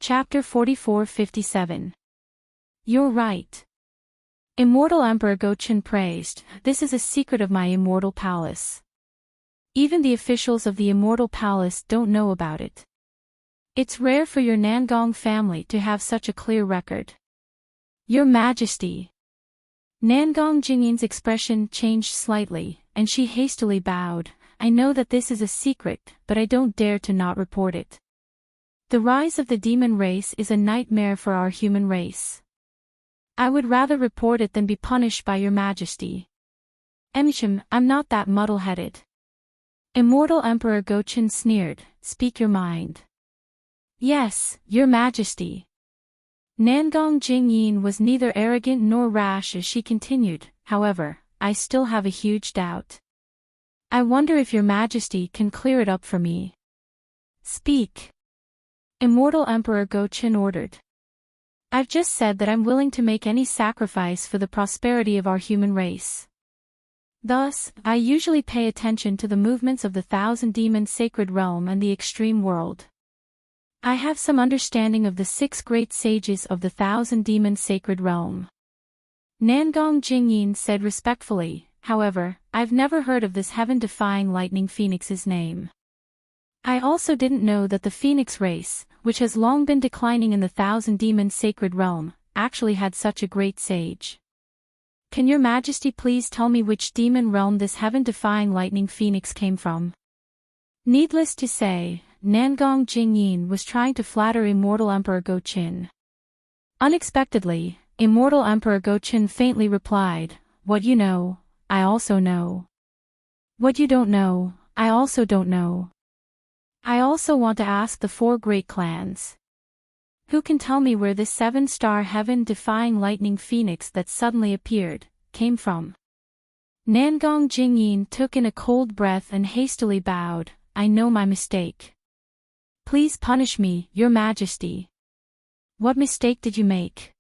Chapter 44-57. You're right. Immortal Emperor Go-Chin praised, "This is a secret of my immortal palace. Even the officials of the immortal palace don't know about it. It's rare for your Nangong family to have such a clear record." "Your Majesty." Nangong Jingyin's expression changed slightly, and she hastily bowed. "I know that this is a secret, but I don't dare to not report it. The rise of the demon race is a nightmare for our human race. I would rather report it than be punished by your Majesty." I'm not that muddle-headed." Immortal Emperor Go-Chin sneered, "Speak your mind." "Yes, your Majesty." Nangong Jingyin was neither arrogant nor rash as she continued, "However, I still have a huge doubt. I wonder if your Majesty can clear it up for me." "Speak." Immortal Emperor Go-Chin ordered. "I've just said that I'm willing to make any sacrifice for the prosperity of our human race. Thus, I usually pay attention to the movements of the Thousand Demon Sacred Realm and the Extreme World. I have some understanding of the 6 great sages of the Thousand Demon Sacred Realm." Nangong Jingyin said respectfully, "However, I've never heard of this heaven-defying lightning phoenix's name. I also didn't know that the phoenix race, which has long been declining in the Thousand Demon Sacred Realm, actually had such a great sage. Can your Majesty please tell me which demon realm this heaven-defying lightning phoenix came from?" Needless to say, Nangong Jingyin was trying to flatter Immortal Emperor Go-Chin. Unexpectedly, Immortal Emperor Go-Chin faintly replied, "What you know, I also know. What you don't know, I also don't know. I also want to ask the 4 great clans. Who can tell me where this 7-star heaven-defying lightning phoenix that suddenly appeared, came from?" Nangong Jingyin took in a cold breath and hastily bowed, "I know my mistake. Please punish me, your Majesty." "What mistake did you make?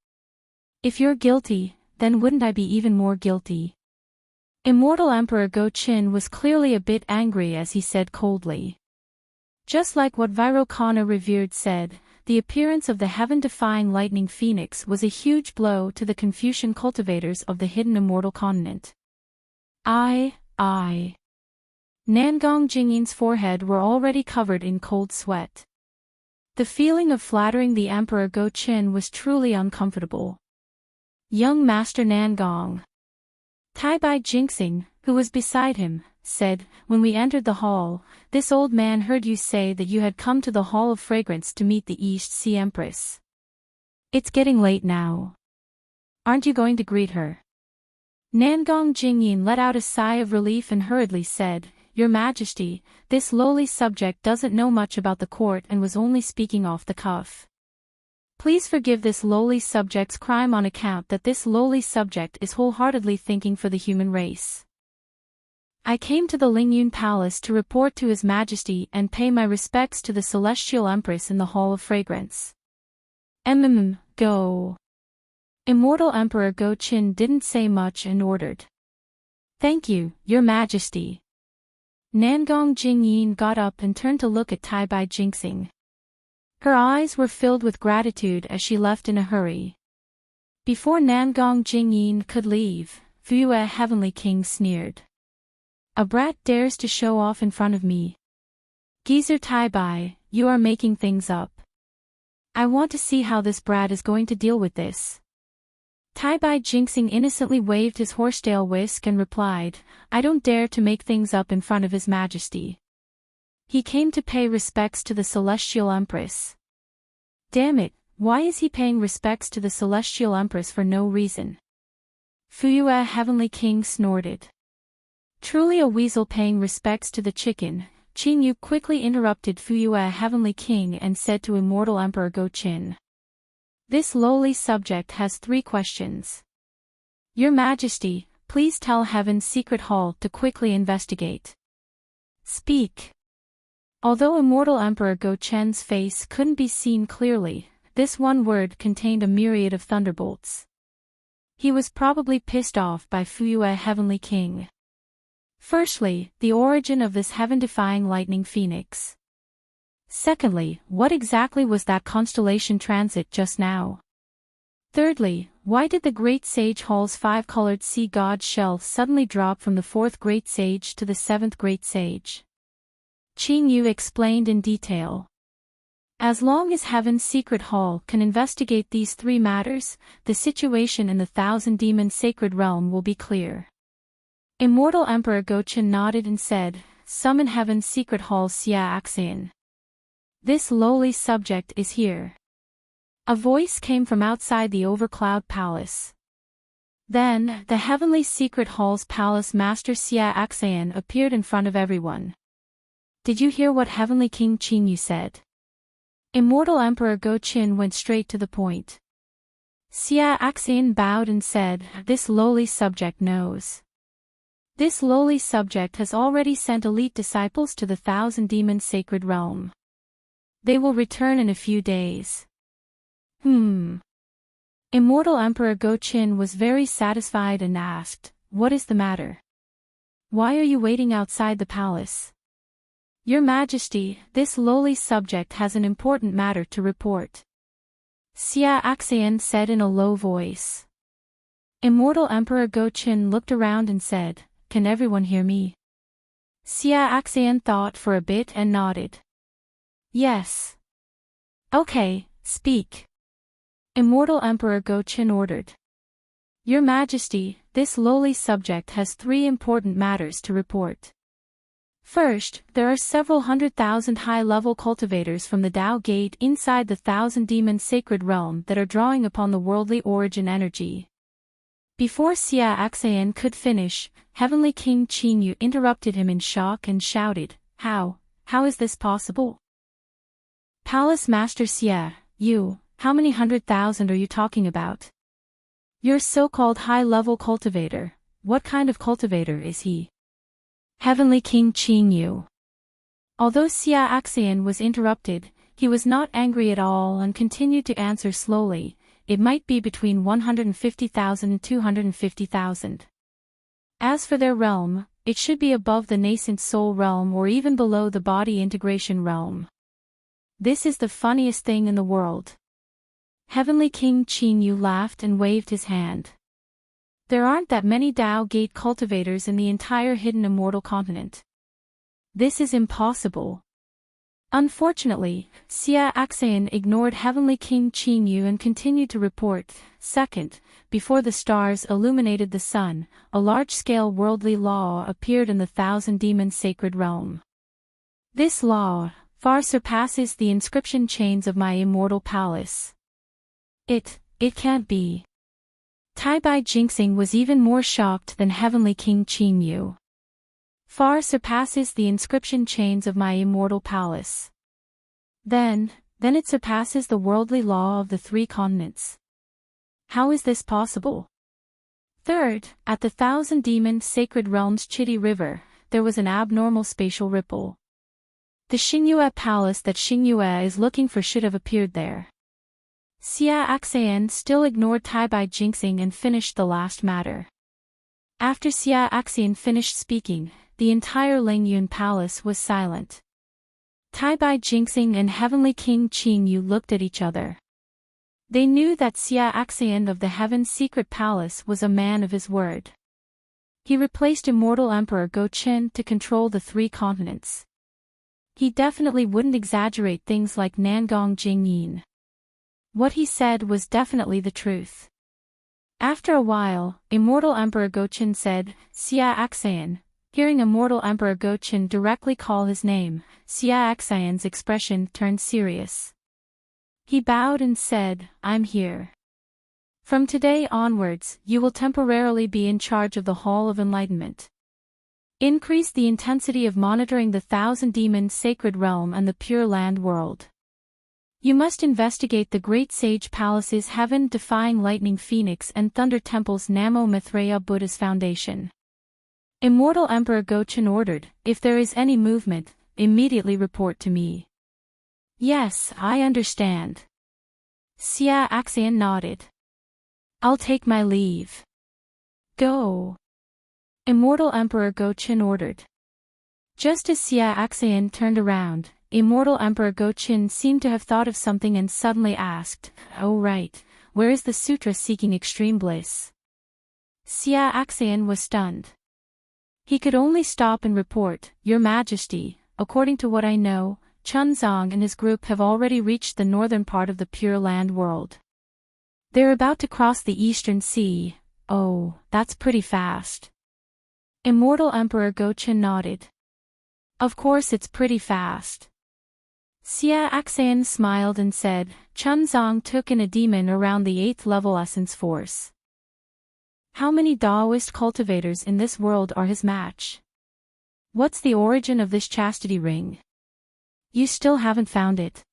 If you're guilty, then wouldn't I be even more guilty?" Immortal Emperor Go-Chin was clearly a bit angry as he said coldly. Just like what Virokana Revered said, the appearance of the heaven-defying lightning phoenix was a huge blow to the Confucian cultivators of the hidden immortal continent. I. Nangong Jingyin's forehead were already covered in cold sweat. The feeling of flattering the Emperor Go-Chin was truly uncomfortable. "Young Master Nangong." Taibai Jinxing, who was beside him, said, "When we entered the hall, this old man heard you say that you had come to the Hall of Fragrance to meet the East Sea Empress. It's getting late now. Aren't you going to greet her?" Nangong Jingyin let out a sigh of relief and hurriedly said, "Your Majesty, this lowly subject doesn't know much about the court and was only speaking off the cuff. Please forgive this lowly subject's crime on account that this lowly subject is wholeheartedly thinking for the human race. I came to the Lingyun Palace to report to His Majesty and pay my respects to the Celestial Empress in the Hall of Fragrance." Go. Immortal Emperor Go-Chin didn't say much and ordered. "Thank you, your Majesty." Nangong Jingyin got up and turned to look at Taibai Jinxing. Her eyes were filled with gratitude as she left in a hurry. Before Nangong Jingyin could leave, Fuyue Heavenly King sneered. "A brat dares to show off in front of me. Geezer Taibai, you are making things up. I want to see how this brat is going to deal with this." Taibai Jinxing innocently waved his horsetail whisk and replied, "I don't dare to make things up in front of His Majesty. He came to pay respects to the Celestial Empress." Damn it, why is he paying respects to the Celestial Empress for no reason? Fuyue Heavenly King snorted. Truly a weasel paying respects to the chicken. Qin Yu quickly interrupted Fuyue Heavenly King and said to Immortal Emperor Go-Chin, "This lowly subject has 3 questions. Your Majesty, please tell Heaven's Secret Hall to quickly investigate." "Speak." Although Immortal Emperor Go-Chen's face couldn't be seen clearly, this one word contained a myriad of thunderbolts. He was probably pissed off by Fuyue Heavenly King. Firstly, the origin of this heaven-defying lightning phoenix. Secondly, what exactly was that constellation transit just now? Thirdly, why did the Great Sage Hall's 5-colored sea god shell suddenly drop from the 4th Great Sage to the 7th Great Sage? Qing Yu explained in detail. As long as Heaven's Secret Hall can investigate these 3 matters, the situation in the Thousand Demon Sacred Realm will be clear. Immortal Emperor Gochen nodded and said, "Summon Heaven's Secret Hall's Xia Axian. This lowly subject is here." A voice came from outside the Overcloud Palace. Then, the Heavenly Secret Hall's Palace Master Xia Axian appeared in front of everyone. "Did you hear what Heavenly King Qin Yu said?" Immortal Emperor Go Qin went straight to the point. Xia Axian bowed and said, "This lowly subject knows. This lowly subject has already sent elite disciples to the Thousand Demon Sacred Realm. They will return in a few days." Immortal Emperor Go Qin was very satisfied and asked, "What is the matter? Why are you waiting outside the palace?" "Your Majesty, this lowly subject has an important matter to report," Xia Axian said in a low voice. Immortal Emperor Go Qin looked around and said, "Can everyone hear me?" Xia Axian thought for a bit and nodded. "Yes." "Okay, speak." Immortal Emperor Go Qin ordered. "Your Majesty, this lowly subject has 3 important matters to report. First, there are several 100,000 high-level cultivators from the Tao Gate inside the Thousand Demon Sacred Realm that are drawing upon the worldly origin energy." Before Xia Axian could finish, Heavenly King Qin Yu interrupted him in shock and shouted, How is this possible?" "Palace Master Xia, how many 100,000 are you talking about? Your so-called high-level cultivator, what kind of cultivator is he?" Heavenly King Qin Yu. Although Xia Axian was interrupted, he was not angry at all and continued to answer slowly, "It might be between 150,000 and 250,000. As for their realm, it should be above the nascent soul realm or even below the body integration realm. This is the funniest thing in the world." Heavenly King Qin Yu laughed and waved his hand. "There aren't that many Tao Gate cultivators in the entire hidden immortal continent. This is impossible." Unfortunately, Xia Axian ignored Heavenly King Qin Yu and continued to report, "Second, before the stars illuminated the sun, a large-scale worldly law appeared in the Thousand Demon Sacred Realm. This law far surpasses the inscription chains of my immortal palace. It can't be." Tai Bai Jinxing was even more shocked than Heavenly King Qin Yu. "Far surpasses the inscription chains of my immortal palace. Then it surpasses the worldly law of the 3 continents. How is this possible?" Third, at the Thousand Demon Sacred Realm's Chitty River, there was an abnormal spatial ripple. The Xingyue palace that Xingyue is looking for should have appeared there. Xia Axian still ignored Tai Bai Jinxing and finished the last matter. After Xia Axian finished speaking, the entire Lingyun palace was silent. Tai Bai Jinxing and Heavenly King Qin Yu looked at each other. They knew that Xia Axian of the Heaven's Secret Palace was a man of his word. He replaced Immortal Emperor Go Qin to control the 3 continents. He definitely wouldn't exaggerate things like Nangong Jingyin. What he said was definitely the truth. After a while, Immortal Emperor Go Qin said, "Xia Axian." Hearing Immortal Emperor Go Qin directly call his name, Xia Axian's expression turned serious. He bowed and said, "I'm here. From today onwards, you will temporarily be in charge of the Hall of Enlightenment. Increase the intensity of monitoring the Thousand Demon Sacred Realm and the Pure Land world. You must investigate the Great Sage Palace's heaven-defying Lightning Phoenix and Thunder Temple's Namo Maitreya Buddha's foundation." Immortal Emperor Go Qin ordered, "If there is any movement, immediately report to me." "Yes, I understand." Xia Axian nodded. "I'll take my leave." "Go." Immortal Emperor Go Qin ordered. Just as Xia Axian turned around, Immortal Emperor Go-Chin seemed to have thought of something and suddenly asked, "Oh right, where is the sutra seeking extreme bliss?" Xia Axian was stunned. He could only stop and report, "Your Majesty, according to what I know, Chunzong and his group have already reached the northern part of the Pure Land world. They're about to cross the Eastern Sea." "Oh, that's pretty fast." Immortal Emperor Go-Chin nodded. "Of course it's pretty fast." Xia Axian smiled and said, "Chunzong took in a demon around the 8th level essence force. How many Daoist cultivators in this world are his match? What's the origin of this chastity ring? You still haven't found it?"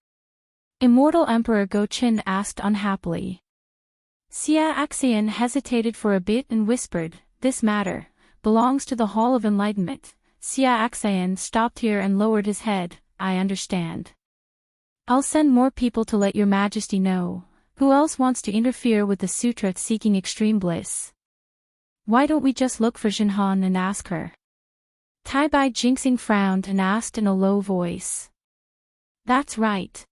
Immortal Emperor Go-Chin asked unhappily. Xia Axian hesitated for a bit and whispered, "This matter belongs to the Hall of Enlightenment." Xia Axian stopped here and lowered his head. "I understand. I'll send more people to let your Majesty know. Who else wants to interfere with the sutra seeking extreme bliss? Why don't we just look for Jinhan and ask her?" Tai Bai Jinxing frowned and asked in a low voice. "That's right."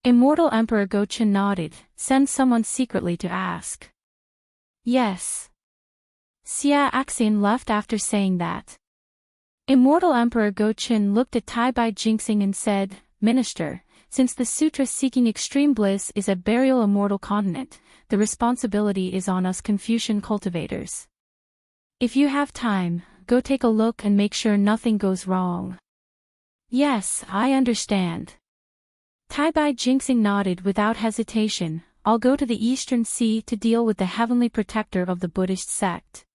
Immortal Emperor Go-Chin nodded. "Send someone secretly to ask." "Yes." Xia Axian left after saying that. Immortal Emperor Go-Chin looked at Tai Bai Jinxing and said, "Minister, since the sutra seeking extreme bliss is a burial immortal continent, the responsibility is on us Confucian cultivators. If you have time, go take a look and make sure nothing goes wrong." "Yes, I understand." Tai Bai Jinxing nodded without hesitation. "I'll go to the Eastern Sea to deal with the heavenly protector of the Buddhist sect."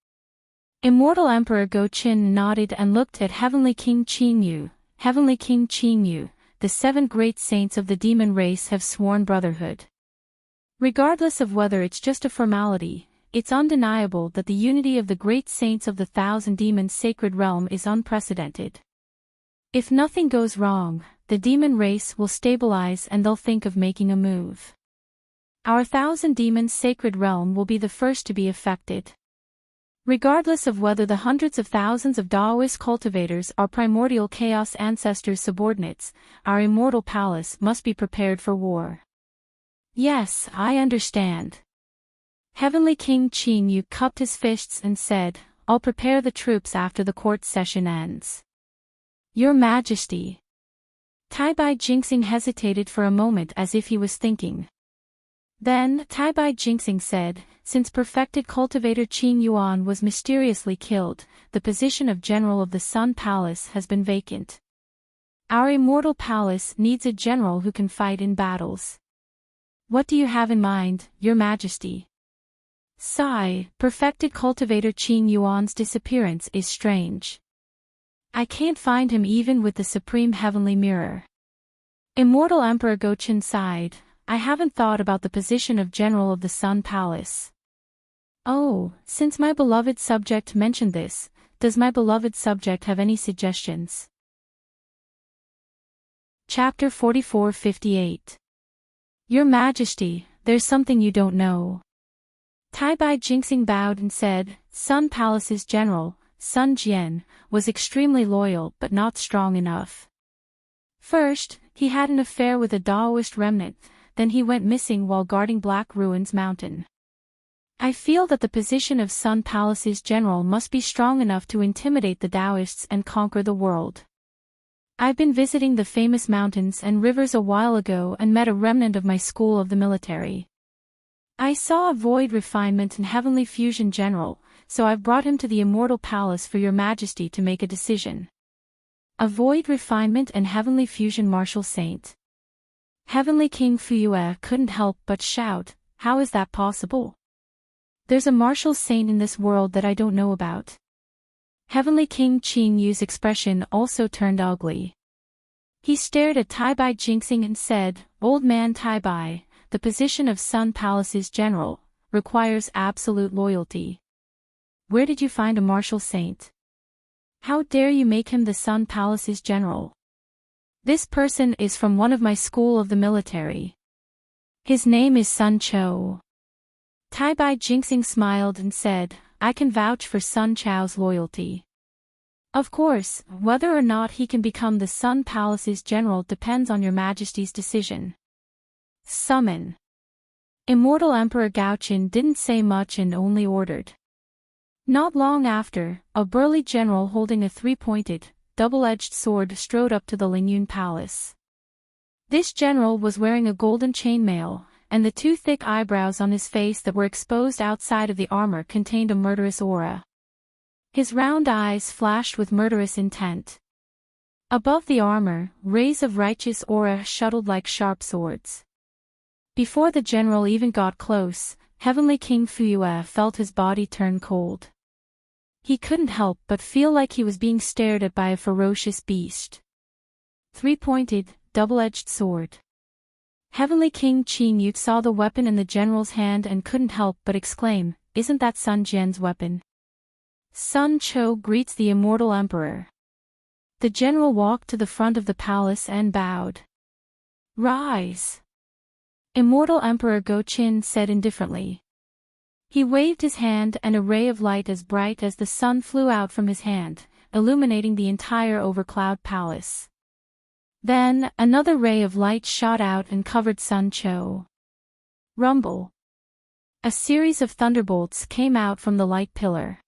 Immortal Emperor Go-Chin nodded and looked at Heavenly King Qingyu. "Heavenly King Qingyu, the 7 great saints of the demon race have sworn brotherhood. Regardless of whether it's just a formality, it's undeniable that the unity of the great saints of the 1,000 demons sacred realm is unprecedented. If nothing goes wrong, the demon race will stabilize and they'll think of making a move. Our 1,000 demons sacred realm will be the first to be affected. Regardless of whether the hundreds of thousands of Daoist cultivators are primordial chaos ancestors' subordinates, our immortal palace must be prepared for war." "Yes, I understand." Heavenly King Qingyu cupped his fists and said, "I'll prepare the troops after the court session ends." "Your Majesty." Tai Bai Jinxing hesitated for a moment as if he was thinking. Then, Tai Bai Jinxing said, "Since perfected cultivator Qing Yuan was mysteriously killed, the position of General of the Sun Palace has been vacant. Our immortal palace needs a general who can fight in battles. What do you have in mind, Your Majesty?" Sigh, perfected cultivator Qing Yuan's disappearance is strange. I can't find him even with the supreme heavenly mirror. Immortal Emperor Go-Chin sighed. "I haven't thought about the position of General of the Sun Palace." "Oh, since my beloved subject mentioned this, does my beloved subject have any suggestions?" Chapter 4458. Your Majesty, there's something you don't know. Tai Bai Jinxing bowed and said, Sun Palace's general, Sun Jian, was extremely loyal but not strong enough. First, he had an affair with a Daoist remnant, then he went missing while guarding Black Ruins Mountain. I feel that the position of Sun Palace's general must be strong enough to intimidate the Daoists and conquer the world. I've been visiting the famous mountains and rivers a while ago and met a remnant of my school of the military. I saw a void refinement and heavenly fusion general, so I've brought him to the immortal palace for your majesty to make a decision. A void refinement and heavenly fusion martial saint. Heavenly King Fuyue couldn't help but shout, how is that possible? There's a martial saint in this world that I don't know about. Heavenly King Qing Yu's expression also turned ugly. He stared at Tai Bai Jinxing and said, Old man Tai Bai, the position of Sun Palace's general, requires absolute loyalty. Where did you find a martial saint? How dare you make him the Sun Palace's general? This person is from one of my school of the military. His name is Sun Cho. Tai Bai Jinxing smiled and said, I can vouch for Sun Chao's loyalty. Of course, whether or not he can become the Sun Palace's general depends on your majesty's decision. Summon. Immortal Emperor Gaochen didn't say much and only ordered. Not long after, a burly general holding a three-pointed, double-edged sword strode up to the Lingyun Palace. This general was wearing a golden chainmail, and the two thick eyebrows on his face that were exposed outside of the armor contained a murderous aura. His round eyes flashed with murderous intent. Above the armor, rays of righteous aura shuttled like sharp swords. Before the general even got close, Heavenly King Fuyue felt his body turn cold. He couldn't help but feel like he was being stared at by a ferocious beast. Three-pointed, double-edged sword. Heavenly King Qin saw the weapon in the general's hand and couldn't help but exclaim, "Isn't that Sun Jian's weapon?" Sun Cho greets the immortal emperor. The general walked to the front of the palace and bowed. "Rise." Immortal Emperor Go-Chin said indifferently. He waved his hand and a ray of light as bright as the sun flew out from his hand, illuminating the entire overcloud palace. Then, another ray of light shot out and covered Sun Cho. Rumble. A series of thunderbolts came out from the light pillar.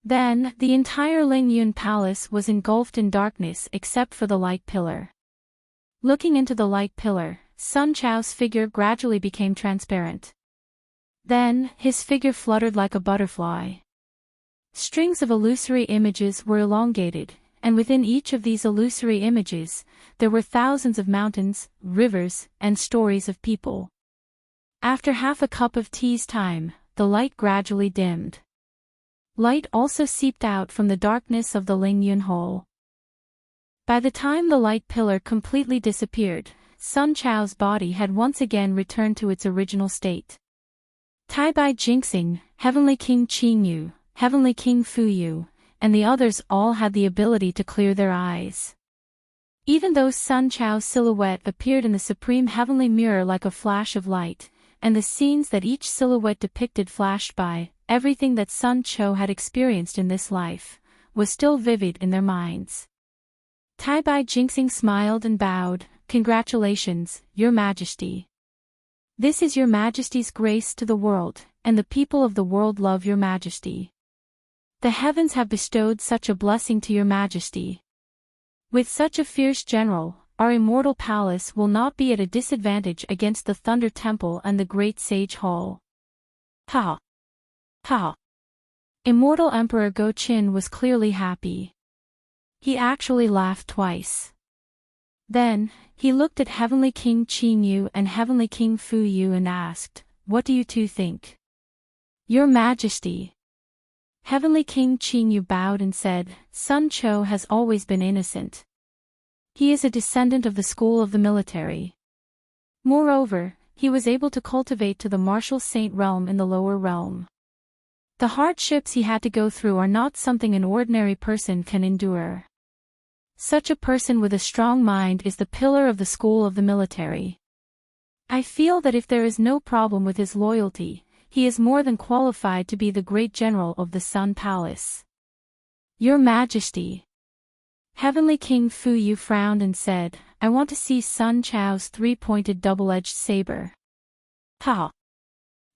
Then, the entire Lingyun Palace was engulfed in darkness except for the light pillar. Looking into the light pillar, Sun Cho's figure gradually became transparent. Then, his figure fluttered like a butterfly. Strings of illusory images were elongated, and within each of these illusory images, there were thousands of mountains, rivers, and stories of people. After half a cup of tea's time, the light gradually dimmed. Light also seeped out from the darkness of the Lingyun Hall. By the time the light pillar completely disappeared, Sun Cho's body had once again returned to its original state. Tai Bai Jinxing, Heavenly King Qinyu, Heavenly King Fuyue, and the others all had the ability to clear their eyes. Even though Sun Cho's silhouette appeared in the supreme heavenly mirror like a flash of light, and the scenes that each silhouette depicted flashed by, everything that Sun Cho had experienced in this life was still vivid in their minds. Tai Bai Jinxing smiled and bowed, "Congratulations, Your Majesty. This is Your Majesty's grace to the world, and the people of the world love Your Majesty. The heavens have bestowed such a blessing to Your Majesty. With such a fierce general, our immortal palace will not be at a disadvantage against the Thunder Temple and the Great Sage Hall." Ha! Ha! Immortal Emperor Go-Chin was clearly happy. He actually laughed twice. Then, he looked at Heavenly King Qinyu and Heavenly King Fuyue and asked, "What do you two think?" "Your Majesty." Heavenly King Qinyu bowed and said, "Sun Cho has always been innocent. He is a descendant of the school of the military. Moreover, he was able to cultivate to the martial saint realm in the lower realm. The hardships he had to go through are not something an ordinary person can endure. Such a person with a strong mind is the pillar of the school of the military. I feel that if there is no problem with his loyalty, he is more than qualified to be the great general of the Sun Palace." "Your Majesty." Heavenly King Fuyue frowned and said, "I want to see Sun Cho's three-pointed double-edged saber." Ha!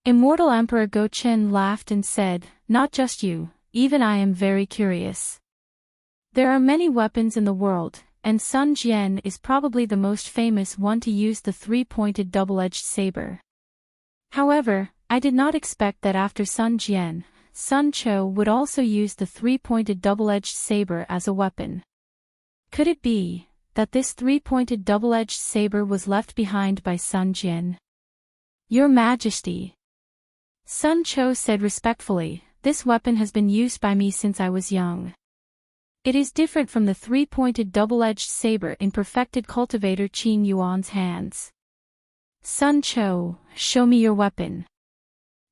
Immortal Emperor Go-Chin laughed and said, "Not just you, even I am very curious. There are many weapons in the world, and Sun Jian is probably the most famous one to use the three-pointed double-edged saber. However, I did not expect that after Sun Jian, Sun Cho would also use the three-pointed double-edged saber as a weapon. Could it be that this three-pointed double-edged saber was left behind by Sun Jian?" "Your Majesty." Sun Cho said respectfully, "This weapon has been used by me since I was young. It is different from the three-pointed double-edged saber in perfected cultivator Qin Yuan's hands." "Sun Cho, show me your weapon."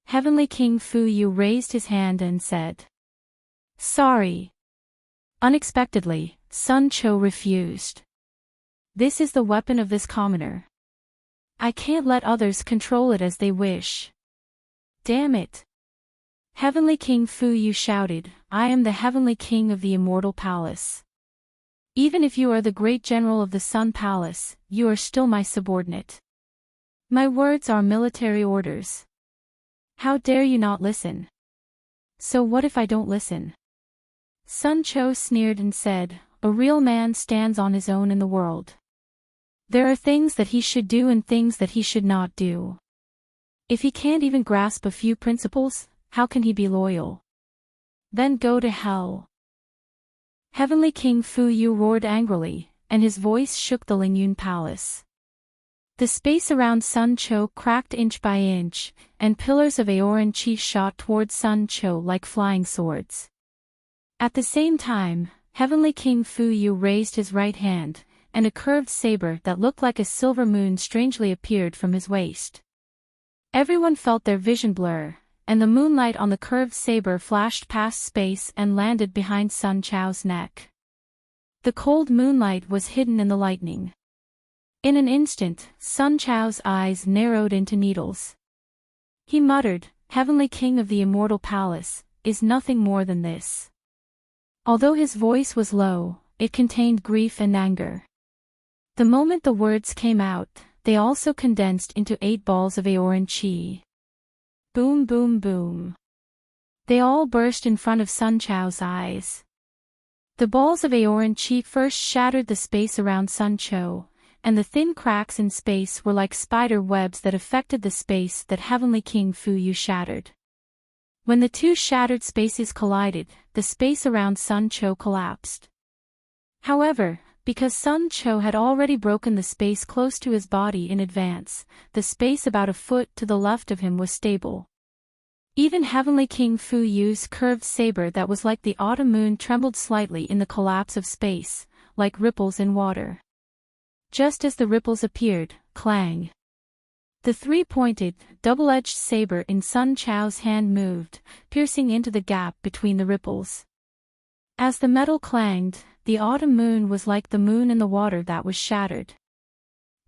Heavenly King Fuyue raised his hand and said, "Sorry." Unexpectedly, Sun Cho refused. "This is the weapon of this commoner. I can't let others control it as they wish." "Damn it." Heavenly King Fu Yu shouted, I am the Heavenly King of the Immortal Palace. Even if you are the great general of the Sun Palace, you are still my subordinate. My words are military orders. How dare you not listen? So what if I don't listen? Sun Cho sneered and said, a real man stands on his own in the world. There are things that he should do and things that he should not do. If he can't even grasp a few principles, how can he be loyal? Then go to hell. Heavenly King Fu Yu roared angrily, and his voice shook the Lingyun Palace. The space around Sun Cho cracked inch by inch, and pillars of Aoran Chi shot towards Sun Cho like flying swords. At the same time, Heavenly King Fu Yu raised his right hand, and a curved saber that looked like a silver moon strangely appeared from his waist. Everyone felt their vision blur, and the moonlight on the curved saber flashed past space and landed behind Sun Cho's neck. The cold moonlight was hidden in the lightning. In an instant, Sun Cho's eyes narrowed into needles. He muttered, Heavenly King of the Immortal Palace, is nothing more than this. Although his voice was low, it contained grief and anger. The moment the words came out, they also condensed into 8 balls of Aoran Chi. Boom boom boom. They all burst in front of Sun Cho's eyes. The balls of Aoran Chi first shattered the space around Sun Cho, and the thin cracks in space were like spider webs that affected the space that Heavenly King Fu Yu shattered. When the two shattered spaces collided, the space around Sun Cho collapsed. However, because Sun Cho had already broken the space close to his body in advance, the space about a foot to the left of him was stable. Even Heavenly King Fu Yu's curved saber that was like the autumn moon trembled slightly in the collapse of space, like ripples in water. Just as the ripples appeared, clang! The 3-pointed, double-edged saber in Sun Cho's hand moved, piercing into the gap between the ripples. As the metal clanged, the autumn moon was like the moon in the water that was shattered.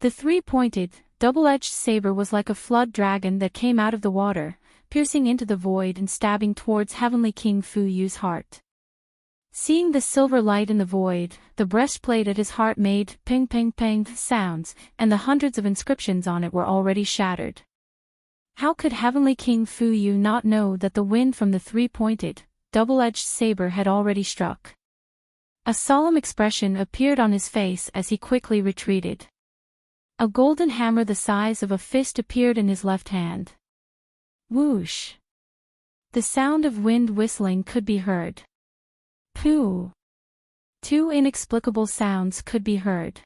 The 3-pointed, double-edged saber was like a flood dragon that came out of the water, piercing into the void and stabbing towards Heavenly King Fu Yu's heart. Seeing the silver light in the void, the breastplate at his heart made ping ping ping sounds, and the hundreds of inscriptions on it were already shattered. How could Heavenly King Fu Yu not know that the wind from the 3-pointed, double-edged saber had already struck? A solemn expression appeared on his face as he quickly retreated. A golden hammer the size of a fist appeared in his left hand. Whoosh! The sound of wind whistling could be heard. Pooh! 2 inexplicable sounds could be heard.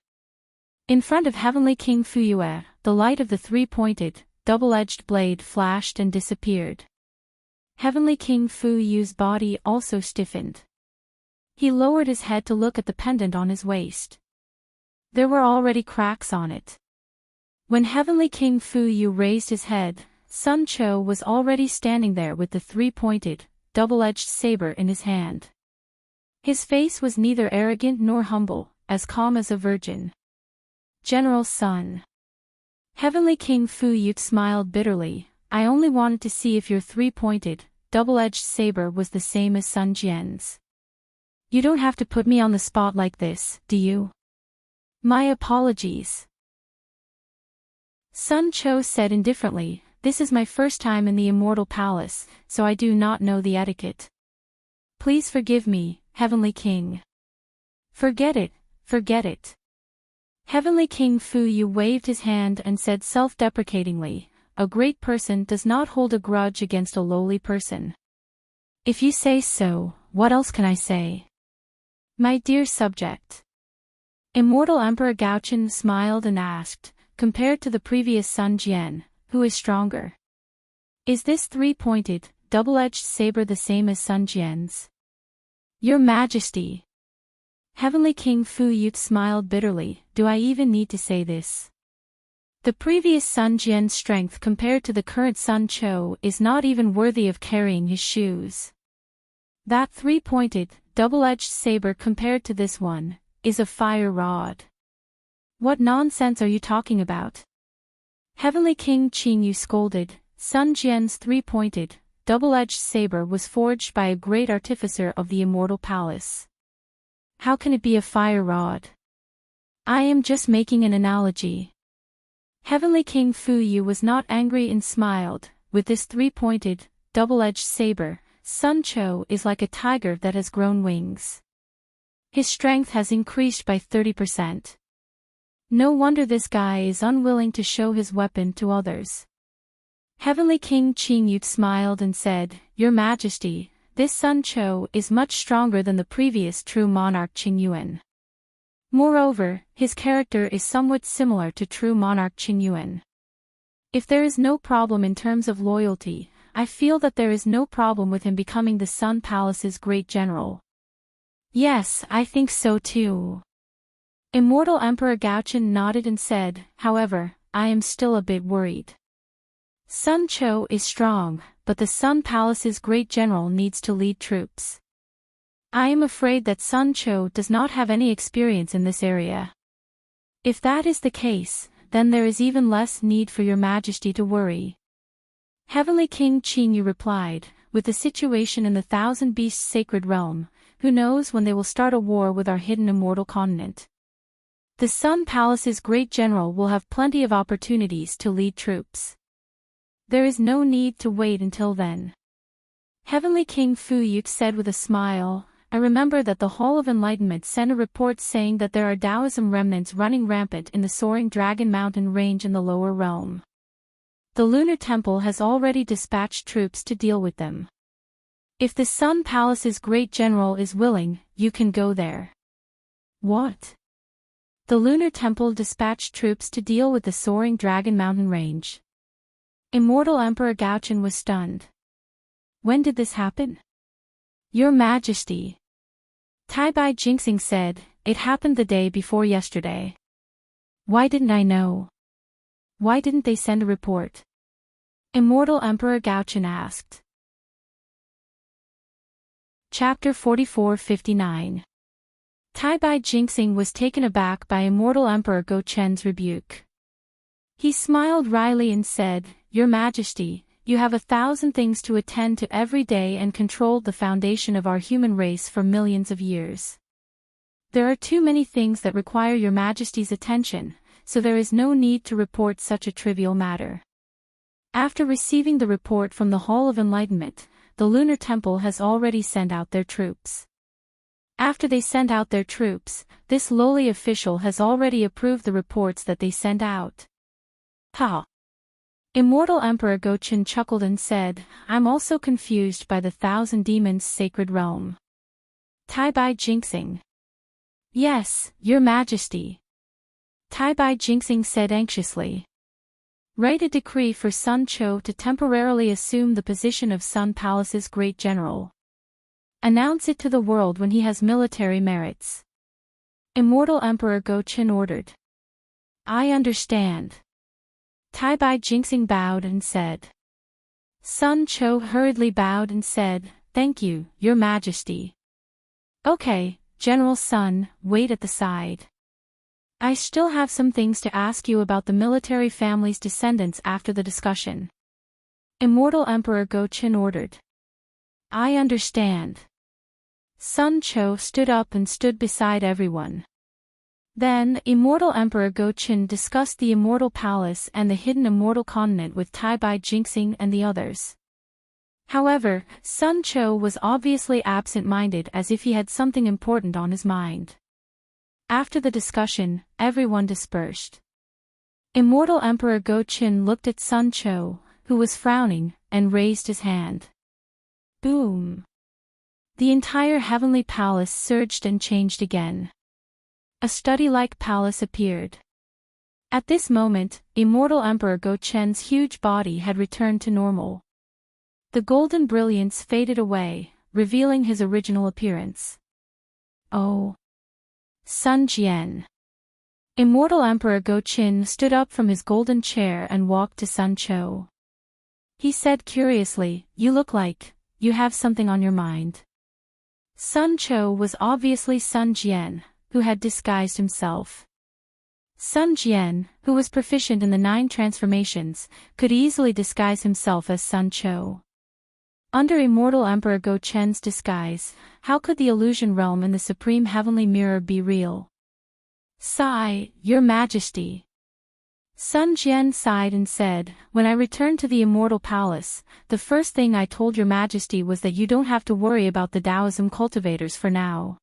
In front of Heavenly King Fu Yu, the light of the 3-pointed, double-edged blade flashed and disappeared. Heavenly King Fu Yu's body also stiffened. He lowered his head to look at the pendant on his waist. There were already cracks on it. When Heavenly King Fu Yu raised his head, Sun Cho was already standing there with the 3-pointed, double-edged saber in his hand. His face was neither arrogant nor humble, as calm as a virgin. General Sun. Heavenly King Fu Yu smiled bitterly, I only wanted to see if your 3-pointed, double-edged saber was the same as Sun Jian's. You don't have to put me on the spot like this, do you? My apologies. Sun Cho said indifferently, this is my first time in the Immortal Palace, so I do not know the etiquette. Please forgive me, Heavenly King. Forget it, forget it. Heavenly King Fu Yu waved his hand and said self-deprecatingly, a great person does not hold a grudge against a lowly person. If you say so, what else can I say? My dear subject. Immortal Emperor Gaochen smiled and asked, compared to the previous Sun Jian, who is stronger? Is this 3-pointed, double-edged saber the same as Sun Jian's? Your Majesty. Heavenly King Fu Yu smiled bitterly, do I even need to say this? The previous Sun Jian's strength compared to the current Sun Cho is not even worthy of carrying his shoes. That 3-pointed, double-edged saber compared to this one, is a fire rod. What nonsense are you talking about? Heavenly King Qing Yu scolded, Sun Jian's 3-pointed, double-edged saber was forged by a great artificer of the immortal palace. How can it be a fire rod? I am just making an analogy. Heavenly King Fuyu was not angry and smiled. With this three-pointed, double-edged saber, Sun Cho is like a tiger that has grown wings. His strength has increased by 30%. No wonder this guy is unwilling to show his weapon to others. Heavenly King Qingyut smiled and said, Your Majesty, this Sun Cho is much stronger than the previous true monarch Qingyuan. Moreover, his character is somewhat similar to true monarch Qingyuan. If there is no problem in terms of loyalty, I feel that there is no problem with him becoming the Sun Palace's great general. Yes, I think so too. Immortal Emperor Gaochen nodded and said, However, I am still a bit worried. Sun Cho is strong, but the Sun Palace's great general needs to lead troops. I am afraid that Sun Cho does not have any experience in this area. If that is the case, then there is even less need for your Majesty to worry. Heavenly King Qinyu replied, With the situation in the Thousand Beasts Sacred Realm, who knows when they will start a war with our hidden immortal continent. The Sun Palace's great general will have plenty of opportunities to lead troops. There is no need to wait until then. Heavenly King Fuyu said with a smile, I remember that the Hall of Enlightenment sent a report saying that there are Taoism remnants running rampant in the soaring Dragon Mountain range in the lower realm. The Lunar Temple has already dispatched troops to deal with them. If the Sun Palace's great general is willing, you can go there. What? The Lunar Temple dispatched troops to deal with the soaring Dragon Mountain range. Immortal Emperor Gaochen was stunned. When did this happen? Your Majesty. Tai Bai Jinxing said, It happened the day before yesterday. Why didn't I know? Why didn't they send a report? Immortal Emperor Gaochen asked. Chapter 44-59. Tai Bai Jinxing was taken aback by Immortal Emperor Go Chen's rebuke. He smiled wryly and said, Your Majesty, you have 1,000 things to attend to every day and controlled the foundation of our human race for millions of years. There are too many things that require your Majesty's attention, so there is no need to report such a trivial matter. After receiving the report from the Hall of Enlightenment, the Lunar Temple has already sent out their troops. After they sent out their troops, this lowly official has already approved the reports that they sent out. Ha! Immortal Emperor Gochen chuckled and said, I'm also confused by the Thousand Demons Sacred Realm. Tai Bai Jinxing. Yes, Your Majesty. Tai Bai Jinxing said anxiously. Write a decree for Sun Cho to temporarily assume the position of Sun Palace's great general. Announce it to the world when he has military merits. Immortal Emperor Gochen ordered. I understand. Tai Bai Jinxing bowed and said. Sun Cho hurriedly bowed and said, Thank you, Your Majesty. Okay, General Sun, wait at the side. I still have some things to ask you about the military family's descendants after the discussion. Immortal Emperor Gochen ordered. I understand. Sun Cho stood up and stood beside everyone. Then, Immortal Emperor Gochen discussed the Immortal Palace and the hidden Immortal Continent with Tai Bai Jinxing and the others. However, Sun Cho was obviously absent-minded as if he had something important on his mind. After the discussion, everyone dispersed. Immortal Emperor Gochen looked at Sun Cho, who was frowning, and raised his hand. Boom! The entire heavenly palace surged and changed again. A study-like palace appeared. At this moment, Immortal Emperor Gochen's huge body had returned to normal. The golden brilliance faded away, revealing his original appearance. Oh! Sun Jian. Immortal Emperor Gochen stood up from his golden chair and walked to Sun Cho. He said curiously, You look like you have something on your mind. Sun Cho was obviously Sun Jian, who had disguised himself. Sun Jian, who was proficient in the 9 transformations, could easily disguise himself as Sun Cho. Under Immortal Emperor Go Chen's disguise, how could the illusion realm and the supreme heavenly mirror be real? Sigh, Your Majesty. Sun Jian sighed and said, when I returned to the Immortal Palace, the first thing I told Your Majesty was that you don't have to worry about the Taoism cultivators for now.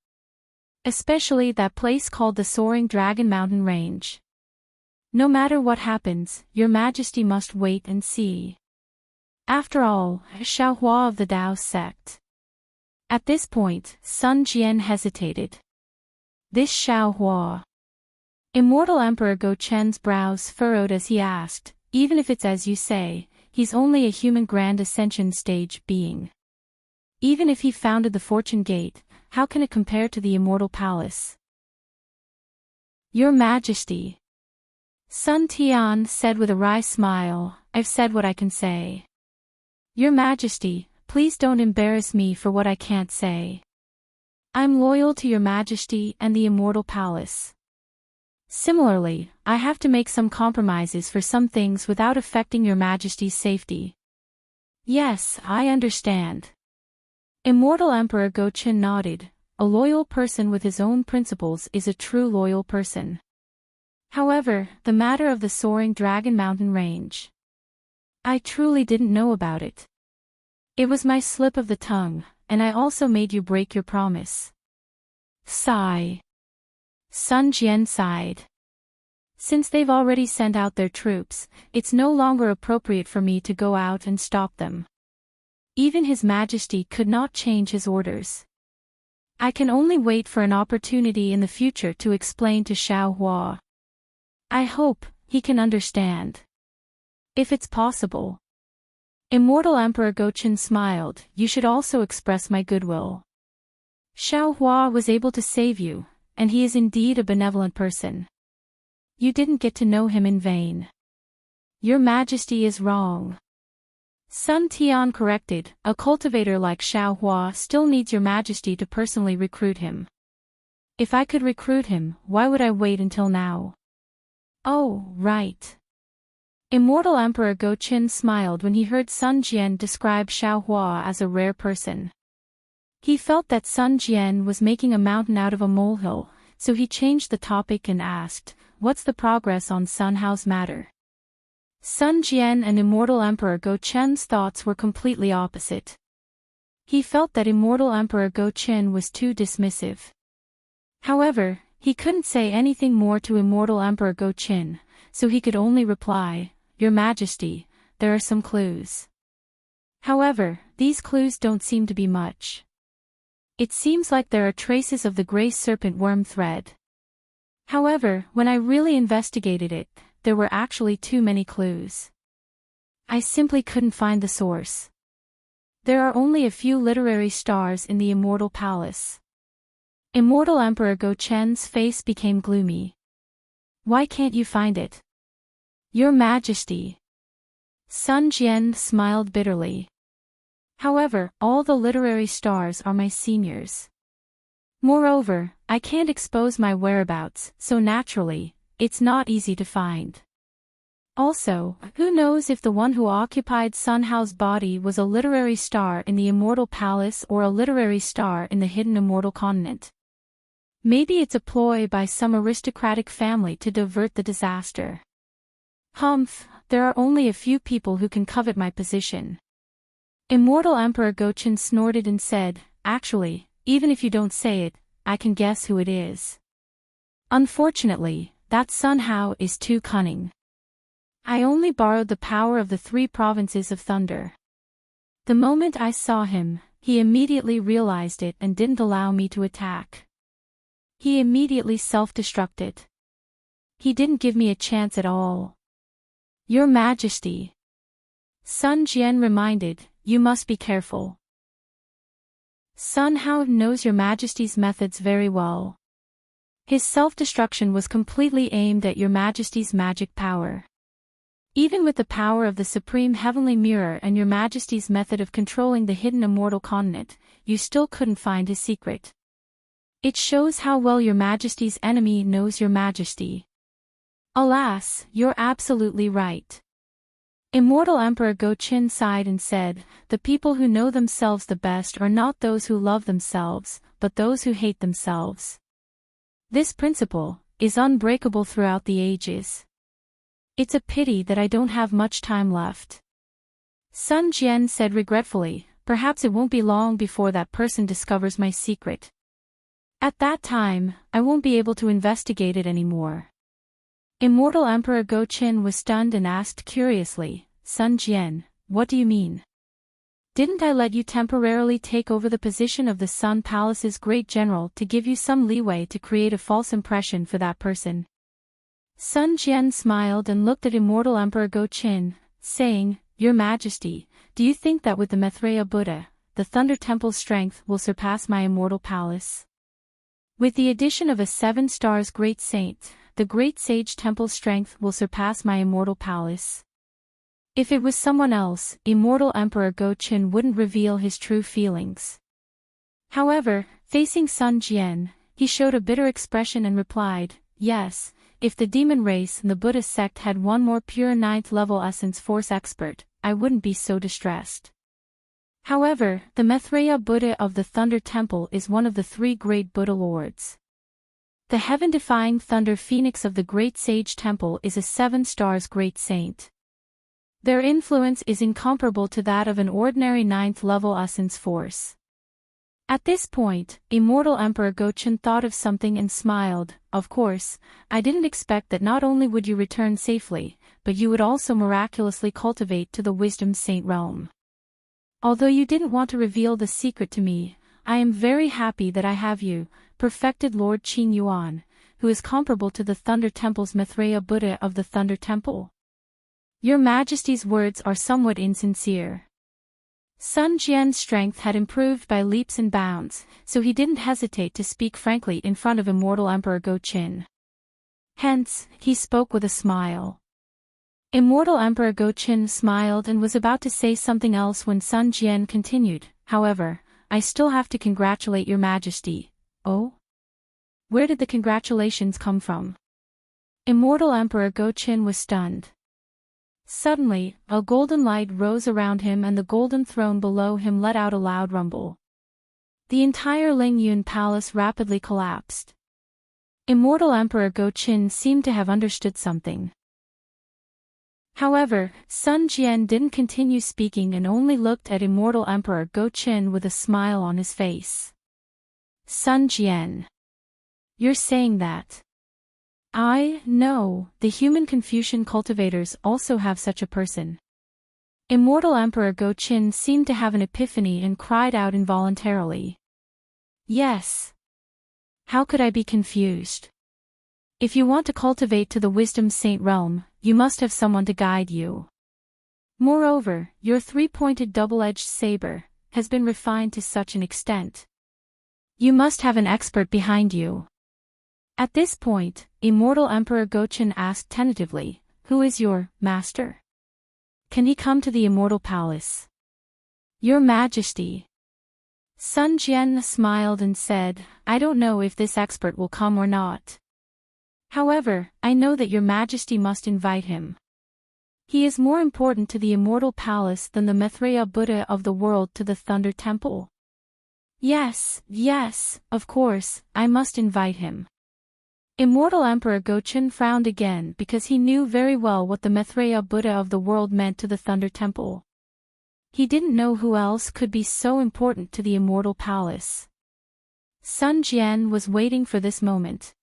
Especially that place called the Soaring Dragon Mountain Range. No matter what happens, Your Majesty must wait and see. After all, Xiaohua of the Dao sect. At this point, Sun Jian hesitated. This Xiaohua. Immortal Emperor Go Chen's brows furrowed as he asked, even if it's as you say, he's only a human Grand Ascension stage being. Even if he founded the Fortune Gate, how can it compare to the Immortal Palace? Your Majesty. Sun Tian said with a wry smile, I've said what I can say. Your Majesty, please don't embarrass me for what I can't say. I'm loyal to Your Majesty and the Immortal Palace. Similarly, I have to make some compromises for some things without affecting Your Majesty's safety. Yes, I understand. Immortal Emperor Go Chen nodded. A loyal person with his own principles is a true loyal person. However, the matter of the Soaring Dragon Mountain Range. I truly didn't know about it. It was my slip of the tongue, and I also made you break your promise. Sigh. Sun Jian sighed. Since they've already sent out their troops, it's no longer appropriate for me to go out and stop them. Even His Majesty could not change his orders. I can only wait for an opportunity in the future to explain to Xiaohua. I hope he can understand. If it's possible. Immortal Emperor Go Chen smiled, you should also express my goodwill. Xiaohua was able to save you, and he is indeed a benevolent person. You didn't get to know him in vain. Your Majesty is wrong. Sun Tian corrected, a cultivator like Xiaohua still needs Your Majesty to personally recruit him. If I could recruit him, why would I wait until now? Oh, right. Immortal Emperor Go Chen smiled when he heard Sun Jian describe Xiaohua as a rare person. He felt that Sun Jian was making a mountain out of a molehill, so he changed the topic and asked, what's the progress on Sun Hao's matter? Sun Jian and Immortal Emperor Go Chen's thoughts were completely opposite. He felt that Immortal Emperor Go Chen was too dismissive. However, he couldn't say anything more to Immortal Emperor Go Chen, so he could only reply, Your Majesty, there are some clues. However, these clues don't seem to be much. It seems like there are traces of the gray serpent worm thread. However, when I really investigated it, there were actually too many clues. I simply couldn't find the source. There are only a few literary stars in the Immortal Palace. Immortal Emperor Go Chen's face became gloomy. Why can't you find it? Your Majesty. Sun Jian smiled bitterly. However, all the literary stars are my seniors. Moreover, I can't expose my whereabouts, so naturally, it's not easy to find. Also, who knows if the one who occupied Sun Hao's body was a literary star in the Immortal Palace or a literary star in the hidden Immortal Continent. Maybe it's a ploy by some aristocratic family to divert the disaster. Humph, there are only a few people who can covet my position. Immortal Emperor Go Chen snorted and said, actually, even if you don't say it, I can guess who it is. Unfortunately, that Sun Hao is too cunning. I only borrowed the power of the 3 provinces of thunder. The moment I saw him, he immediately realized it and didn't allow me to attack. He immediately self-destructed. He didn't give me a chance at all. Your Majesty. Sun Jian reminded, you must be careful. Sun Hao knows Your Majesty's methods very well. His self-destruction was completely aimed at Your Majesty's magic power. Even with the power of the Supreme Heavenly Mirror and Your Majesty's method of controlling the hidden Immortal Continent, you still couldn't find his secret. It shows how well Your Majesty's enemy knows Your Majesty. Alas, you're absolutely right. Immortal Emperor Go-Chin sighed and said, "The people who know themselves the best are not those who love themselves, but those who hate themselves. This principle is unbreakable throughout the ages. It's a pity that I don't have much time left." Sun Jian said regretfully, "Perhaps it won't be long before that person discovers my secret. At that time, I won't be able to investigate it anymore." Immortal Emperor Go-Chin was stunned and asked curiously, "Sun Jian, what do you mean? Didn't I let you temporarily take over the position of the Sun Palace's great general to give you some leeway to create a false impression for that person?" Sun Jian smiled and looked at Immortal Emperor Go-Chin, saying, "Your Majesty, do you think that with the Maitreya Buddha, the Thunder Temple's strength will surpass my immortal palace? With the addition of a 7 stars great saint, the Great Sage Temple's strength will surpass my immortal palace." If it was someone else, Immortal Emperor Go-Chin wouldn't reveal his true feelings. However, facing Sun Jian, he showed a bitter expression and replied, "Yes, if the demon race and the Buddhist sect had one more pure 9th level essence force expert, I wouldn't be so distressed. However, the Maitreya Buddha of the Thunder Temple is one of the 3 great Buddha lords. The heaven-defying Thunder Phoenix of the Great Sage Temple is a 7 stars great saint. Their influence is incomparable to that of an ordinary 9th level essence force." At this point, Immortal Emperor Go-Chin thought of something and smiled. "Of course, I didn't expect that not only would you return safely, but you would also miraculously cultivate to the Wisdom Saint realm. Although you didn't want to reveal the secret to me, I am very happy that I have you, perfected Lord Qing Yuan, who is comparable to the Thunder Temple's Maitreya Buddha of the Thunder Temple. Your Majesty's words are somewhat insincere." Sun Jian's strength had improved by leaps and bounds, so he didn't hesitate to speak frankly in front of Immortal Emperor Go-Chin. Hence, he spoke with a smile. Immortal Emperor Go-Chin smiled and was about to say something else when Sun Jian continued, "However, I still have to congratulate Your Majesty." "Oh? Where did the congratulations come from?" Immortal Emperor Go-Chin was stunned. Suddenly, a golden light rose around him and the golden throne below him let out a loud rumble. The entire Lingyun Palace rapidly collapsed. Immortal Emperor Go-Chin seemed to have understood something. However, Sun Jian didn't continue speaking and only looked at Immortal Emperor Go-Chin with a smile on his face. "Sun Jian. You're saying that?" No, the human Confucian cultivators also have such a person." Immortal Emperor Go-Chin seemed to have an epiphany and cried out involuntarily. "Yes. How could I be confused? If you want to cultivate to the Wisdom Saint realm, you must have someone to guide you. Moreover, your 3-pointed double-edged saber has been refined to such an extent. You must have an expert behind you." At this point, Immortal Emperor Go-Chin asked tentatively, "Who is your master? Can he come to the Immortal Palace?" "Your Majesty." Sun Jian smiled and said, "I don't know if this expert will come or not. However, I know that Your Majesty must invite him. He is more important to the Immortal Palace than the Maitreya Buddha of the world to the Thunder Temple." Yes, of course, I must invite him." Immortal Emperor Go-Chin frowned again because he knew very well what the Maitreya Buddha of the world meant to the Thunder Temple. He didn't know who else could be so important to the Immortal Palace. Sun Jian was waiting for this moment.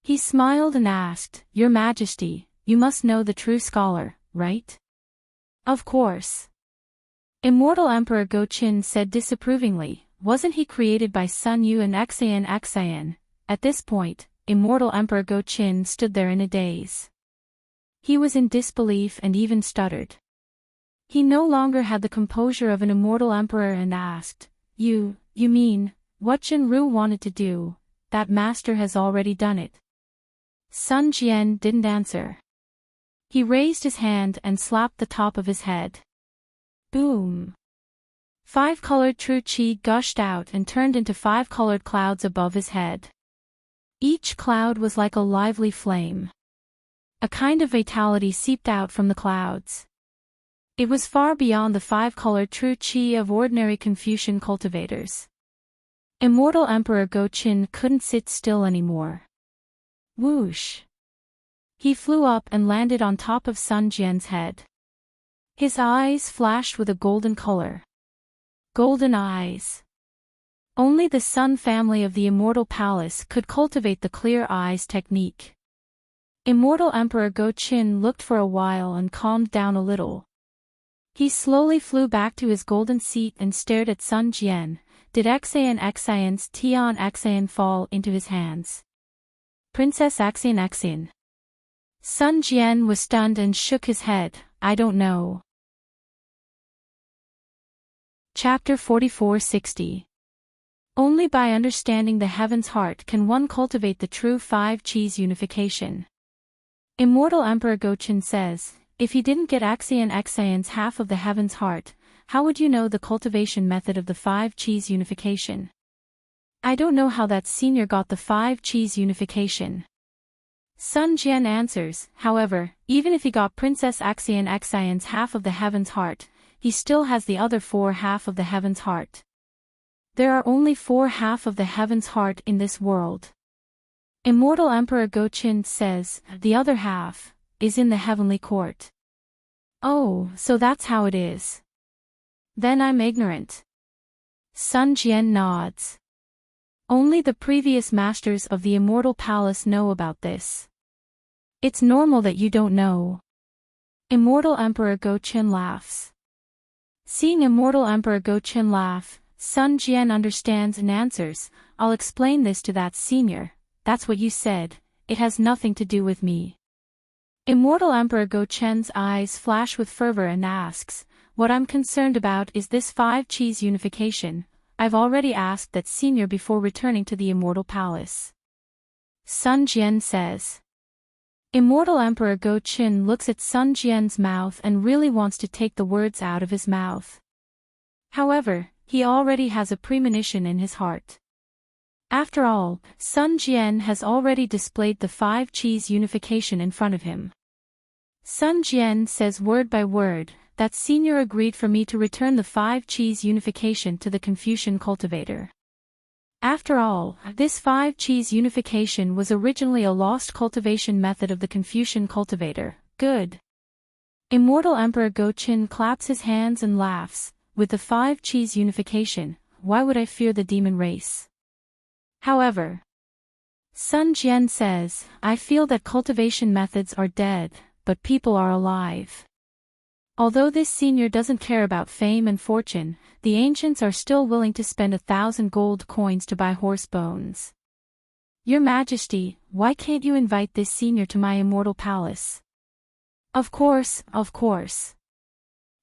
He smiled and asked, "Your Majesty, you must know the true scholar, right?" "Of course." Immortal Emperor Go-Chin said disapprovingly, "Wasn't he created by Sun Yu and Xian?" At this point, Immortal Emperor Go-Chin stood there in a daze. He was in disbelief and even stuttered. He no longer had the composure of an immortal emperor and asked, You mean, what Jinru wanted to do, that master has already done it?" Sun Jian didn't answer. He raised his hand and slapped the top of his head. Boom! 5-colored true qi gushed out and turned into 5-colored clouds above his head. Each cloud was like a lively flame. A kind of vitality seeped out from the clouds. It was far beyond the five-colored true chi of ordinary Confucian cultivators. Immortal Emperor Go-Chin couldn't sit still anymore. Whoosh! He flew up and landed on top of Sun Jian's head. His eyes flashed with a golden color. Golden eyes. Only the Sun family of the Immortal Palace could cultivate the clear eyes technique. Immortal Emperor Go-Chin looked for a while and calmed down a little. He slowly flew back to his golden seat and stared at Sun Jian. Did Xian's Tian Xian fall into his hands? Princess Xian. Sun Jian was stunned and shook his head. I don't know. Chapter 4460. Only by understanding the heaven's heart can one cultivate the true five Chi's unification. Immortal Emperor Go-Chin says, if he didn't get Xian's half of the heaven's heart, how would you know the cultivation method of the five Chi's unification? I don't know how that senior got the five Chi's unification. Sun Jian answers, however, even if he got Princess Xian's half of the heaven's heart, he still has the other four half of the heaven's heart. There are only four half of the heaven's heart in this world. Immortal Emperor Go-Chin says, the other half is in the heavenly court. Oh, so that's how it is. Then I'm ignorant. Sun Jian nods. Only the previous masters of the Immortal Palace know about this. It's normal that you don't know. Immortal Emperor Go-Chin laughs. Seeing Immortal Emperor Go-Chin laugh, Sun Jian understands and answers, I'll explain this to that senior. That's what you said, it has nothing to do with me. Immortal Emperor Go-Chin's eyes flash with fervor and asks, what I'm concerned about is this five Chi's unification. I've already asked that senior before returning to the Immortal Palace. Sun Jian says. Immortal Emperor Go-Chin looks at Sun Jian's mouth and really wants to take the words out of his mouth. However, he already has a premonition in his heart. After all, Sun Jian has already displayed the five Chi's unification in front of him. Sun Jian says word by word, that senior agreed for me to return the five Chi's unification to the Confucian cultivator. After all, this five Chi's unification was originally a lost cultivation method of the Confucian cultivator. Good. Immortal Emperor Go-Chin claps his hands and laughs, with the five Chi's unification, why would I fear the demon race? However, Sun Jian says, I feel that cultivation methods are dead, but people are alive. Although this senior doesn't care about fame and fortune, the ancients are still willing to spend 1,000 gold coins to buy horse bones. Your Majesty, why can't you invite this senior to my immortal palace? Of course, of course.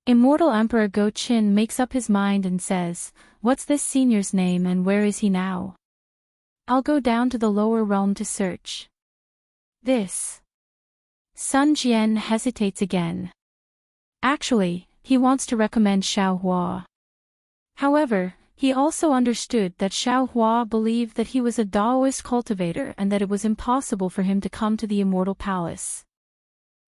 Immortal Emperor Go-Chin makes up his mind and says, what's this senior's name and where is he now? I'll go down to the lower realm to search. This. Sun Jian hesitates again. Actually, he wants to recommend Xiao Hua. However, he also understood that Xiao Hua believed that he was a Daoist cultivator and that it was impossible for him to come to the Immortal Palace.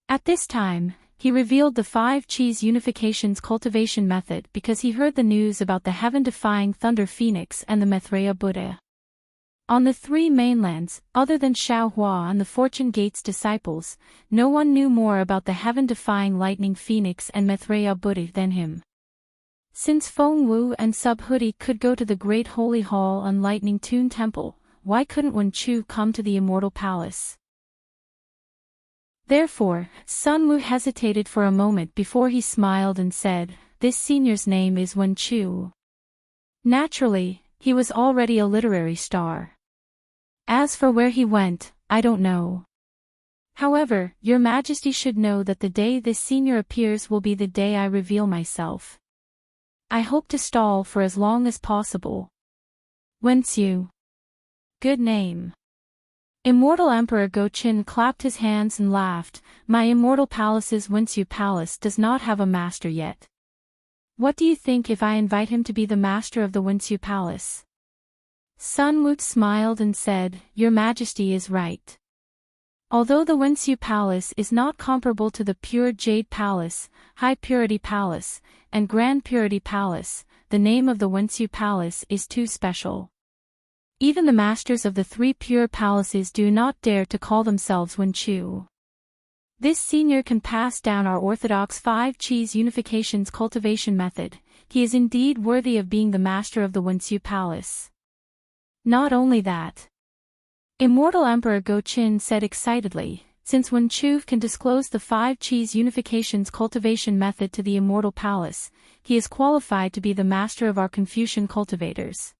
At this time, he revealed the five Chi's unification's cultivation method because he heard the news about the heaven-defying Thunder Phoenix and the Maitreya Buddha. On the three mainlands, other than Xiao Hua and the Fortune Gate's disciples, no one knew more about the heaven-defying Lightning Phoenix and Maitreya Buddha than him. Since Feng Wu and Subhuti could go to the Great Holy Hall and Lightning Tune Temple, why couldn't Wen Chu come to the Immortal Palace? Therefore, Sun Wu hesitated for a moment before he smiled and said, this senior's name is Wen Chu. Naturally, he was already a literary star. As for where he went, I don't know. However, Your Majesty should know that the day this senior appears will be the day I reveal myself. I hope to stall for as long as possible. Wenxiu. Good name. Immortal Emperor Go-Chin clapped his hands and laughed, my Immortal Palace's Wenxiu Palace does not have a master yet. What do you think if I invite him to be the master of the Wenxiu Palace? Sun Wu smiled and said, Your Majesty is right. Although the Wenxiu Palace is not comparable to the Pure Jade Palace, High Purity Palace, and Grand Purity Palace, the name of the Wenxiu Palace is too special. Even the masters of the three pure palaces do not dare to call themselves Wenqiu. This senior can pass down our orthodox 5 cheese unifications cultivation method. He is indeed worthy of being the master of the Wenxiu Palace. Not only that. Immortal Emperor Go-Chin said excitedly, since Wenqiu can disclose the 5 cheese unifications cultivation method to the Immortal Palace, he is qualified to be the master of our Confucian cultivators.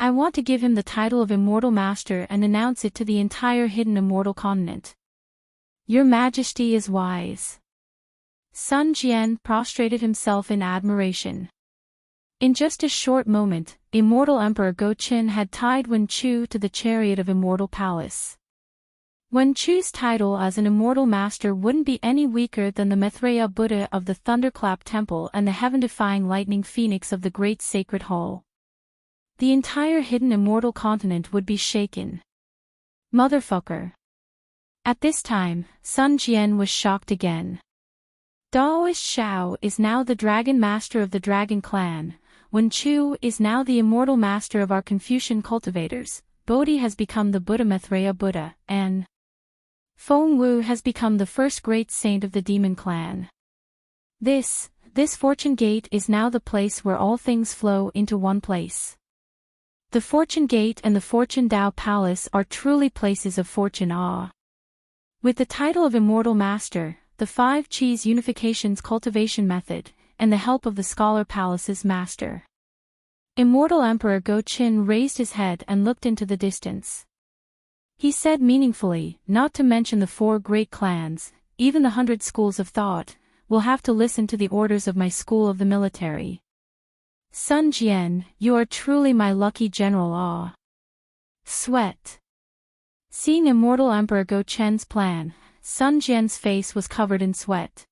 I want to give him the title of Immortal Master and announce it to the entire hidden immortal continent. Your Majesty is wise. Sun Jian prostrated himself in admiration. In just a short moment, Immortal Emperor Go-Chin had tied Wenqiu to the chariot of Immortal Palace. Wenqiu's title as an Immortal Master wouldn't be any weaker than the Maitreya Buddha of the Thunderclap Temple and the heaven-defying Lightning Phoenix of the Great Sacred Hall. The entire hidden immortal continent would be shaken. Motherfucker. At this time, Sun Jian was shocked again. Daoist Shao is now the Dragon Master of the Dragon Clan, Wenqiu is now the Immortal Master of our Confucian cultivators, Bodhi has become the Buddha Maitreya Buddha, and Feng Wu has become the first great saint of the Demon Clan. This Fortune Gate is now the place where all things flow into one place. The Fortune Gate and the Fortune Dao Palace are truly places of fortune awe. With the title of Immortal Master, the 5 cheese unifications cultivation method, and the help of the Scholar Palace's master, Immortal Emperor Go-Chin raised his head and looked into the distance. He said meaningfully, not to mention the 4 great clans, even the 100 schools of thought, will have to listen to the orders of my school of the military. Sun Jian, you are truly my lucky general. Sweat. Seeing Immortal Emperor Go-Chen's plan, Sun Jian's face was covered in sweat.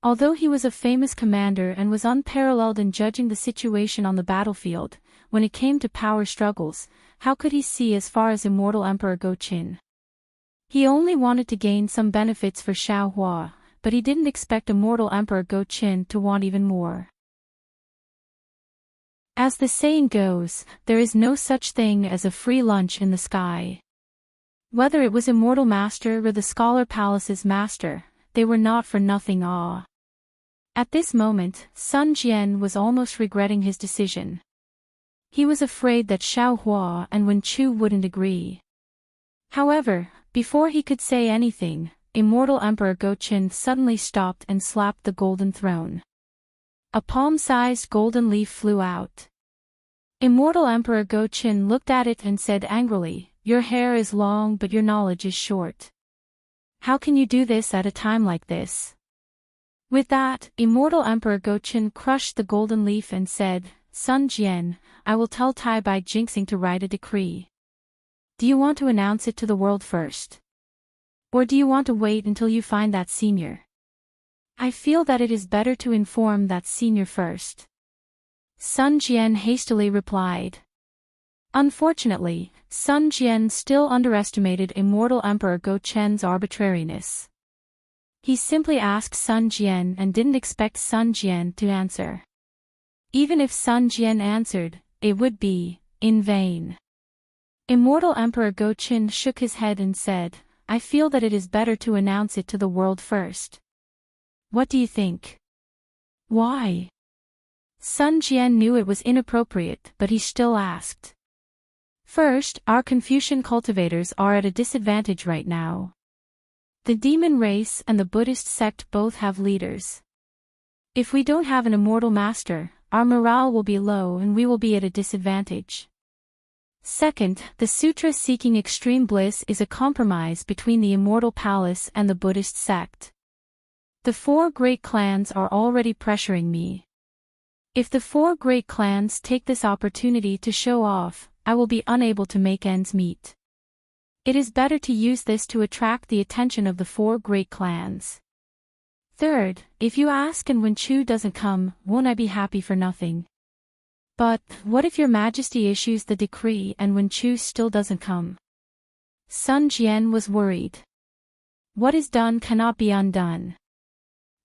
Although he was a famous commander and was unparalleled in judging the situation on the battlefield, when it came to power struggles, how could he see as far as Immortal Emperor Go-Chin? He only wanted to gain some benefits for Xiaohua, but he didn't expect Immortal Emperor Go-Chin to want even more. As the saying goes, there is no such thing as a free lunch in the sky. Whether it was Immortal Master or the Scholar Palace's master, they were not for nothing awe. At this moment, Sun Jian was almost regretting his decision. He was afraid that Xiaohua and Wenqiu wouldn't agree. However, before he could say anything, Immortal Emperor Go-Chin suddenly stopped and slapped the golden throne. A palm-sized golden leaf flew out. Immortal Emperor Go-Chin looked at it and said angrily, "Your hair is long but your knowledge is short. How can you do this at a time like this?" With that, Immortal Emperor Go-Chin crushed the golden leaf and said, "Sun Jian, I will tell Tai Bai Jinxing to write a decree. Do you want to announce it to the world first? Or do you want to wait until you find that senior? I feel that it is better to inform that senior first." Sun Jian hastily replied. Unfortunately, Sun Jian still underestimated Immortal Emperor Go-Chen's arbitrariness. He simply asked Sun Jian and didn't expect Sun Jian to answer. Even if Sun Jian answered, it would be in vain. Immortal Emperor Go-Chin shook his head and said, "I feel that it is better to announce it to the world first. What do you think?" "Why?" Sun Jian knew it was inappropriate, but he still asked. "First, our Confucian cultivators are at a disadvantage right now. The demon race and the Buddhist sect both have leaders. If we don't have an immortal master, our morale will be low and we will be at a disadvantage. Second, the sutra seeking extreme bliss is a compromise between the Immortal Palace and the Buddhist sect. The 4 great clans are already pressuring me. If the 4 great clans take this opportunity to show off, I will be unable to make ends meet. It is better to use this to attract the attention of the 4 great clans. Third, if you ask and Wenqiu doesn't come, won't I be happy for nothing? But what if your Majesty issues the decree and Wenqiu still doesn't come?" Sun Jian was worried. What is done cannot be undone.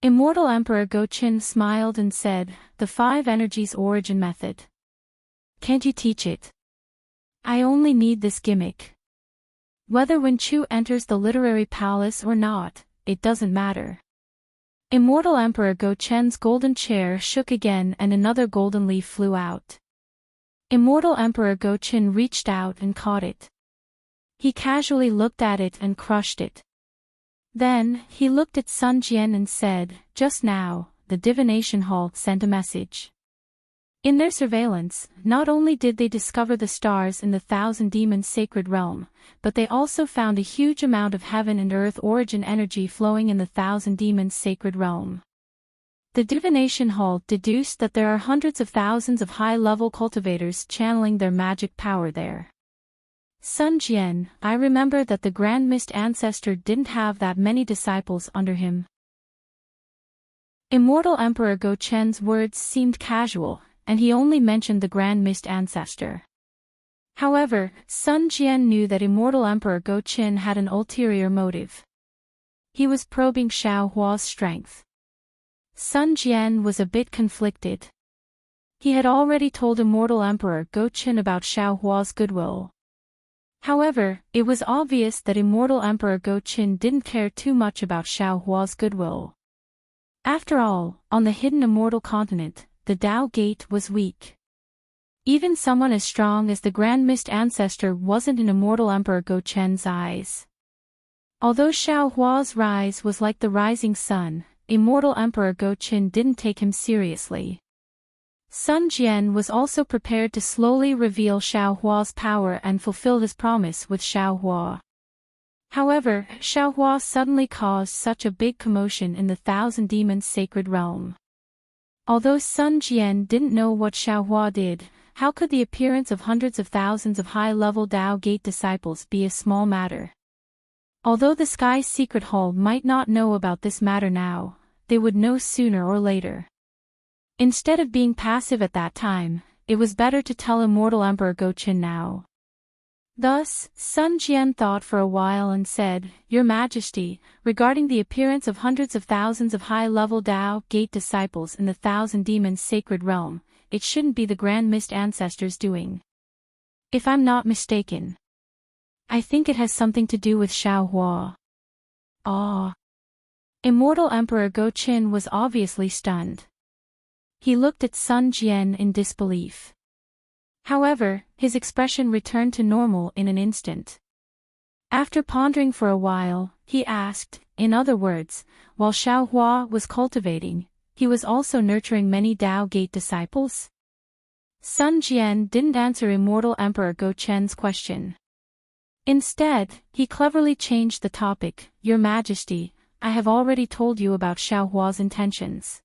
Immortal Emperor Go-Chin smiled and said, the 5 energies origin method. Can't you teach it? I only need this gimmick. Whether Wen Chu enters the literary palace or not, it doesn't matter. Immortal Emperor Go-Chen's golden chair shook again and another golden leaf flew out. Immortal Emperor Go-Chin reached out and caught it. He casually looked at it and crushed it. Then, he looked at Sun Jian and said, just now, the divination hall sent a message. In their surveillance, not only did they discover the stars in the Thousand Demons sacred realm, but they also found a huge amount of heaven and earth origin energy flowing in the Thousand Demons sacred realm. The divination hall deduced that there are hundreds of thousands of high-level cultivators channeling their magic power there. Sun Jian, I remember that the Grand Mist Ancestor didn't have that many disciples under him. Immortal Emperor Go-Chen's words seemed casual, and he only mentioned the Grand Mist Ancestor. However, Sun Jian knew that Immortal Emperor Go-Chin had an ulterior motive. He was probing Xiao Hua's strength. Sun Jian was a bit conflicted. He had already told Immortal Emperor Go-Chin about Xiao Hua's goodwill. However, it was obvious that Immortal Emperor Go-Chin didn't care too much about Xiao Hua's goodwill. After all, on the hidden immortal continent, the Tao Gate was weak. Even someone as strong as the Grand Mist Ancestor wasn't in Immortal Emperor Go-Chen's eyes. Although Xiao Hua's rise was like the rising sun, Immortal Emperor Go-Chin didn't take him seriously. Sun Jian was also prepared to slowly reveal Xiao Hua's power and fulfill his promise with Xiao Hua. However, Xiao Hua suddenly caused such a big commotion in the Thousand Demons sacred realm. Although Sun Jian didn't know what Xiao Hua did, how could the appearance of hundreds of thousands of high-level Tao Gate disciples be a small matter? Although the Sky Secret Hall might not know about this matter now, they would know sooner or later. Instead of being passive at that time, it was better to tell Immortal Emperor Go-Chin now. Thus, Sun Jian thought for a while and said, Your Majesty, regarding the appearance of hundreds of thousands of high-level Tao Gate disciples in the Thousand Demons sacred realm, it shouldn't be the Grand Mist Ancestor's doing. If I'm not mistaken, I think it has something to do with Xiao Hua. Ah! Immortal Emperor Go-Chin was obviously stunned. He looked at Sun Jian in disbelief. However, his expression returned to normal in an instant. After pondering for a while, he asked, in other words, while Xiao Hua was cultivating, he was also nurturing many Tao Gate disciples? Sun Jian didn't answer Immortal Emperor Go-Chen's question. Instead, he cleverly changed the topic. Your Majesty, I have already told you about Xiao Hua's intentions.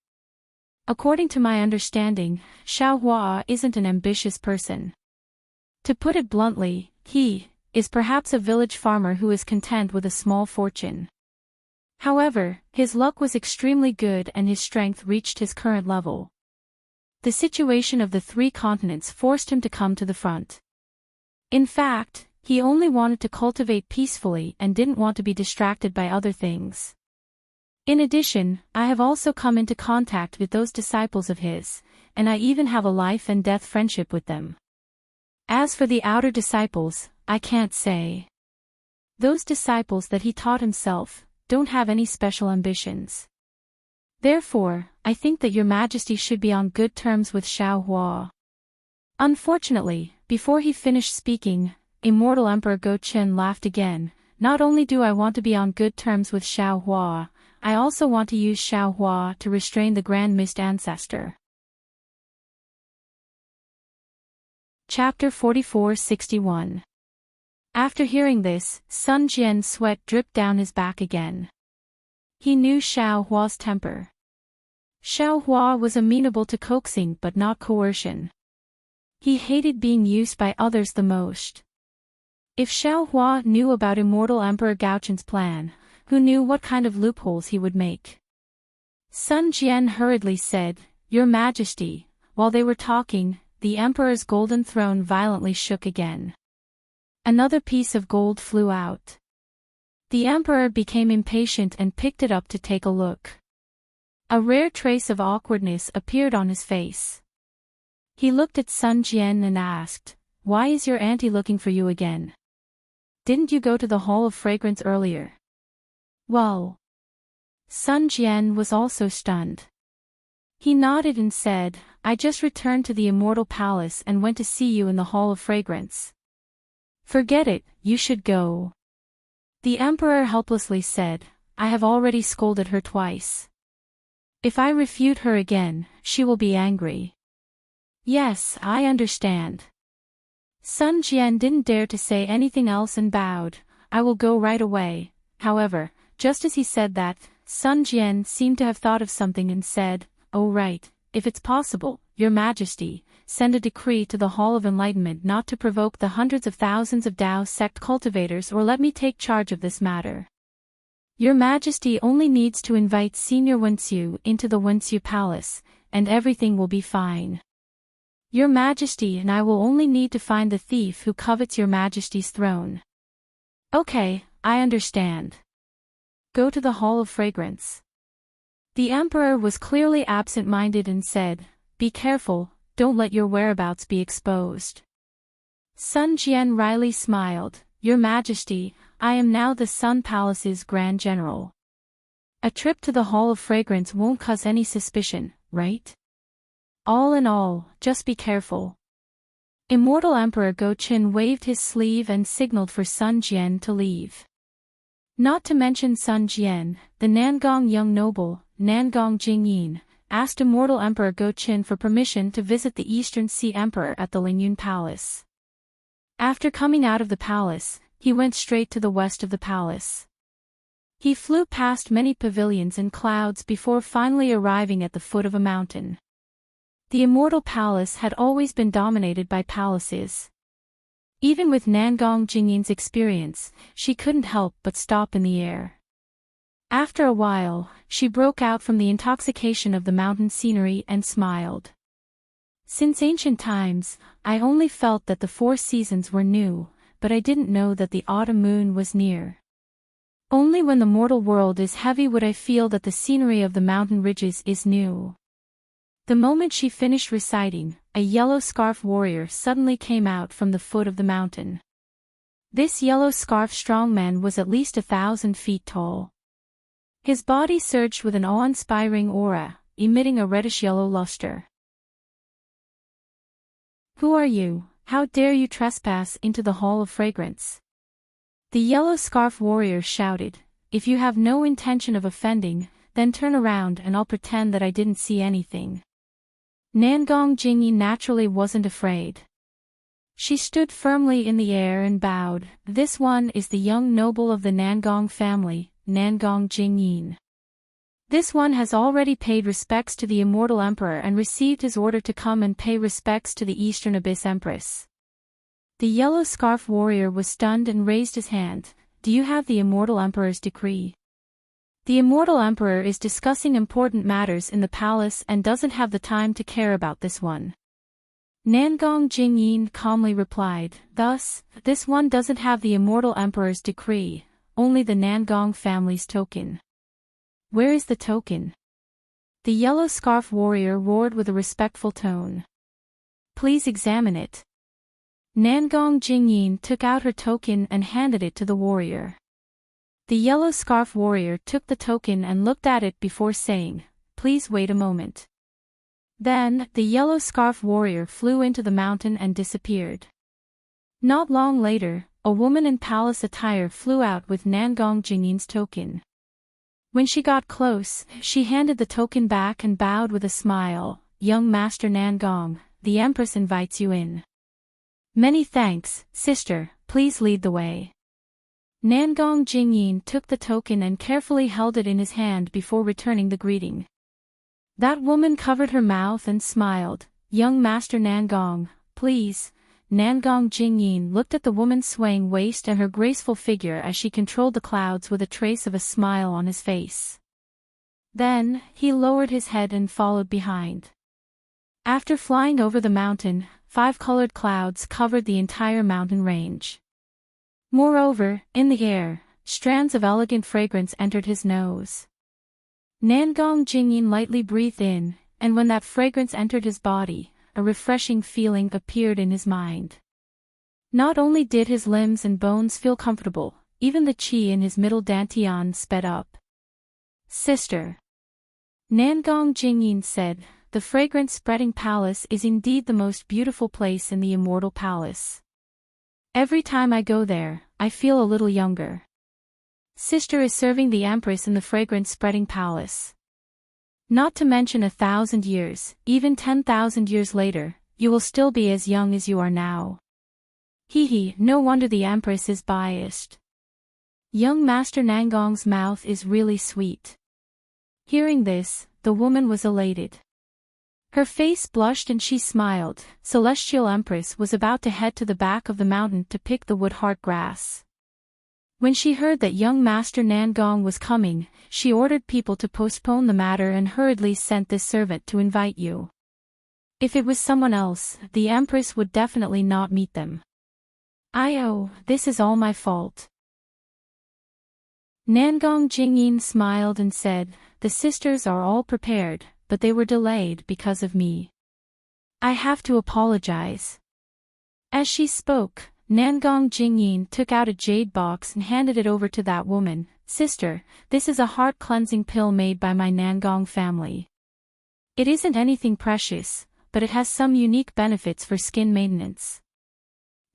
According to my understanding, Xiao Hua isn't an ambitious person. To put it bluntly, he is perhaps a village farmer who is content with a small fortune. However, his luck was extremely good and his strength reached his current level. The situation of the 3 continents forced him to come to the front. In fact, he only wanted to cultivate peacefully and didn't want to be distracted by other things. In addition, I have also come into contact with those disciples of his, and I even have a life and death friendship with them. As for the outer disciples, I can't say. Those disciples that he taught himself don't have any special ambitions. Therefore, I think that Your Majesty should be on good terms with Xiao Hua. Unfortunately, before he finished speaking, Immortal Emperor Go-Chin laughed again. Not only do I want to be on good terms with Xiao Hua, I also want to use Xiao Hua to restrain the Grand Mist Ancestor. Chapter 44-61. After hearing this, Sun Jian's sweat dripped down his back again. He knew Xiao Hua's temper. Xiao Hua was amenable to coaxing but not coercion. He hated being used by others the most. If Xiao Hua knew about Immortal Emperor Gao-Chen's plan, who knew what kind of loopholes he would make? Sun Jian hurriedly said, Your Majesty. While they were talking, the Emperor's golden throne violently shook again. Another piece of gold flew out. The emperor became impatient and picked it up to take a look. A rare trace of awkwardness appeared on his face. He looked at Sun Jian and asked, "Why is your auntie looking for you again? Didn't you go to the Hall of Fragrance earlier?" "Well." Sun Jian was also stunned. He nodded and said, "I just returned to the Immortal Palace and went to see you in the Hall of Fragrance." "Forget it, you should go." The emperor helplessly said, "I have already scolded her twice. If I refute her again, she will be angry." "Yes, I understand." Sun Jian didn't dare to say anything else and bowed, "I will go right away." However, just as he said that, Sun Jian seemed to have thought of something and said, "Oh right, if it's possible, Your Majesty, send a decree to the Hall of Enlightenment not to provoke the hundreds of thousands of Dao sect cultivators, or let me take charge of this matter. Your Majesty only needs to invite Senior Wenxiu into the Wenxiu Palace, and everything will be fine. Your Majesty and I will only need to find the thief who covets Your Majesty's throne." "Okay, I understand. Go to the Hall of Fragrance." The emperor was clearly absent-minded and said, "Be careful, don't let your whereabouts be exposed." Sun Jian wryly smiled, "Your Majesty, I am now the Sun Palace's Grand General. A trip to the Hall of Fragrance won't cause any suspicion, right? All in all, just be careful." Immortal Emperor Go Qin waved his sleeve and signaled for Sun Jian to leave. Not to mention Sun Jian, the Nangong young noble, Nangong Jingyin, asked Immortal Emperor Go Qin for permission to visit the Eastern Sea Emperor at the Lingyun Palace. After coming out of the palace, he went straight to the west of the palace. He flew past many pavilions and clouds before finally arriving at the foot of a mountain. The Immortal Palace had always been dominated by palaces. Even with Nangong Jingyin's experience, she couldn't help but stop in the air. After a while, she broke out from the intoxication of the mountain scenery and smiled. "Since ancient times, I only felt that the 4 seasons were new, but I didn't know that the autumn moon was near. Only when the mortal world is heavy would I feel that the scenery of the mountain ridges is new." The moment she finished reciting, a yellow scarf warrior suddenly came out from the foot of the mountain. This yellow scarf strongman was at least 1,000 feet tall. His body surged with an awe-inspiring aura, emitting a reddish-yellow luster. "Who are you? How dare you trespass into the Hall of Fragrance?" The yellow scarf warrior shouted, "If you have no intention of offending, then turn around and I'll pretend that I didn't see anything." Nangong Jingyi naturally wasn't afraid. She stood firmly in the air and bowed. "This one is the young noble of the Nangong family, Nangong Jingyin. This one has already paid respects to the Immortal Emperor and received his order to come and pay respects to the Eastern Abyss Empress." The yellow scarf warrior was stunned and raised his hand. "Do you have the Immortal Emperor's decree? The Immortal Emperor is discussing important matters in the palace and doesn't have the time to care about this one." Nangong Jingyin calmly replied, "Thus, this one doesn't have the Immortal Emperor's decree, only the Nangong family's token." "Where is the token?" The yellow scarf warrior roared with a respectful tone. "Please examine it." Nangong Jingyin took out her token and handed it to the warrior. The yellow scarf warrior took the token and looked at it before saying, "Please wait a moment." Then, the yellow scarf warrior flew into the mountain and disappeared. Not long later, a woman in palace attire flew out with Nangong Jingyin's token. When she got close, she handed the token back and bowed with a smile. "Young Master Nangong, the Empress invites you in." "Many thanks, sister, please lead the way." Nangong Jingyin took the token and carefully held it in his hand before returning the greeting. That woman covered her mouth and smiled. "Young Master Nangong, please." Nangong Jingyin looked at the woman's swaying waist and her graceful figure as she controlled the clouds with a trace of a smile on his face. Then, he lowered his head and followed behind. After flying over the mountain, 5 colored clouds covered the entire mountain range. Moreover, in the air, strands of elegant fragrance entered his nose. Nangong Jingyin lightly breathed in, and when that fragrance entered his body, a refreshing feeling appeared in his mind. Not only did his limbs and bones feel comfortable, even the qi in his middle dantian sped up. Sister. Nangong Jingyin said, the fragrance-spreading palace is indeed the most beautiful place in the immortal palace. Every time I go there, I feel a little younger. Sister is serving the Empress in the fragrance-spreading palace. Not to mention 1,000 years, even 10,000 years later, you will still be as young as you are now. Hee, no wonder the Empress is biased. Young Master Nangong's mouth is really sweet. Hearing this, the woman was elated. Her face blushed and she smiled. Celestial Empress was about to head to the back of the mountain to pick the wood heart grass. When she heard that young Master Nangong was coming, she ordered people to postpone the matter and hurriedly sent this servant to invite you. If it was someone else, the Empress would definitely not meet them. This is all my fault. Nangong Jingyin smiled and said, the sisters are all prepared, but they were delayed because of me. I have to apologize. As she spoke, Nangong Jingyin took out a jade box and handed it over to that woman. Sister, this is a heart-cleansing pill made by my Nangong family. It isn't anything precious, but it has some unique benefits for skin maintenance.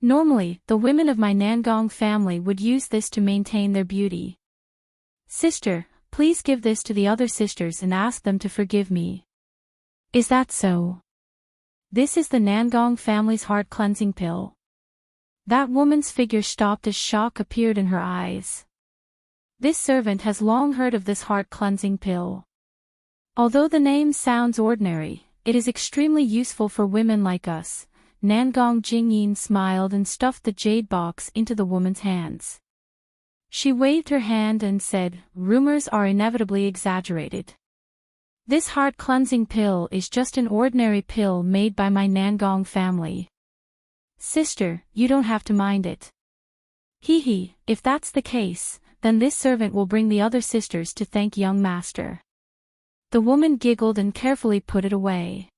Normally, the women of my Nangong family would use this to maintain their beauty. Sister, please give this to the other sisters and ask them to forgive me. Is that so? This is the Nangong family's heart-cleansing pill. That woman's figure stopped as shock appeared in her eyes. This servant has long heard of this heart-cleansing pill. Although the name sounds ordinary, it is extremely useful for women like us. Nangong Jingyin smiled and stuffed the jade box into the woman's hands. She waved her hand and said, rumors are inevitably exaggerated. This heart-cleansing pill is just an ordinary pill made by my Nangong family. Sister, you don't have to mind it. Hee, if that's the case, then this servant will bring the other sisters to thank young master. The woman giggled and carefully put it away.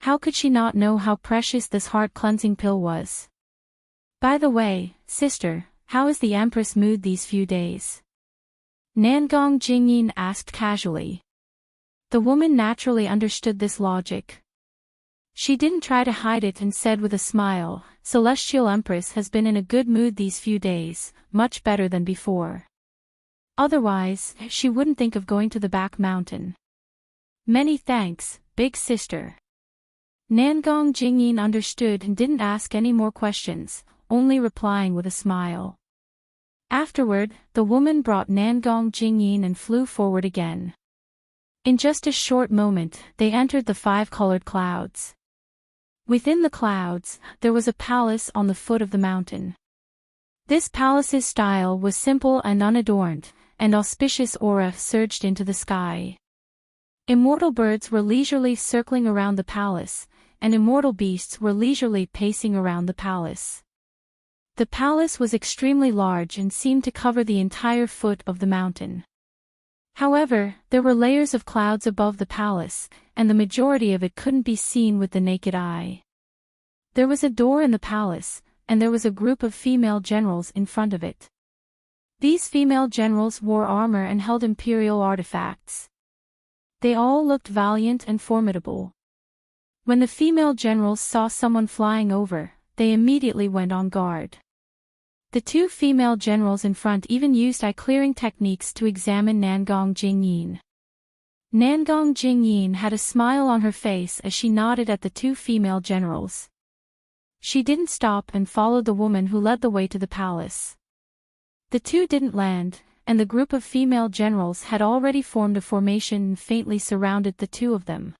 How could she not know how precious this heart-cleansing pill was? By the way, sister, how is the Empress' mood these few days? Nangong Jingyin asked casually. The woman naturally understood this logic. She didn't try to hide it and said with a smile, Celestial Empress has been in a good mood these few days, much better than before. Otherwise, she wouldn't think of going to the back mountain. Many thanks, big sister. Nangong Jingyin understood and didn't ask any more questions, only replying with a smile. Afterward, the woman brought Nangong Jingyin and flew forward again. In just a short moment, they entered the 5-colored clouds. Within the clouds, there was a palace on the foot of the mountain. This palace's style was simple and unadorned, and auspicious aura surged into the sky. Immortal birds were leisurely circling around the palace, and immortal beasts were leisurely pacing around the palace. The palace was extremely large and seemed to cover the entire foot of the mountain. However, there were layers of clouds above the palace, and the majority of it couldn't be seen with the naked eye. There was a door in the palace, and there was a group of female generals in front of it. These female generals wore armor and held imperial artifacts. They all looked valiant and formidable. When the female generals saw someone flying over, they immediately went on guard. The 2 female generals in front even used eye-clearing techniques to examine Nangong Jingyin. Nangong Jingyin had a smile on her face as she nodded at the 2 female generals. She didn't stop and followed the woman who led the way to the palace. The 2 didn't land, and the group of female generals had already formed a formation and faintly surrounded the 2 of them.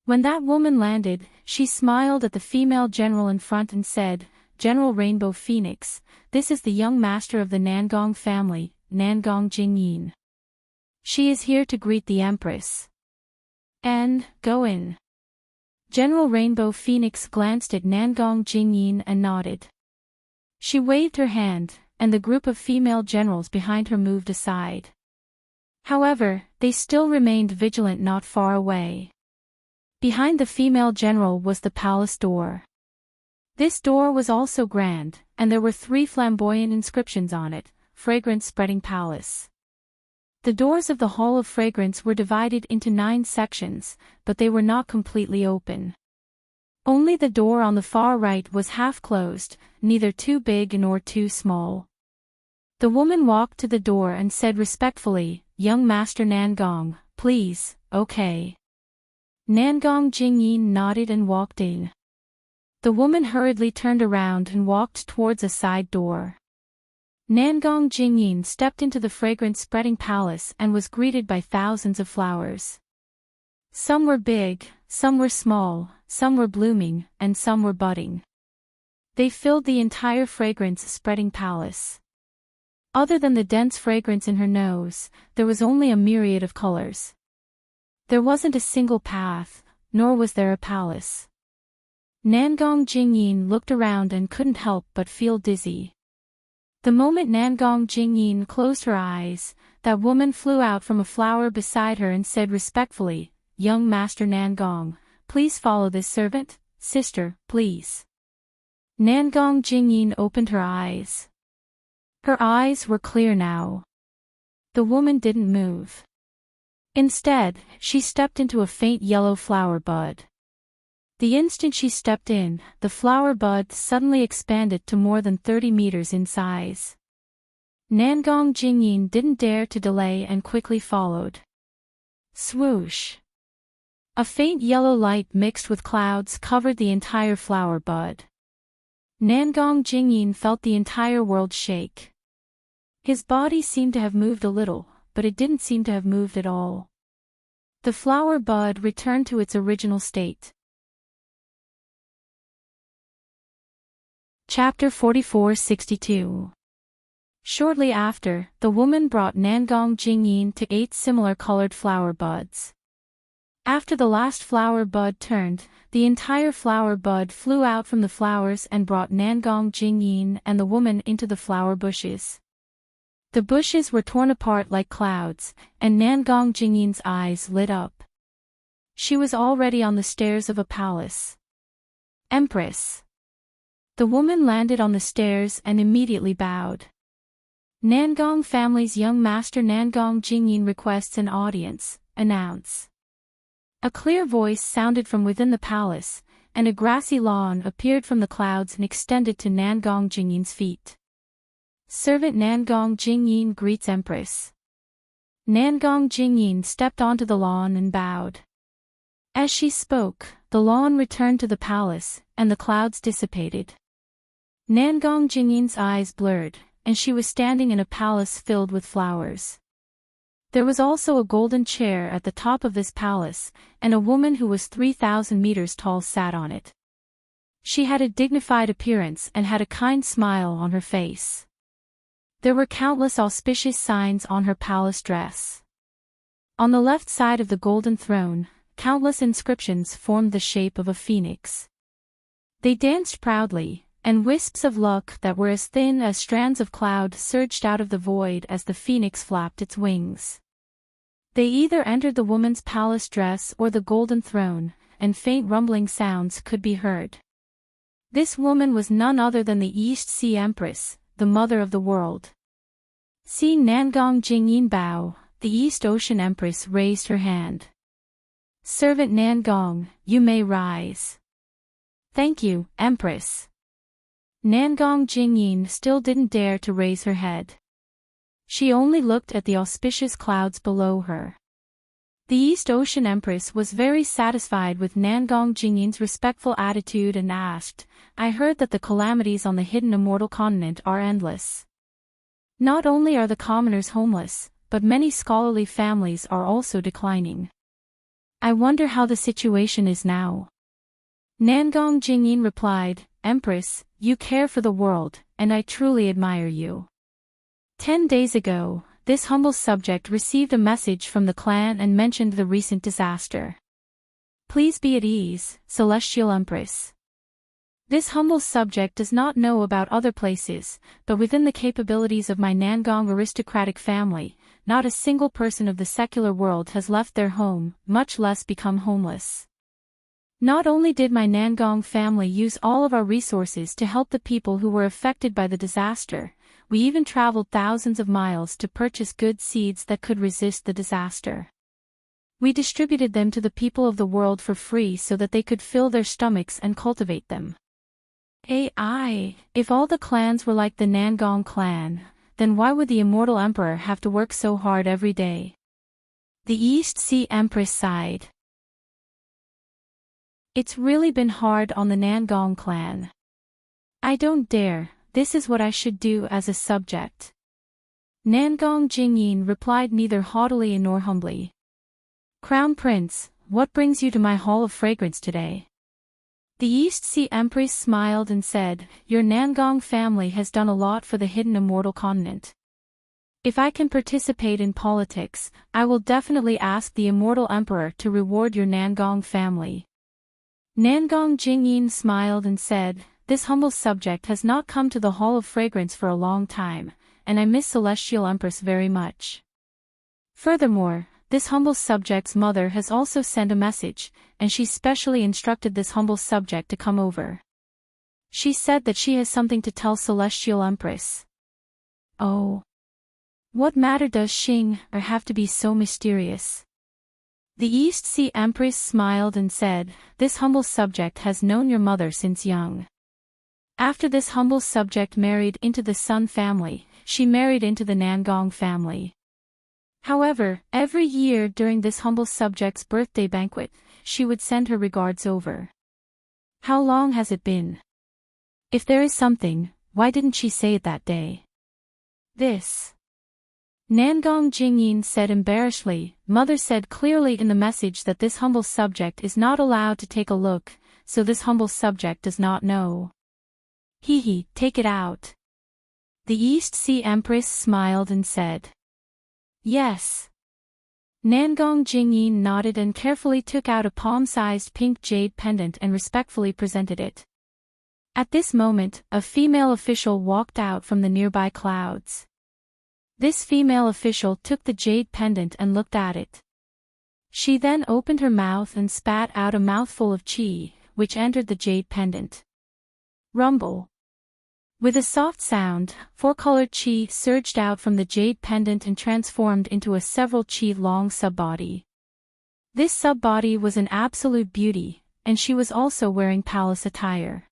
When that woman landed, she smiled at the female general in front and said, General Rainbow Phoenix, this is the young master of the Nangong family, Nangong Jingyin. She is here to greet the Empress. And, go in. General Rainbow Phoenix glanced at Nangong Jingyin and nodded. She waved her hand, and the group of female generals behind her moved aside. However, they still remained vigilant not far away. Behind the female general was the palace door. This door was also grand, and there were 3 flamboyant inscriptions on it: Fragrance-Spreading Palace. The doors of the Hall of Fragrance were divided into 9 sections, but they were not completely open. Only the door on the far right was half closed, neither too big nor too small. The woman walked to the door and said respectfully, "Young Master Nangong, please, okay." Nangong Jingyin nodded and walked in. The woman hurriedly turned around and walked towards a side door. Nangong Jingyin stepped into the fragrance-spreading palace and was greeted by thousands of flowers. Some were big, some were small, some were blooming, and some were budding. They filled the entire fragrance-spreading palace. Other than the dense fragrance in her nose, there was only a myriad of colors. There wasn't a single path, nor was there a palace. Nangong Jingyin looked around and couldn't help but feel dizzy. The moment Nangong Jingyin closed her eyes, that woman flew out from a flower beside her and said respectfully, "Young Master Nangong, please follow this servant, sister, please." Nangong Jingyin opened her eyes. Her eyes were clear now. The woman didn't move. Instead, she stepped into a faint yellow flower bud. The instant she stepped in, the flower bud suddenly expanded to more than 30 meters in size. Nangong Jingyin didn't dare to delay and quickly followed. Swoosh! A faint yellow light mixed with clouds covered the entire flower bud. Nangong Jingyin felt the entire world shake. His body seemed to have moved a little, but it didn't seem to have moved at all. The flower bud returned to its original state. Chapter 4462. Shortly after, the woman brought Nangong Jingyin to 8 similar colored flower buds. After the last flower bud turned, the entire flower bud flew out from the flowers and brought Nangong Jingyin and the woman into the flower bushes. The bushes were torn apart like clouds, and Nangong Jingyin's eyes lit up. She was already on the stairs of a palace. Empress. The woman landed on the stairs and immediately bowed. Nangong family's young master Nangong Jingyin requests an audience, announce. A clear voice sounded from within the palace, and a grassy lawn appeared from the clouds and extended to Nangong Jingyin's feet. Servant Nangong Jingyin greets Empress. Nangong Jingyin stepped onto the lawn and bowed. As she spoke, the lawn returned to the palace, and the clouds dissipated. Nangong Jingyin's eyes blurred, and she was standing in a palace filled with flowers. There was also a golden chair at the top of this palace, and a woman who was 3,000 meters tall sat on it. She had a dignified appearance and had a kind smile on her face. There were countless auspicious signs on her palace dress. On the left side of the golden throne, countless inscriptions formed the shape of a phoenix. They danced proudly, and wisps of luck that were as thin as strands of cloud surged out of the void as the phoenix flapped its wings. They either entered the woman's palace dress or the golden throne, and faint rumbling sounds could be heard. This woman was none other than the East Sea Empress, the mother of the world. Seeing Nangong Jingyin bow, the East Ocean Empress raised her hand. Servant Nangong, you may rise. Thank you, Empress. Nangong Jingyin still didn't dare to raise her head. She only looked at the auspicious clouds below her. The East Ocean Empress was very satisfied with Nangong Jingyin's respectful attitude and asked, I heard that the calamities on the hidden immortal continent are endless. Not only are the commoners homeless, but many scholarly families are also declining. I wonder how the situation is now. Nangong Jingyin replied, Empress, you care for the world, and I truly admire you. 10 days ago, this humble subject received a message from the clan and mentioned the recent disaster. Please be at ease, Celestial Empress. This humble subject does not know about other places, but within the capabilities of my Nangong aristocratic family, not a single person of the secular world has left their home, much less become homeless. Not only did my Nangong family use all of our resources to help the people who were affected by the disaster, we even traveled thousands of miles to purchase good seeds that could resist the disaster. We distributed them to the people of the world for free so that they could fill their stomachs and cultivate them. If all the clans were like the Nangong clan, then why would the immortal emperor have to work so hard every day? The East Sea Empress sighed. It's really been hard on the Nangong clan. I don't dare, this is what I should do as a subject. Nangong Jingyin replied neither haughtily nor humbly. Crown Prince, what brings you to my Hall of Fragrance today? The East Sea Empress smiled and said, Your Nangong family has done a lot for the hidden immortal continent. If I can participate in politics, I will definitely ask the immortal emperor to reward your Nangong family. Nangong Jingyin smiled and said, This humble subject has not come to the Hall of Fragrance for a long time, and I miss Celestial Empress very much. Furthermore, this humble subject's mother has also sent a message, and she specially instructed this humble subject to come over. She said that she has something to tell Celestial Empress. Oh. What matter does Xing have to be so mysterious? The East Sea Empress smiled and said, This humble subject has known your mother since young. After this humble subject married into the Sun family, she married into the Nangong family. However, every year during this humble subject's birthday banquet, she would send her regards over. How long has it been? If there is something, why didn't she say it that day? This. Nangong Jingyin said embarrassedly, Mother said clearly in the message that this humble subject is not allowed to take a look, so this humble subject does not know. Take it out. The East Sea Empress smiled and said. Yes. Nangong Jingyin nodded and carefully took out a palm-sized pink jade pendant and respectfully presented it. At this moment, a female official walked out from the nearby clouds. This female official took the jade pendant and looked at it. She then opened her mouth and spat out a mouthful of qi, which entered the jade pendant. Rumble. With a soft sound, four-colored qi surged out from the jade pendant and transformed into a several qi-long subbody. This subbody was an absolute beauty, and she was also wearing palace attire.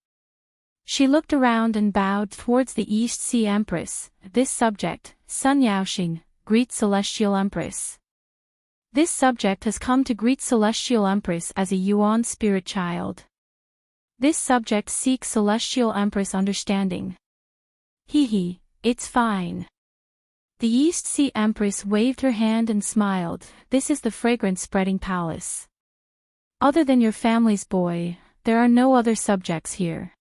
She looked around and bowed towards the East Sea Empress. This subject, Sun Yaoxing, greets Celestial Empress. This subject has come to greet Celestial Empress as a Yuan spirit child. This subject seeks Celestial Empress understanding. It's fine. The East Sea Empress waved her hand and smiled. This is the fragrance-spreading palace. Other than your family's boy, there are no other subjects here.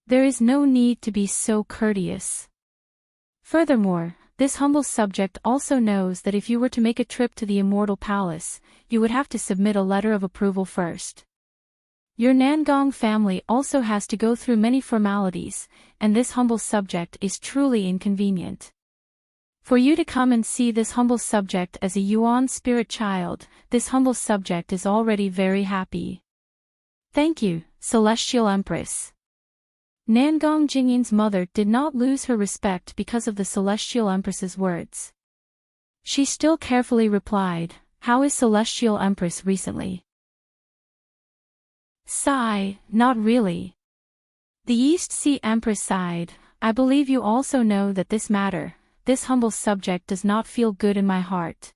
There is no need to be so courteous. Furthermore, this humble subject also knows that if you were to make a trip to the Immortal Palace, you would have to submit a letter of approval first. Your Nangong family also has to go through many formalities, and this humble subject is truly inconvenient. For you to come and see this humble subject as a Yuan spirit child, this humble subject is already very happy. Thank you, Celestial Empress. Nangong Jingyin's mother did not lose her respect because of the Celestial Empress's words. She still carefully replied, How is Celestial Empress recently? Sigh, not really. The East Sea Empress sighed, I believe you also know that this matter, this humble subject does not feel good in my heart.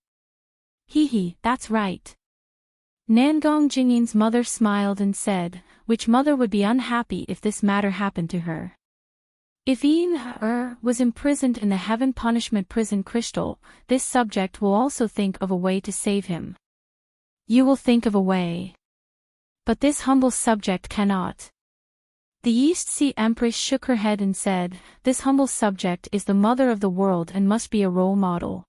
That's right. Nangong Jingyin's mother smiled and said, which mother would be unhappy if this matter happened to her? If Yin was imprisoned in the Heaven Punishment Prison Crystal, this subject will also think of a way to save him. You will think of a way. But this humble subject cannot. The East Sea Empress shook her head and said, This humble subject is the mother of the world and must be a role model.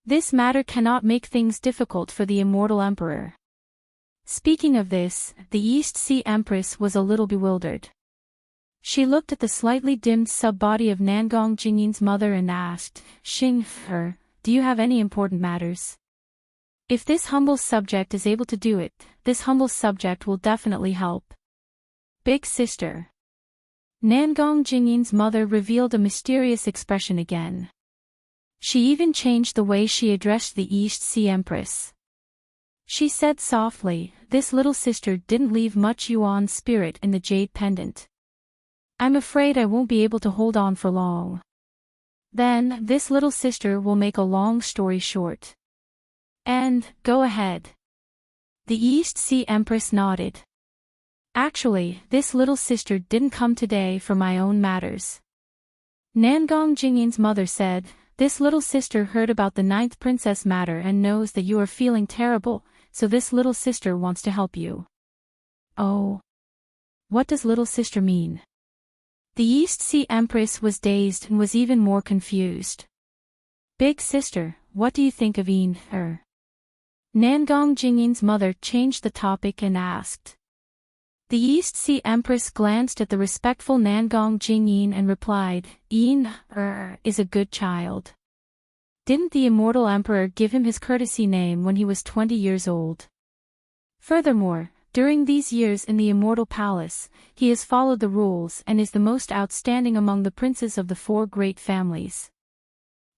This matter cannot make things difficult for the immortal emperor. Speaking of this, the East Sea Empress was a little bewildered. She looked at the slightly dimmed sub-body of Nangong Jingyin's mother and asked, "Xing her, do you have any important matters? If this humble subject is able to do it, this humble subject will definitely help." "Big sister." Nangong Jingyin's mother revealed a mysterious expression again. She even changed the way she addressed the East Sea Empress. She said softly, "This little sister didn't leave much Yuan spirit in the jade pendant. I'm afraid I won't be able to hold on for long." "Then, this little sister will make a long story short." "And, go ahead." The East Sea Empress nodded. "Actually, this little sister didn't come today for my own matters." Nangong Jingyin's mother said, "This little sister heard about the 9th princess matter and knows that you are feeling terrible, so this little sister wants to help you." "Oh. What does little sister mean?" The East Sea Empress was dazed and was even more confused. "Big sister, what do you think of her?" Nangong Jingyin's mother changed the topic and asked. The East Sea Empress glanced at the respectful Nangong Jingyin and replied, "Her is a good child. Didn't the immortal emperor give him his courtesy name when he was 20 years old? Furthermore, during these years in the immortal palace, he has followed the rules and is the most outstanding among the princes of the 4 great families.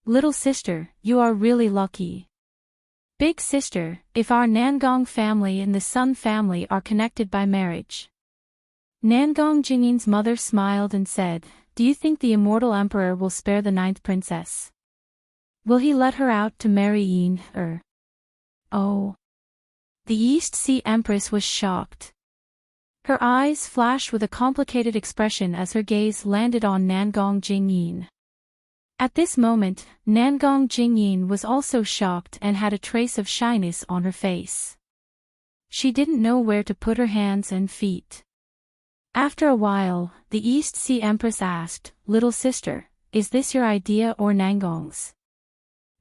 Little sister, you are really lucky. Big sister, if our Nangong family and the Sun family are connected by marriage." Nangong Jingyin's mother smiled and said, "Do you think the immortal emperor will spare the 9th princess? Will he let her out to marry her?" "Oh." The East Sea Empress was shocked. Her eyes flashed with a complicated expression as her gaze landed on Nangong Jingyin. At this moment, Nangong Jingyin was also shocked and had a trace of shyness on her face. She didn't know where to put her hands and feet. After a while, the East Sea Empress asked, "Little sister, is this your idea or Nangong's?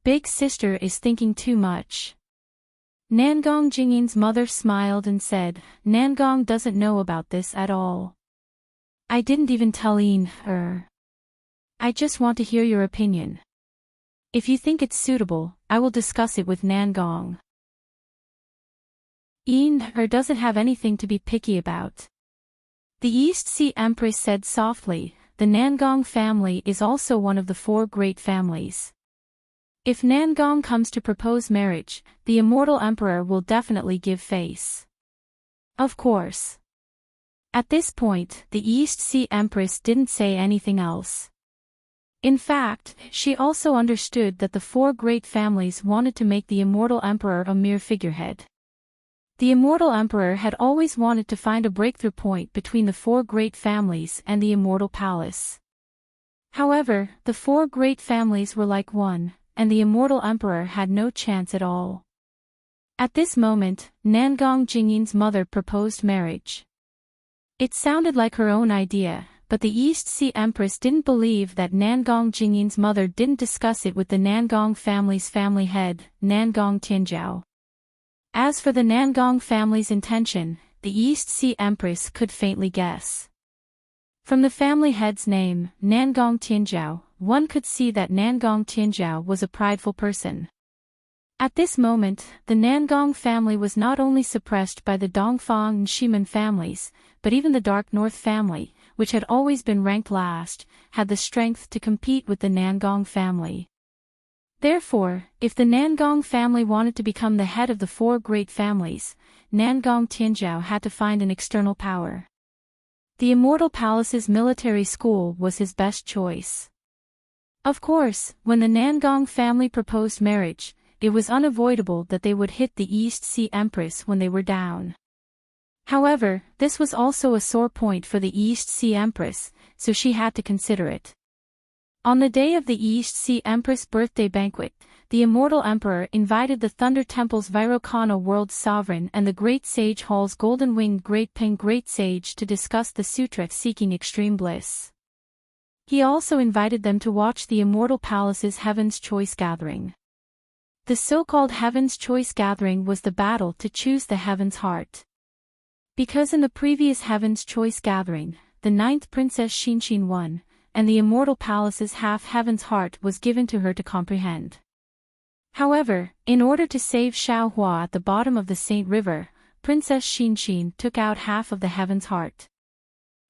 Big sister is thinking too much." Nangong Jingyin's mother smiled and said, "Nangong doesn't know about this at all. I didn't even tell her. I just want to hear your opinion. If you think it's suitable, I will discuss it with Nangong." Her doesn't have anything to be picky about. The East Sea Empress said softly, "The Nangong family is also one of the 4 great families. If Nangong comes to propose marriage, the immortal emperor will definitely give face." "Of course." At this point, the East Sea Empress didn't say anything else. In fact, she also understood that the 4 great families wanted to make the immortal emperor a mere figurehead. The immortal emperor had always wanted to find a breakthrough point between the 4 great families and the immortal palace. However, the 4 great families were like one, and the immortal emperor had no chance at all. At this moment, Nangong Jingyin's mother proposed marriage. It sounded like her own idea, but the East Sea Empress didn't believe that Nangong Jingyin's mother didn't discuss it with the Nangong family's family head, Nangong Tianzhao. As for the Nangong family's intention, the East Sea Empress could faintly guess. From the family head's name, Nangong Tianzhao, one could see that Nangong Tianzhao was a prideful person. At this moment, the Nangong family was not only suppressed by the Dongfang and Shimen families, but even the Dark North family, which had always been ranked last, had the strength to compete with the Nangong family. Therefore, if the Nangong family wanted to become the head of the 4 great families, Nangong Tianzhao had to find an external power. The Immortal Palace's military school was his best choice. Of course, when the Nangong family proposed marriage, it was unavoidable that they would hit the East Sea Empress when they were down. However, this was also a sore point for the East Sea Empress, so she had to consider it. On the day of the East Sea Empress' birthday banquet, the Immortal Emperor invited the Thunder Temple's Vairocana World Sovereign and the Great Sage Hall's Golden-Winged Great Peng Great Sage to discuss the Sutra seeking extreme bliss. He also invited them to watch the Immortal Palace's Heaven's Choice Gathering. The so-called Heaven's Choice Gathering was the battle to choose the Heaven's Heart. Because in the previous Heaven's Choice Gathering, the ninth princess Xinshin won, and the immortal palace's half-heaven's heart was given to her to comprehend. However, in order to save Xiaohua at the bottom of the Saint River, Princess Xinshin took out half of the heaven's heart.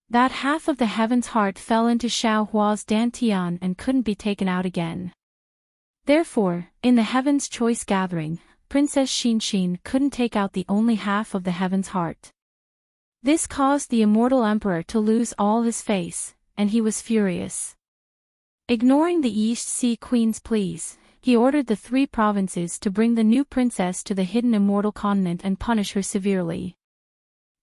That half of the heaven's heart fell into Xiaohua's dantian and couldn't be taken out again. Therefore, in the heaven's choice gathering, Princess Xinshin couldn't take out the only half of the heaven's heart. This caused the immortal emperor to lose all his face, and he was furious. Ignoring the East Sea Queen's pleas, he ordered the 3 provinces to bring the new princess to the hidden immortal continent and punish her severely.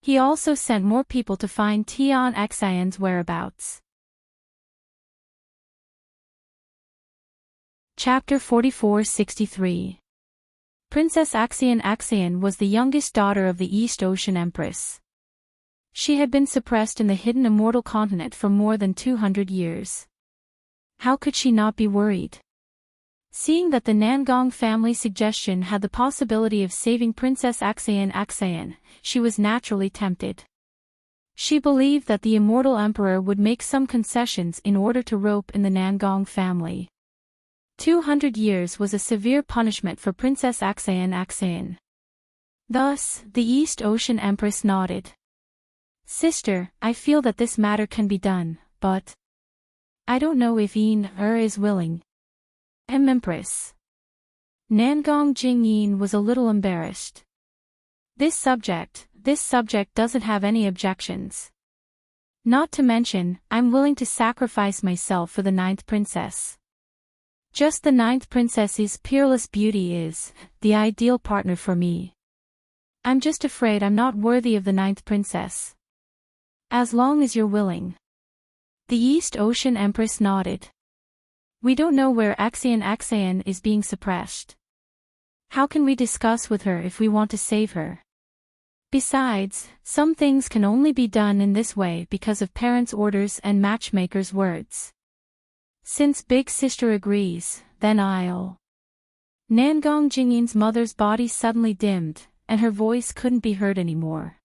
He also sent more people to find Tian Xian's whereabouts. Chapter 44-63. Princess Xian was the youngest daughter of the East Ocean Empress. She had been suppressed in the hidden immortal continent for more than 200 years. How could she not be worried? Seeing that the Nangong family suggestion had the possibility of saving Princess Xian, she was naturally tempted. She believed that the immortal emperor would make some concessions in order to rope in the Nangong family. 200 years was a severe punishment for Princess Xian. Thus, the East Ocean Empress nodded. Sister, I feel that this matter can be done, but I don't know if is willing. Empress. Nangong Jingyin was a little embarrassed. This subject doesn't have any objections. Not to mention, I'm willing to sacrifice myself for the 9th princess. Just the 9th princess's peerless beauty is the ideal partner for me. I'm just afraid I'm not worthy of the 9th princess. As long as you're willing. The East Ocean Empress nodded. We don't know where Xian is being suppressed. How can we discuss with her if we want to save her? Besides, some things can only be done in this way because of parents' orders and matchmakers' words. Since big sister agrees, then I'll. Nangong Jingyin's mother's body suddenly dimmed, and her voice couldn't be heard anymore.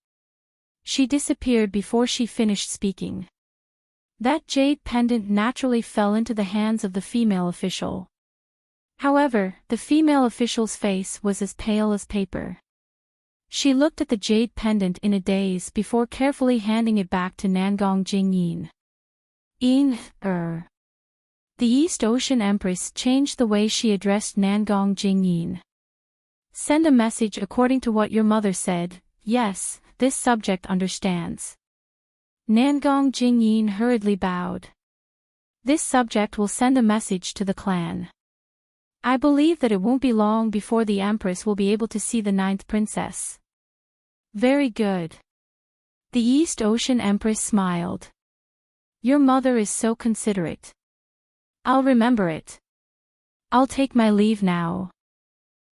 She disappeared before she finished speaking. That jade pendant naturally fell into the hands of the female official. However, the female official's face was as pale as paper. She looked at the jade pendant in a daze before carefully handing it back to Nangong Jingyin. The East Ocean Empress changed the way she addressed Nangong Jingyin. Send a message according to what your mother said. Yes, this subject understands. Nangong Jingyin hurriedly bowed. This subject will send a message to the clan. I believe that it won't be long before the Empress will be able to see the 9th princess. Very good. The East Ocean Empress smiled. Your mother is so considerate. I'll remember it. I'll take my leave now.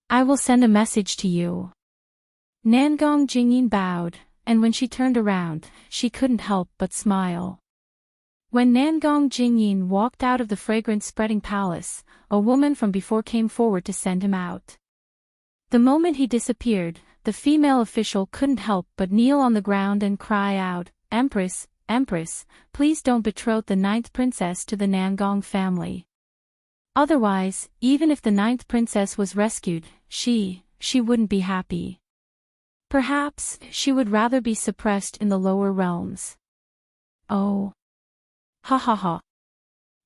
I will send a message to you. Nangong Jingyin bowed, and when she turned around, she couldn't help but smile. When Nangong Jingyin walked out of the fragrance-spreading palace, a woman from before came forward to send him out. The moment he disappeared, the female official couldn't help but kneel on the ground and cry out, Empress, Empress, please don't betroth the 9th princess to the Nangong family. Otherwise, even if the 9th princess was rescued, she wouldn't be happy. Perhaps, she would rather be suppressed in the lower realms. Oh. Ha ha ha.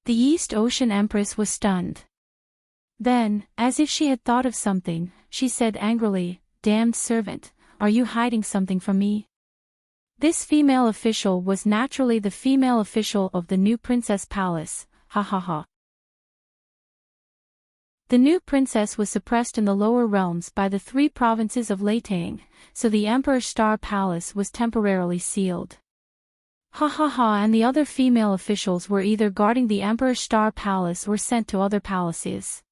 The East Ocean Empress was stunned. Then, as if she had thought of something, she said angrily, Damned servant, are you hiding something from me? This female official was naturally the female official of the new princess palace, ha ha ha. The new princess was suppressed in the lower realms by the 3 provinces of Leitang, so the Emperor's Star Palace was temporarily sealed. Ha ha ha, and the other female officials were either guarding the Emperor's Star Palace or sent to other palaces.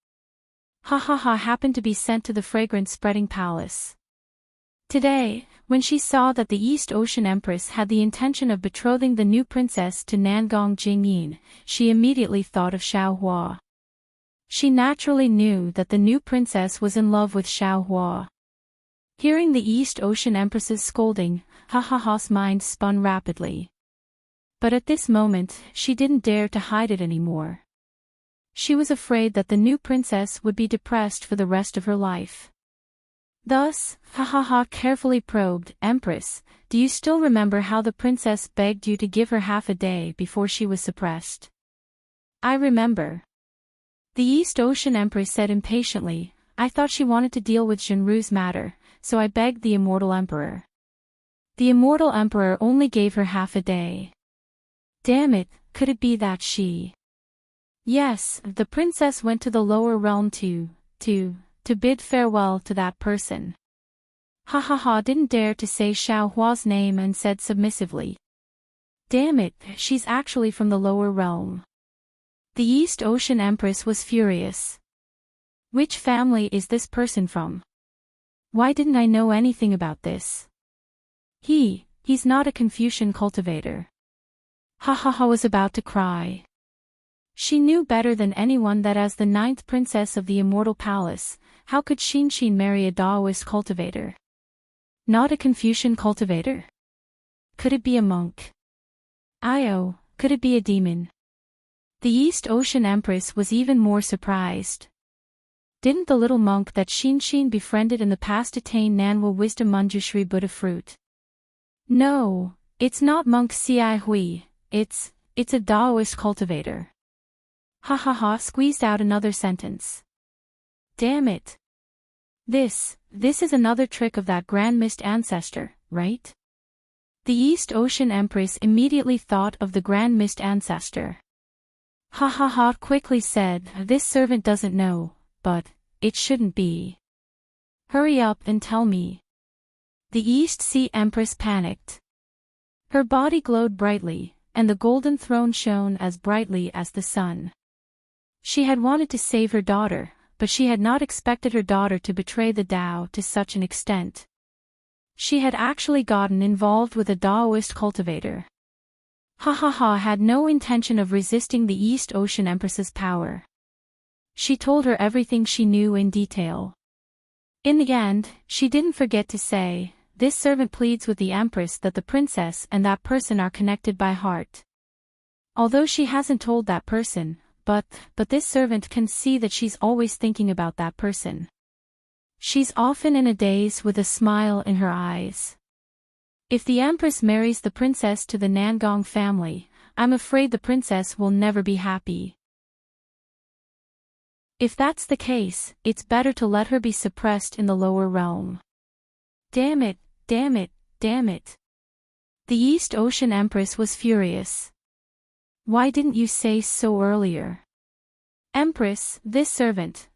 Ha ha ha happened to be sent to the fragrance-spreading palace. Today, when she saw that the East Ocean Empress had the intention of betrothing the new princess to Nangong Jingyin, she immediately thought of Xiaohua. She naturally knew that the new princess was in love with Xiaohua. Hearing the East Ocean Empress's scolding, Ha Ha Ha's mind spun rapidly. But at this moment, she didn't dare to hide it anymore. She was afraid that the new princess would be depressed for the rest of her life. Thus, carefully probed, "Empress, do you still remember how the princess begged you to give her half a day before she was suppressed?" "I remember." The East Ocean Empress said impatiently, "I thought she wanted to deal with Jinru's matter, so I begged the Immortal Emperor." "The Immortal Emperor only gave her half a day." Damn it, could it be that she... Yes, the princess went to the lower realm to bid farewell to that person. Didn't dare to say Xiao Hua's name and said submissively. Damn it, she's actually from the lower realm. The East Ocean Empress was furious. Which family is this person from? Why didn't I know anything about this? He's not a Confucian cultivator. Was about to cry. She knew better than anyone that as the 9th princess of the Immortal Palace, how could Xin marry a Daoist cultivator? Not a Confucian cultivator? Could it be a monk? Could it be a demon? The East Ocean Empress was even more surprised. Didn't the little monk that Xin befriended in the past attain Nanwa Wisdom Manjushri Buddha fruit? No, it's not monk Ci Hui, it's a Daoist cultivator. Squeezed out another sentence. Damn it. This is another trick of that Grand Mist ancestor, right? The East Ocean Empress immediately thought of the Grand Mist ancestor. Quickly said, "This servant doesn't know, but it shouldn't be. Hurry up and tell me." The East Sea Empress panicked. Her body glowed brightly, and the golden throne shone as brightly as the sun. She had wanted to save her daughter, but she had not expected her daughter to betray the Tao to such an extent. She had actually gotten involved with a Daoist cultivator. Had no intention of resisting the East Ocean Empress's power. She told her everything she knew in detail. In the end, she didn't forget to say, "This servant pleads with the Empress that the princess and that person are connected by heart. Although she hasn't told that person, but this servant can see that she's always thinking about that person. She's often in a daze with a smile in her eyes. If the Empress marries the princess to the Nangong family, I'm afraid the princess will never be happy. If that's the case, it's better to let her be suppressed in the lower realm." Damn it, damn it, damn it. The East Ocean Empress was furious. Why didn't you say so earlier? Empress, this servant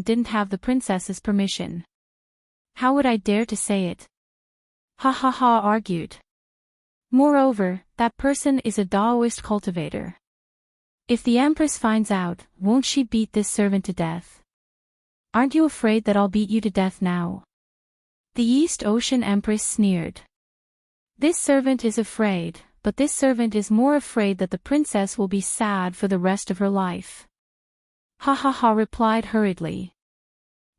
didn't have the princess's permission. How would I dare to say it? Argued. Moreover, that person is a Daoist cultivator. If the Empress finds out, won't she beat this servant to death? Aren't you afraid that I'll beat you to death now? The East Ocean Empress sneered. This servant is afraid, but this servant is more afraid that the princess will be sad for the rest of her life. Replied hurriedly.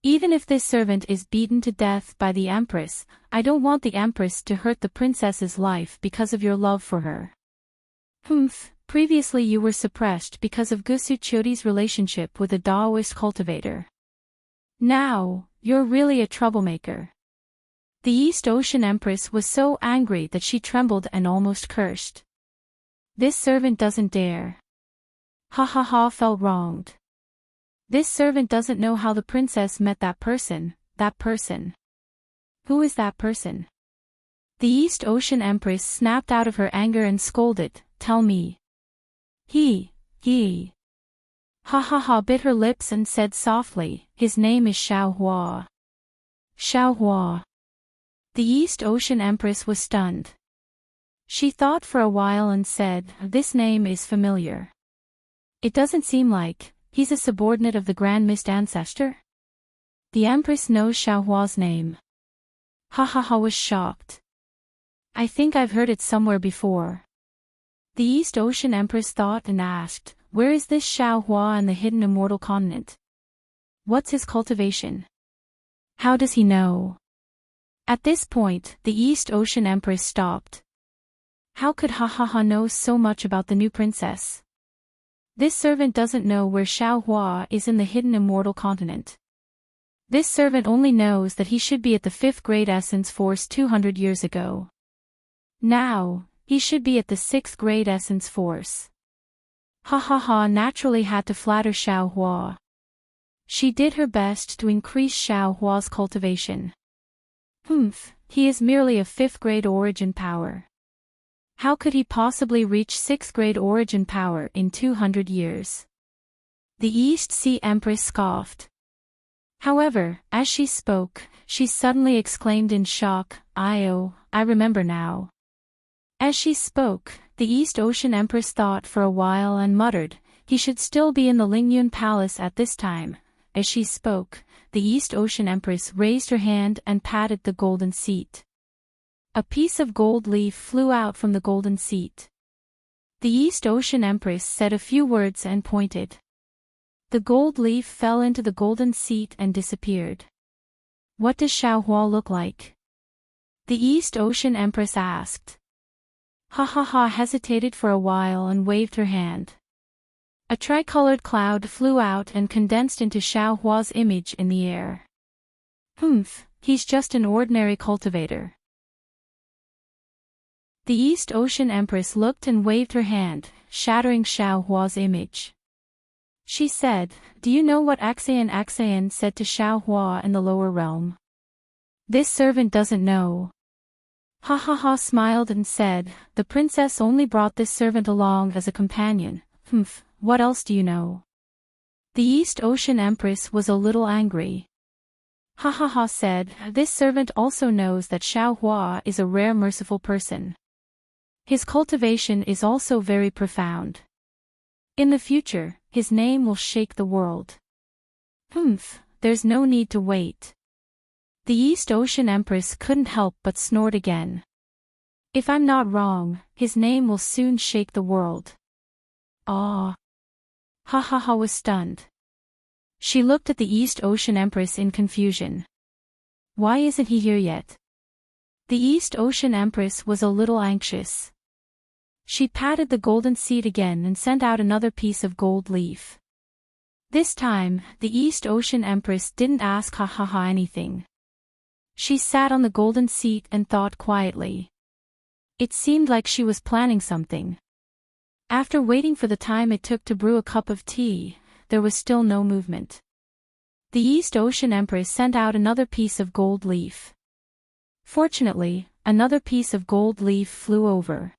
Even if this servant is beaten to death by the Empress, I don't want the Empress to hurt the princess's life because of your love for her. Previously you were suppressed because of Gusu Chodi's relationship with a Daoist cultivator. Now, you're really a troublemaker. The East Ocean Empress was so angry that she trembled and almost cursed. This servant doesn't dare. Felt wronged. This servant doesn't know how the princess met that person. Who is that person? The East Ocean Empress snapped out of her anger and scolded, "Tell me." He. Bit her lips and said softly, "His name is Xiao Hua." Xiao Hua. The East Ocean Empress was stunned. She thought for a while and said, "This name is familiar. It doesn't seem like he's a subordinate of the Grand Mist ancestor?" The Empress knows Xiao Hua's name. Was shocked. "I think I've heard it somewhere before." The East Ocean Empress thought and asked, "Where is this Xiao Hua and the hidden immortal continent? What's his cultivation? How does he know?" At this point, the East Ocean Empress stopped. How could Ha Ha Ha know so much about the new princess? This servant doesn't know where Xiao Hua is in the hidden immortal continent. This servant only knows that he should be at the 5th grade Essence Force 200 years ago. Now, he should be at the 6th grade Essence Force. Ha Ha Ha naturally had to flatter Xiao Hua. She did her best to increase Xiao Hua's cultivation. He is merely a 5th grade origin power. How could he possibly reach 6th grade origin power in 200 years? The East Sea Empress scoffed. However, as she spoke, she suddenly exclaimed in shock, "I remember now." As she spoke, the East Ocean Empress thought for a while and muttered, "He should still be in the Lingyun Palace at this time." As she spoke, the East Ocean Empress raised her hand and patted the golden seat. A piece of gold leaf flew out from the golden seat. The East Ocean Empress said a few words and pointed. The gold leaf fell into the golden seat and disappeared. "What does Xiao Hua look like?" the East Ocean Empress asked. Ha Ha Ha hesitated for a while and waved her hand. A tricolored cloud flew out and condensed into Xiao Hua's image in the air. He's just an ordinary cultivator." The East Ocean Empress looked and waved her hand, shattering Xiao Hua's image. She said, "Do you know what Axayan said to Xiao Hua in the lower realm?" "This servant doesn't know." Ha Ha Ha smiled and said, "The princess only brought this servant along as a companion. What else do you know?" The East Ocean Empress was a little angry. Ha Ha Ha said, "This servant also knows that Xiao Hua is a rare merciful person. His cultivation is also very profound. In the future, his name will shake the world." There's no need to wait. The East Ocean Empress couldn't help but snort again. "If I'm not wrong, his name will soon shake the world." Ah! Ha Ha Ha was stunned. She looked at the East Ocean Empress in confusion. "Why isn't he here yet?" The East Ocean Empress was a little anxious. She patted the golden seed again and sent out another piece of gold leaf. This time, the East Ocean Empress didn't ask Ha Ha Ha anything. She sat on the golden seat and thought quietly. It seemed like she was planning something. After waiting for the time it took to brew a cup of tea, there was still no movement. The East Ocean Empress sent out another piece of gold leaf. Fortunately, another piece of gold leaf flew over.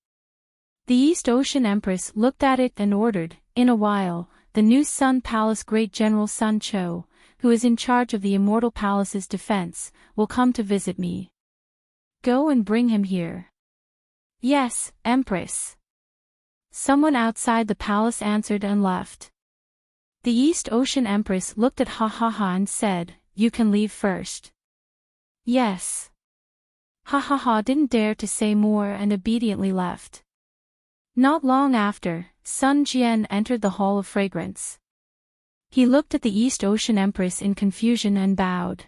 The East Ocean Empress looked at it and ordered, "In a while, the new Sun Palace Great General Sun Cho, who is in charge of the Immortal Palace's defense, will come to visit me. Go and bring him here." "Yes, Empress." Someone outside the palace answered and left. The East Ocean Empress looked at Ha Ha Ha and said, "You can leave first." "Yes." Ha Ha Ha didn't dare to say more and obediently left. Not long after, Sun Jian entered the Hall of Fragrance. He looked at the East Ocean Empress in confusion and bowed.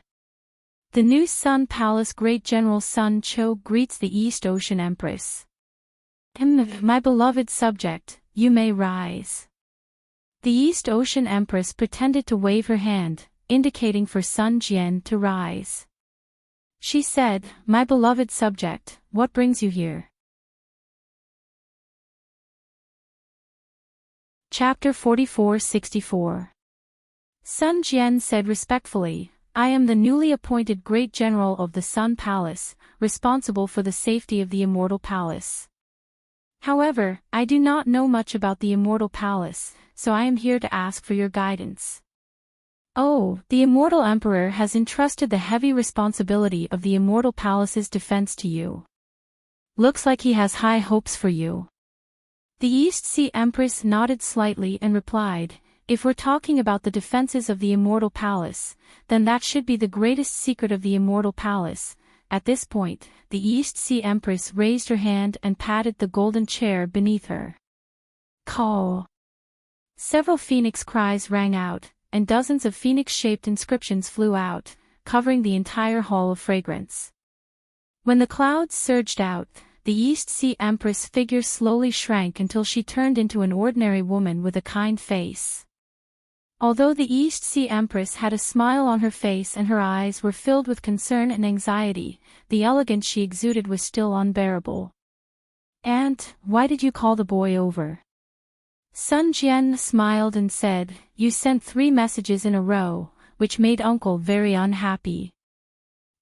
The new Sun Palace Great General Sun Cho greets the East Ocean Empress. "My beloved subject, you may rise." The East Ocean Empress pretended to wave her hand, indicating for Sun Jian to rise. She said, "My beloved subject, what brings you here?" Chapter 44-64. Sun Jian said respectfully, "I am the newly appointed Great General of the Sun Palace, responsible for the safety of the Immortal Palace. However, I do not know much about the Immortal Palace, so I am here to ask for your guidance." "Oh, the Immortal Emperor has entrusted the heavy responsibility of the Immortal Palace's defense to you. Looks like he has high hopes for you." The East Sea Empress nodded slightly and replied, "If we're talking about the defenses of the Immortal Palace, then that should be the greatest secret of the Immortal Palace." At this point, the East Sea Empress raised her hand and patted the golden chair beneath her. Call! Several phoenix cries rang out, and dozens of phoenix-shaped inscriptions flew out, covering the entire Hall of Fragrance. When the clouds surged out, the East Sea Empress' figure slowly shrank until she turned into an ordinary woman with a kind face. Although the East Sea Empress had a smile on her face and her eyes were filled with concern and anxiety, the elegance she exuded was still unbearable. "Aunt, why did you call the boy over?" Sun Jian smiled and said, "You sent 3 messages in a row, which made Uncle very unhappy."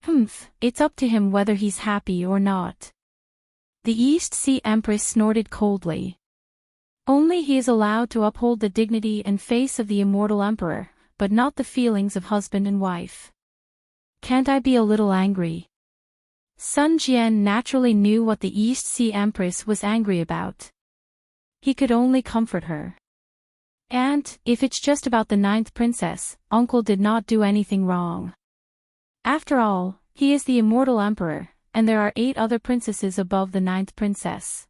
"Humph, it's up to him whether he's happy or not." The East Sea Empress snorted coldly. "Only he is allowed to uphold the dignity and face of the immortal emperor, but not the feelings of husband and wife. Can't I be a little angry?" Sun Jian naturally knew what the East Sea Empress was angry about. He could only comfort her. "Aunt, if it's just about the 9th princess, Uncle did not do anything wrong. After all, he is the immortal emperor, and there are 8 other princesses above the 9th princess.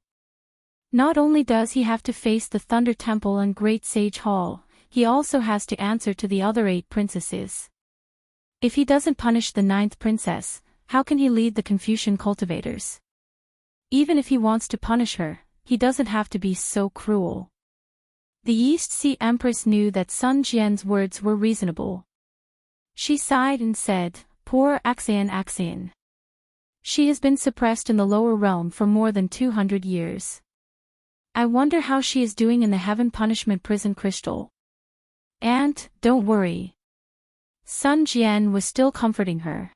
Not only does he have to face the Thunder Temple and Great Sage Hall, he also has to answer to the other 8 princesses. If he doesn't punish the 9th princess, how can he lead the Confucian cultivators? Even if he wants to punish her, he doesn't have to be so cruel." The East Sea Empress knew that Sun Jian's words were reasonable. She sighed and said, "Poor Axian. She has been suppressed in the lower realm for more than 200 years. I wonder how she is doing in the Heaven Punishment Prison Crystal." "Aunt, don't worry." Sun Jian was still comforting her.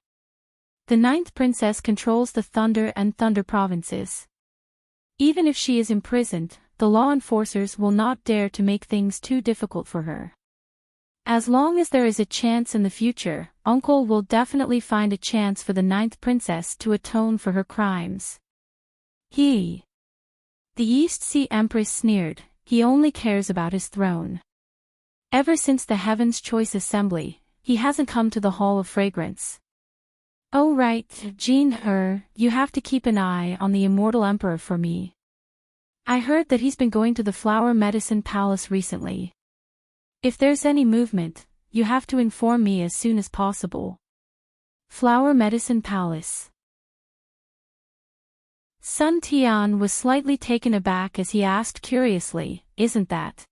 "The 9th princess controls the Thunder and Thunder provinces. Even if she is imprisoned, the law enforcers will not dare to make things too difficult for her. As long as there is a chance in the future, Uncle will definitely find a chance for the 9th princess to atone for her crimes." The East Sea Empress sneered, "He only cares about his throne. Ever since the Heaven's Choice Assembly, he hasn't come to the Hall of Fragrance." "Oh right, Jean, you have to keep an eye on the immortal emperor for me. I heard that he's been going to the Flower Medicine Palace recently. If there's any movement, you have to inform me as soon as possible." Flower Medicine Palace. Sun Tian was slightly taken aback as he asked curiously, "Isn't that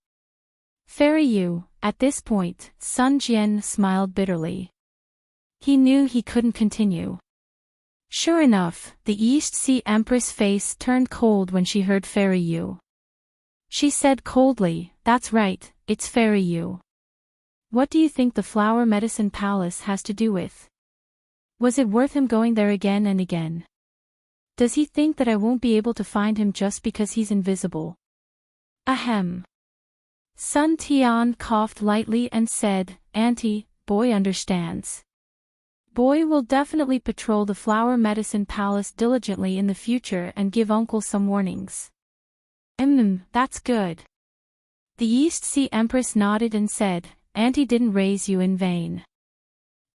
Fairy Yu?" At this point, Sun Jian smiled bitterly. He knew he couldn't continue. Sure enough, the East Sea Empress' face turned cold when she heard Fairy Yu. She said coldly, "That's right, it's Fairy Yu. What do you think the Flower Medicine Palace has to do with? Was it worth him going there again and again? Does he think that I won't be able to find him just because he's invisible?" Ahem. Sun Tian coughed lightly and said, "Auntie, boy understands. Boy will definitely patrol the Flower Medicine Palace diligently in the future and give Uncle some warnings." That's good." The East Sea Empress nodded and said, "Auntie didn't raise you in vain.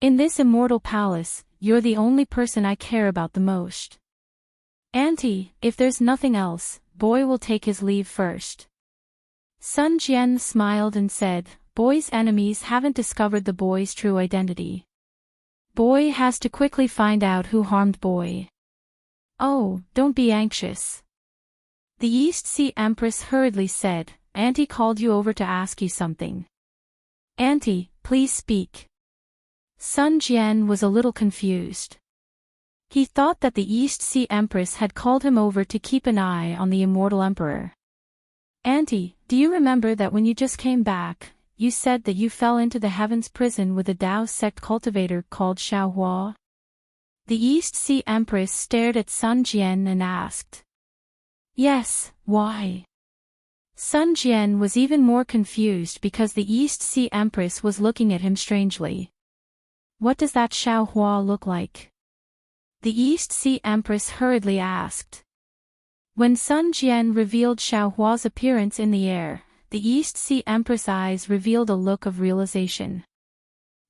In this immortal palace, you're the only person I care about the most. Auntie, if there's nothing else, Boy will take his leave first." Sun Jian smiled and said, "Boy's enemies haven't discovered the boy's true identity. Boy has to quickly find out who harmed Boy." "Oh, don't be anxious." The East Sea Empress hurriedly said, "Auntie called you over to ask you something." "Auntie, please speak." Sun Jian was a little confused. He thought that the East Sea Empress had called him over to keep an eye on the immortal emperor. "Auntie, do you remember that when you just came back, you said that you fell into the Heaven's prison with a Dao sect cultivator called Xiaohua?" The East Sea Empress stared at Sun Jian and asked. "Yes, why?" Sun Jian was even more confused because the East Sea Empress was looking at him strangely. "What does that Xiaohua look like?" the East Sea Empress hurriedly asked. When Sun Jian revealed Xiaohua's appearance in the air, the East Sea Empress' eyes revealed a look of realization.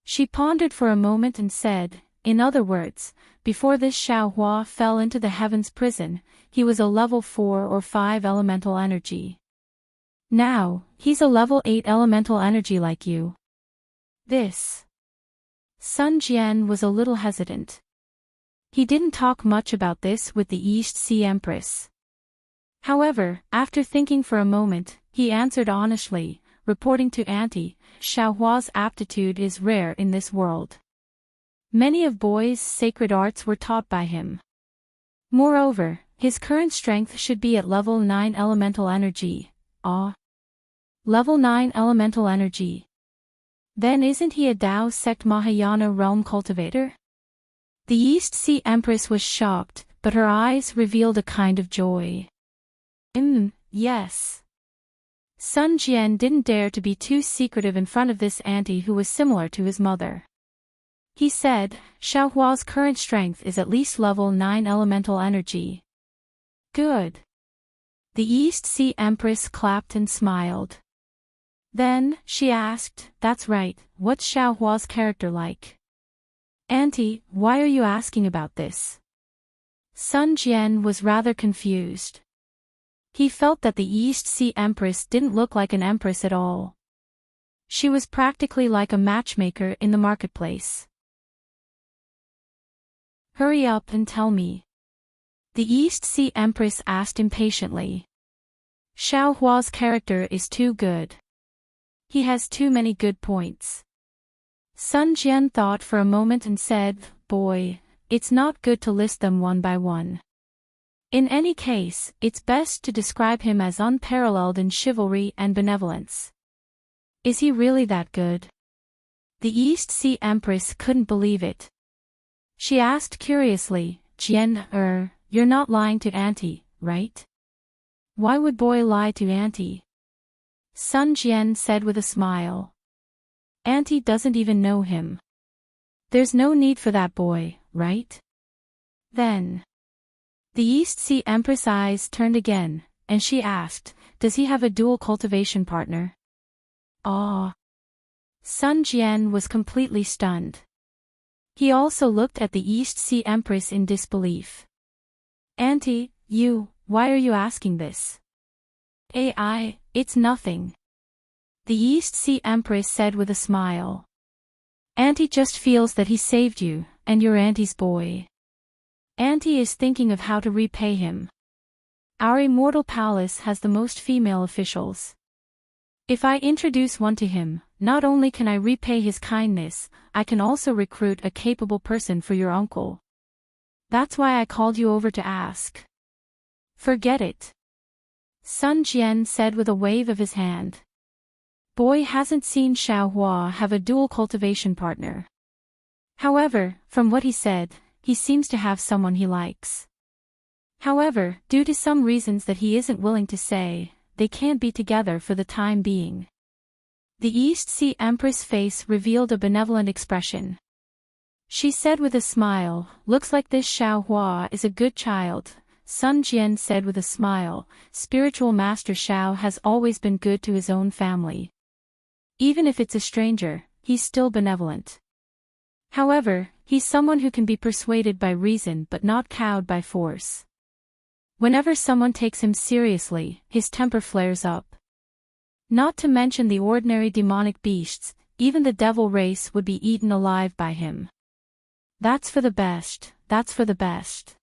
She pondered for a moment and said, "In other words, before this Xiaohua fell into the Heaven's prison, he was a level 4 or 5 elemental energy. Now, he's a level 8 elemental energy like you." Sun Jian was a little hesitant. He didn't talk much about this with the East Sea Empress. However, after thinking for a moment, he answered honestly, reporting to Auntie, Xiaohua's aptitude is rare in this world. Many of Boy's sacred arts were taught by him. Moreover, his current strength should be at level 9 elemental energy. Level 9 elemental energy. Then isn't he a Dao sect Mahayana realm cultivator? The East Sea Empress was shocked, but her eyes revealed a kind of joy. Yes. Sun Jian didn't dare to be too secretive in front of this auntie who was similar to his mother. He said, Xiaohua's current strength is at least level 9 elemental energy. Good. The East Sea Empress clapped and smiled. Then, she asked, that's right, what's Xiaohua's character like? Auntie, why are you asking about this? Sun Jian was rather confused. He felt that the East Sea Empress didn't look like an empress at all. She was practically like a matchmaker in the marketplace. Hurry up and tell me. The East Sea Empress asked impatiently. Xiaohua's character is too good. He has too many good points. Sun Jian thought for a moment and said, Boy, it's not good to list them one by one. In any case, it's best to describe him as unparalleled in chivalry and benevolence. Is he really that good? The East Sea Empress couldn't believe it. She asked curiously, Jian, you're not lying to Auntie, right? Why would Boy lie to Auntie? Sun Jian said with a smile. Auntie doesn't even know him. There's no need for that boy, right? Then. The East Sea Empress' eyes turned again, and she asked, does he have a dual cultivation partner? Sun Jian was completely stunned. He also looked at the East Sea Empress in disbelief. Auntie, why are you asking this? It's nothing. The East Sea Empress said with a smile. Auntie just feels that he saved you, and you're Auntie's boy. Auntie is thinking of how to repay him. Our immortal palace has the most female officials. If I introduce one to him, not only can I repay his kindness, I can also recruit a capable person for your uncle. That's why I called you over to ask. Forget it. Sun Jian said with a wave of his hand. Boy hasn't seen Xiaohua have a dual cultivation partner. However, from what he said, he seems to have someone he likes. However, due to some reasons that he isn't willing to say, they can't be together for the time being. The East Sea Empress' face revealed a benevolent expression. She said with a smile, looks like this Xiaohua is a good child. Sun Jian said with a smile, spiritual master Xiao has always been good to his own family. Even if it's a stranger, he's still benevolent. However, he's someone who can be persuaded by reason but not cowed by force. Whenever someone takes him seriously, his temper flares up. Not to mention the ordinary demonic beasts, even the devil race would be eaten alive by him. That's for the best, that's for the best.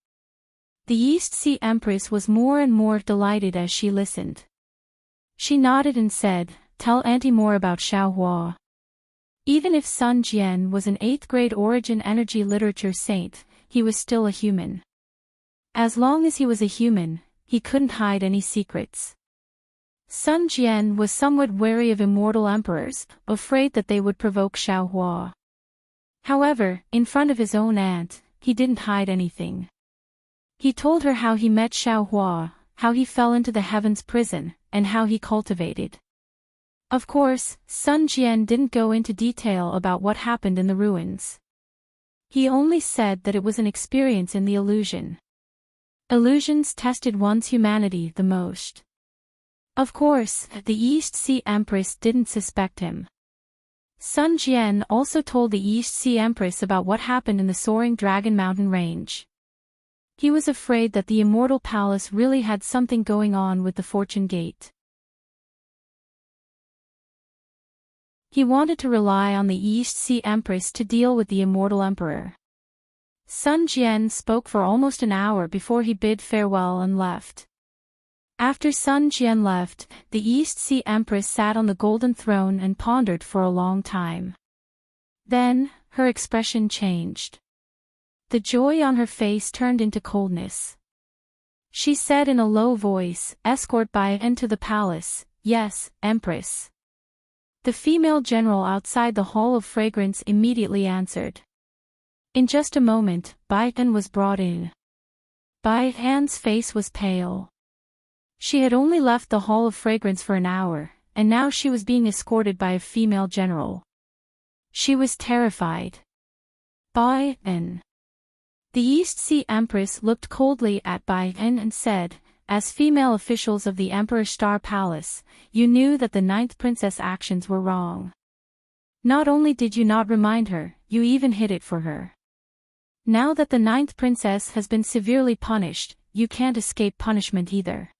The East Sea Empress was more and more delighted as she listened. She nodded and said, tell Auntie more about Xiaohua. Even if Sun Jian was an 8th grade origin energy literature saint, he was still a human. As long as he was a human, he couldn't hide any secrets. Sun Jian was somewhat wary of immortal emperors, afraid that they would provoke Xiaohua. However, in front of his own aunt, he didn't hide anything. He told her how he met Xiaohua, how he fell into the heavens prison, and how he cultivated. Of course, Sun Jian didn't go into detail about what happened in the ruins. He only said that it was an experience in the illusion. Illusions tested one's humanity the most. Of course, the East Sea Empress didn't suspect him. Sun Jian also told the East Sea Empress about what happened in the soaring Dragon Mountain range. He was afraid that the Immortal Palace really had something going on with the Fortune Gate. He wanted to rely on the East Sea Empress to deal with the Immortal Emperor. Sun Jian spoke for almost an hour before he bid farewell and left. After Sun Jian left, the East Sea Empress sat on the golden throne and pondered for a long time. Then, her expression changed. The joy on her face turned into coldness. She said in a low voice, "Escort Bai En to the palace." "Yes, Empress." The female general outside the Hall of Fragrance immediately answered. In just a moment, Bai En was brought in. Bai En's face was pale. She had only left the Hall of Fragrance for an hour, and now she was being escorted by a female general. She was terrified. Bai En. The East Sea Empress looked coldly at Bai En and said, "As female officials of the Emperor's Star Palace, you knew that the ninth princess' actions were wrong. Not only did you not remind her, you even hid it for her. Now that the ninth princess has been severely punished, you can't escape punishment either.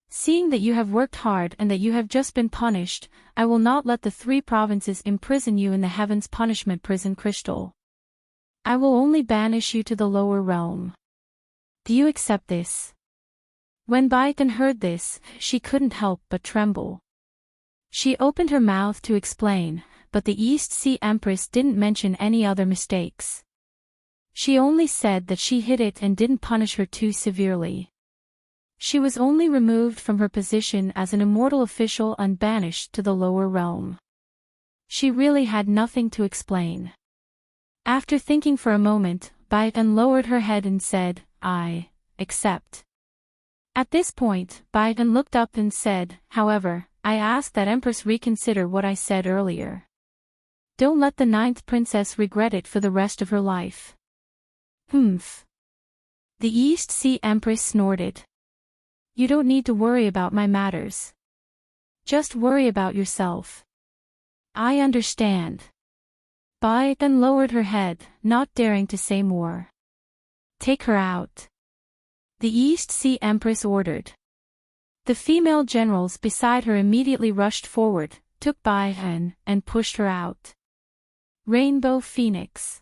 Seeing that you have worked hard and that you have just been punished, I will not let the 3 provinces imprison you in the Heaven's Punishment Prison Crystal. I will only banish you to the lower realm. Do you accept this?" When Bai En heard this, she couldn't help but tremble. She opened her mouth to explain, but the East Sea Empress didn't mention any other mistakes. She only said that she hid it and didn't punish her too severely. She was only removed from her position as an immortal official and banished to the lower realm. She really had nothing to explain. After thinking for a moment, Bai En lowered her head and said, "I accept." At this point, Bai En looked up and said, "However, I ask that Empress reconsider what I said earlier. Don't let the ninth princess regret it for the rest of her life." "Humph." The East Sea Empress snorted. "You don't need to worry about my matters. Just worry about yourself." "I understand." Bai En lowered her head, not daring to say more. "Take her out," the East Sea Empress ordered. The female generals beside her immediately rushed forward, took Bai En, and pushed her out. Rainbow Phoenix.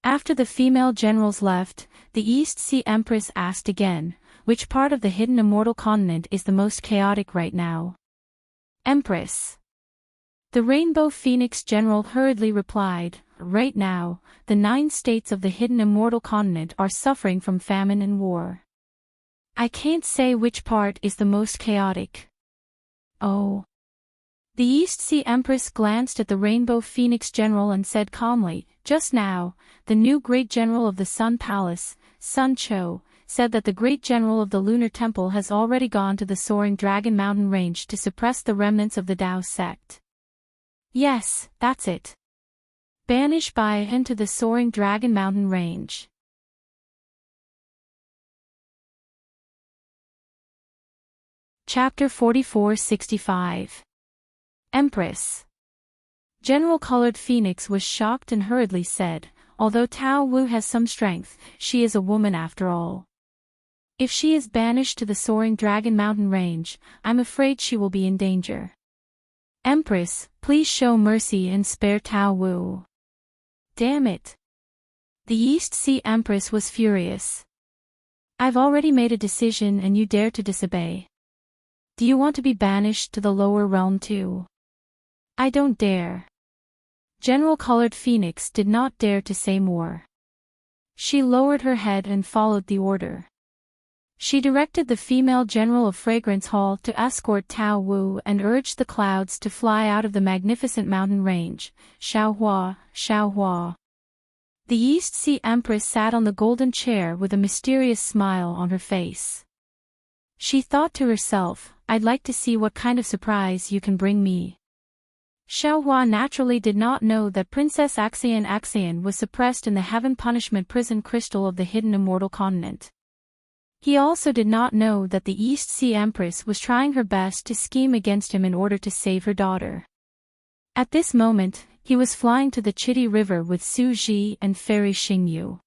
After the female generals left, the East Sea Empress asked again, "Which part of the hidden immortal continent is the most chaotic right now?" "Empress." The Rainbow Phoenix general hurriedly replied, "Right now, the 9 states of the hidden immortal continent are suffering from famine and war. I can't say which part is the most chaotic." "Oh." The East Sea Empress glanced at the Rainbow Phoenix general and said calmly, "Just now, the new Great General of the Sun Palace, Sun Cho, said that the Great General of the Lunar Temple has already gone to the Soaring Dragon Mountain Range to suppress the remnants of the Tao sect." "Yes, that's it. Banish Bai En to the Soaring Dragon Mountain Range." Chapter 4465. Empress. General Colored Phoenix was shocked and hurriedly said, "Although Tao Wu has some strength, she is a woman after all. If she is banished to the Soaring Dragon Mountain Range, I'm afraid she will be in danger. Empress, please show mercy and spare Tao Wu." "Damn it." The East Sea Empress was furious. "I've already made a decision and you dare to disobey. Do you want to be banished to the lower realm too?" "I don't dare." General Colored Phoenix did not dare to say more. She lowered her head and followed the order. She directed the female general of Fragrance Hall to escort Tao Wu and urged the clouds to fly out of the magnificent mountain range. Xiaohua, Xiaohua. The East Sea Empress sat on the golden chair with a mysterious smile on her face. She thought to herself, "I'd like to see what kind of surprise you can bring me." Xiaohua naturally did not know that Princess Axian was suppressed in the Heaven Punishment Prison Crystal of the hidden immortal continent. He also did not know that the East Sea Empress was trying her best to scheme against him in order to save her daughter. At this moment, he was flying to the Chitty River with Su Ji and Fairy Xingyu.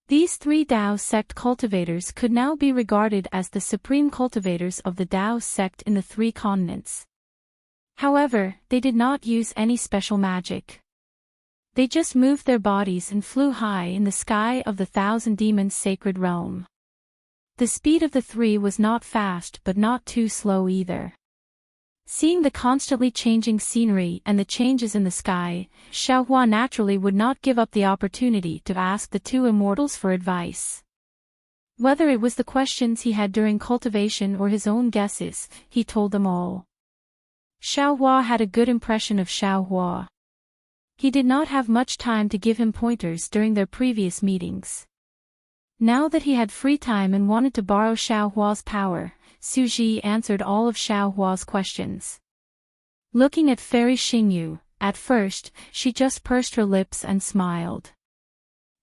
These 3 Dao sect cultivators could now be regarded as the supreme cultivators of the Dao sect in the 3 continents. However, they did not use any special magic. They just moved their bodies and flew high in the sky of the Thousand Demons' sacred realm. The speed of the three was not fast but not too slow either. Seeing the constantly changing scenery and the changes in the sky, Xiaohua naturally would not give up the opportunity to ask the two immortals for advice. Whether it was the questions he had during cultivation or his own guesses, he told them all. Xiaohua had a good impression of Xiaohua. He did not have much time to give him pointers during their previous meetings. Now that he had free time and wanted to borrow Xiaohua's power, Suji answered all of Xiaohua's questions. Looking at Fairy Xingyu, at first, she just pursed her lips and smiled.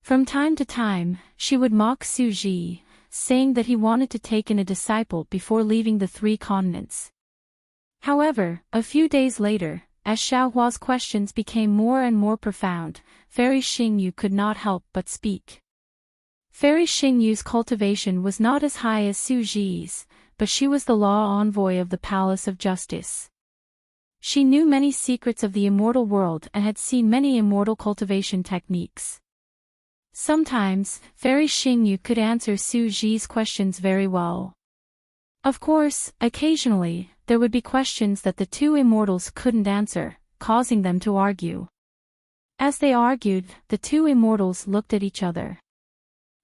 From time to time, she would mock Suji, saying that he wanted to take in a disciple before leaving the three continents. However, a few days later, as Xiaohua's questions became more and more profound, Fairy Xingyu could not help but speak. Fairy Xingyu's cultivation was not as high as Suji's, but she was the law envoy of the Palace of Justice. She knew many secrets of the immortal world and had seen many immortal cultivation techniques. Sometimes, Fairy Xingyu could answer Suji's questions very well. Of course, occasionally, there would be questions that the two immortals couldn't answer, causing them to argue. As they argued, the two immortals looked at each other.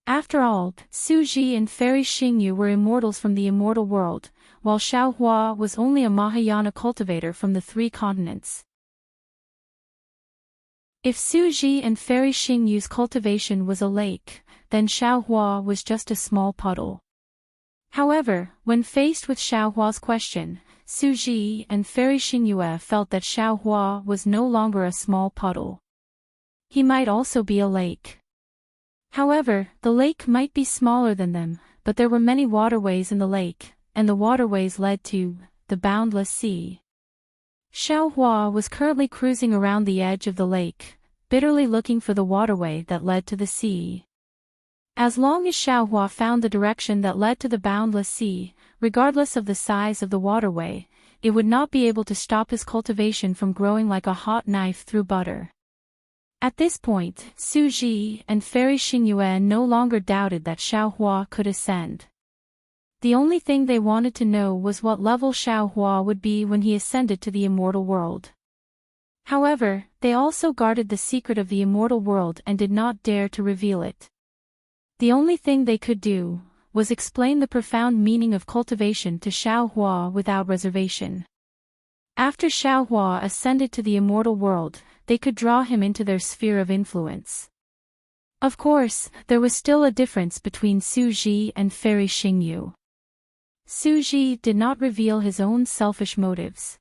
After all, Suji and Fairy Xingyu were immortals from the immortal world, while Xiaohua was only a Mahayana cultivator from the three continents. If Suji and Fairy Xingyu's cultivation was a lake, then Xiaohua was just a small puddle. However, when faced with Xiaohua's question, Suji and Fairy Xingyu felt that Xiaohua was no longer a small puddle. He might also be a lake. However, the lake might be smaller than them, but there were many waterways in the lake, and the waterways led to the boundless sea. Xiaohua was currently cruising around the edge of the lake, bitterly looking for the waterway that led to the sea. As long as Xiaohua found the direction that led to the boundless sea, regardless of the size of the waterway, it would not be able to stop his cultivation from growing like a hot knife through butter. At this point, Suji and Fairy Xingyu no longer doubted that Xiaohua could ascend. The only thing they wanted to know was what level Xiaohua would be when he ascended to the immortal world. However, they also guarded the secret of the immortal world and did not dare to reveal it. The only thing they could do was explain the profound meaning of cultivation to Xiaohua without reservation. After Xiaohua ascended to the immortal world, they could draw him into their sphere of influence. Of course, there was still a difference between Suji and Fairy Xingyu. Suji did not reveal his own selfish motives.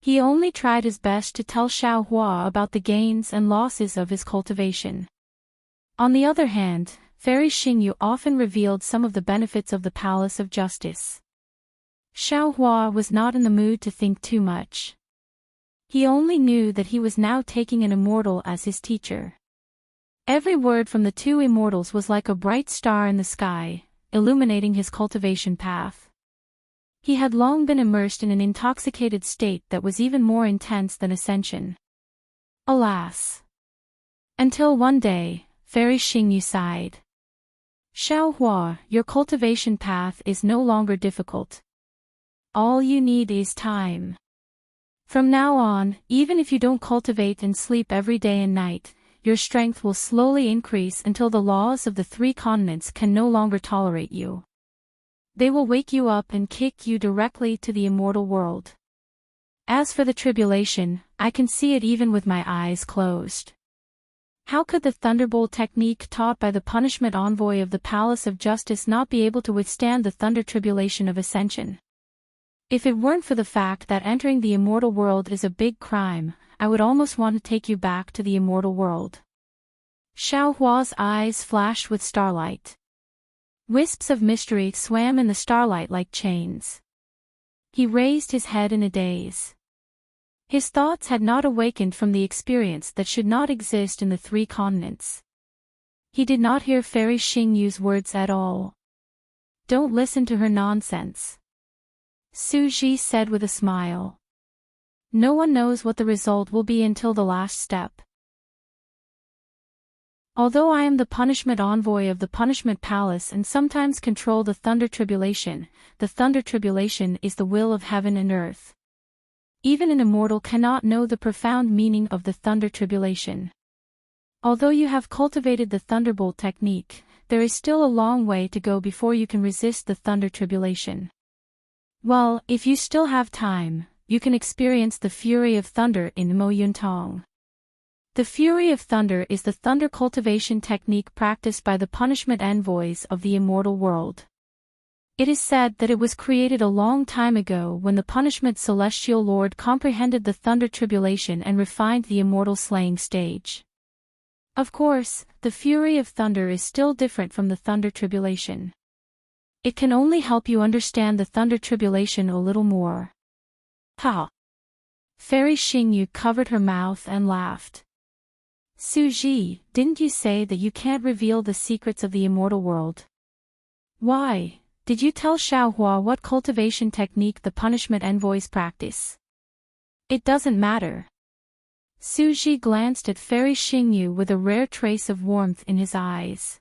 He only tried his best to tell Xiaohua about the gains and losses of his cultivation. On the other hand, Fairy Xingyu often revealed some of the benefits of the Palace of Justice. Xiaohua was not in the mood to think too much. He only knew that he was now taking an immortal as his teacher. Every word from the two immortals was like a bright star in the sky, illuminating his cultivation path. He had long been immersed in an intoxicated state that was even more intense than ascension. Alas! Until one day, Fairy Xingyu sighed. Xiaohua, your cultivation path is no longer difficult. All you need is time. From now on, even if you don't cultivate and sleep every day and night, your strength will slowly increase until the laws of the three continents can no longer tolerate you. They will wake you up and kick you directly to the immortal world. As for the tribulation, I can see it even with my eyes closed. How could the thunderbolt technique taught by the punishment envoy of the Palace of Justice not be able to withstand the thunder tribulation of ascension? If it weren't for the fact that entering the immortal world is a big crime, I would almost want to take you back to the immortal world. Xiaohua's eyes flashed with starlight. Wisps of mystery swam in the starlight like chains. He raised his head in a daze. His thoughts had not awakened from the experience that should not exist in the three continents. He did not hear Fairy Xingyu's words at all. Don't listen to her nonsense, Suji said with a smile. No one knows what the result will be until the last step. Although I am the punishment envoy of the punishment palace and sometimes control the thunder tribulation is the will of heaven and earth. Even an immortal cannot know the profound meaning of the thunder tribulation. Although you have cultivated the thunderbolt technique, there is still a long way to go before you can resist the thunder tribulation. Well, if you still have time, you can experience the fury of thunder in Mo Yun Tong. The fury of thunder is the thunder cultivation technique practiced by the punishment envoys of the immortal world. It is said that it was created a long time ago when the punishment celestial lord comprehended the thunder tribulation and refined the immortal slaying stage. Of course, the fury of thunder is still different from the thunder tribulation. It can only help you understand the thunder tribulation a little more. Ha! Fairy Xingyu covered her mouth and laughed. Suji, didn't you say that you can't reveal the secrets of the immortal world? Why, did you tell Xiaohua what cultivation technique the punishment envoys practice? It doesn't matter. Suji glanced at Fairy Xingyu with a rare trace of warmth in his eyes.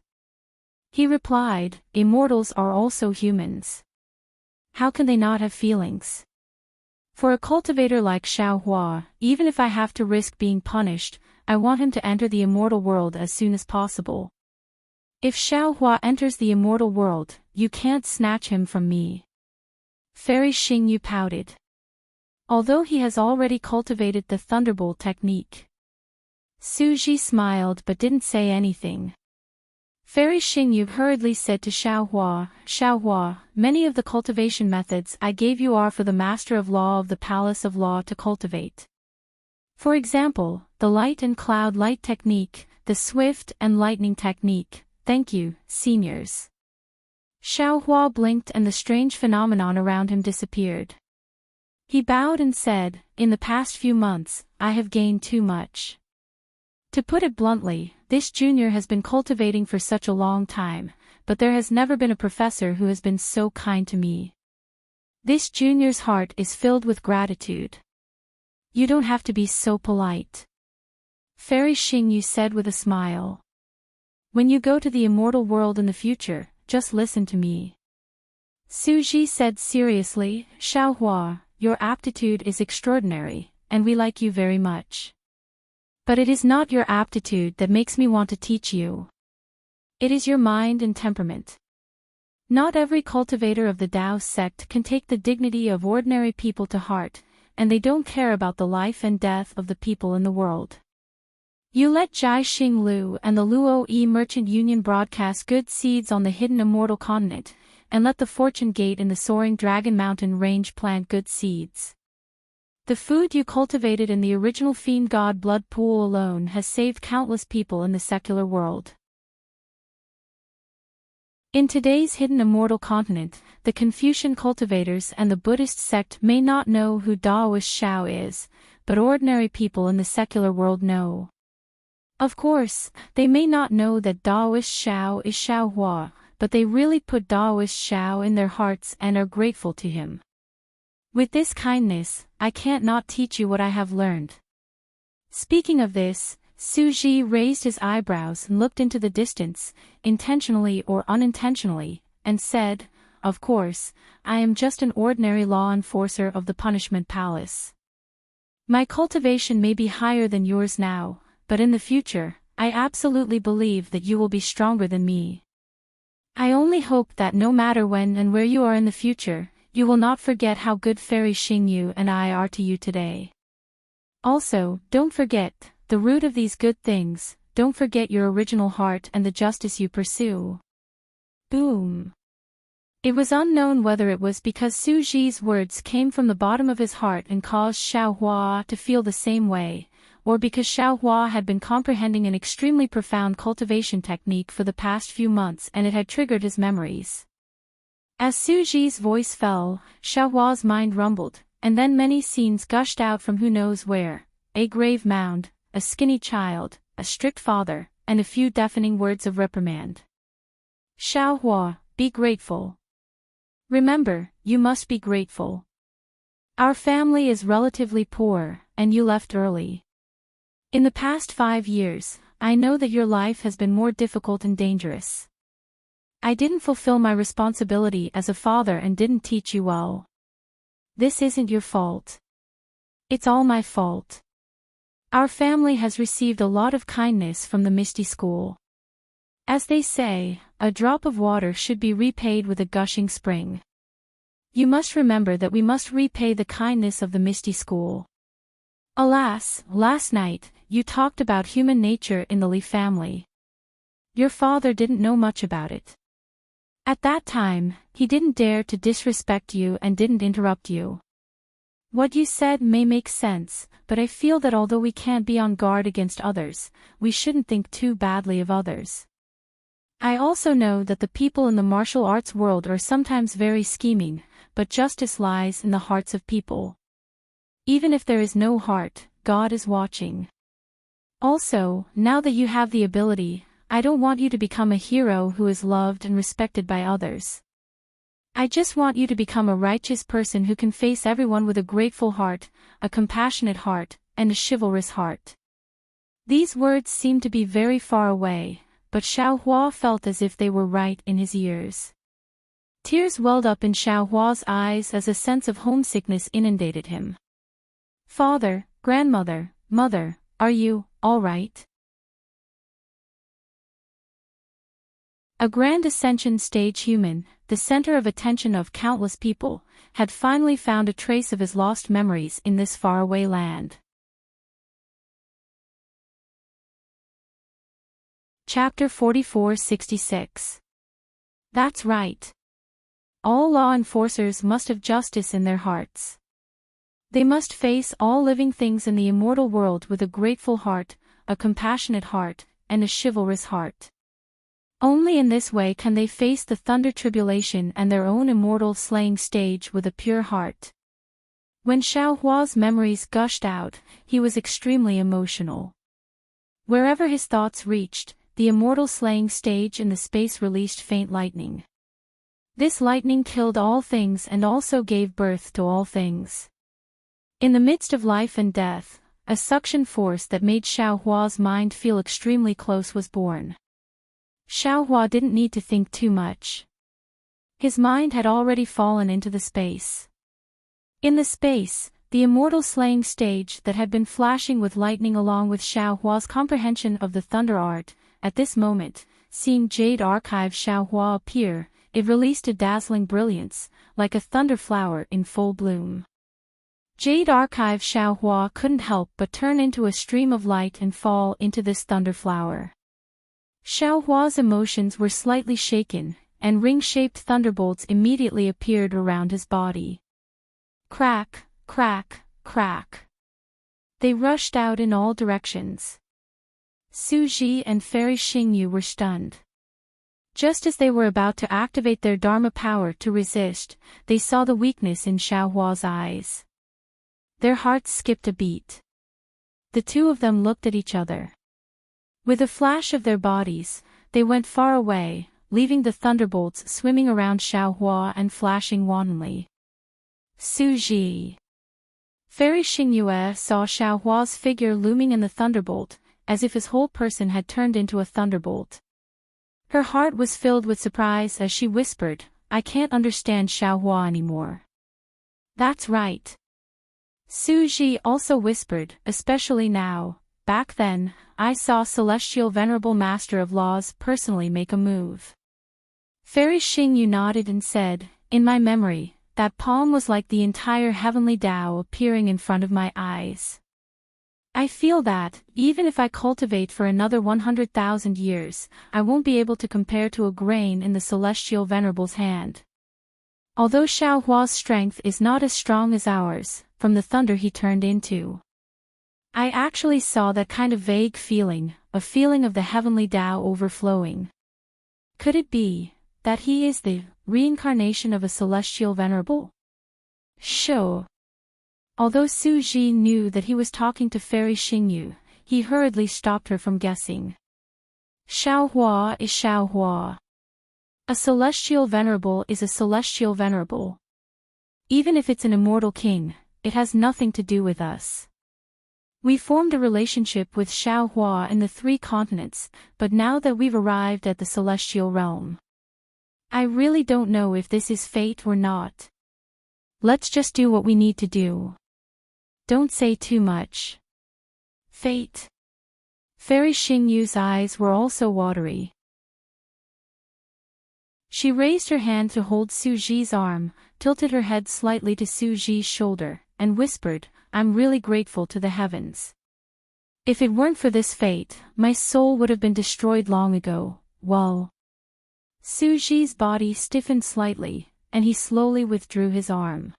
He replied, immortals are also humans. How can they not have feelings? For a cultivator like Xiaohua, even if I have to risk being punished, I want him to enter the immortal world as soon as possible. If Xiaohua enters the immortal world, you can't snatch him from me. Fairy Xingyu pouted. Although he has already cultivated the thunderbolt technique. Suji smiled but didn't say anything. Fairy Xingyu hurriedly said to Xiaohua, Xiaohua, many of the cultivation methods I gave you are for the master of law of the Palace of Law to cultivate. For example, the light and cloud light technique, the swift and lightning technique. Thank you, seniors. Xiaohua blinked and the strange phenomenon around him disappeared. He bowed and said, in the past few months, I have gained too much. To put it bluntly, this junior has been cultivating for such a long time, but there has never been a professor who has been so kind to me. This junior's heart is filled with gratitude. You don't have to be so polite. Fairy Xingyu said with a smile. When you go to the immortal world in the future, just listen to me. Suji said seriously, Xiaohua, your aptitude is extraordinary, and we like you very much. But it is not your aptitude that makes me want to teach you. It is your mind and temperament. Not every cultivator of the Dao sect can take the dignity of ordinary people to heart, and they don't care about the life and death of the people in the world. You let Jai Xing Lu and the Luo Yi Merchant Union broadcast good seeds on the hidden immortal continent, and let the Fortune Gate in the soaring Dragon Mountain range plant good seeds. The food you cultivated in the original Fiend God blood pool alone has saved countless people in the secular world. In today's hidden immortal continent, the Confucian cultivators and the Buddhist sect may not know who Daoist Shao is, but ordinary people in the secular world know. Of course, they may not know that Daoist Shao is Xiaohua, but they really put Daoist Shao in their hearts and are grateful to him. With this kindness, I can't not teach you what I have learned. Speaking of this, Suji raised his eyebrows and looked into the distance, intentionally or unintentionally, and said, of course, I am just an ordinary law enforcer of the punishment palace. My cultivation may be higher than yours now, but in the future, I absolutely believe that you will be stronger than me. I only hope that no matter when and where you are in the future, you will not forget how good Fairy Xingyu and I are to you today. Also, don't forget, the root of these good things, don't forget your original heart and the justice you pursue. Boom. It was unknown whether it was because Suji's words came from the bottom of his heart and caused Xiaohua to feel the same way, or because Xiaohua had been comprehending an extremely profound cultivation technique for the past few months and it had triggered his memories. As Suji's voice fell, Xiaohua's mind rumbled, and then many scenes gushed out from who knows where, a grave mound, a skinny child, a strict father, and a few deafening words of reprimand. Xiaohua, be grateful. Remember, you must be grateful. Our family is relatively poor, and you left early. In the past 5 years, I know that your life has been more difficult and dangerous. I didn't fulfill my responsibility as a father and didn't teach you well. This isn't your fault. It's all my fault. Our family has received a lot of kindness from the Misty School. As they say, a drop of water should be repaid with a gushing spring. You must remember that we must repay the kindness of the Misty School. Alas, last night, you talked about human nature in the Lee family. Your father didn't know much about it. At that time, he didn't dare to disrespect you and didn't interrupt you. What you said may make sense, but I feel that although we can't be on guard against others, we shouldn't think too badly of others. I also know that the people in the martial arts world are sometimes very scheming, but justice lies in the hearts of people. Even if there is no heart, God is watching. Also, now that you have the ability, I don't want you to become a hero who is loved and respected by others. I just want you to become a righteous person who can face everyone with a grateful heart, a compassionate heart, and a chivalrous heart. These words seemed to be very far away, but Xiaohua felt as if they were right in his ears. Tears welled up in Xiaohua's eyes as a sense of homesickness inundated him. Father, grandmother, mother, are you all right? A grand ascension stage human, the center of attention of countless people, had finally found a trace of his lost memories in this faraway land. Chapter 4466. That's right. All law enforcers must have justice in their hearts. They must face all living things in the immortal world with a grateful heart, a compassionate heart, and a chivalrous heart. Only in this way can they face the thunder tribulation and their own immortal slaying stage with a pure heart. When Xiaohua's memories gushed out, he was extremely emotional. Wherever his thoughts reached, the immortal slaying stage in the space released faint lightning. This lightning killed all things and also gave birth to all things. In the midst of life and death, a suction force that made Xiaohua's mind feel extremely close was born. Xiaohua didn't need to think too much. His mind had already fallen into the space. In the space, the immortal slaying stage that had been flashing with lightning along with Xiaohua's comprehension of the thunder art, at this moment, seeing Jade Archive Xiaohua appear, it released a dazzling brilliance, like a thunder flower in full bloom. Jade Archive Xiaohua couldn't help but turn into a stream of light and fall into this thunder flower. Xiaohua's emotions were slightly shaken, and ring-shaped thunderbolts immediately appeared around his body. Crack, crack, crack. They rushed out in all directions. Su Ji and Fairy Xingyu were stunned. Just as they were about to activate their Dharma power to resist, they saw the weakness in Xiaohua's eyes. Their hearts skipped a beat. The two of them looked at each other. With a flash of their bodies, they went far away, leaving the thunderbolts swimming around Xiaohua and flashing wantonly. Su Ji. Fairy Xingyue saw Xiaohua's figure looming in the thunderbolt, as if his whole person had turned into a thunderbolt. Her heart was filled with surprise as she whispered, I can't understand Xiaohua anymore. That's right. Su Ji also whispered, especially now. Back then, I saw Celestial Venerable Master of Laws personally make a move. Fairy Xingyu nodded and said, in my memory, that palm was like the entire heavenly Tao appearing in front of my eyes. I feel that, even if I cultivate for another 100,000 years, I won't be able to compare to a grain in the Celestial Venerable's hand. Although Xiaohua's strength is not as strong as ours, from the thunder he turned into. I actually saw that kind of vague feeling, a feeling of the heavenly Tao overflowing. Could it be that he is the reincarnation of a celestial venerable? Sure. Although Su Ji knew that he was talking to Fairy Xingyu, he hurriedly stopped her from guessing. Xiaohua is Xiaohua. A celestial venerable is a celestial venerable. Even if it's an immortal king, it has nothing to do with us. We formed a relationship with Xiaohua in the 3 continents, but now that we've arrived at the celestial realm, I really don't know if this is fate or not. Let's just do what we need to do. Don't say too much. Fate. Fairy Xingyu's eyes were also watery. She raised her hand to hold Suji's arm, tilted her head slightly to Suji's shoulder, and whispered, I'm really grateful to the heavens. If it weren't for this fate, my soul would have been destroyed long ago. Well. Suji's body stiffened slightly, and he slowly withdrew his arm.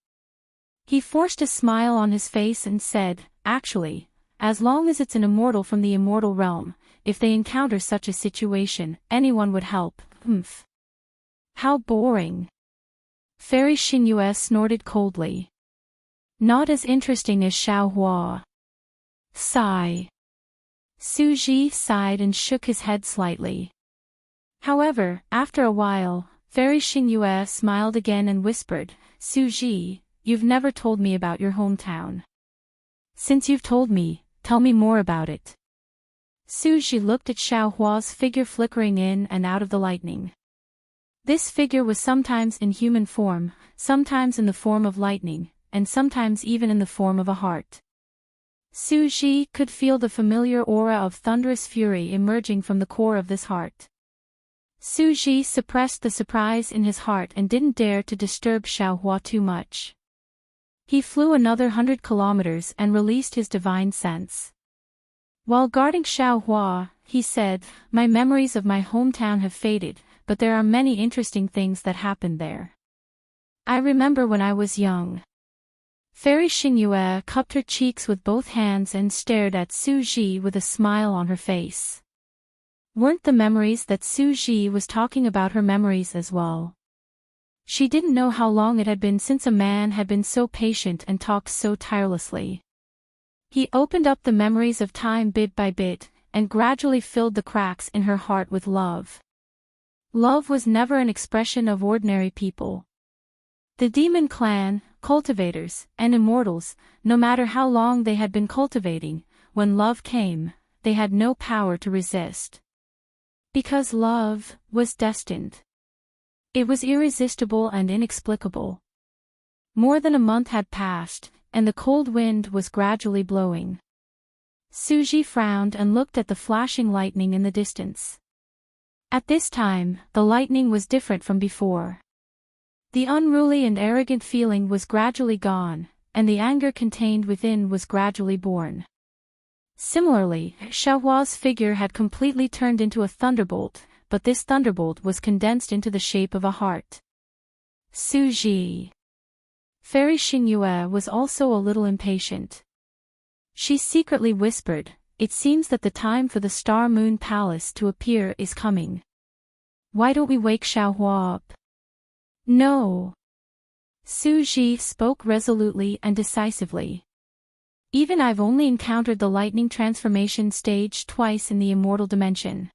He forced a smile on his face and said, actually, as long as it's an immortal from the immortal realm, if they encounter such a situation, anyone would help. Humph. How boring. Fairy Xingyue snorted coldly. Not as interesting as Xiaohua. Sigh. Suji sighed and shook his head slightly. However, after a while, Fairy Xingyue smiled again and whispered, Suji, you've never told me about your hometown. Since you've told me, tell me more about it. Suji looked at Xiaohua's figure flickering in and out of the lightning. This figure was sometimes in human form, sometimes in the form of lightning, and sometimes even in the form of a heart. Suji could feel the familiar aura of thunderous fury emerging from the core of this heart. Suji suppressed the surprise in his heart and didn't dare to disturb Xiaohua too much. He flew another 100 kilometers and released his divine sense. While guarding Xiaohua, he said, my memories of my hometown have faded, but there are many interesting things that happened there. I remember when I was young. Fairy Xingyue cupped her cheeks with both hands and stared at Suji with a smile on her face. Weren't the memories that Suji was talking about her memories as well? She didn't know how long it had been since a man had been so patient and talked so tirelessly. He opened up the memories of time bit by bit, and gradually filled the cracks in her heart with love. Love was never an expression of ordinary people. The demon clan, cultivators, and immortals, no matter how long they had been cultivating, when love came, they had no power to resist. Because love was destined. It was irresistible and inexplicable. More than a month had passed, and the cold wind was gradually blowing. Suji frowned and looked at the flashing lightning in the distance. At this time, the lightning was different from before. The unruly and arrogant feeling was gradually gone, and the anger contained within was gradually born. Similarly, Xiaohua's figure had completely turned into a thunderbolt, but this thunderbolt was condensed into the shape of a heart. Suji. Fairy Xingyue was also a little impatient. She secretly whispered, it seems that the time for the Star Moon Palace to appear is coming. Why don't we wake Xiaohua up? No. Suji spoke resolutely and decisively. Even I've only encountered the lightning transformation stage twice in the immortal dimension.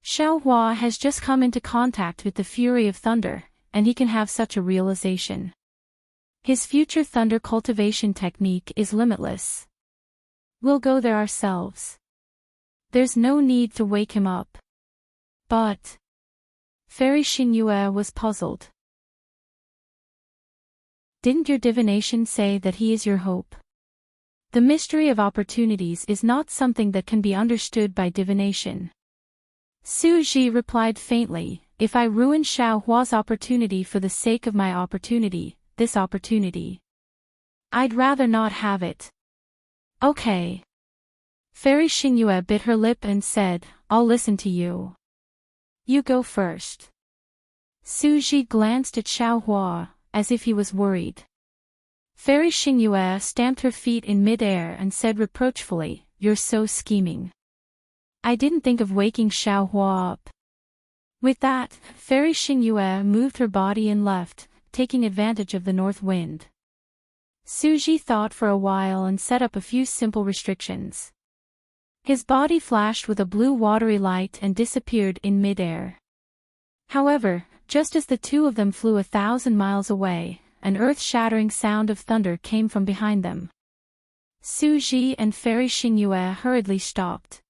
Xiaohua has just come into contact with the fury of thunder, and he can have such a realization. His future thunder cultivation technique is limitless. We'll go there ourselves. There's no need to wake him up. But Fairy Xingyue was puzzled. Didn't your divination say that he is your hope? The mystery of opportunities is not something that can be understood by divination. Suji replied faintly, if I ruin Xiaohua's opportunity for the sake of my opportunity, this opportunity, I'd rather not have it. Okay. Fairy Xingyue bit her lip and said, I'll listen to you. You go first. Suji glanced at Xiaohua, as if he was worried. Fairy Xingyue stamped her feet in mid-air and said reproachfully, you're so scheming. I didn't think of waking Xiaohua up. With that, Fairy Xingyue moved her body and left, taking advantage of the north wind. Suji thought for a while and set up a few simple restrictions. His body flashed with a blue watery light and disappeared in mid-air. However, just as the two of them flew 1,000 miles away, an earth-shattering sound of thunder came from behind them. Su Ji and Fairy Xingyue hurriedly stopped.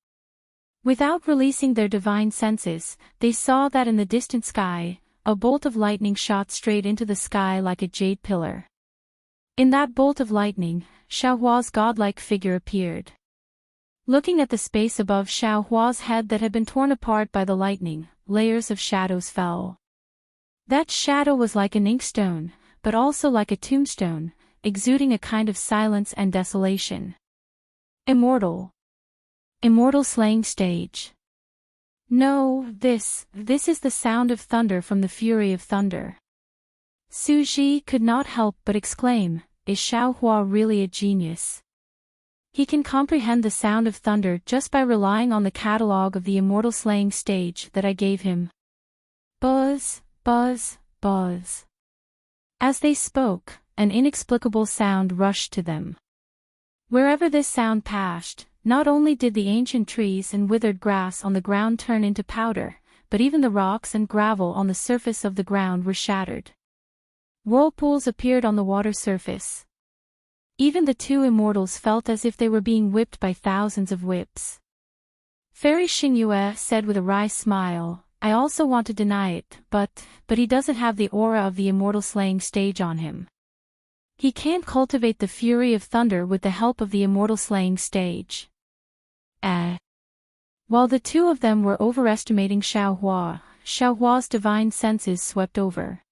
Without releasing their divine senses, they saw that in the distant sky, a bolt of lightning shot straight into the sky like a jade pillar. In that bolt of lightning, Xiaohua's godlike figure appeared. Looking at the space above Xiaohua's head that had been torn apart by the lightning, layers of shadows fell. That shadow was like an inkstone, but also like a tombstone, exuding a kind of silence and desolation. Immortal. Immortal slaying stage. No, this is the sound of thunder from the fury of thunder. Su Ji could not help but exclaim, is Xiaohua really a genius? He can comprehend the sound of thunder just by relying on the catalogue of the immortal slaying stage that I gave him. Buzz, buzz, buzz. As they spoke, an inexplicable sound rushed to them. Wherever this sound passed, not only did the ancient trees and withered grass on the ground turn into powder, but even the rocks and gravel on the surface of the ground were shattered. Whirlpools appeared on the water surface. Even the two immortals felt as if they were being whipped by thousands of whips. Fairy Xingyue said with a wry smile, I also want to deny it, but he doesn't have the aura of the immortal slaying stage on him. He can't cultivate the fury of thunder with the help of the immortal slaying stage. While the two of them were overestimating Xiaohua's divine senses swept over.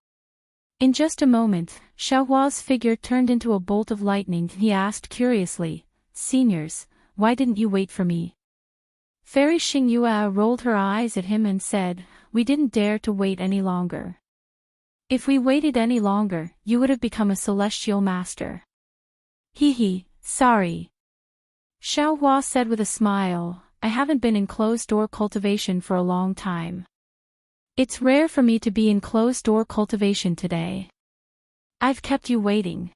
In just a moment, Xiaohua's figure turned into a bolt of lightning. He asked curiously, Seniors, why didn't you wait for me? Fairy Xingyue rolled her eyes at him and said, we didn't dare to wait any longer. If we waited any longer, you would have become a celestial master. Sorry. Xiaohua said with a smile, I haven't been in closed-door cultivation for a long time. It's rare for me to be in closed-door cultivation today. I've kept you waiting.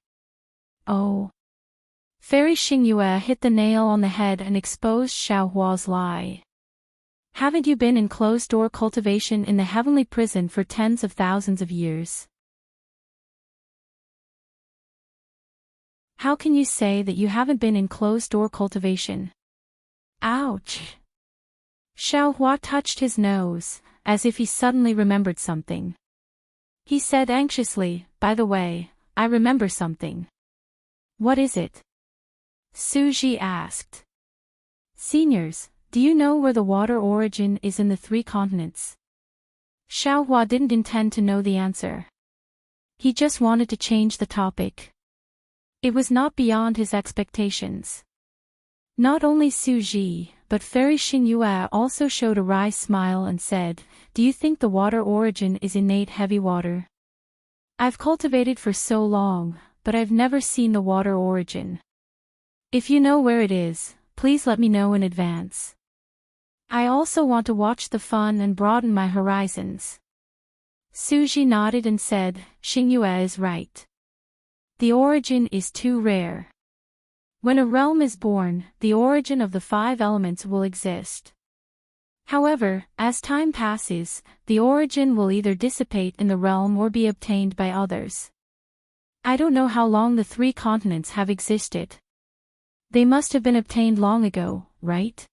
Oh. Fairy Xingyue hit the nail on the head and exposed Xiaohua's lie. Haven't you been in closed-door cultivation in the heavenly prison for tens of thousands of years? How can you say that you haven't been in closed-door cultivation? Ouch! Xiaohua touched his nose, as if he suddenly remembered something. He said anxiously, by the way, I remember something. What is it? Su Ji asked. Seniors, do you know where the water origin is in the 3 continents? Xiaohua didn't intend to know the answer. He just wanted to change the topic. It was not beyond his expectations. Not only Su Ji, but Fairy Xingyue also showed a wry smile and said, do you think the water origin is innate heavy water? I've cultivated for so long, but I've never seen the water origin. If you know where it is, please let me know in advance. I also want to watch the fun and broaden my horizons. Su Ji nodded and said, Xingyue is right. The origin is too rare. When a realm is born, the origin of the 5 elements will exist. However, as time passes, the origin will either dissipate in the realm or be obtained by others. I don't know how long the 3 continents have existed. They must have been obtained long ago, right?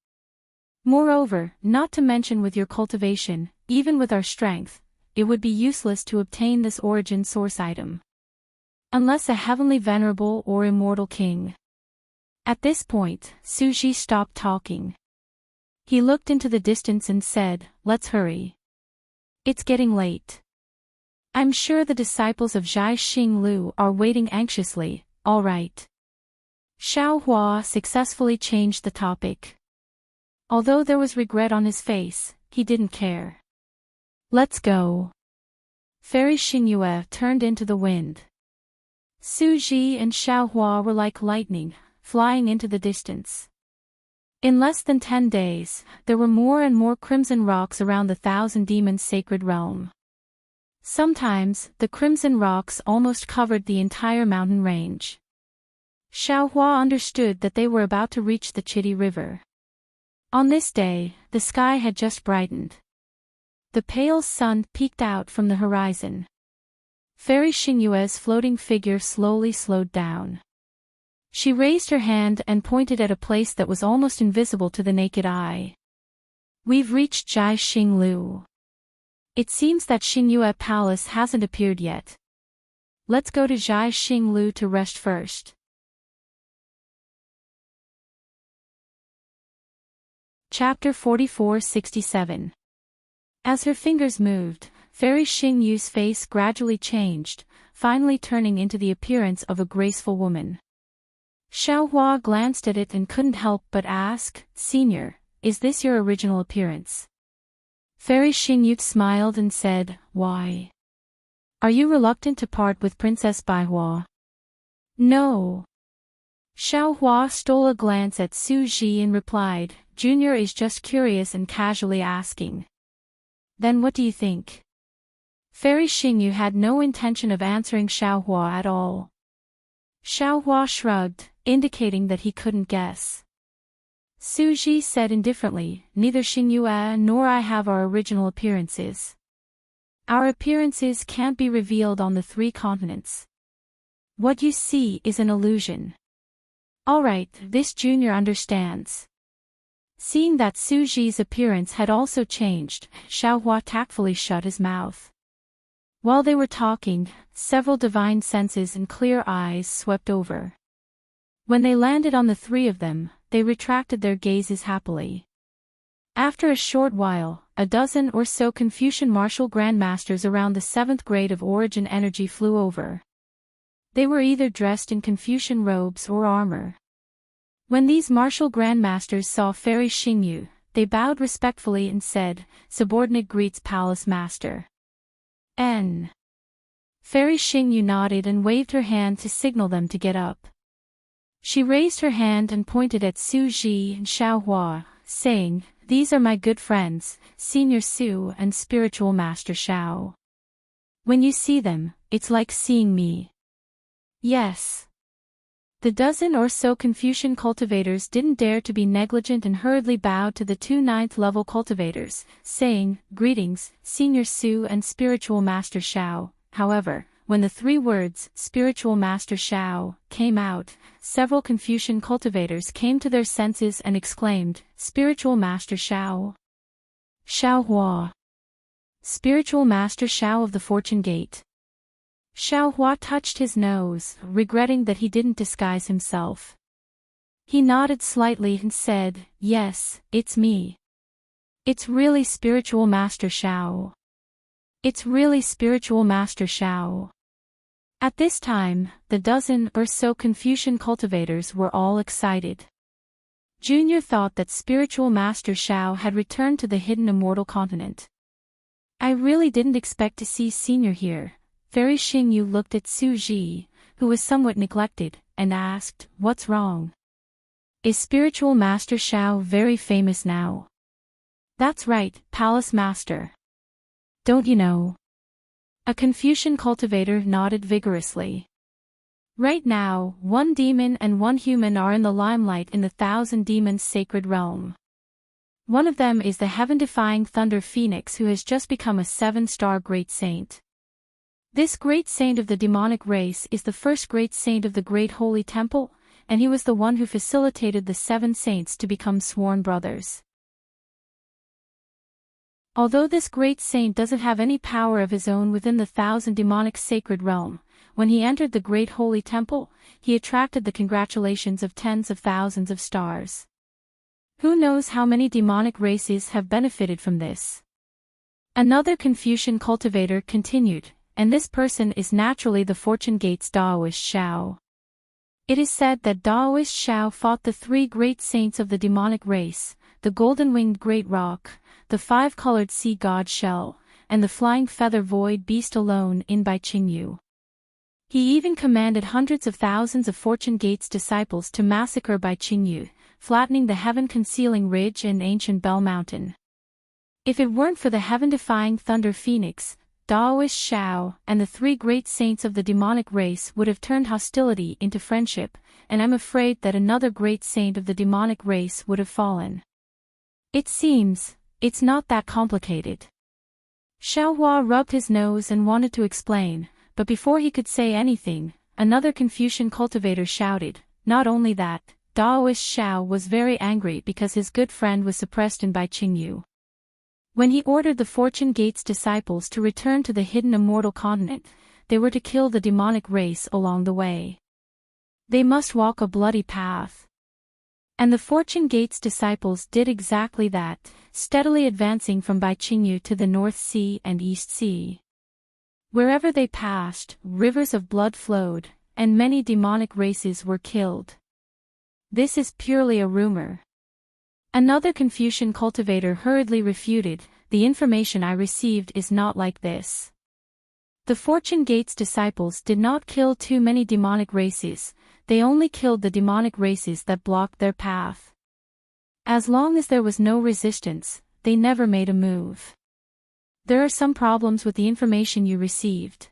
Moreover, not to mention with your cultivation, even with our strength, it would be useless to obtain this origin source item. Unless a heavenly venerable or immortal king. At this point, Su Ji stopped talking. He looked into the distance and said, let's hurry. It's getting late. I'm sure the disciples of Zhai Xinglu are waiting anxiously, all right. Xiaohua successfully changed the topic. Although there was regret on his face, he didn't care. Let's go. Fairy Xingyue turned into the wind. Su Ji and Xiaohua were like lightning, flying into the distance. In less than 10 days, there were more and more crimson rocks around the 1,000 Demons' sacred realm. Sometimes, the crimson rocks almost covered the entire mountain range. Xiaohua understood that they were about to reach the Chitty River. On this day, the sky had just brightened. The pale sun peeked out from the horizon. Fairy Xingyue's floating figure slowly slowed down. She raised her hand and pointed at a place that was almost invisible to the naked eye. We've reached Jai Xinglu. It seems that Xingyue Palace hasn't appeared yet. Let's go to Jai Xinglu to rest first. Chapter 4467. As her fingers moved, Fairy Xingyu's face gradually changed, finally turning into the appearance of a graceful woman. Xiaohua glanced at it and couldn't help but ask, "Senior, is this your original appearance?" Fairy Xingyu smiled and said, "Why? Are you reluctant to part with Princess Baihua?" "No." Xiaohua stole a glance at Su Ji and replied, "Junior is just curious and casually asking." "Then what do you think?" Fairy Xingyu had no intention of answering Xiaohua at all. Xiaohua shrugged, indicating that he couldn't guess. Su Ji said indifferently, "Neither Xingyue nor I have our original appearances. Our appearances can't be revealed on the 3 continents. What you see is an illusion." "Alright, this junior understands." Seeing that Su Ji's appearance had also changed, Xiaohua tactfully shut his mouth. While they were talking, several divine senses and clear eyes swept over. When they landed on the 3 of them, they retracted their gazes happily. After a short while, a dozen or so Confucian martial grandmasters around the 7th grade of Origin Energy flew over. They were either dressed in Confucian robes or armor. When these martial grandmasters saw Fairy Xingyu, they bowed respectfully and said, "Subordinate greets Palace Master." N. Fairy Xingyu nodded and waved her hand to signal them to get up. She raised her hand and pointed at Su Ji and Xiaohua, saying, "These are my good friends, Senior Su and Spiritual Master Xiao. When you see them, it's like seeing me." "Yes." The dozen or so Confucian cultivators didn't dare to be negligent and hurriedly bowed to the 2 9th-level cultivators, saying, "Greetings, Senior Su and Spiritual Master Xiao." However, when the 3 words, "Spiritual Master Xiao," came out, several Confucian cultivators came to their senses and exclaimed, "Spiritual Master Xiao? Xiaohua. Spiritual Master Xiao of the Fortune Gate." Xiaohua touched his nose, regretting that he didn't disguise himself. He nodded slightly and said, "Yes, it's me. It's really Spiritual Master Xiao. It's really Spiritual Master Xiao." At this time, the dozen or so Confucian cultivators were all excited. Junior thought that Spiritual Master Xiao had returned to the hidden immortal continent. "I really didn't expect to see Senior here." Fairy Xingyu looked at Su Ji, who was somewhat neglected, and asked, "What's wrong? Is Spiritual Master Xiao very famous now?" "That's right, Palace Master. Don't you know?" A Confucian cultivator nodded vigorously. "Right now, 1 demon and 1 human are in the limelight in the 1,000 Demons Sacred Realm. One of them is the heaven-defying Thunder Phoenix, who has just become a 7-star Great Saint. This Great Saint of the demonic race is the first Great Saint of the Great Holy Temple, and he was the one who facilitated the 7 saints to become sworn brothers. Although this Great Saint doesn't have any power of his own within the 1,000 demonic sacred realm, when he entered the Great Holy Temple, he attracted the congratulations of tens of thousands of stars. Who knows how many demonic races have benefited from this?" Another Confucian cultivator continued, "And this person is naturally the Fortune Gate's Daoist Xiao. It is said that Daoist Xiao fought the 3 great saints of the demonic race, the golden-winged Great Roc, the 5-colored sea god Shell, and the flying feather void beast alone in Bai Qingyu. He even commanded hundreds of thousands of Fortune Gate's disciples to massacre Bai Qingyu, flattening the heaven-concealing ridge and ancient Bell Mountain. If it weren't for the heaven-defying Thunder Phoenix, Daoist Xiao and the 3 great saints of the demonic race would have turned hostility into friendship, and I'm afraid that another great saint of the demonic race would have fallen. It seems, it's not that complicated." Xiaohua rubbed his nose and wanted to explain, but before he could say anything, another Confucian cultivator shouted, Not only that, Daoist Xiao was very angry because his good friend was suppressed in Bai Qingyu. When he ordered the Fortune Gate's disciples to return to the hidden immortal continent, they were to kill the demonic race along the way. They must walk a bloody path. And the Fortune Gate's disciples did exactly that, steadily advancing from Bai Qingyu to the North Sea and East Sea. Wherever they passed, rivers of blood flowed, and many demonic races were killed. This is purely a rumor. Another Confucian cultivator hurriedly refuted, the information I received is not like this. The Fortune Gate's disciples did not kill too many demonic races, they only killed the demonic races that blocked their path. As long as there was no resistance, they never made a move. There are some problems with the information you received.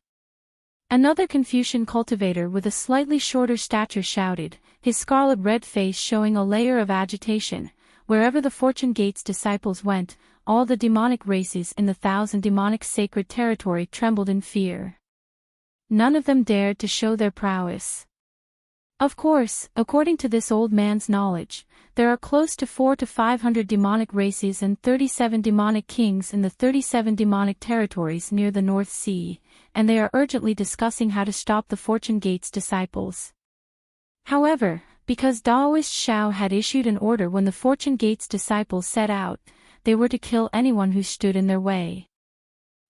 Another Confucian cultivator with a slightly shorter stature shouted, his scarlet red face showing a layer of agitation. Wherever the Fortune Gate's disciples went, all the demonic races in the 1,000 demonic sacred territory trembled in fear. None of them dared to show their prowess. Of course, according to this old man's knowledge, there are close to 400 to 500 demonic races and 37 demonic kings in the 37 demonic territories near the North Sea, and they are urgently discussing how to stop the Fortune Gate's disciples. However, because Daoist Xiao had issued an order when the Fortune Gate's disciples set out, they were to kill anyone who stood in their way.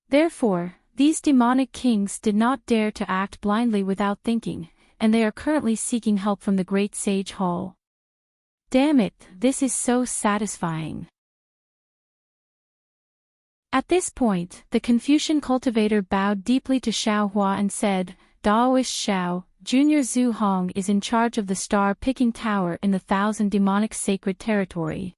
Therefore, these demonic kings did not dare to act blindly without thinking, and they are currently seeking help from the Great Sage Hall. Damn it, this is so satisfying. At this point, the Confucian cultivator bowed deeply to Xiao Hua and said, Daoist Xiao, Junior Zhu Hong is in charge of the star-picking tower in the 1,000 demonic sacred territory.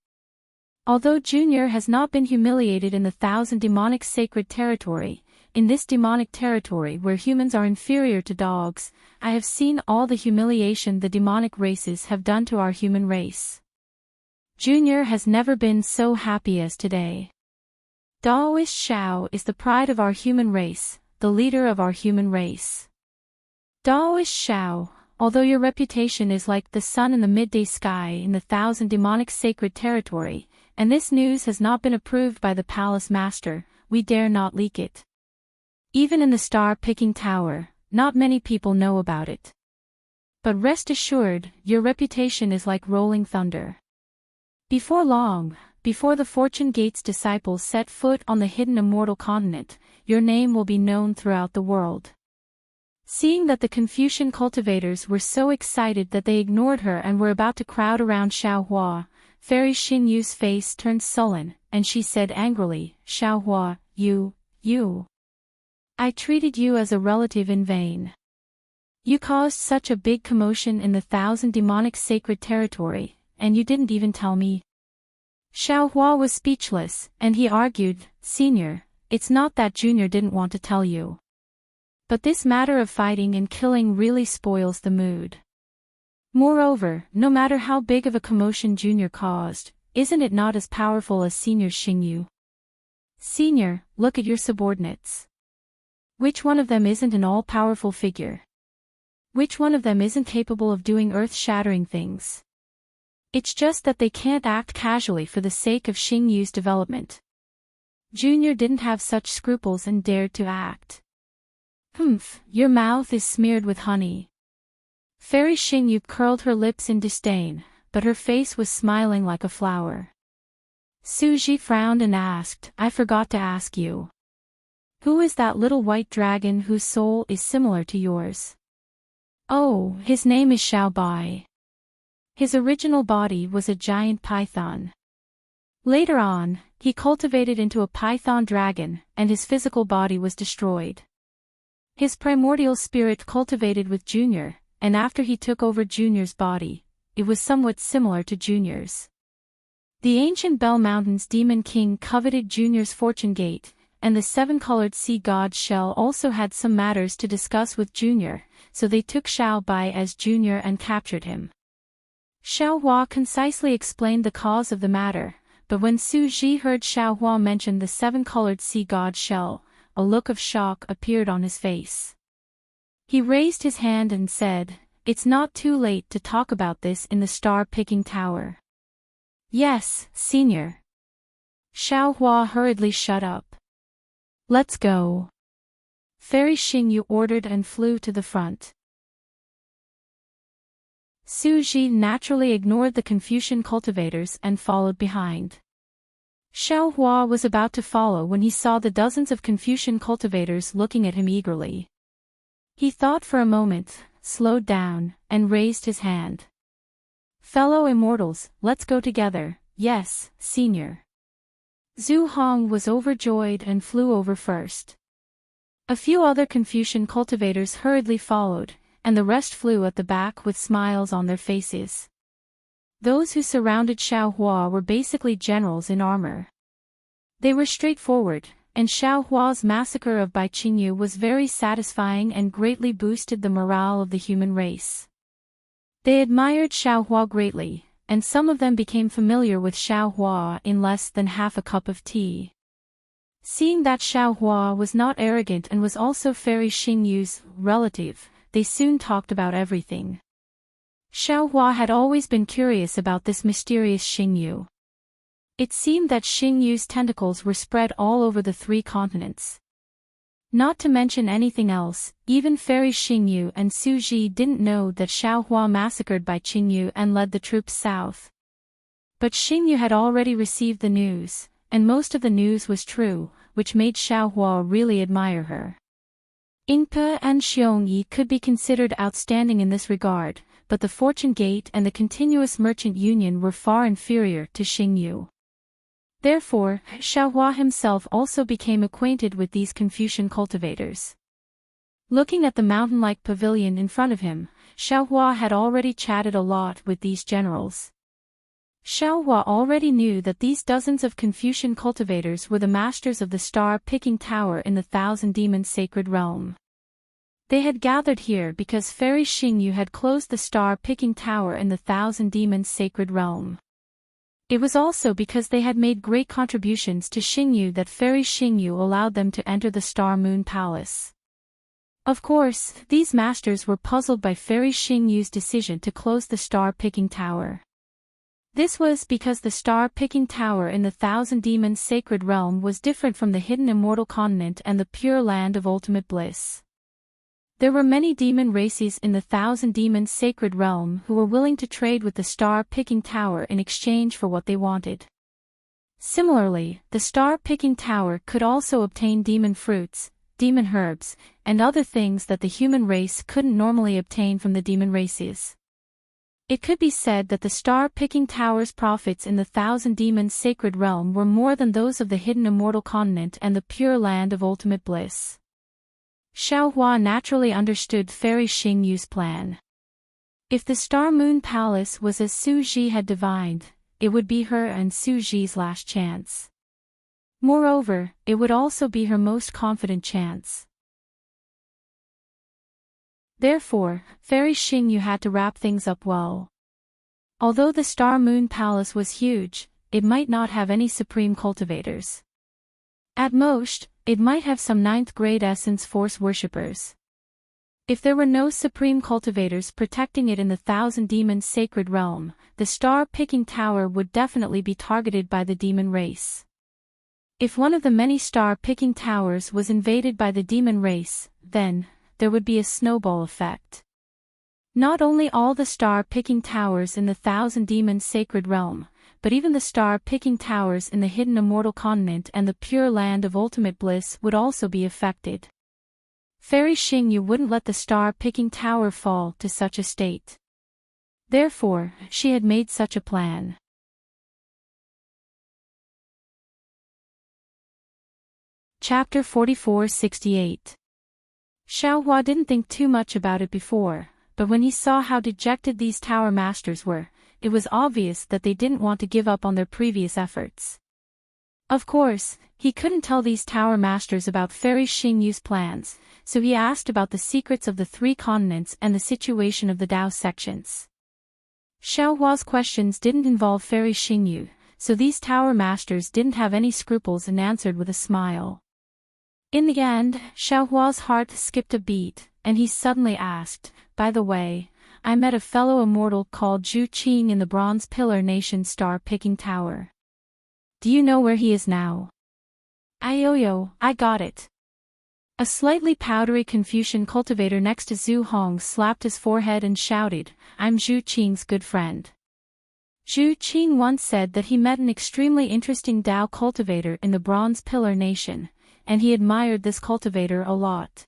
Although Junior has not been humiliated in the 1,000 demonic sacred territory, in this demonic territory where humans are inferior to dogs, I have seen all the humiliation the demonic races have done to our human race. Junior has never been so happy as today. Daoist Xiao is the pride of our human race, the leader of our human race. Daoist Xiao, although your reputation is like the sun in the midday sky in the 1,000 demonic sacred territory, and this news has not been approved by the palace master, we dare not leak it. Even in the star-picking tower, not many people know about it. But rest assured, your reputation is like rolling thunder. Before long, before the Fortune Gate's disciples set foot on the hidden immortal continent, your name will be known throughout the world. Seeing that the Confucian cultivators were so excited that they ignored her and were about to crowd around Xiao Hua, Fairy Xin Yu's face turned sullen, and she said angrily, Xiao Hua, you. I treated you as a relative in vain. You caused such a big commotion in the 1,000 demonic sacred territory, and you didn't even tell me. Xiao Hua was speechless, and he argued, Senior, it's not that Junior didn't want to tell you. But this matter of fighting and killing really spoils the mood. Moreover, no matter how big of a commotion Junior caused, isn't it not as powerful as Senior Xingyu? Senior, look at your subordinates. Which one of them isn't an all-powerful figure? Which one of them isn't capable of doing earth-shattering things? It's just that they can't act casually for the sake of Xingyu's development. Junior didn't have such scruples and dared to act. Humph, your mouth is smeared with honey. Fairy Xingyu curled her lips in disdain, but her face was smiling like a flower. Su Ji frowned and asked, I forgot to ask you. Who is that little white dragon whose soul is similar to yours? Oh, his name is Xiao Bai. His original body was a giant python. Later on, he cultivated into a python dragon, and his physical body was destroyed. His primordial spirit cultivated with Junior, and after he took over Junior's body, it was somewhat similar to Junior's. The ancient Bell Mountain's Demon King coveted Junior's fortune gate, and the seven-colored sea god Shell also had some matters to discuss with Junior, so they took Xiao Bai as Junior and captured him. Xiao Hua concisely explained the cause of the matter, but when Su Ji heard Xiao Hua mention the seven-colored sea god Shell, a look of shock appeared on his face. He raised his hand and said, it's not too late to talk about this in the star-picking tower. Yes, Senior. Xiaohua hurriedly shut up. Let's go. Fairy Xingyu ordered and flew to the front. Su Ji naturally ignored the Confucian cultivators and followed behind. Xiaohua was about to follow when he saw the dozens of Confucian cultivators looking at him eagerly. He thought for a moment, slowed down, and raised his hand. Fellow immortals, let's go together. Yes, Senior. Zhu Hong was overjoyed and flew over first. A few other Confucian cultivators hurriedly followed, and the rest flew at the back with smiles on their faces. Those who surrounded Xiaohua were basically generals in armor. They were straightforward, and Xiaohua's massacre of Bai Qingyu was very satisfying and greatly boosted the morale of the human race. They admired Xiaohua greatly, and some of them became familiar with Xiaohua in less than half a cup of tea. Seeing that Xiaohua was not arrogant and was also Fairy Xingyu's relative, they soon talked about everything. Xiaohua had always been curious about this mysterious Xingyu. It seemed that Xingyu's tentacles were spread all over the 3 continents. Not to mention anything else, even Fairy Xingyu and Su Ji didn't know that Xiaohua massacred Bai Qingyu and led the troops south. But Xingyu had already received the news, and most of the news was true, which made Xiaohua really admire her. Yingpe and Xiongyi could be considered outstanding in this regard, but the Fortune Gate and the Continuous Merchant Union were far inferior to Xingyu. Therefore, Xiaohua himself also became acquainted with these Confucian cultivators. Looking at the mountain-like pavilion in front of him, Xiaohua had already chatted a lot with these generals. Xiaohua already knew that these dozens of Confucian cultivators were the masters of the star-picking tower in the Thousand Demons Sacred Realm. They had gathered here because Fairy Xingyu had closed the star-picking tower in the Thousand Demons Sacred Realm. It was also because they had made great contributions to Xingyu that Fairy Xingyu allowed them to enter the Star Moon Palace. Of course, these masters were puzzled by Fairy Xingyu's decision to close the star-picking tower. This was because the star-picking tower in the Thousand Demons Sacred Realm was different from the hidden immortal continent and the pure land of ultimate bliss. There were many demon races in the Thousand Demons Sacred Realm who were willing to trade with the star-picking tower in exchange for what they wanted. Similarly, the star-picking tower could also obtain demon fruits, demon herbs, and other things that the human race couldn't normally obtain from the demon races. It could be said that the star-picking tower's profits in the Thousand Demons Sacred Realm were more than those of the hidden immortal continent and the pure land of ultimate bliss. Xiaohua naturally understood Fairy Xingyu's plan. If the Star Moon Palace was as Su Ji had divined, it would be her and Su Ji's last chance. Moreover, it would also be her most confident chance. Therefore, Fairy Xingyu had to wrap things up well. Although the Star Moon Palace was huge, it might not have any supreme cultivators. At most, it might have some 9th grade Essence Force worshippers. If there were no supreme cultivators protecting it in the Thousand Demons Sacred Realm, the star-picking tower would definitely be targeted by the demon race. If one of the many star-picking towers was invaded by the demon race, then there would be a snowball effect. Not only all the star-picking towers in the Thousand Demons Sacred Realm, but even the star-picking towers in the hidden immortal continent and the pure land of ultimate bliss would also be affected. Fairy Xingyu wouldn't let the star-picking tower fall to such a state. Therefore, she had made such a plan. Chapter 4468. Xiaohua didn't think too much about it before, but when he saw how dejected these tower masters were, it was obvious that they didn't want to give up on their previous efforts. Of course, he couldn't tell these tower masters about Fairy Xingyu's plans, so he asked about the secrets of the 3 continents and the situation of the Dao sections. Xiaohua's questions didn't involve Fairy Xingyu, so these tower masters didn't have any scruples and answered with a smile. In the end, Xiaohua's heart skipped a beat, and he suddenly asked, "By the way, I met a fellow immortal called Zhu Qing in the Bronze Pillar Nation star-picking tower. Do you know where he is now? Ayoyo, I got it. A slightly powdery Confucian cultivator next to Zhu Hong slapped his forehead and shouted, I'm Zhu Qing's good friend. Zhu Qing once said that he met an extremely interesting Dao cultivator in the Bronze Pillar Nation, and he admired this cultivator a lot.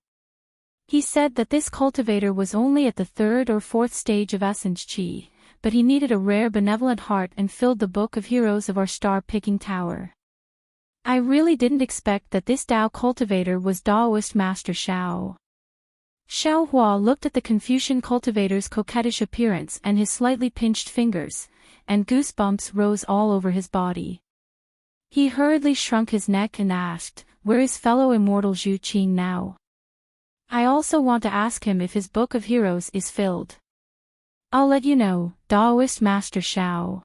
He said that this cultivator was only at the 3rd or 4th stage of Essence Qi, but he needed a rare benevolent heart and filled the book of heroes of our star-picking tower. I really didn't expect that this Dao cultivator was Daoist Master Xiao. Xiao Hua looked at the Confucian cultivator's coquettish appearance and his slightly pinched fingers, and goosebumps rose all over his body. He hurriedly shrunk his neck and asked, where is fellow immortal Zhu Qing now? I also want to ask him if his book of heroes is filled. I'll let you know, Daoist Master Xiao.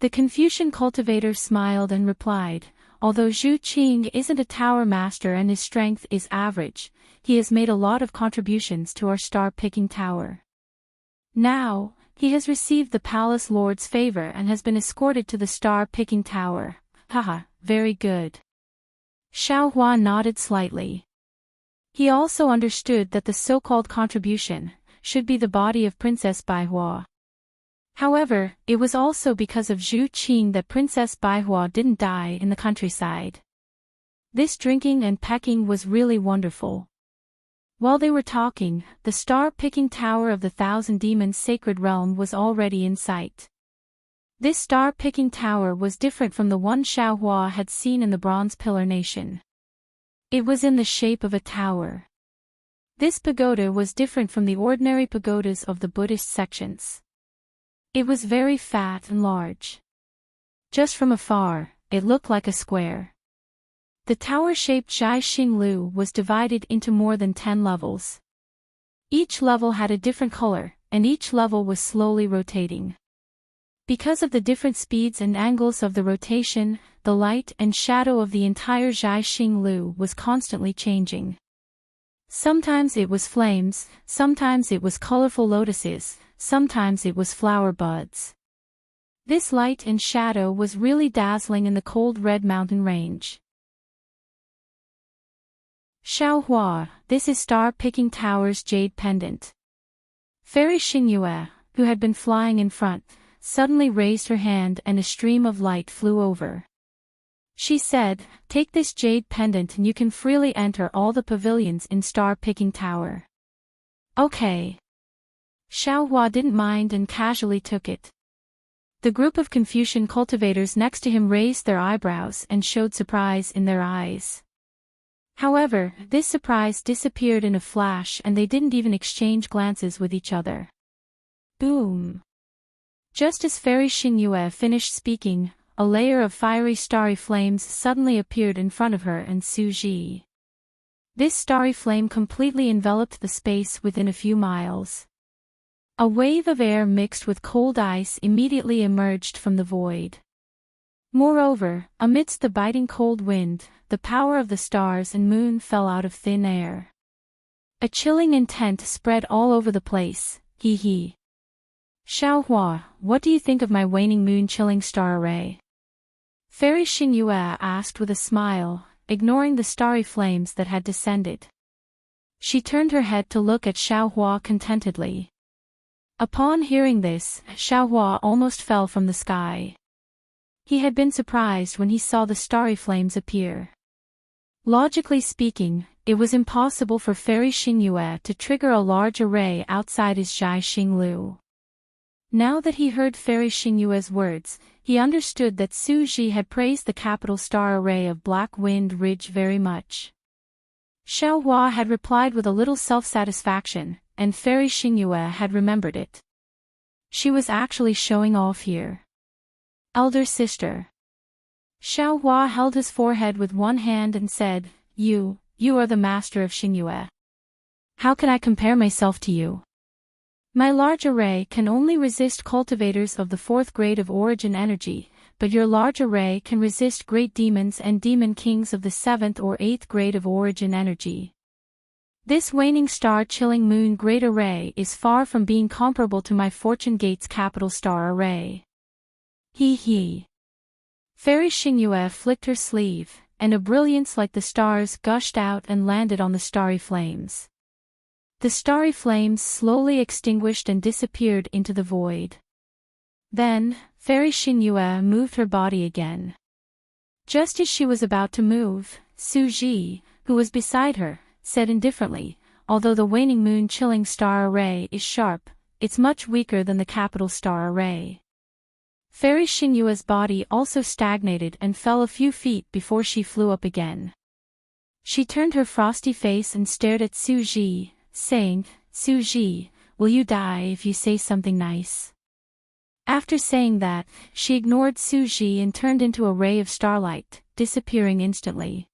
The Confucian cultivator smiled and replied, although Zhu Qing isn't a tower master and his strength is average, he has made a lot of contributions to our star-picking tower. Now, he has received the palace lord's favor and has been escorted to the star-picking tower. Haha, very good. Xiao Hua nodded slightly. He also understood that the so-called contribution should be the body of Princess Baihua. However, it was also because of Zhu Qing that Princess Baihua didn't die in the countryside. This drinking and pecking was really wonderful. While they were talking, the star-picking tower of the Thousand Demons' sacred realm was already in sight. This star-picking tower was different from the one Xiao Hua had seen in the Bronze Pillar Nation. It was in the shape of a tower. This pagoda was different from the ordinary pagodas of the Buddhist sections. It was very fat and large. Just from afar, it looked like a square. The tower-shaped Zhai Xinglu was divided into more than 10 levels. Each level had a different color, and each level was slowly rotating. Because of the different speeds and angles of the rotation, the light and shadow of the entire Zhai Xinglu was constantly changing. Sometimes it was flames, sometimes it was colorful lotuses, sometimes it was flower buds. This light and shadow was really dazzling in the cold red mountain range. Xiao Hua, this is Star-Picking Tower's jade pendant. Fairy Xingyue, who had been flying in front, suddenly raised her hand and a stream of light flew over. She said, take this jade pendant and you can freely enter all the pavilions in Star-Picking Tower. Okay. Xiao Hua didn't mind and casually took it. The group of Confucian cultivators next to him raised their eyebrows and showed surprise in their eyes. However, this surprise disappeared in a flash and they didn't even exchange glances with each other. Boom! Just as Fairy Xingyue finished speaking, a layer of fiery starry flames suddenly appeared in front of her and Su Ji. This starry flame completely enveloped the space within a few miles. A wave of air mixed with cold ice immediately emerged from the void. Moreover, amidst the biting cold wind, the power of the stars and moon fell out of thin air. A chilling intent spread all over the place, hee hee. Xiao Hua, what do you think of my waning moon chilling star array? Fairy Xingyue asked with a smile, ignoring the starry flames that had descended. She turned her head to look at Xiao Hua contentedly. Upon hearing this, Xiao Hua almost fell from the sky. He had been surprised when he saw the starry flames appear. Logically speaking, it was impossible for Fairy Xingyue to trigger a large array outside his Zhai Xinglu. Now that he heard Fairy Xingyue's words, he understood that Su Ji had praised the capital star array of Black Wind Ridge very much. Xiao Hua had replied with a little self-satisfaction, and Fairy Xingyue had remembered it. She was actually showing off here. Elder sister. Xiao Hua held his forehead with one hand and said, You are the master of Xingyue. How can I compare myself to you? My large array can only resist cultivators of the 4th grade of origin energy, but your large array can resist great demons and demon kings of the 7th or 8th grade of origin energy. This waning star chilling moon great array is far from being comparable to my fortune gate's capital star array. Hee hee. Fairy Xingyue flicked her sleeve, and a brilliance like the stars gushed out and landed on the starry flames. The starry flames slowly extinguished and disappeared into the void. Then, Fairy Xingyue moved her body again. Just as she was about to move, Su Ji, who was beside her, said indifferently, although the waning moon chilling star array is sharp, it's much weaker than the capital star array. Fairy Xingyue's body also stagnated and fell a few feet before she flew up again. She turned her frosty face and stared at Su Ji, saying, Su Ji, will you die if you say something nice? After saying that, she ignored Su Ji and turned into a ray of starlight, disappearing instantly.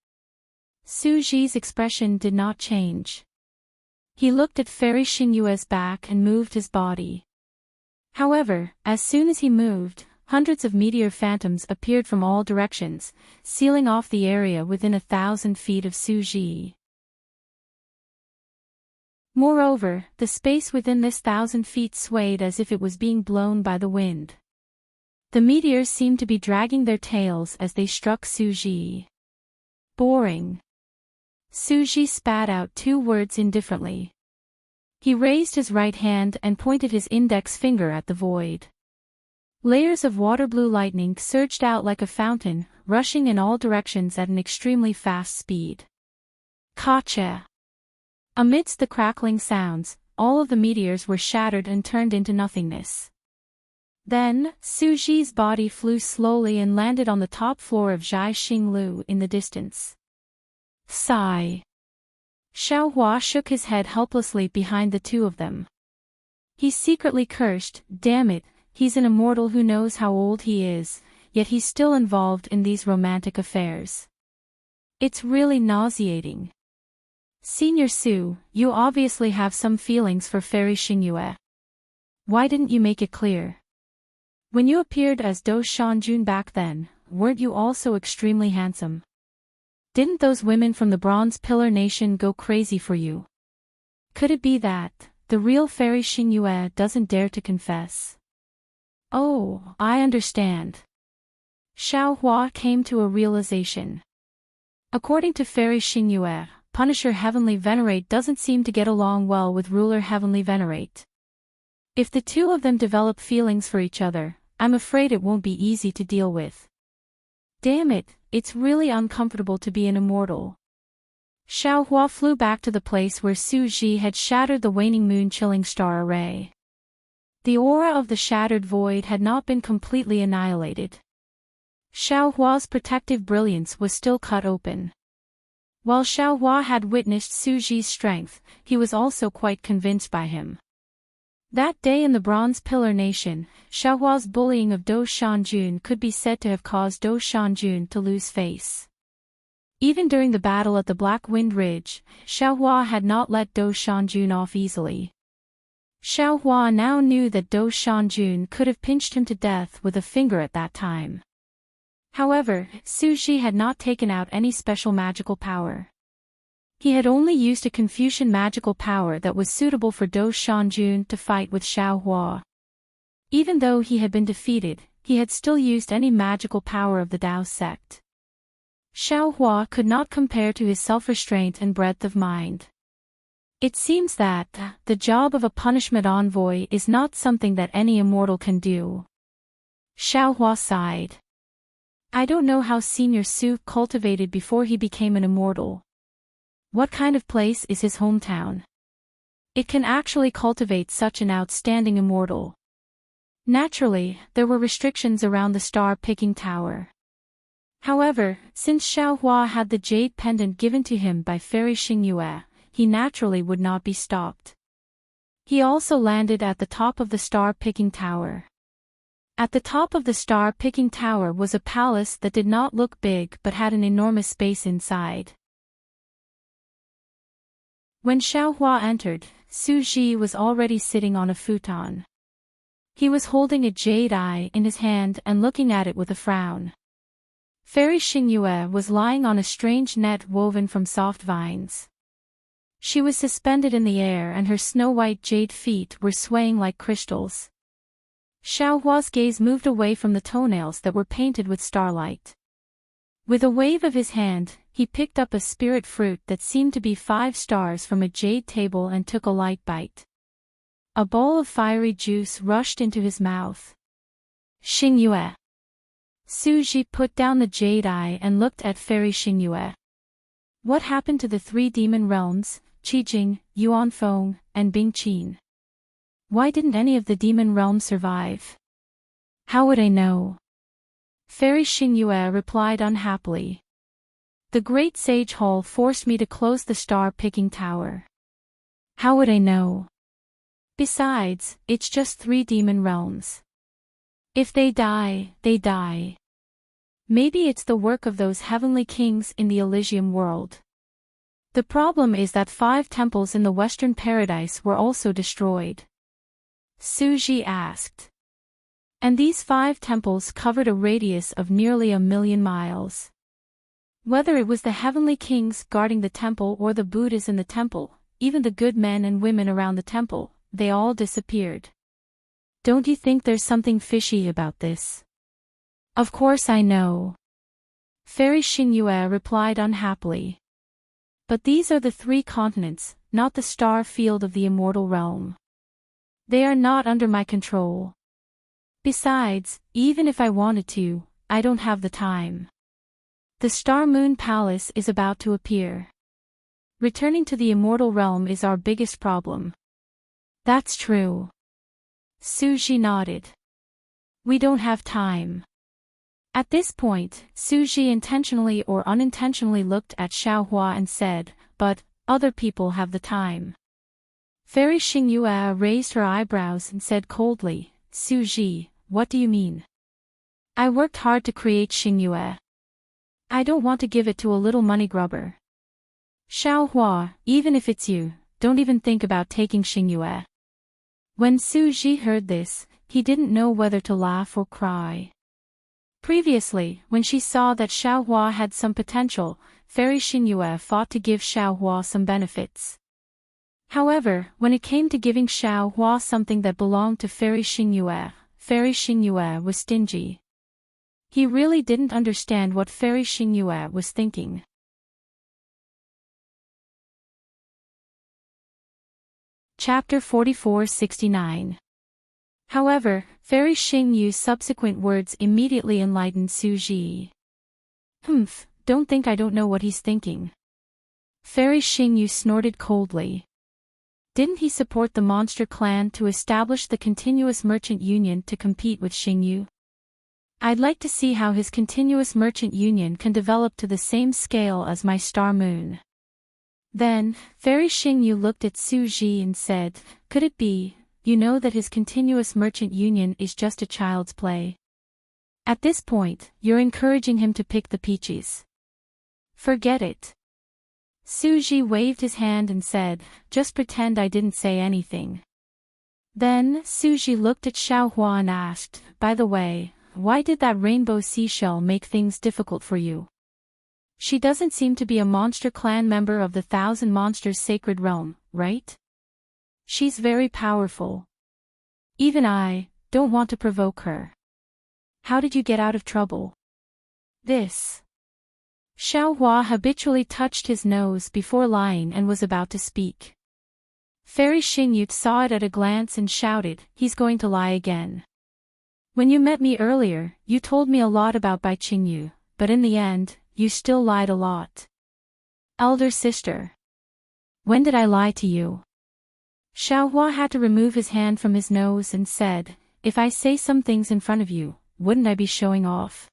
Su Ji's expression did not change. He looked at Fairy Xingyue's back and moved his body. However, as soon as he moved, hundreds of meteor phantoms appeared from all directions, sealing off the area within 1,000 feet of Su Ji. Moreover, the space within this 1,000 feet swayed as if it was being blown by the wind. The meteors seemed to be dragging their tails as they struck Su Ji. Boring. Su Ji spat out 2 words indifferently. He raised his right hand and pointed his index finger at the void. Layers of water blue lightning surged out like a fountain, rushing in all directions at an extremely fast speed. Gotcha! Amidst the crackling sounds, all of the meteors were shattered and turned into nothingness. Then, Su Ji's body flew slowly and landed on the top floor of Zhai Xinglu in the distance. Sigh. Xiao Hua shook his head helplessly behind the two of them. He secretly cursed, damn it, he's an immortal who knows how old he is, yet he's still involved in these romantic affairs. It's really nauseating. Senior Su, you obviously have some feelings for Fairy Xingyue. Why didn't you make it clear? When you appeared as Do Shanjun back then, weren't you also extremely handsome? Didn't those women from the Bronze Pillar Nation go crazy for you? Could it be that the real Fairy Xingyue doesn't dare to confess? Oh, I understand. Xiao Hua came to a realization. According to Fairy Xingyue, Punisher Heavenly Venerate doesn't seem to get along well with Ruler Heavenly Venerate. If the two of them develop feelings for each other, I'm afraid it won't be easy to deal with. Damn it, it's really uncomfortable to be an immortal. Xiao Hua flew back to the place where Su Ji had shattered the waning moon chilling star array. The aura of the shattered void had not been completely annihilated. Xiao Hua's protective brilliance was still cut open. While Xiao Hua had witnessed Su Ji's strength, he was also quite convinced by him. That day in the Bronze Pillar Nation, Xiao Hua's bullying of Do Shanjun could be said to have caused Do Shanjun to lose face. Even during the battle at the Black Wind Ridge, Xiao Hua had not let Do Shanjun off easily. Xiao Hua now knew that Do Shanjun could have pinched him to death with a finger at that time. However, Su Ji had not taken out any special magical power. He had only used a Confucian magical power that was suitable for Do Shanjun to fight with Xiao Hua. Even though he had been defeated, he had still used any magical power of the Dao sect. Xiao Hua could not compare to his self-restraint and breadth of mind. It seems that the job of a punishment envoy is not something that any immortal can do. Xiao Hua sighed. I don't know how Senior Su cultivated before he became an immortal. What kind of place is his hometown? It can actually cultivate such an outstanding immortal. Naturally, there were restrictions around the star-picking tower. However, since Xiao Hua had the jade pendant given to him by Fairy Xingyue, he naturally would not be stopped. He also landed at the top of the star-picking tower. At the top of the star-picking tower was a palace that did not look big but had an enormous space inside. When Xiao Hua entered, Su Ji was already sitting on a futon. He was holding a jade eye in his hand and looking at it with a frown. Fairy Xingyue was lying on a strange net woven from soft vines. She was suspended in the air and her snow-white jade feet were swaying like crystals. Xiaohua's gaze moved away from the toenails that were painted with starlight. With a wave of his hand, he picked up a spirit fruit that seemed to be 5 stars from a jade table and took a light bite. A bowl of fiery juice rushed into his mouth. Xingyue. Su Ji put down the jade eye and looked at Fairy Xingyue. What happened to the 3 demon realms, Qijing, Yuanfeng, and Bingqin? Why didn't any of the demon realms survive? How would I know? Fairy Xingyue replied unhappily. The Great Sage Hall forced me to close the star-picking tower. How would I know? Besides, it's just 3 demon realms. If they die, they die. Maybe it's the work of those heavenly kings in the Elysium world. The problem is that 5 temples in the Western Paradise were also destroyed. Su Ji asked. And these 5 temples covered a radius of nearly 1,000,000 miles. Whether it was the heavenly kings guarding the temple or the Buddhas in the temple, even the good men and women around the temple, they all disappeared. Don't you think there's something fishy about this? Of course I know. Fairy Xingyue replied unhappily. But these are the 3 continents, not the star field of the immortal realm. They are not under my control. Besides, even if I wanted to, I don't have the time. The Star Moon Palace is about to appear. Returning to the immortal realm is our biggest problem. That's true. Su Ji nodded. We don't have time. At this point, Su Ji intentionally or unintentionally looked at Xiaohua and said, but, other people have the time. Fairy Xingyue raised her eyebrows and said coldly, Su Ji, what do you mean? I worked hard to create Xingyue. I don't want to give it to a little money grubber. Xiaohua, even if it's you, don't even think about taking Xingyue. When Su Ji heard this, he didn't know whether to laugh or cry. Previously, when she saw that Xiaohua had some potential, Fairy Xingyue fought to give Xiaohua some benefits. However, when it came to giving Xiaohua something that belonged to Fairy Xingyue was stingy. He really didn't understand what Fairy Xingyue was thinking. Chapter 4469. However, Fairy Xingyue's subsequent words immediately enlightened Su Ji. Don't think I don't know what he's thinking. Fairy Xingyue snorted coldly. Didn't he support the monster clan to establish the continuous merchant union to compete with Xingyu? I'd like to see how his continuous merchant union can develop to the same scale as my star moon. Then, Fairy Xingyu looked at Su Ji and said, could it be, you know that his continuous merchant union is just a child's play? At this point, you're encouraging him to pick the peaches. Forget it. Su Ji waved his hand and said, just pretend I didn't say anything. Then, Su Ji looked at Xiaohua and asked, by the way, why did that rainbow seashell make things difficult for you? She doesn't seem to be a monster clan member of the 1,000 Monsters Sacred Realm, right? She's very powerful. Even I don't want to provoke her. How did you get out of trouble? This. Xiaohua habitually touched his nose before lying and was about to speak. Fairy Xingyu saw it at a glance and shouted, he's going to lie again. When you met me earlier, you told me a lot about Bai Qingyu, but in the end, you still lied a lot. Elder sister. When did I lie to you? Xiaohua had to remove his hand from his nose and said, if I say some things in front of you, wouldn't I be showing off?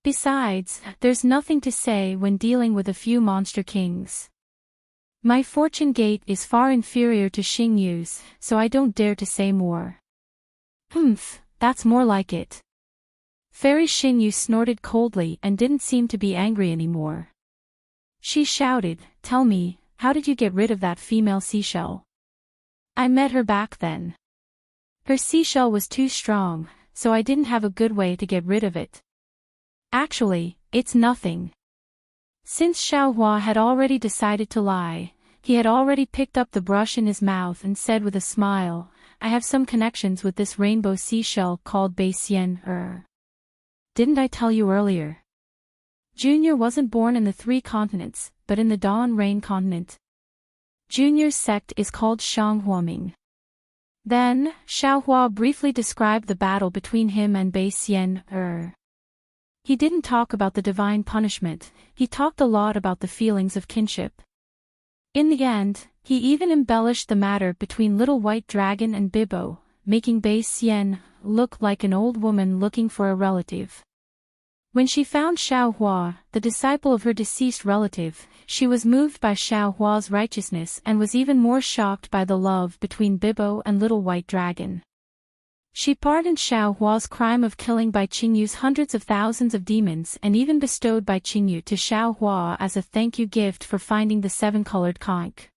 Besides, there's nothing to say when dealing with a few monster kings. My fortune gate is far inferior to Xingyu's, so I don't dare to say more. That's more like it. Fairy Xingyu snorted coldly and didn't seem to be angry anymore. She shouted, tell me, how did you get rid of that female seashell? I met her back then. Her seashell was too strong, so I didn't have a good way to get rid of it. Actually, it's nothing. Since Xiaohua had already decided to lie, he had already picked up the brush in his mouth and said with a smile, I have some connections with this rainbow seashell called Basien. Didn't I tell you earlier? Junior wasn't born in the 3 continents, but in the Dawn Rain continent. Junior's sect is called Heartwarming. Then, Xiaohua briefly described the battle between him and Basien. He didn't talk about the divine punishment, he talked a lot about the feelings of kinship. In the end, he even embellished the matter between Little White Dragon and Bibo, making Basien look like an old woman looking for a relative. When she found Xiaohua, the disciple of her deceased relative, she was moved by Xiaohua's righteousness and was even more shocked by the love between Bibo and Little White Dragon. She pardoned Xiaohua's crime of killing Bai Qingyu's hundreds of thousands of demons and even bestowed Bai Qingyu to Xiaohua as a thank you gift for finding the 7-colored conch.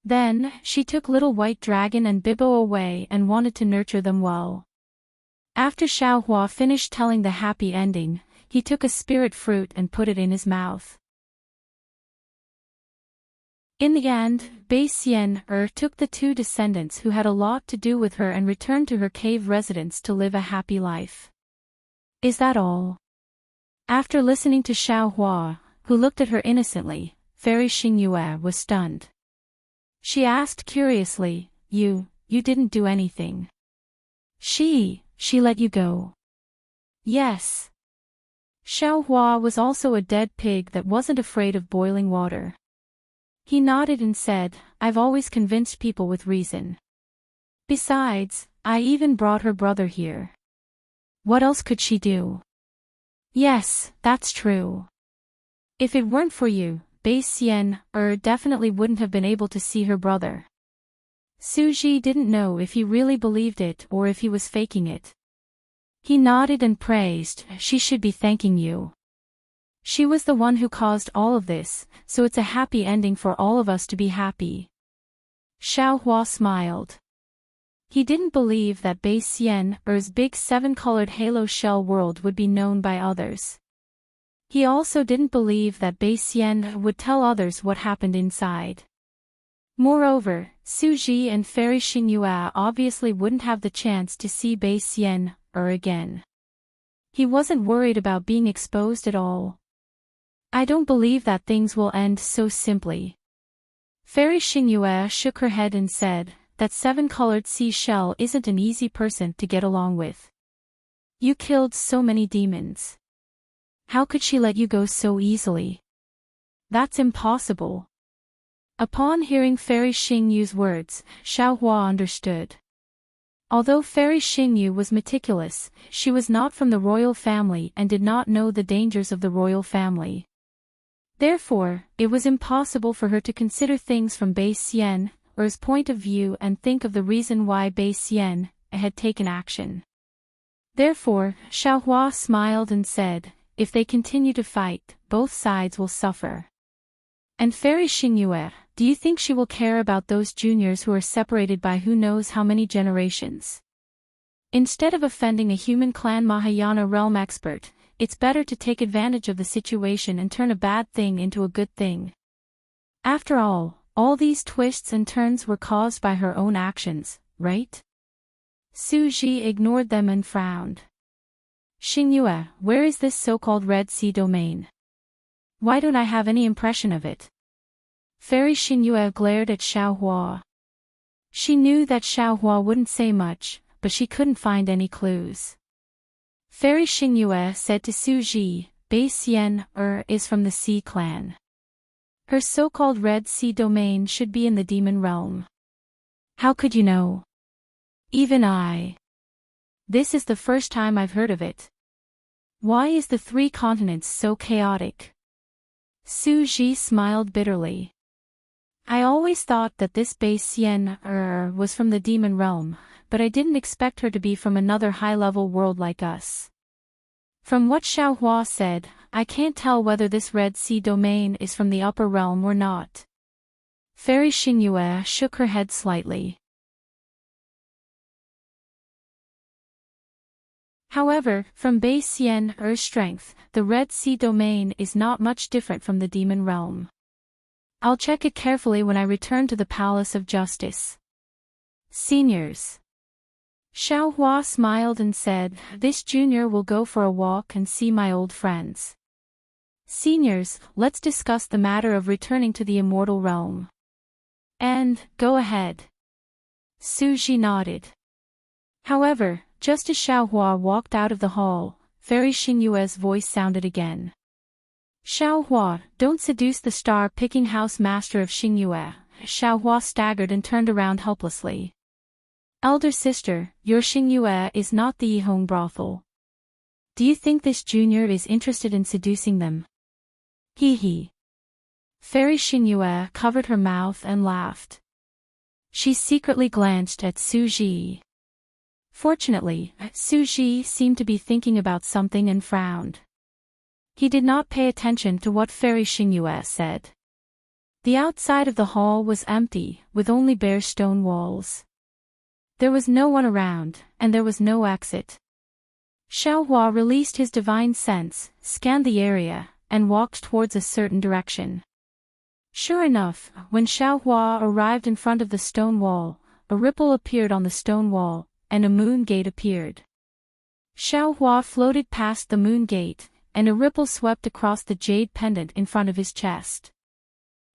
Then, she took Little White Dragon and Bibo away and wanted to nurture them well. After Xiaohua finished telling the happy ending, he took a spirit fruit and put it in his mouth. In the end, Basien took the 2 descendants who had a lot to do with her and returned to her cave residence to live a happy life. Is that all? After listening to Xiaohua, who looked at her innocently, Fairy Xingyue was stunned. She asked curiously, You didn't do anything. She let you go. Yes. Xiaohua was also a dead pig that wasn't afraid of boiling water. He nodded and said, I've always convinced people with reason. Besides, I even brought her brother here. What else could she do? Yes, that's true. If it weren't for you, Basien definitely wouldn't have been able to see her brother. Suji didn't know if he really believed it or if he was faking it. He nodded and praised, She should be thanking you. She was the one who caused all of this, so it's a happy ending for all of us to be happy. Xiaohua smiled. He didn't believe that Basien big 7-colored halo shell world would be known by others. He also didn't believe that Basien would tell others what happened inside. Moreover, Suji and Fairy Xingyue obviously wouldn't have the chance to see Basien again. He wasn't worried about being exposed at all. I don't believe that things will end so simply. Fairy Xingyue shook her head and said, That 7-colored seashell isn't an easy person to get along with. You killed so many demons. How could she let you go so easily? That's impossible. Upon hearing Fairy Xingyu's words, Xiaohua understood. Although Fairy Xingyu was meticulous, she was not from the royal family and did not know the dangers of the royal family. Therefore, it was impossible for her to consider things from Basien point of view and think of the reason why Basien had taken action. Therefore, Xiaohua smiled and said, If they continue to fight, both sides will suffer. And Fairy Xingyue, do you think she will care about those juniors who are separated by who knows how many generations? Instead of offending a human clan Mahayana realm expert, it's better to take advantage of the situation and turn a bad thing into a good thing. After all these twists and turns were caused by her own actions, right? Suji ignored them and frowned. Xingyue, where is this so-called Red Sea domain? Why don't I have any impression of it? Fairy Xingyue glared at Xiaohua. She knew that Xiaohua wouldn't say much, but she couldn't find any clues. Fairy Xingyue said to Suji, Basien is from the Sea clan. Her so-called Red Sea domain should be in the demon realm. How could you know? Even I. This is the first time I've heard of it. Why is the 3 continents so chaotic? Suji smiled bitterly. I always thought that this Basien was from the demon realm, but I didn't expect her to be from another high-level world like us. From what Xiaohua said, I can't tell whether this Red Sea domain is from the upper realm or not. Fairy Xingyue shook her head slightly. However, from Basien strength, the Red Sea domain is not much different from the demon realm. I'll check it carefully when I return to the Palace of Justice. Seniors. Xiao Hua smiled and said, this junior will go for a walk and see my old friends. Seniors, let's discuss the matter of returning to the immortal realm. And, go ahead. Su Ji nodded. However, just as Xiao Hua walked out of the hall, Fairy Xingyue's voice sounded again. Xiao Hua, don't seduce the star-picking house master of Xingyue. Xiao Hua staggered and turned around helplessly. Elder sister, your Xingyue is not the Yihong brothel. Do you think this junior is interested in seducing them? Hee hee. Fairy Xingyue covered her mouth and laughed. She secretly glanced at Su Ji. Fortunately, Su Ji seemed to be thinking about something and frowned. He did not pay attention to what Fairy Xingyue said. The outside of the hall was empty, with only bare stone walls. There was no one around, and there was no exit. Xiao Hua released his divine sense, scanned the area, and walked towards a certain direction. Sure enough, when Xiao Hua arrived in front of the stone wall, a ripple appeared on the stone wall, and a moon gate appeared. Xiao Hua floated past the moon gate, and a ripple swept across the jade pendant in front of his chest.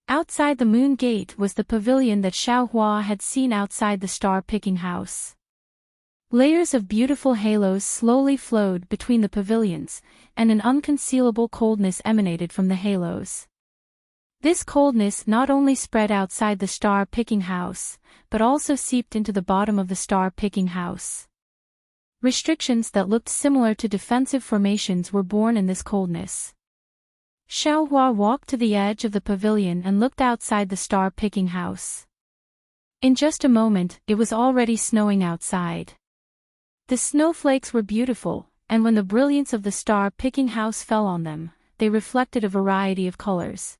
Outside the moon gate was the pavilion that Xiao Hua had seen outside the star-picking house. Layers of beautiful halos slowly flowed between the pavilions, and an unconcealable coldness emanated from the halos. This coldness not only spread outside the star-picking house, but also seeped into the bottom of the star-picking house. Restrictions that looked similar to defensive formations were born in this coldness. Xiao Hua walked to the edge of the pavilion and looked outside the star-picking house. In just a moment, it was already snowing outside. The snowflakes were beautiful, and when the brilliance of the star-picking house fell on them, they reflected a variety of colors.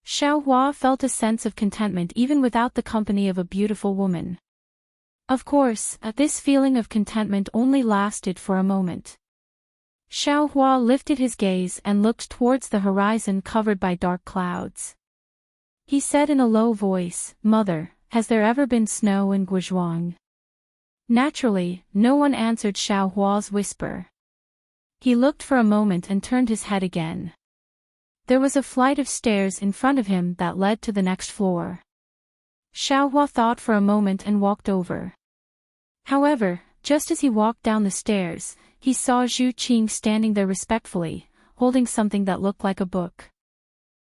Xiao Hua felt a sense of contentment even without the company of a beautiful woman. Of course, this feeling of contentment only lasted for a moment. Xiao Hua lifted his gaze and looked towards the horizon covered by dark clouds. He said in a low voice, "Mother, has there ever been snow in Guizhuang?" Naturally, no one answered Xiao Hua's whisper. He looked for a moment and turned his head again. There was a flight of stairs in front of him that led to the next floor. Xiao Hua thought for a moment and walked over. However, just as he walked down the stairs, he saw Zhu Qing standing there respectfully, holding something that looked like a book.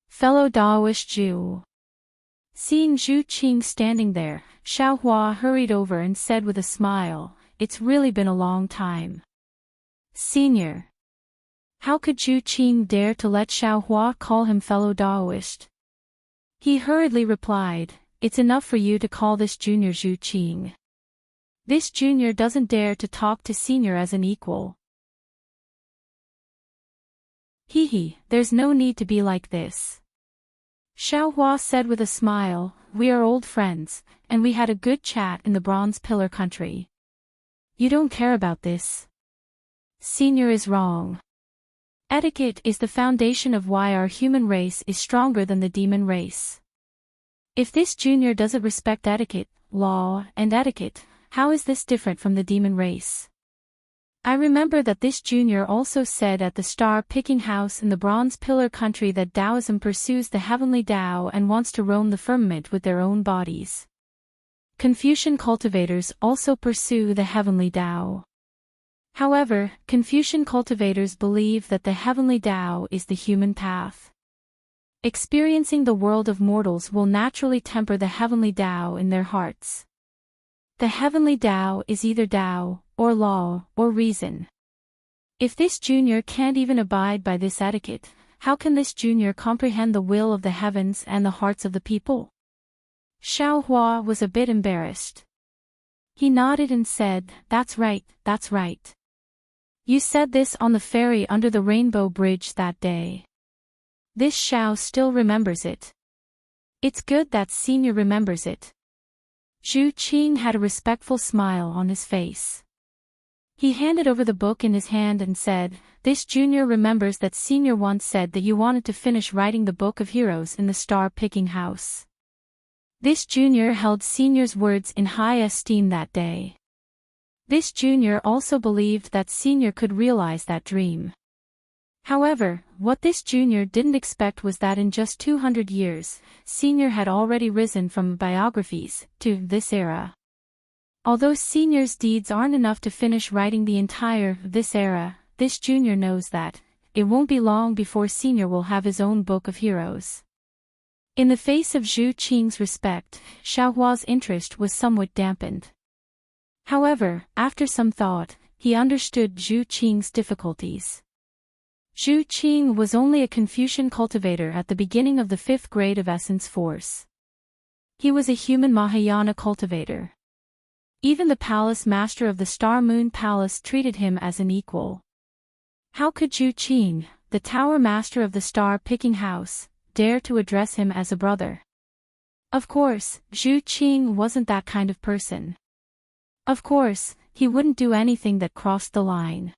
Fellow Daoist Zhu. Seeing Zhu Qing standing there, Xiao Hua hurried over and said with a smile, "It's really been a long time." Senior. How could Zhu Qing dare to let Xiao Hua call him fellow Daoist? He hurriedly replied, "It's enough for you to call this junior Zhu Qing. This junior doesn't dare to talk to senior as an equal." Hee hee, there's no need to be like this. Xiao Hua said with a smile, "We are old friends, and we had a good chat in the Bronze Pillar country. You don't care about this. Senior is wrong. Etiquette is the foundation of why our human race is stronger than the demon race. If this junior doesn't respect etiquette, law, and etiquette, how is this different from the demon race? I remember that this junior also said at the star-picking house in the Bronze Pillar country that Taoism pursues the heavenly Tao and wants to roam the firmament with their own bodies. Confucian cultivators also pursue the heavenly Tao. However, Confucian cultivators believe that the heavenly Tao is the human path. Experiencing the world of mortals will naturally temper the heavenly Tao in their hearts. The heavenly Tao is either Tao, or law, or reason. If this junior can't even abide by this etiquette, how can this junior comprehend the will of the heavens and the hearts of the people? Xiao Hua was a bit embarrassed. He nodded and said, "That's right, that's right. You said this on the ferry under the Rainbow Bridge that day." This Xiao still remembers it. It's good that senior remembers it. Zhu Qing had a respectful smile on his face. He handed over the book in his hand and said, "This junior remembers that senior once said that you wanted to finish writing the Book of Heroes in the star-picking house." This junior held senior's words in high esteem that day. This junior also believed that senior could realize that dream. However, what this junior didn't expect was that in just 200 years, senior had already risen from biographies to this era. Although senior's deeds aren't enough to finish writing the entire this era, this junior knows that it won't be long before senior will have his own Book of Heroes. In the face of Zhu Qing's respect, Xiaohua's interest was somewhat dampened. However, after some thought, he understood Zhu Qing's difficulties. Zhu Qing was only a Confucian cultivator at the beginning of the 5th grade of Essence Force. He was a human Mahayana cultivator. Even the palace master of the Star Moon Palace treated him as an equal. How could Zhu Qing, the tower master of the star-picking house, dare to address him as a brother? Of course, Zhu Qing wasn't that kind of person. Of course, he wouldn't do anything that crossed the line.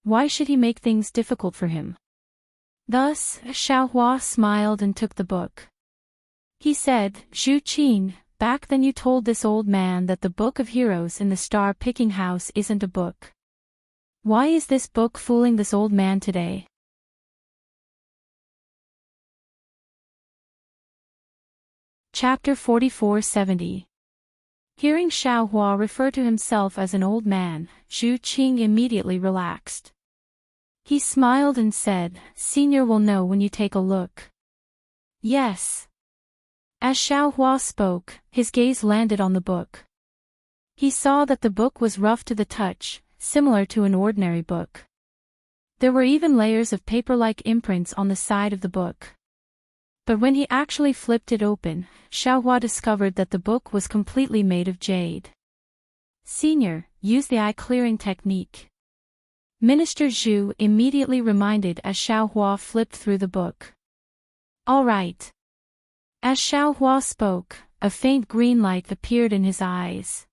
Why should he make things difficult for him? Thus, Xiaohua smiled and took the book. He said, "Zhu Qing, back then you told this old man that the Book of Heroes in the star-picking house isn't a book. Why is this book fooling this old man today?" Chapter 4470. Hearing Xiaohua refer to himself as an old man, Zhu Qing immediately relaxed. He smiled and said, "Senior will know when you take a look." "Yes." As Xiaohua spoke, his gaze landed on the book. He saw that the book was rough to the touch, similar to an ordinary book. There were even layers of paper-like imprints on the side of the book. But when he actually flipped it open, Xiaohua discovered that the book was completely made of jade. "Senior, use the eye-clearing technique." Minister Zhu immediately reminded as Xiaohua flipped through the book. "All right." As Xiaohua spoke, a faint green light appeared in his eyes.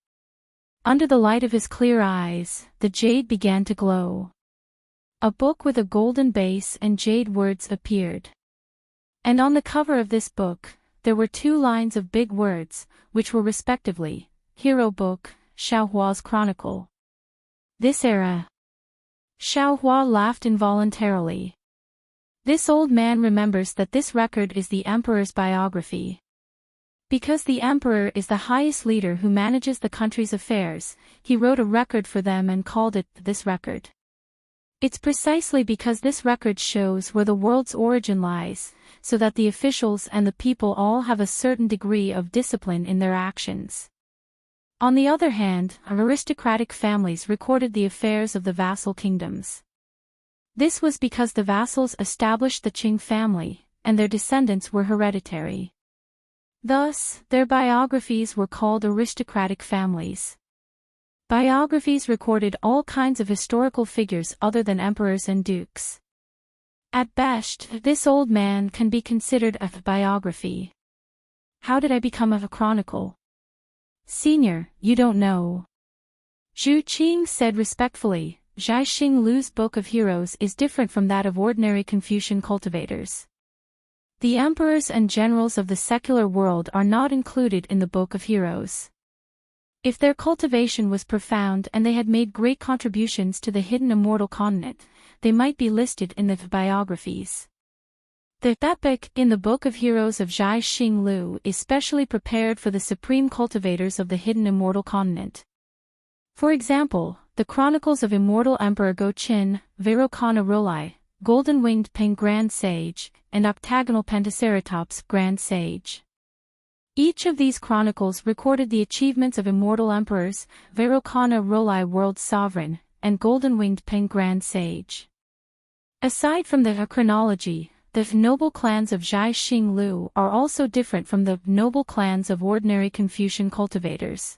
Under the light of his clear eyes, the jade began to glow. A book with a golden base and jade words appeared. And on the cover of this book, there were 2 lines of big words, which were respectively, Hero Book, Xiaohua's Chronicle. This era. Xiaohua laughed involuntarily. This old man remembers that this record is the emperor's biography. Because the emperor is the highest leader who manages the country's affairs, he wrote a record for them and called it this record. It's precisely because this record shows where the world's origin lies, so that the officials and the people all have a certain degree of discipline in their actions. On the other hand, aristocratic families recorded the affairs of the vassal kingdoms. This was because the vassals established the Qing family, and their descendants were hereditary. Thus, their biographies were called aristocratic families. Biographies recorded all kinds of historical figures other than emperors and dukes. At best, this old man can be considered a biography. How did I become a chronicle? Senior, you don't know. Zhu Qing said respectfully, Zhai Xing Lu's Book of Heroes is different from that of ordinary Confucian cultivators. The emperors and generals of the secular world are not included in the Book of Heroes. If their cultivation was profound and they had made great contributions to the hidden immortal continent, they might be listed in the biographies. The epic in the Book of Heroes of Zhai Xing Lu is specially prepared for the supreme cultivators of the hidden immortal continent. For example, the Chronicles of Immortal Emperor Go Qin, Vairocana Rolai, Golden-Winged Peng Grand Sage, and Octagonal Pentaceratops Grand Sage. Each of these chronicles recorded the achievements of immortal emperors, Vairocana Rolai World Sovereign, and Golden-Winged Peng Grand Sage. Aside from the chronology, the noble clans of Zhai Xing Lu are also different from the noble clans of ordinary Confucian cultivators.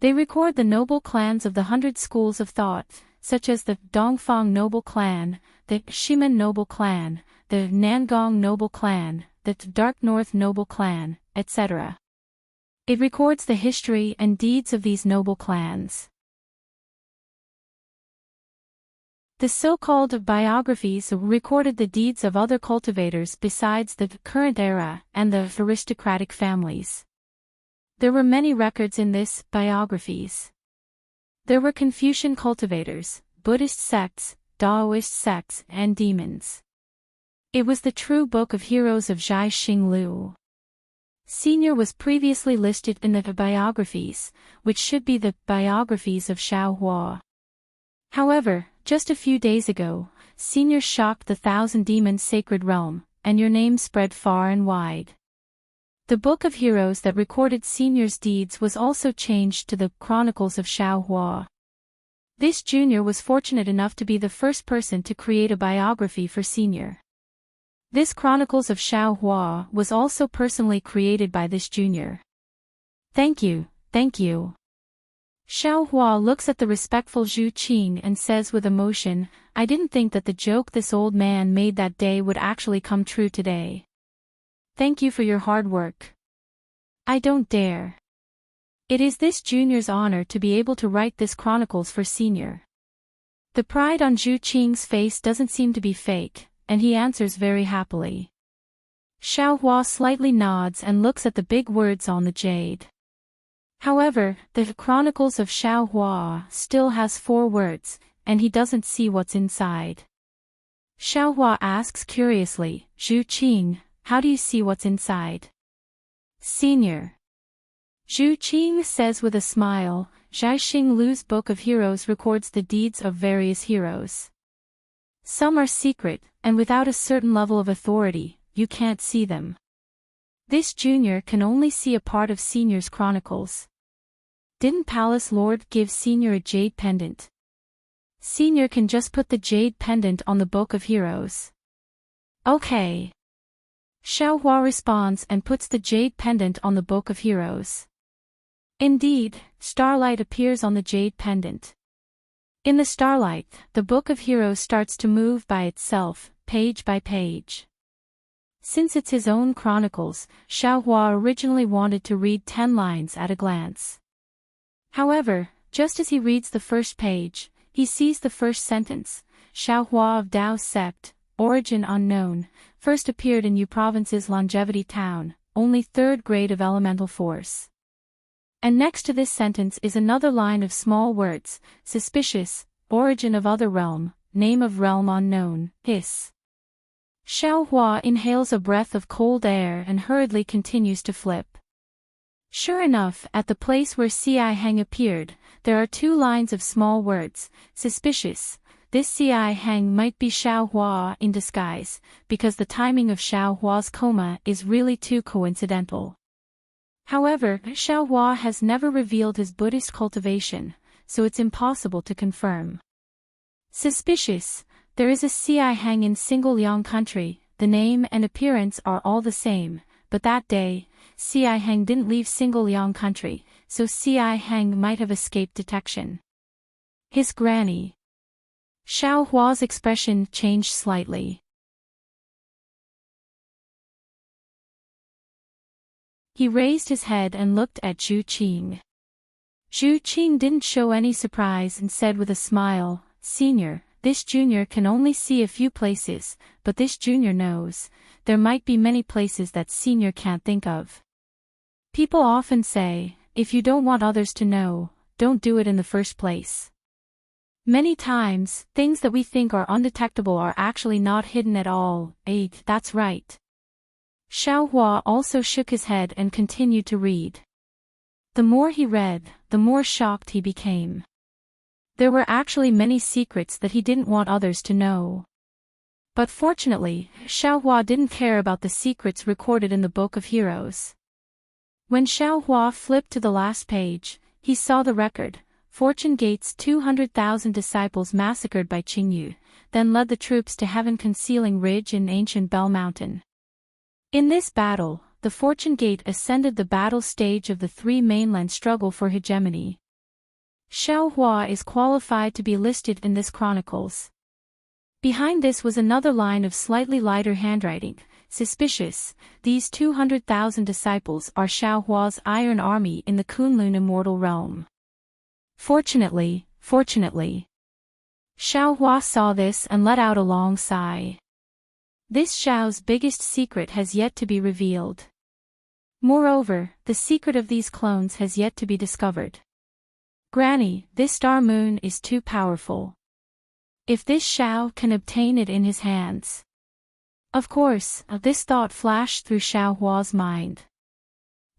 They record the noble clans of the 100 schools of thought, such as the Dongfang noble clan, the Shimen noble clan, the Nangong noble clan, the Dark North noble clan, etc. It records the history and deeds of these noble clans. The so-called biographies recorded the deeds of other cultivators besides the current era and the aristocratic families. There were many records in this biographies. There were Confucian cultivators, Buddhist sects, Taoist sects, and demons. It was the true book of heroes of Zhai Xing Lu. Senior was previously listed in the biographies, which should be the biographies of Xiao Hua. However, just a few days ago, Senior shocked the Thousand Demons Sacred Realm, and your name spread far and wide. The Book of Heroes that recorded Senior's deeds was also changed to the Chronicles of Xiao Hua. This junior was fortunate enough to be the first person to create a biography for Senior. This Chronicles of Xiao Hua was also personally created by this junior. Thank you, thank you. Xiao Hua looks at the respectful Zhu Qing and says with emotion, I didn't think that the joke this old man made that day would actually come true today. Thank you for your hard work. I don't dare. It is this junior's honor to be able to write this Chronicles for Senior. The pride on Zhu Qing's face doesn't seem to be fake, and he answers very happily. Xiao Hua slightly nods and looks at the big words on the jade. However, the Chronicles of Xiao Hua still has 4 words, and he doesn't see what's inside. Xiao Hua asks curiously, Zhu Qing, how do you see what's inside? Senior. Zhu Qing says with a smile, Zhai Xing Lu's Book of Heroes records the deeds of various heroes. Some are secret, and without a certain level of authority, you can't see them. This junior can only see a part of Senior's Chronicles. Didn't Palace Lord give Senior a jade pendant? Senior can just put the jade pendant on the Book of Heroes. Okay. Xiao Hua responds and puts the jade pendant on the Book of Heroes. Indeed, starlight appears on the jade pendant. In the starlight, the Book of Heroes starts to move by itself, page by page. Since it's his own chronicles, Xiao Hua originally wanted to read 10 lines at a glance. However, just as he reads the first page, he sees the first sentence, Xiao Hua of Dao Sect, origin unknown, first appeared in Yu Province's Longevity Town, only 3rd grade of elemental force. And next to this sentence is another line of small words, suspicious, origin of other realm, name of realm unknown, hiss. Xiao Hua inhales a breath of cold air and hurriedly continues to flip. Sure enough, at the place where Ci Hang appeared, there are 2 lines of small words, suspicious. This Ci Hang might be Xiao Hua in disguise, because the timing of Xiao Hua's coma is really too coincidental. However, Xiao Hua has never revealed his Buddhist cultivation, so it's impossible to confirm. Suspicious. There is a Ci Hang in Single Yang country, the name and appearance are all the same, but that day, Ci Hang didn't leave Single Yang country, so Ci Hang might have escaped detection. His granny. Xiao Hua's expression changed slightly. He raised his head and looked at Zhu Qing. Zhu Qing didn't show any surprise and said with a smile, Senior, this junior can only see a few places, but this junior knows, there might be many places that Senior can't think of. People often say, if you don't want others to know, don't do it in the first place. Many times, things that we think are undetectable are actually not hidden at all. That's right. Xiao Hua also shook his head and continued to read. The more he read, the more shocked he became. There were actually many secrets that he didn't want others to know. But fortunately, Xiao Hua didn't care about the secrets recorded in the Book of Heroes. When Xiao Hua flipped to the last page, he saw the record, Fortune Gate's 200,000 disciples massacred by Qingyu, then led the troops to heaven-concealing ridge in ancient Bell Mountain. In this battle, the Fortune Gate ascended the battle stage of the 3 mainland struggle for hegemony. Xiao Hua is qualified to be listed in this chronicles. Behind this was another line of slightly lighter handwriting, suspicious, these 200,000 disciples are Xiao Hua's iron army in the Kunlun immortal realm. Fortunately. Xiaohua saw this and let out a long sigh. This Xiao's biggest secret has yet to be revealed. Moreover, the secret of these clones has yet to be discovered. Granny, this star moon is too powerful. If this Xiao can obtain it in his hands. Of course, this thought flashed through Xiaohua's mind.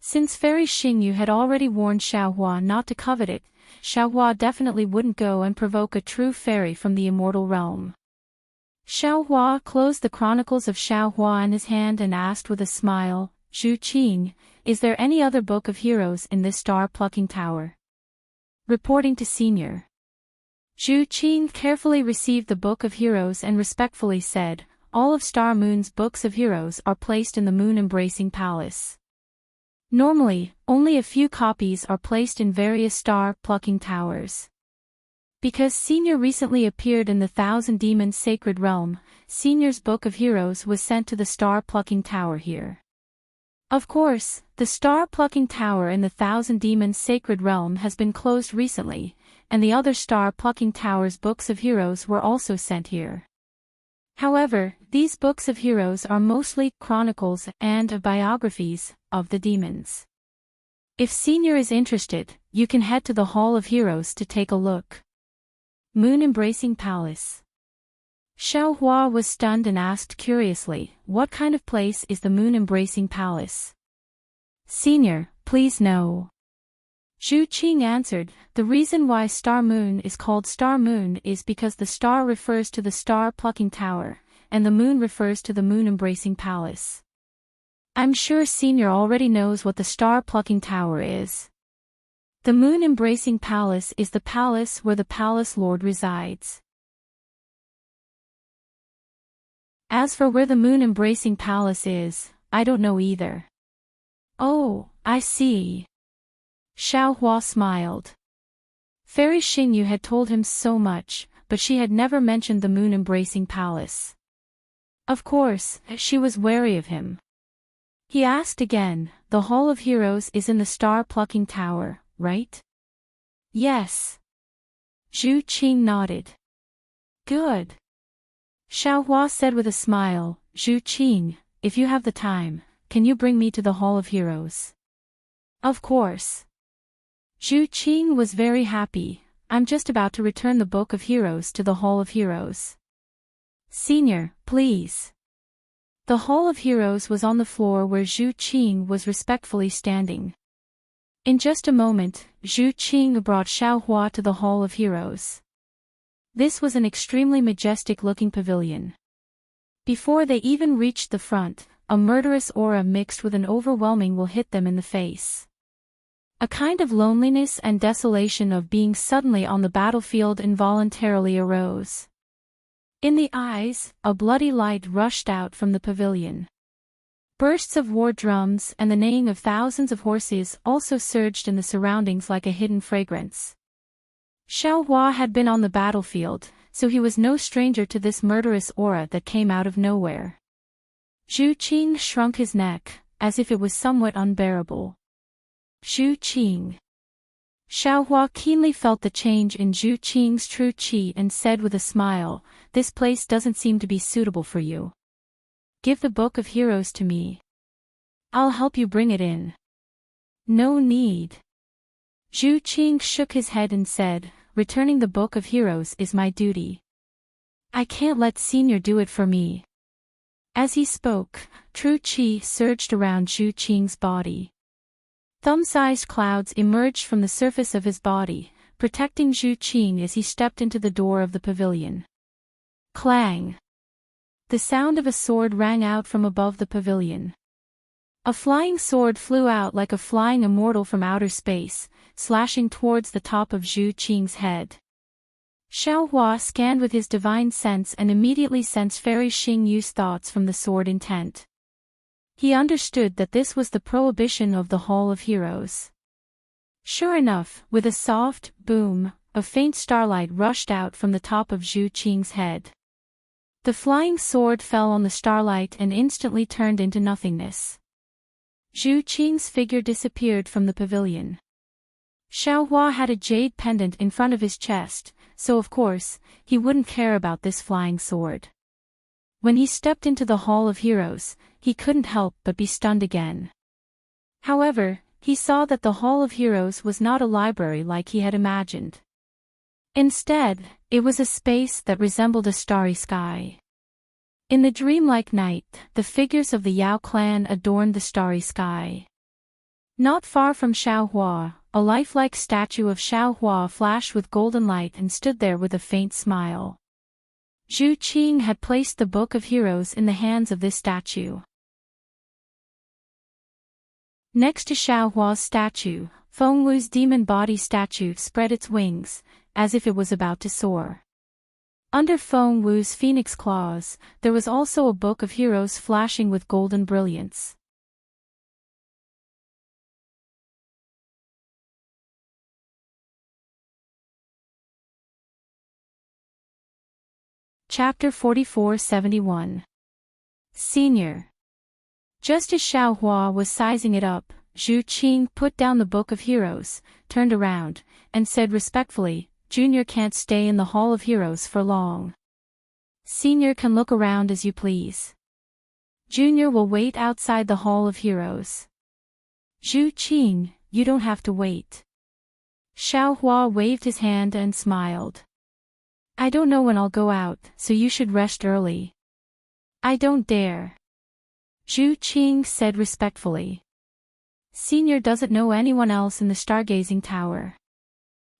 Since Fairy Xingyu had already warned Xiaohua not to covet it, Xiaohua definitely wouldn't go and provoke a true fairy from the immortal realm. Xiaohua closed the Chronicles of Xiaohua in his hand and asked with a smile, Zhu Qing, is there any other book of heroes in this star-plucking tower? Reporting to Senior. Zhu Qing carefully received the Book of Heroes and respectfully said, all of Star Moon's books of heroes are placed in the moon-embracing palace. Normally, only a few copies are placed in various star-plucking towers. Because Senior recently appeared in the Thousand Demons Sacred Realm, Senior's Book of Heroes was sent to the star-plucking tower here. Of course, the star-plucking tower in the Thousand Demons Sacred Realm has been closed recently, and the other star-plucking tower's books of heroes were also sent here. However, these books of heroes are mostly chronicles and biographies of the demons. If Senior is interested, you can head to the Hall of Heroes to take a look. Moon-embracing palace. Xiaohua was stunned and asked curiously, what kind of place is the moon-embracing palace? Senior, please no. Zhu Qing answered, the reason why Star Moon is called Star Moon is because the star refers to the star-plucking tower, and the moon refers to the moon-embracing palace. I'm sure Senior already knows what the star-plucking tower is. The moon-embracing palace is the palace where the palace lord resides. As for where the moon-embracing palace is, I don't know either. Oh, I see. Xiaohua smiled. Fairy Xingyu had told him so much, but she had never mentioned the moon-embracing palace. Of course, she was wary of him. He asked again, the Hall of Heroes is in the star-plucking tower, right? Yes. Zhu Qing nodded. Good. Xiaohua said with a smile, Zhu Qing, if you have the time, can you bring me to the Hall of Heroes? Of course. Zhu Qing was very happy, I'm just about to return the Book of Heroes to the Hall of Heroes. Senior, please. The Hall of Heroes was on the floor where Zhu Qing was respectfully standing. In just a moment, Zhu Qing brought Xiaohua to the Hall of Heroes. This was an extremely majestic-looking pavilion. Before they even reached the front, a murderous aura mixed with an overwhelming will hit them in the face. A kind of loneliness and desolation of being suddenly on the battlefield involuntarily arose. In the eyes, a bloody light rushed out from the pavilion. Bursts of war drums and the neighing of thousands of horses also surged in the surroundings like a hidden fragrance. Xiaohua had been on the battlefield, so he was no stranger to this murderous aura that came out of nowhere. Zhu Qing shrunk his neck, as if it was somewhat unbearable. Zhu Qing. Xiaohua keenly felt the change in Zhu Qing's true qi and said with a smile, this place doesn't seem to be suitable for you. Give the Book of Heroes to me. I'll help you bring it in. No need. Zhu Qing shook his head and said, returning the Book of Heroes is my duty. I can't let Senior do it for me. As he spoke, true qi surged around Zhu Qing's body. Thumb-sized clouds emerged from the surface of his body, protecting Zhu Qing as he stepped into the door of the pavilion. Clang! The sound of a sword rang out from above the pavilion. A flying sword flew out like a flying immortal from outer space, slashing towards the top of Zhu Qing's head. Xiaohua scanned with his divine sense and immediately sensed Fairy Xingyu's thoughts from the sword intent. He understood that this was the prohibition of the Hall of Heroes. Sure enough, with a soft boom, a faint starlight rushed out from the top of Zhu Qing's head. The flying sword fell on the starlight and instantly turned into nothingness. Zhu Qing's figure disappeared from the pavilion. Xiaohua had a jade pendant in front of his chest, so of course, he wouldn't care about this flying sword. When he stepped into the Hall of Heroes, he couldn't help but be stunned again. However, he saw that the Hall of Heroes was not a library like he had imagined. Instead, it was a space that resembled a starry sky. In the dreamlike night, the figures of the Yao clan adorned the starry sky. Not far from Xiaohua, a lifelike statue of Xiaohua flashed with golden light and stood there with a faint smile. Zhu Qing had placed the Book of Heroes in the hands of this statue. Next to Xiaohua's statue, Fengwu's demon body statue spread its wings, as if it was about to soar. Under Fengwu's phoenix claws, there was also a Book of Heroes flashing with golden brilliance. Chapter 4471. Senior. Just as Xiaohua was sizing it up, Zhu Qing put down the Book of Heroes, turned around, and said respectfully, "Junior can't stay in the Hall of Heroes for long. Senior can look around as you please. Junior will wait outside the Hall of Heroes." "Zhu Qing, you don't have to wait." Xiaohua waved his hand and smiled. "I don't know when I'll go out, so you should rest early." "I don't dare," Zhu Qing said respectfully. "Senior doesn't know anyone else in the stargazing tower.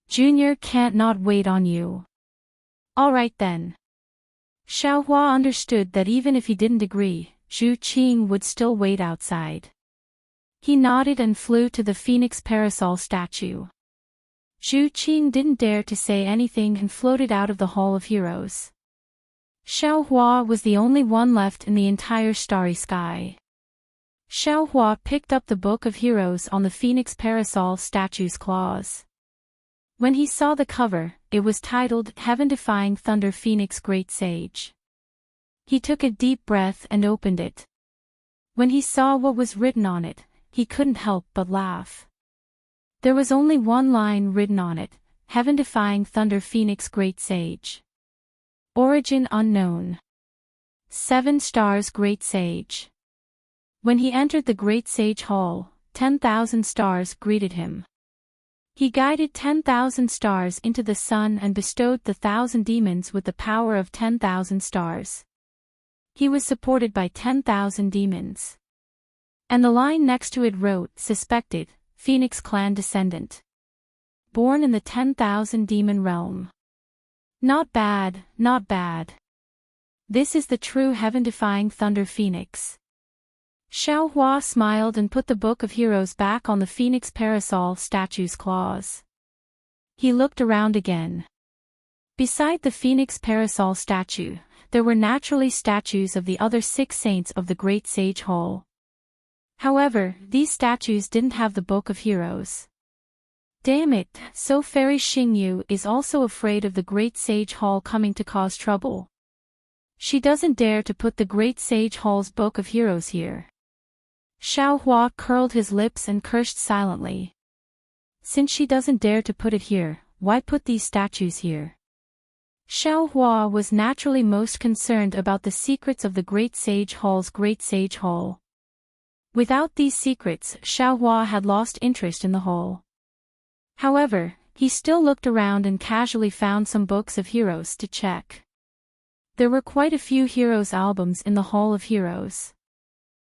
Junior can't not wait on you." "All right then." Xiaohua understood that even if he didn't agree, Zhu Qing would still wait outside. He nodded and flew to the phoenix parasol statue. Zhu Qing didn't dare to say anything and floated out of the Hall of Heroes. Xiaohua was the only one left in the entire starry sky. Xiaohua picked up the Book of Heroes on the phoenix parasol statue's claws. When he saw the cover, it was titled Heaven-Defying Thunder Phoenix Great Sage. He took a deep breath and opened it. When he saw what was written on it, he couldn't help but laugh. There was only one line written on it: Heaven-Defying Thunder Phoenix Great Sage. Origin unknown. 7 stars Great Sage. When he entered the Great Sage Hall, 10,000 stars greeted him. He guided 10,000 stars into the sun and bestowed the 1,000 demons with the power of 10,000 stars. He was supported by 10,000 demons. And the line next to it wrote, Suspected, Phoenix Clan Descendant. Born in the 10,000 demon realm. Not bad, not bad. This is the true heaven-defying Thunder Phoenix. Xiaohua smiled and put the Book of Heroes back on the phoenix parasol statue's claws. He looked around again. Beside the phoenix parasol statue, there were naturally statues of the other 6 saints of the Great Sage Hall. However, these statues didn't have the Book of Heroes. Damn it, so Fairy Xingyu is also afraid of the Great Sage Hall coming to cause trouble. She doesn't dare to put the Great Sage Hall's Book of Heroes here. Xiaohua curled his lips and cursed silently. Since she doesn't dare to put it here, why put these statues here? Xiaohua was naturally most concerned about the secrets of the Great Sage Hall's Great Sage Hall. Without these secrets, Xiaohua had lost interest in the hall. However, he still looked around and casually found some books of heroes to check. There were quite a few heroes' albums in the Hall of Heroes.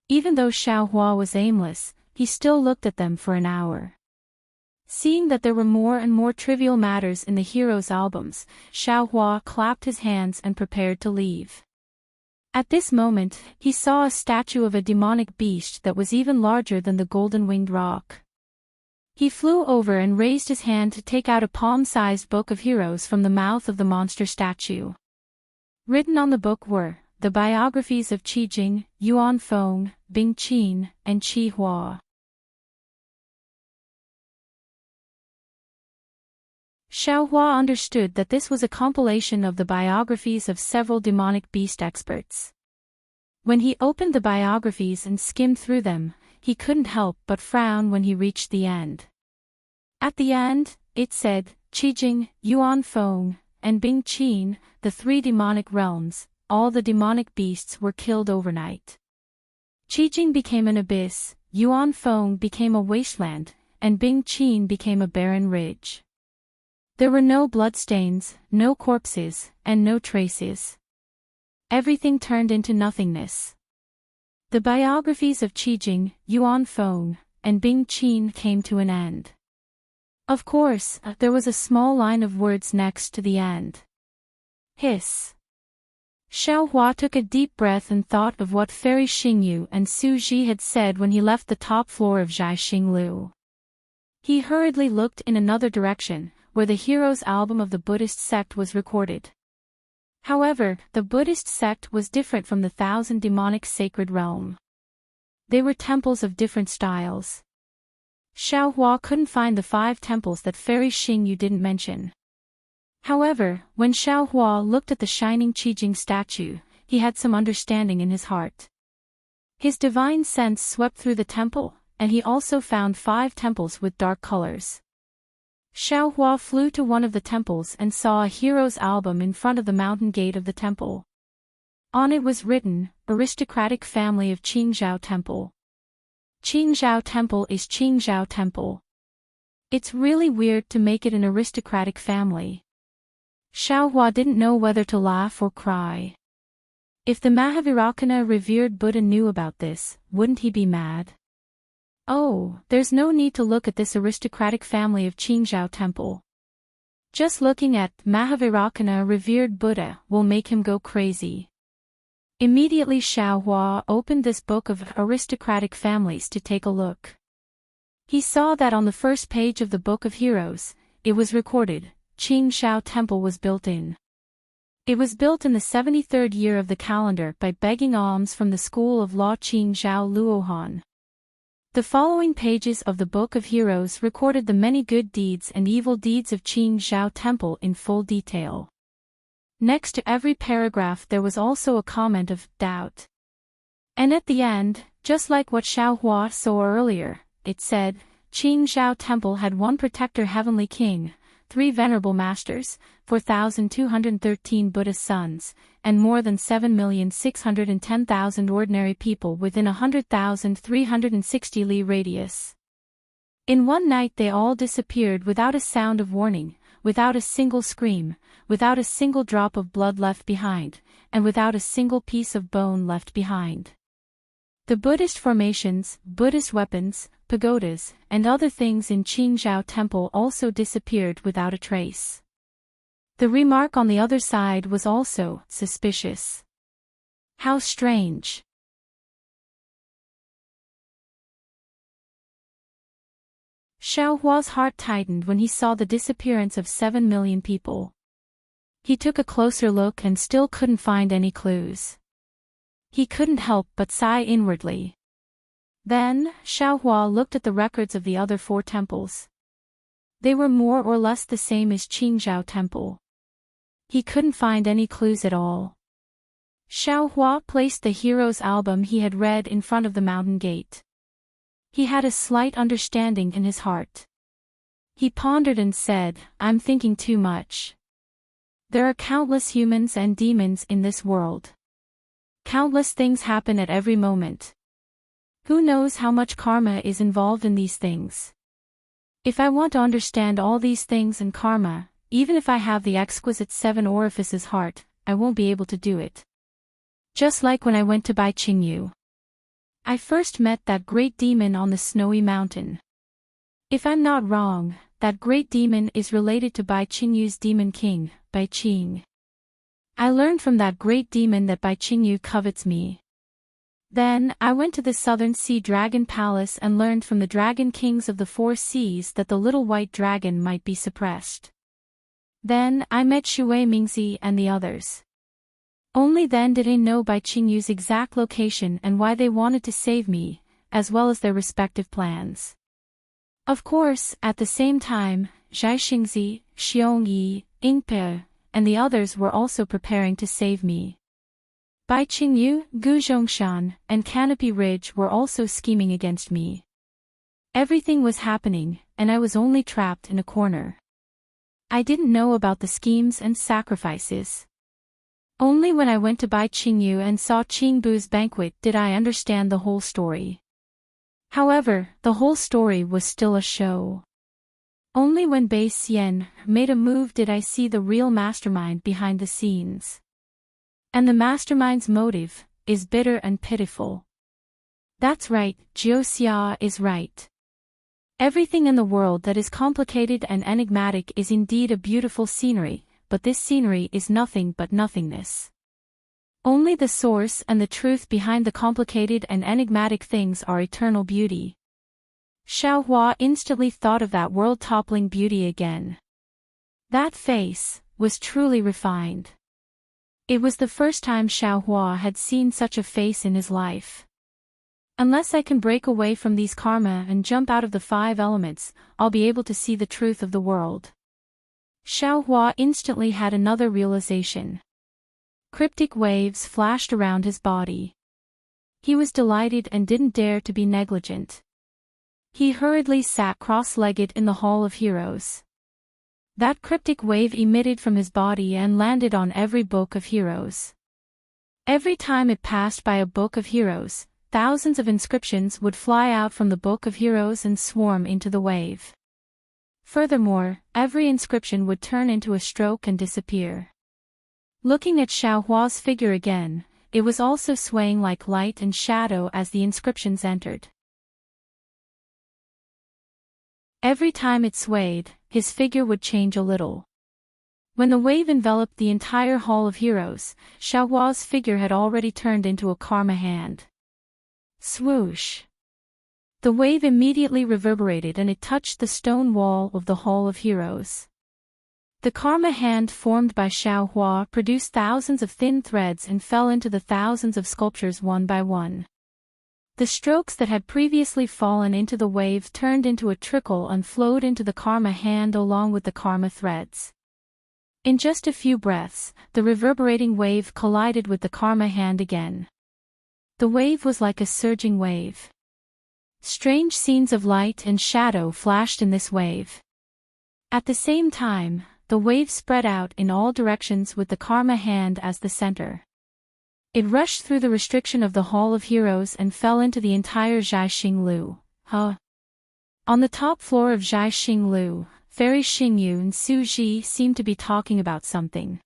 Even though Xiaohua was aimless, he still looked at them for an hour. Seeing that there were more and more trivial matters in the heroes' albums, Xiaohua clapped his hands and prepared to leave. At this moment, he saw a statue of a demonic beast that was even larger than the golden-winged roc. He flew over and raised his hand to take out a palm-sized Book of Heroes from the mouth of the monster statue. Written on the book were the biographies of Qi Jing, Yuan Feng, Bing Qin, and Qi Hua. Xiaohua understood that this was a compilation of the biographies of several demonic beast experts. When he opened the biographies and skimmed through them, he couldn't help but frown when he reached the end. At the end, it said, Qi Jing, Yuan Feng, and Bing Qin, the 3 demonic realms, all the demonic beasts were killed overnight. Qijing became an abyss, Yuan Feng became a wasteland, and Bing Qin became a barren ridge. There were no bloodstains, no corpses, and no traces. Everything turned into nothingness. The biographies of Qijing, Yuan Feng, and Bing Qin came to an end. Of course, there was a small line of words next to the end. Hiss. Xiao Hua took a deep breath and thought of what Fairy Xingyu and Su Ji had said when he left the top floor of Zhai Xinglu. He hurriedly looked in another direction, where the hero's album of the Buddhist sect was recorded. However, the Buddhist sect was different from the 1,000 demonic sacred realm. They were temples of different styles. Xiao Hua couldn't find the 5 temples that Fairy Xingyu didn't mention. However, when Xiao Hua looked at the shining Qijing statue, he had some understanding in his heart. His divine sense swept through the temple, and he also found 5 temples with dark colors. Xiao Hua flew to one of the temples and saw a hero's album in front of the mountain gate of the temple. On it was written, Aristocratic Family of Qingzhou Temple. Qingzhou Temple is Qingzhou Temple. It's really weird to make it an aristocratic family. Xiao Hua didn't know whether to laugh or cry. If the Mahavirakhana revered Buddha knew about this, wouldn't he be mad? Oh, there's no need to look at this aristocratic family of Qingzhou Temple. Just looking at Mahavirakhana revered Buddha will make him go crazy. Immediately Xiao Hua opened this book of aristocratic families to take a look. He saw that on the first page of the Book of Heroes, it was recorded, Qingzhou Temple was built in. It was built in the 73rd year of the calendar by begging alms from the school of law Qingzhou Luohan. The following pages of the Book of Heroes recorded the many good deeds and evil deeds of Qingzhou Temple in full detail. Next to every paragraph there was also a comment of doubt. And at the end, just like what Xiao Hua saw earlier, it said, Qingzhou Temple had 1 protector heavenly king, 3 venerable masters, 4,213 Buddhist sons, and more than 7,610,000 ordinary people within 100,360 li radius. In one night they all disappeared without a sound of warning, without a single scream, without a single drop of blood left behind, and without a single piece of bone left behind. The Buddhist formations, Buddhist weapons, pagodas, and other things in Qingzhou Temple also disappeared without a trace. The remark on the other side was also suspicious. How strange. Xiao Hua's heart tightened when he saw the disappearance of 7 million people. He took a closer look and still couldn't find any clues. He couldn't help but sigh inwardly. Then, Xiao Hua looked at the records of the other 4 temples. They were more or less the same as Qingzhou Temple. He couldn't find any clues at all. Xiao Hua placed the hero's album he had read in front of the mountain gate. He had a slight understanding in his heart. He pondered and said, I'm thinking too much. There are countless humans and demons in this world. Countless things happen at every moment. Who knows how much karma is involved in these things? If I want to understand all these things and karma, even if I have the exquisite 7 orifices heart, I won't be able to do it. Just like when I went to Bai Qingyu. I first met that great demon on the snowy mountain. If I'm not wrong, that great demon is related to Bai Qingyu's demon king, Bai Qing. I learned from that great demon that Bai Qingyu covets me. Then, I went to the southern sea dragon palace and learned from the dragon kings of the 4 seas that the little white dragon might be suppressed. Then, I met Shui Mingzi and the others. Only then did I know Bai Qingyu's exact location and why they wanted to save me, as well as their respective plans. Of course, at the same time, Zhai Xingzi, Xiong Yi, Yingpe, and the others were also preparing to save me. Bai Qingyu, Gu Zhongshan, and Canopy Ridge were also scheming against me. Everything was happening, and I was only trapped in a corner. I didn't know about the schemes and sacrifices. Only when I went to buy Qingyu and saw Qingbu's banquet did I understand the whole story. However, the whole story was still a show. Only when Bai Xian made a move did I see the real mastermind behind the scenes. And the mastermind's motive is bitter and pitiful. That's right, Jiuxia is right. Everything in the world that is complicated and enigmatic is indeed a beautiful scenery, but this scenery is nothing but nothingness. Only the source and the truth behind the complicated and enigmatic things are eternal beauty. Xiaohua instantly thought of that world-toppling beauty again. That face was truly refined. It was the first time Xiaohua had seen such a face in his life. Unless I can break away from these karma and jump out of the 5 elements, I'll be able to see the truth of the world. Xiaohua instantly had another realization. Cryptic waves flashed around his body. He was delighted and didn't dare to be negligent. He hurriedly sat cross-legged in the Hall of Heroes. That cryptic wave emitted from his body and landed on every book of heroes. Every time it passed by a book of heroes, thousands of inscriptions would fly out from the book of heroes and swarm into the wave. Furthermore, every inscription would turn into a stroke and disappear. Looking at Xiaohua's figure again, it was also swaying like light and shadow as the inscriptions entered. Every time it swayed, his figure would change a little. When the wave enveloped the entire Hall of Heroes, Xiaohua's figure had already turned into a karma hand. Swoosh! The wave immediately reverberated and it touched the stone wall of the Hall of Heroes. The karma hand formed by Xiaohua produced thousands of thin threads and fell into the thousands of sculptures one by one. The strokes that had previously fallen into the wave turned into a trickle and flowed into the karma hand along with the karma threads. In just a few breaths, the reverberating wave collided with the karma hand again. The wave was like a surging wave. Strange scenes of light and shadow flashed in this wave. At the same time, the wave spread out in all directions with the karma hand as the center. It rushed through the restriction of the Hall of Heroes and fell into the entire Zhaixing Lu. On the top floor of Zhaixing Lu, Fairy Xingyu and Su Ji seemed to be talking about something.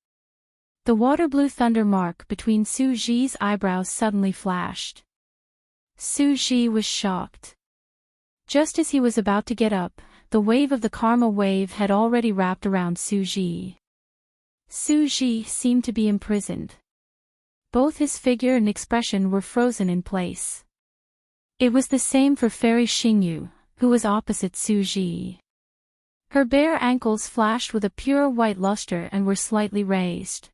The water-blue thunder mark between Su Ji's eyebrows suddenly flashed. Su Ji was shocked. Just as he was about to get up, the wave of the karma wave had already wrapped around Su Ji. Su Ji seemed to be imprisoned. Both his figure and expression were frozen in place. It was the same for Fairy Xingyu, who was opposite Su Ji. Her bare ankles flashed with a pure white luster and were slightly raised.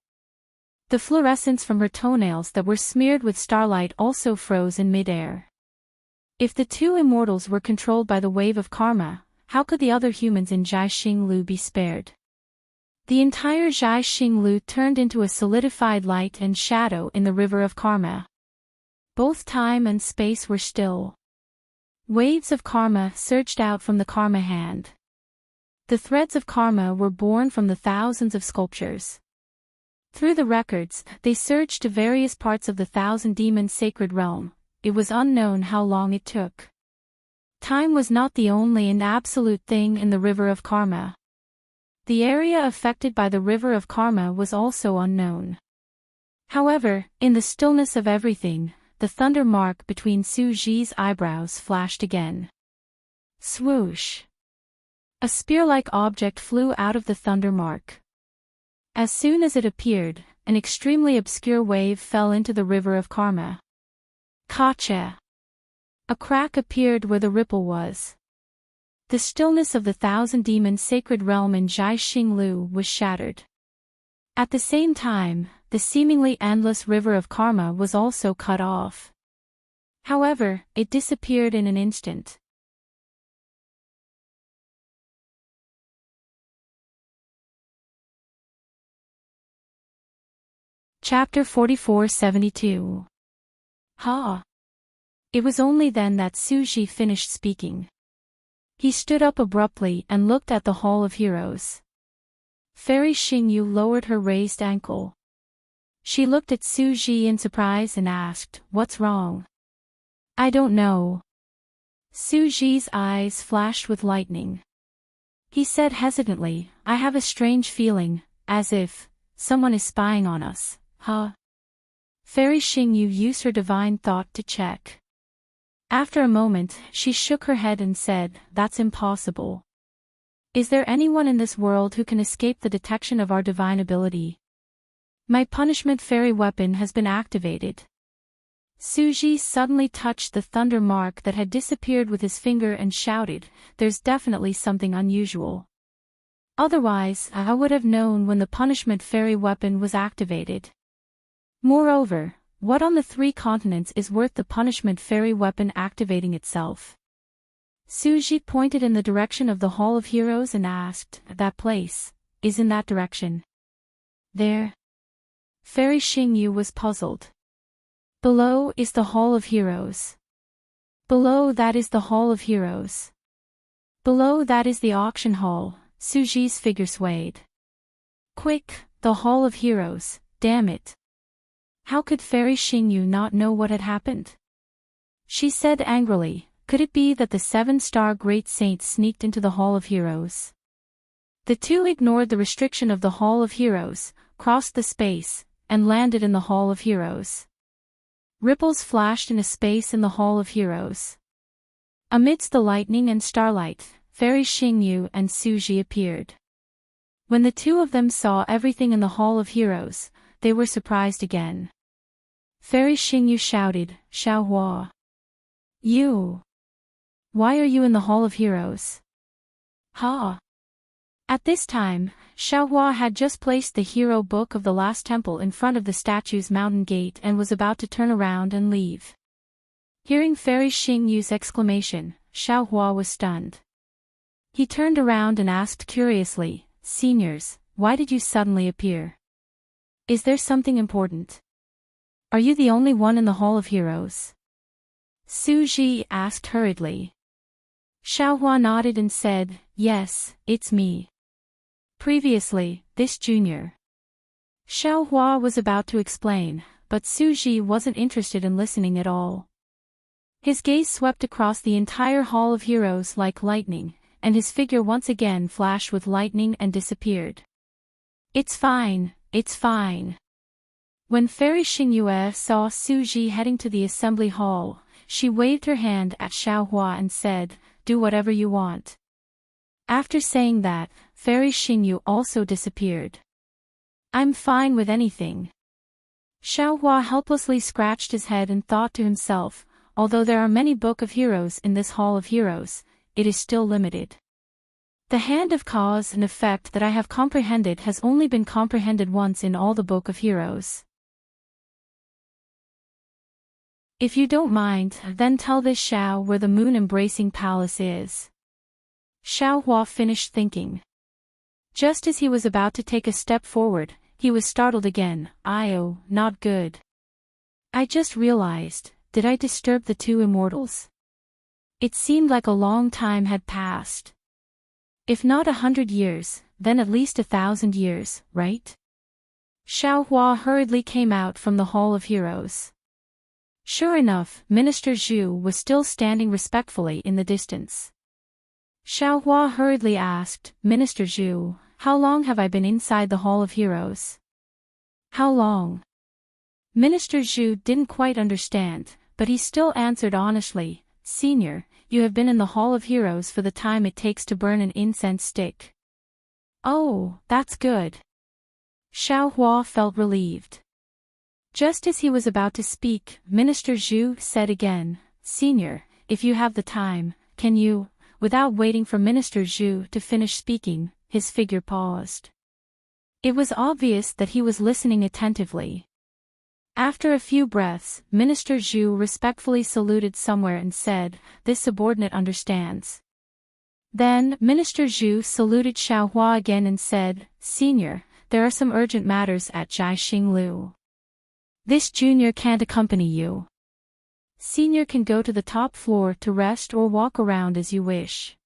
The fluorescence from her toenails that were smeared with starlight also froze in midair. If the two immortals were controlled by the wave of karma, how could the other humans in Zhaixing Lu be spared? The entire Zhaixing Lu turned into a solidified light and shadow in the river of karma. Both time and space were still. Waves of karma surged out from the karma hand. The threads of karma were born from the thousands of sculptures. Through the records, they surged to various parts of the Thousand Demon Sacred Realm. It was unknown how long it took. Time was not the only and absolute thing in the river of karma. The area affected by the river of karma was also unknown. However, in the stillness of everything, the thunder mark between Su Ji's eyebrows flashed again. Swoosh! A spear-like object flew out of the thunder mark. As soon as it appeared, an extremely obscure wave fell into the river of karma. Kacha! A crack appeared where the ripple was. The stillness of the Thousand Demon Sacred Realm in Zhaixing Lu was shattered. At the same time, the seemingly endless river of karma was also cut off. However, it disappeared in an instant. Chapter 4472. Ha! It was only then that Su Ji finished speaking. He stood up abruptly and looked at the Hall of Heroes. Fairy Xingyu lowered her raised ankle. She looked at Su Ji in surprise and asked, "What's wrong?" "I don't know." Su Ji's eyes flashed with lightning. He said hesitantly, "I have a strange feeling, as if someone is spying on us." Huh? Fairy Xingyu used her divine thought to check. After a moment, she shook her head and said, "That's impossible. Is there anyone in this world who can escape the detection of our divine ability? My punishment fairy weapon has been activated." Suji suddenly touched the thunder mark that had disappeared with his finger and shouted, "There's definitely something unusual. Otherwise, I would have known when the punishment fairy weapon was activated. Moreover, what on the 3 continents is worth the punishment fairy weapon activating itself?" Suji pointed in the direction of the Hall of Heroes and asked, "That place is in that direction?" "There?" Fairy Xingyu was puzzled. "Below is the Hall of Heroes. Below that is the Hall of Heroes. Below that is the auction hall." Suji's figure swayed. "Quick, the Hall of Heroes, damn it." How could Fairy Xingyu not know what had happened? She said angrily, "Could it be that the 7-star great saint sneaked into the Hall of Heroes?" The two ignored the restriction of the Hall of Heroes, crossed the space, and landed in the Hall of Heroes. Ripples flashed in a space in the Hall of Heroes. Amidst the lightning and starlight, Fairy Xingyu and Suji appeared. When the two of them saw everything in the Hall of Heroes, they were surprised again. Fairy Xingyu shouted, "Xiaohua! You! Why are you in the Hall of Heroes?" "Ha!" At this time, Xiaohua had just placed the hero book of the last temple in front of the statue's mountain gate and was about to turn around and leave. Hearing Fairy Xingyu's exclamation, Xiaohua was stunned. He turned around and asked curiously, "Seniors, why did you suddenly appear? Is there something important? Are you the only one in the Hall of Heroes?" Su Ji asked hurriedly. Xiaohua nodded and said, "Yes, it's me. Previously, this junior." Xiaohua was about to explain, but Su Ji wasn't interested in listening at all. His gaze swept across the entire Hall of Heroes like lightning, and his figure once again flashed with lightning and disappeared. "It's fine, it's fine." When Fairy Xingyue saw Su Ji heading to the assembly hall, she waved her hand at Xiaohua and said, "Do whatever you want." After saying that, Fairy Xingyu also disappeared. "I'm fine with anything." Xiaohua helplessly scratched his head and thought to himself, although there are many Book of Heroes in this Hall of Heroes, it is still limited. The hand of cause and effect that I have comprehended has only been comprehended once in all the Book of Heroes. If you don't mind, then tell this Xiao where the moon-embracing palace is. Xiaohua finished thinking. Just as he was about to take a step forward, he was startled again. "Oh, not good. I just realized, did I disturb the 2 immortals?" It seemed like a long time had passed. If not 100 years, then at least 1,000 years, right? Xiaohua hurriedly came out from the Hall of Heroes. Sure enough, Minister Zhu was still standing respectfully in the distance. Xiaohua hurriedly asked, "Minister Zhu, how long have I been inside the Hall of Heroes?" "How long?" Minister Zhu didn't quite understand, but he still answered honestly, "Senior, you have been in the Hall of Heroes for the time it takes to burn an incense stick." "Oh, that's good." Xiaohua felt relieved. Just as he was about to speak, Minister Zhu said again, "Senior, if you have the time, can you..." Without waiting for Minister Zhu to finish speaking, his figure paused. It was obvious that he was listening attentively. After a few breaths, Minister Zhu respectfully saluted somewhere and said, "This subordinate understands." Then, Minister Zhu saluted Xiaohua again and said, "Senior, there are some urgent matters at Jiaxing Lu. This junior can't accompany you. Senior can go to the top floor to rest or walk around as you wish.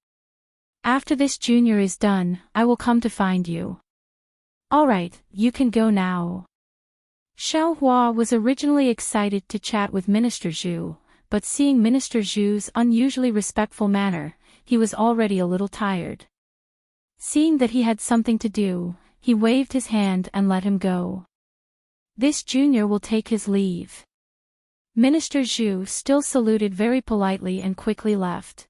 After this junior is done, I will come to find you." Alright, you can go now. Xiao Hua was originally excited to chat with Minister Zhu, but seeing Minister Zhu's unusually respectful manner, he was already a little tired. Seeing that he had something to do, he waved his hand and let him go. This junior will take his leave. Minister Zhu still saluted very politely and quickly left.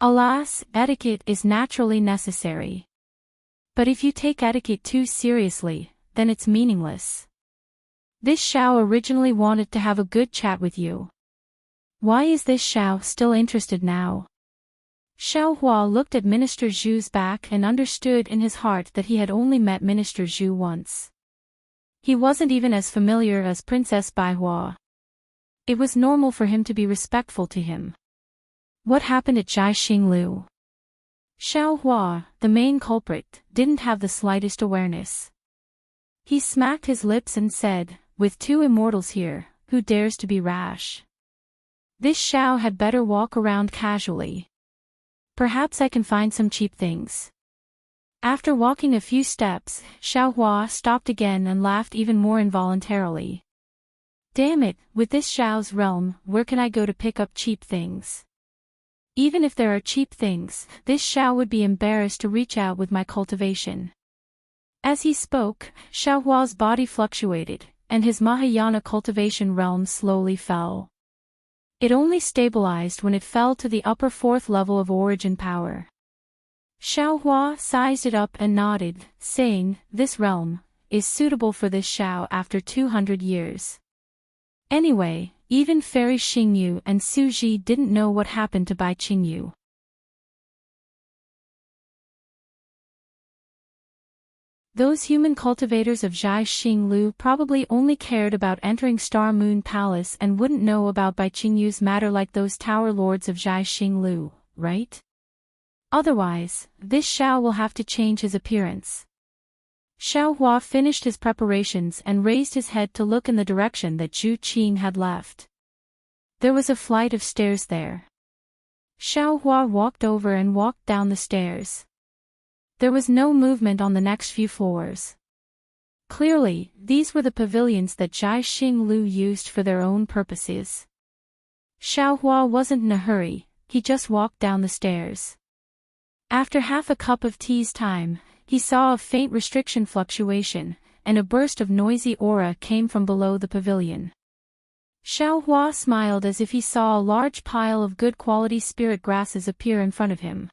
Alas, etiquette is naturally necessary. But if you take etiquette too seriously, then it's meaningless. This Xiao originally wanted to have a good chat with you. Why is this Xiao still interested now? Xiao Hua looked at Minister Zhu's back and understood in his heart that he had only met Minister Zhu once. He wasn't even as familiar as Princess Baihua. It was normal for him to be respectful to him. What happened at Jai Xinglu? Xiao Hua, the main culprit, didn't have the slightest awareness. He smacked his lips and said, with two immortals here, who dares to be rash? This Xiao had better walk around casually. Perhaps I can find some cheap things. After walking a few steps, Xiao Hua stopped again and laughed even more involuntarily. Damn it, with this Xiao's realm, where can I go to pick up cheap things? Even if there are cheap things, this Xiao would be embarrassed to reach out with my cultivation. As he spoke, Xiao Hua's body fluctuated, and his Mahayana cultivation realm slowly fell. It only stabilized when it fell to the upper fourth level of origin power. Xiao Hua sized it up and nodded, saying, this realm is suitable for this Xiao after 200 years. Anyway, even Fairy Xingyu and Su Ji didn't know what happened to Bai Qingyu. Those human cultivators of Jai Xinglu probably only cared about entering Star Moon Palace and wouldn't know about Bai Qingyu's matter like those tower lords of Jai Xinglu, right? Otherwise, this Xiao will have to change his appearance. Xiao Hua finished his preparations and raised his head to look in the direction that Zhu Qing had left. There was a flight of stairs there. Xiao Hua walked over and walked down the stairs. There was no movement on the next few floors. Clearly, these were the pavilions that Jai Xinglu used for their own purposes. Xiao Hua wasn't in a hurry, he just walked down the stairs. After half a cup of tea's time, he saw a faint restriction fluctuation, and a burst of noisy aura came from below the pavilion. Xiao Hua smiled as if he saw a large pile of good quality spirit grasses appear in front of him.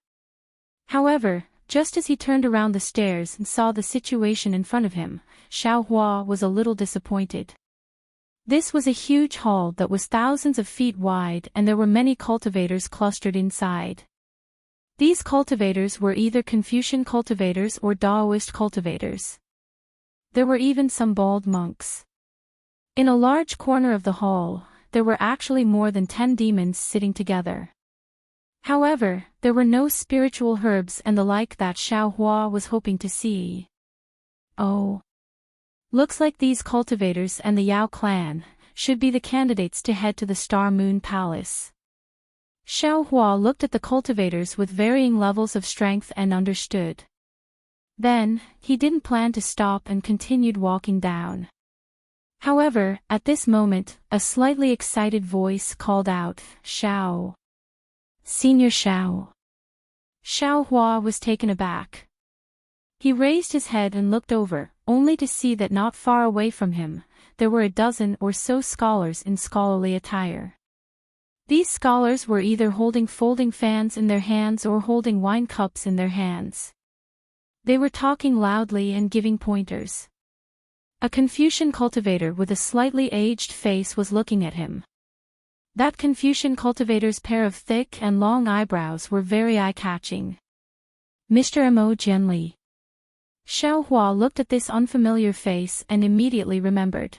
However, just as he turned around the stairs and saw the situation in front of him, Xiao Hua was a little disappointed. This was a huge hall that was thousands of feet wide and there were many cultivators clustered inside. These cultivators were either Confucian cultivators or Taoist cultivators. There were even some bald monks. In a large corner of the hall, there were actually more than 10 demons sitting together. However, there were no spiritual herbs and the like that Xiao Hua was hoping to see. Oh. Looks like these cultivators and the Yao clan should be the candidates to head to the Star Moon Palace. Xiao Hua looked at the cultivators with varying levels of strength and understood. Then, he didn't plan to stop and continued walking down. However, at this moment, a slightly excited voice called out, Xiao. Senior Xiao. Xiao Hua was taken aback. He raised his head and looked over, only to see that not far away from him, there were a dozen or so scholars in scholarly attire. These scholars were either holding folding fans in their hands or holding wine cups in their hands. They were talking loudly and giving pointers. A Confucian cultivator with a slightly aged face was looking at him. That Confucian cultivator's pair of thick and long eyebrows were very eye-catching. Mr. Mo Jianli. Xiao Hua looked at this unfamiliar face and immediately remembered.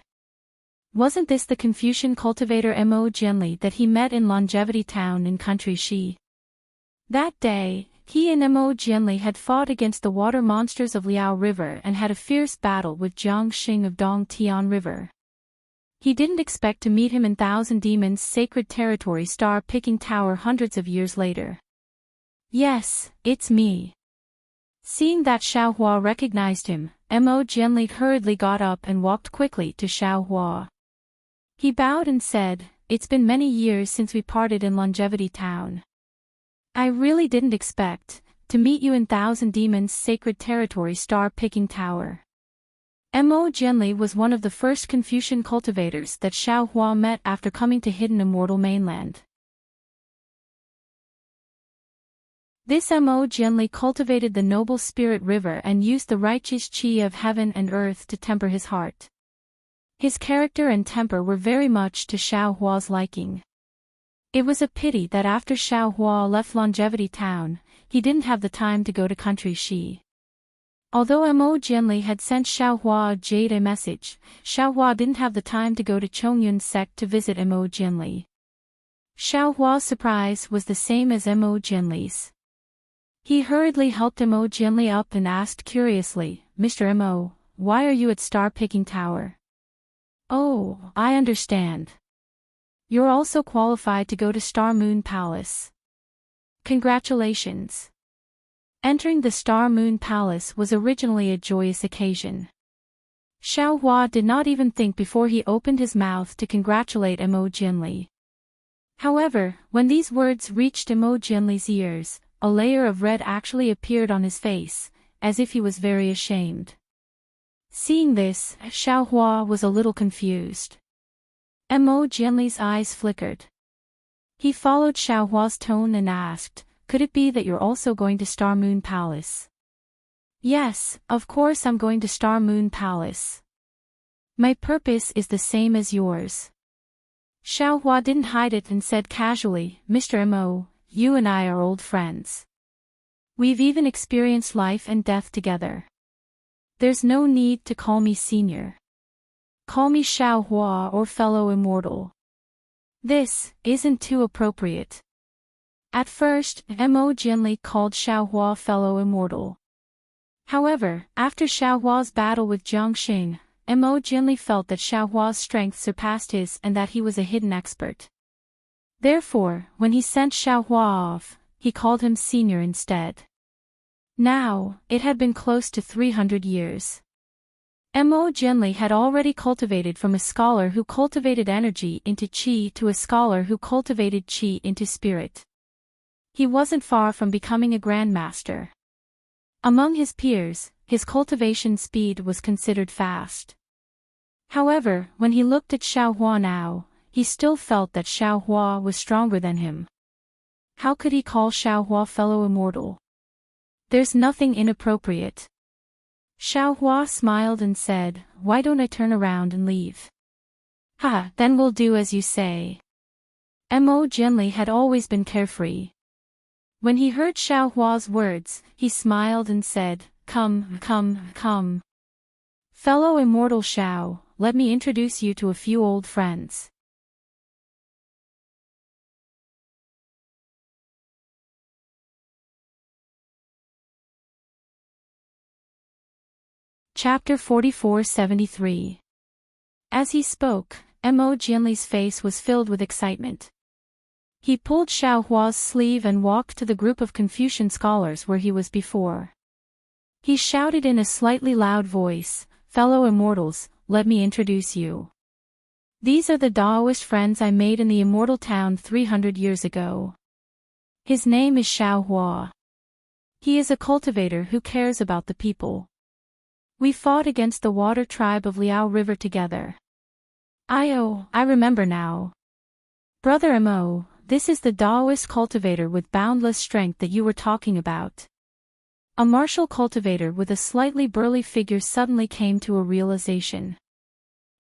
Wasn't this the Confucian cultivator Mo Jianli that he met in Longevity Town in country Shi? That day, he and Mo Jianli had fought against the water monsters of Liao River and had a fierce battle with Jiang Xing of Dong Tian River. He didn't expect to meet him in Thousand Demons' sacred territory star-picking tower hundreds of years later. Yes, it's me. Seeing that Xiao Hua recognized him, Mo Jianli hurriedly got up and walked quickly to Xiao Hua. He bowed and said, "It's been many years since we parted in Longevity Town. I really didn't expect to meet you in Thousand Demons' sacred territory star-picking tower." Mo Jianli was one of the first Confucian cultivators that Xiao Hua met after coming to Hidden Immortal Mainland. This Mo Jianli cultivated the noble spirit river and used the righteous qi of heaven and earth to temper his heart. His character and temper were very much to Xiao Hua's liking. It was a pity that after Xiao Hua left Longevity Town, he didn't have the time to go to country Shi. Although Mo Jianli had sent Xiao Hua a jade message, Xiao Hua didn't have the time to go to Chongyun's sect to visit Mo Jianli. Xiao Hua's surprise was the same as Mo Jianli's. He hurriedly helped Mo Jianli up and asked curiously, "Mr. Mo, why are you at Star Picking Tower?" "Oh, I understand. You're also qualified to go to Star Moon Palace. Congratulations." Entering the Star Moon Palace was originally a joyous occasion. Xiao Hua did not even think before he opened his mouth to congratulate Mo Jianli. However, when these words reached Mo Jianli's ears, a layer of red actually appeared on his face, as if he was very ashamed. Seeing this, Xiao Hua was a little confused. Mo Jianli's eyes flickered. He followed Xiao Hua's tone and asked, "Could it be that you're also going to Star Moon Palace?" "Yes, of course I'm going to Star Moon Palace. My purpose is the same as yours." Xiao Hua didn't hide it and said casually, "Mr. Mo, you and I are old friends. We've even experienced life and death together. There's no need to call me senior. Call me Xiao Hua or fellow immortal. This isn't too appropriate." At first, Mo Jianli called Xiao Hua fellow immortal. However, after Xiao Hua's battle with Jiang Xing, Mo Jianli felt that Xiao Hua's strength surpassed his and that he was a hidden expert. Therefore, when he sent Xiao Hua off, he called him senior instead. Now, it had been close to 300 years. Mo Jianli had already cultivated from a scholar who cultivated energy into qi to a scholar who cultivated qi into spirit. He wasn't far from becoming a grandmaster. Among his peers, his cultivation speed was considered fast. However, when he looked at Xiao Hua now, he still felt that Xiao Hua was stronger than him. How could he call Xiao Hua fellow immortal? There's nothing inappropriate. Xiao Hua smiled and said, "Why don't I turn around and leave?" "Ha, then we'll do as you say." Mo Jianli had always been carefree. When he heard Xiao Hua's words, he smiled and said, "Come, come, come. Fellow immortal Xiao, let me introduce you to a few old friends." Chapter 4473. As he spoke, Mo Jianli's face was filled with excitement. He pulled Xiao Hua's sleeve and walked to the group of Confucian scholars where he was before. He shouted in a slightly loud voice, "Fellow immortals, let me introduce you. These are the Taoist friends I made in the immortal town 300 years ago. His name is Xiao Hua. He is a cultivator who cares about the people. We fought against the water tribe of Liao River together. I remember now. Brother Mo, this is the Taoist cultivator with boundless strength that you were talking about." A martial cultivator with a slightly burly figure suddenly came to a realization.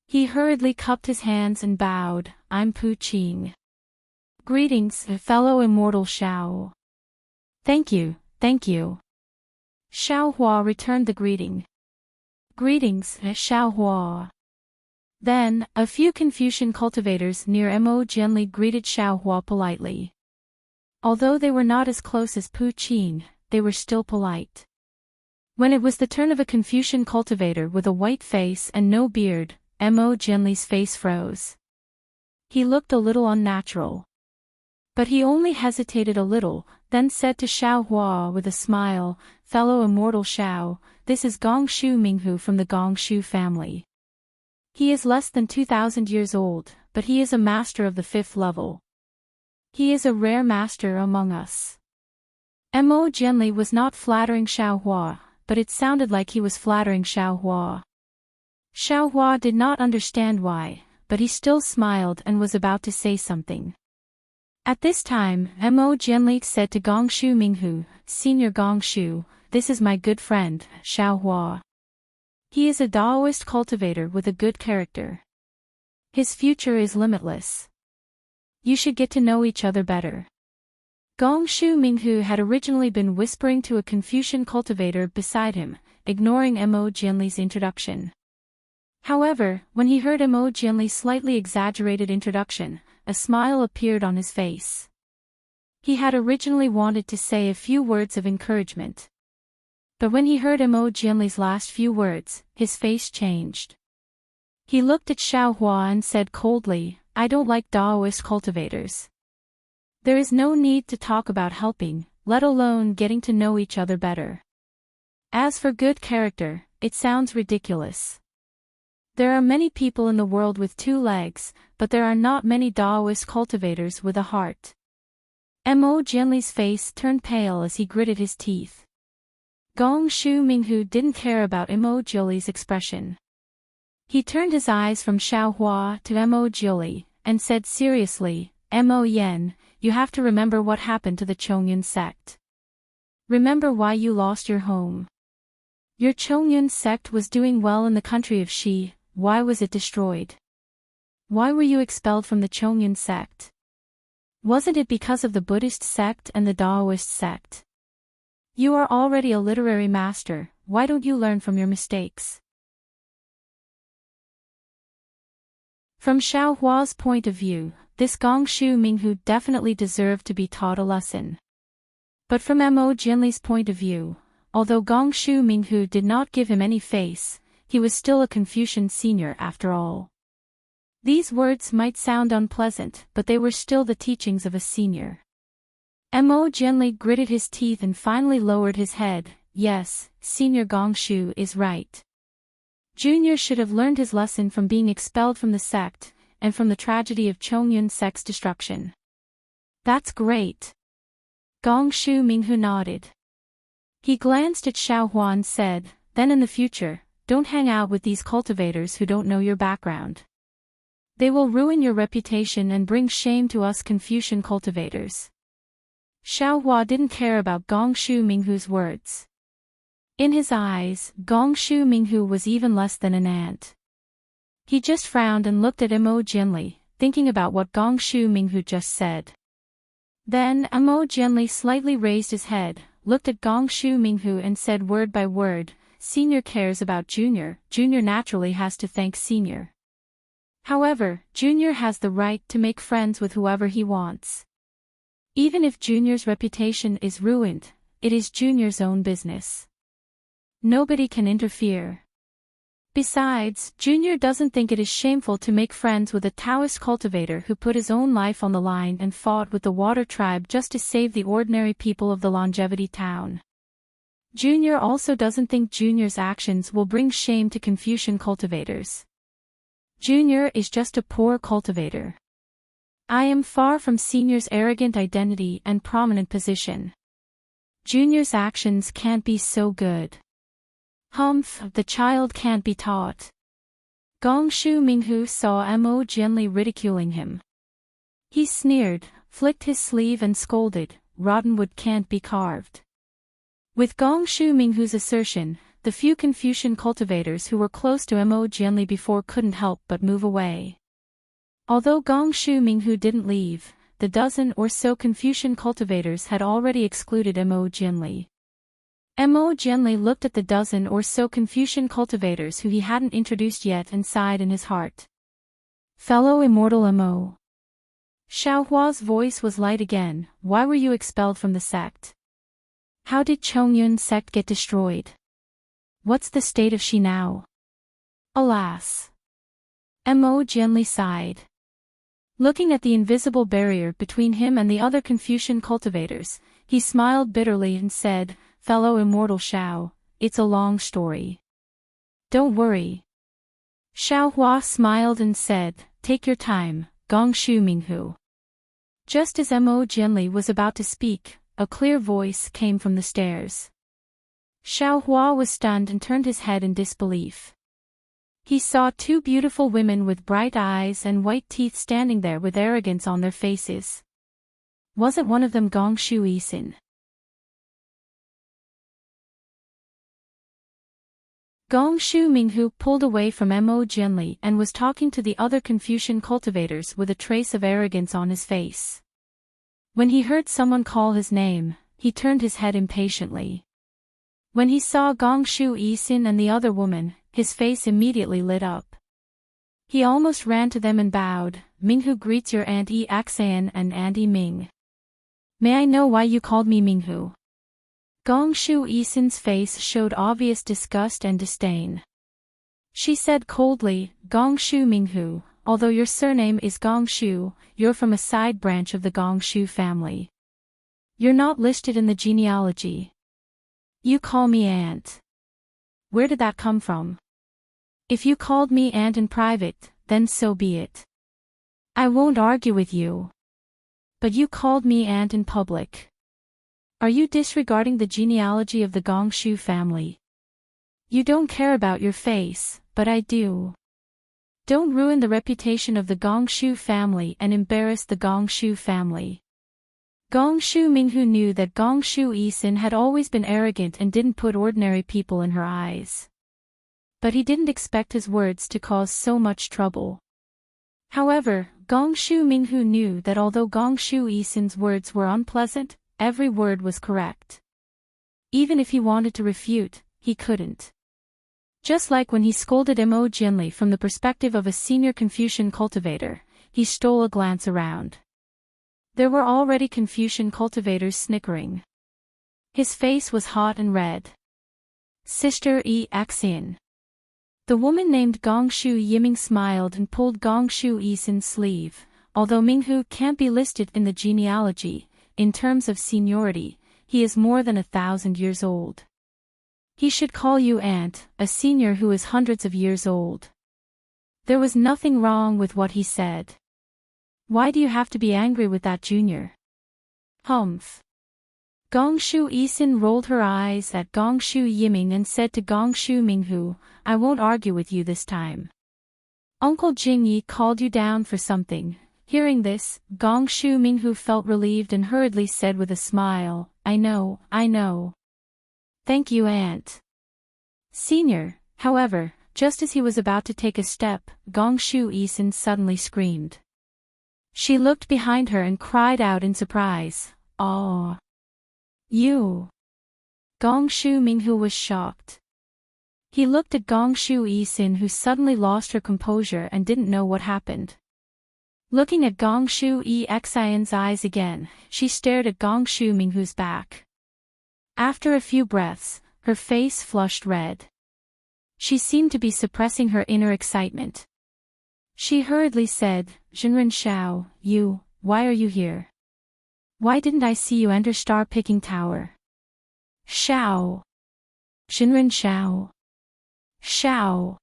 He hurriedly cupped his hands and bowed, "I'm Pu Qing. Greetings, fellow immortal Xiao." Thank you, thank you." Xiao Hua returned the greeting. "Greetings, Xiao Hua." Then, a few Confucian cultivators near Mo Jianli greeted Xiao Hua politely. Although they were not as close as Pu Qing, they were still polite. When it was the turn of a Confucian cultivator with a white face and no beard, Mo Jianli's face froze. He looked a little unnatural. But he only hesitated a little, then said to Xiao Hua with a smile, "Fellow immortal Xiao, this is Gongshu Minghu from the Gongshu family. He is less than 2,000 years old, but he is a master of the 5th level. He is a rare master among us. Mo Jianli was not flattering Xiaohua, but it sounded like he was flattering Xiaohua. Xiaohua did not understand why, but he still smiled and was about to say something. At this time, Mo Jianli said to Gongshu Minghu, Senior Gongshu, this is my good friend, Xiaohua. He is a Daoist cultivator with a good character. His future is limitless. You should get to know each other better. Gongshu Minghu had originally been whispering to a Confucian cultivator beside him, ignoring Mo Jianli's introduction. However, when he heard Mo Jianli's slightly exaggerated introduction, a smile appeared on his face. He had originally wanted to say a few words of encouragement. But when he heard Mo Jianli's last few words, his face changed. He looked at Xiaohua and said coldly, I don't like Daoist cultivators. There is no need to talk about helping, let alone getting to know each other better. As for good character, it sounds ridiculous. There are many people in the world with 2 legs, but there are not many Daoist cultivators with a heart. Mo Jianli's face turned pale as he gritted his teeth. Gongshu Minghu didn't care about Mo Jianli's expression. He turned his eyes from Xiaohua to Mo Jianli, and said seriously, Mo Yan, you have to remember what happened to the Chongyun sect. Remember why you lost your home. Your Chongyun sect was doing well in the country of Shi. Why was it destroyed? Why were you expelled from the Chongyun sect? Wasn't it because of the Buddhist sect and the Daoist sect? You are already a literary master, why don't you learn from your mistakes? From Xiaohua's point of view, this Gongshu Minghu definitely deserved to be taught a lesson. But from Mo Jianli's point of view, although Gongshu Minghu did not give him any face, he was still a Confucian senior after all. These words might sound unpleasant, but they were still the teachings of a senior. Mo Jianli gritted his teeth and finally lowered his head. Yes, Senior Gongshu is right. Junior should have learned his lesson from being expelled from the sect, and from the tragedy of Chongyun sect's destruction. That's great. Gongshu Minghu nodded. He glanced at Xiaohua and said, then in the future, don't hang out with these cultivators who don't know your background. They will ruin your reputation and bring shame to us Confucian cultivators. Xiaohua didn't care about Gongshu Minghu's words. In his eyes, Gongshu Minghu was even less than an ant. He just frowned and looked at Mo Jianli, thinking about what Gongshu Minghu just said. Then Mo Jianli slightly raised his head, looked at Gongshu Minghu and said word by word, Senior cares about Junior, Junior naturally has to thank Senior. However, Junior has the right to make friends with whoever he wants. Even if Junior's reputation is ruined, it is Junior's own business. Nobody can interfere. Besides, Junior doesn't think it is shameful to make friends with a Taoist cultivator who put his own life on the line and fought with the Water Tribe just to save the ordinary people of the Longevity Town. Junior also doesn't think Junior's actions will bring shame to Confucian cultivators. Junior is just a poor cultivator. I am far from Senior's arrogant identity and prominent position. Junior's actions can't be so good. Humph, the child can't be taught. Gongshu Minghu saw Mo Jianli ridiculing him. He sneered, flicked his sleeve and scolded, rotten wood can't be carved. With Gongshu Minghu's assertion, the few Confucian cultivators who were close to Mo Jianli before couldn't help but move away. Although Gongshu Minghu didn't leave, the dozen or so Confucian cultivators had already excluded Mo Jianli. Mo Jianli looked at the dozen or so Confucian cultivators who he hadn't introduced yet and sighed in his heart. Fellow immortal Mo. Xiaohua's voice was light again, why were you expelled from the sect? How did Chongyun sect get destroyed? What's the state of Shi now? Alas. Mo Jianli sighed. Looking at the invisible barrier between him and the other Confucian cultivators, he smiled bitterly and said, Fellow immortal Xiao, it's a long story. Don't worry. Xiaohua smiled and said, take your time, Gongshu Minghu. Just as Mo Jianli was about to speak, a clear voice came from the stairs. Xiaohua was stunned and turned his head in disbelief. He saw two beautiful women with bright eyes and white teeth standing there with arrogance on their faces. Wasn't one of them Gongshu Yisin? Gongshu Minghu pulled away from Mo Jianli and was talking to the other Confucian cultivators with a trace of arrogance on his face. When he heard someone call his name, he turned his head impatiently. When he saw Gongshu Yisin and the other woman, his face immediately lit up. He almost ran to them and bowed, Minghu greets your Aunt Yi Axan and Aunt Yi Ming. May I know why you called me Minghu? Gongshu Yisin's face showed obvious disgust and disdain. She said coldly, Gongshu Minghu, although your surname is Gongshu, you're from a side branch of the Gongshu family. You're not listed in the genealogy. You call me Aunt. Where did that come from? If you called me Aunt in private, then so be it. I won't argue with you. But you called me Aunt in public. Are you disregarding the genealogy of the Gongshu family? You don't care about your face, but I do. Don't ruin the reputation of the Gongshu family and embarrass the Gongshu family. Gongshu Minghu knew that Gongshu Yisin had always been arrogant and didn't put ordinary people in her eyes. But he didn't expect his words to cause so much trouble. However, Gongshu Minghu knew that although Gongshu Yisin's words were unpleasant, every word was correct. Even if he wanted to refute, he couldn't. Just like when he scolded Mo Jianli from the perspective of a senior Confucian cultivator, he stole a glance around. There were already Confucian cultivators snickering. His face was hot and red. Sister Yi Axin. The woman named Gongshu Yiming smiled and pulled Gongshu Yisin's sleeve. Although Minghu can't be listed in the genealogy, in terms of seniority, he is more than 1,000 years old. He should call you Aunt, a senior who is hundreds of years old. There was nothing wrong with what he said. Why do you have to be angry with that junior? Humph. Gongshu Yisin rolled her eyes at Gongshu Yiming and said to Gongshu Minghu, I won't argue with you this time. Uncle Jingyi called you down for something. Hearing this, Gongshu Minghu felt relieved and hurriedly said with a smile, I know. Thank you, Aunt. Senior, however, just as he was about to take a step, Gongshu Yisin suddenly screamed. She looked behind her and cried out in surprise, Oh! You! Gongshu Minghu was shocked. He looked at Gongshu Yisin who suddenly lost her composure and didn't know what happened. Looking at Gongshu Yixian's eyes again, she stared at Gongshu Minghu's back. After a few breaths, her face flushed red. She seemed to be suppressing her inner excitement. She hurriedly said, Jinren Xiao, why are you here? Why didn't I see you enter Star Picking Tower? Xiao. Jinren Xiao. Xiao.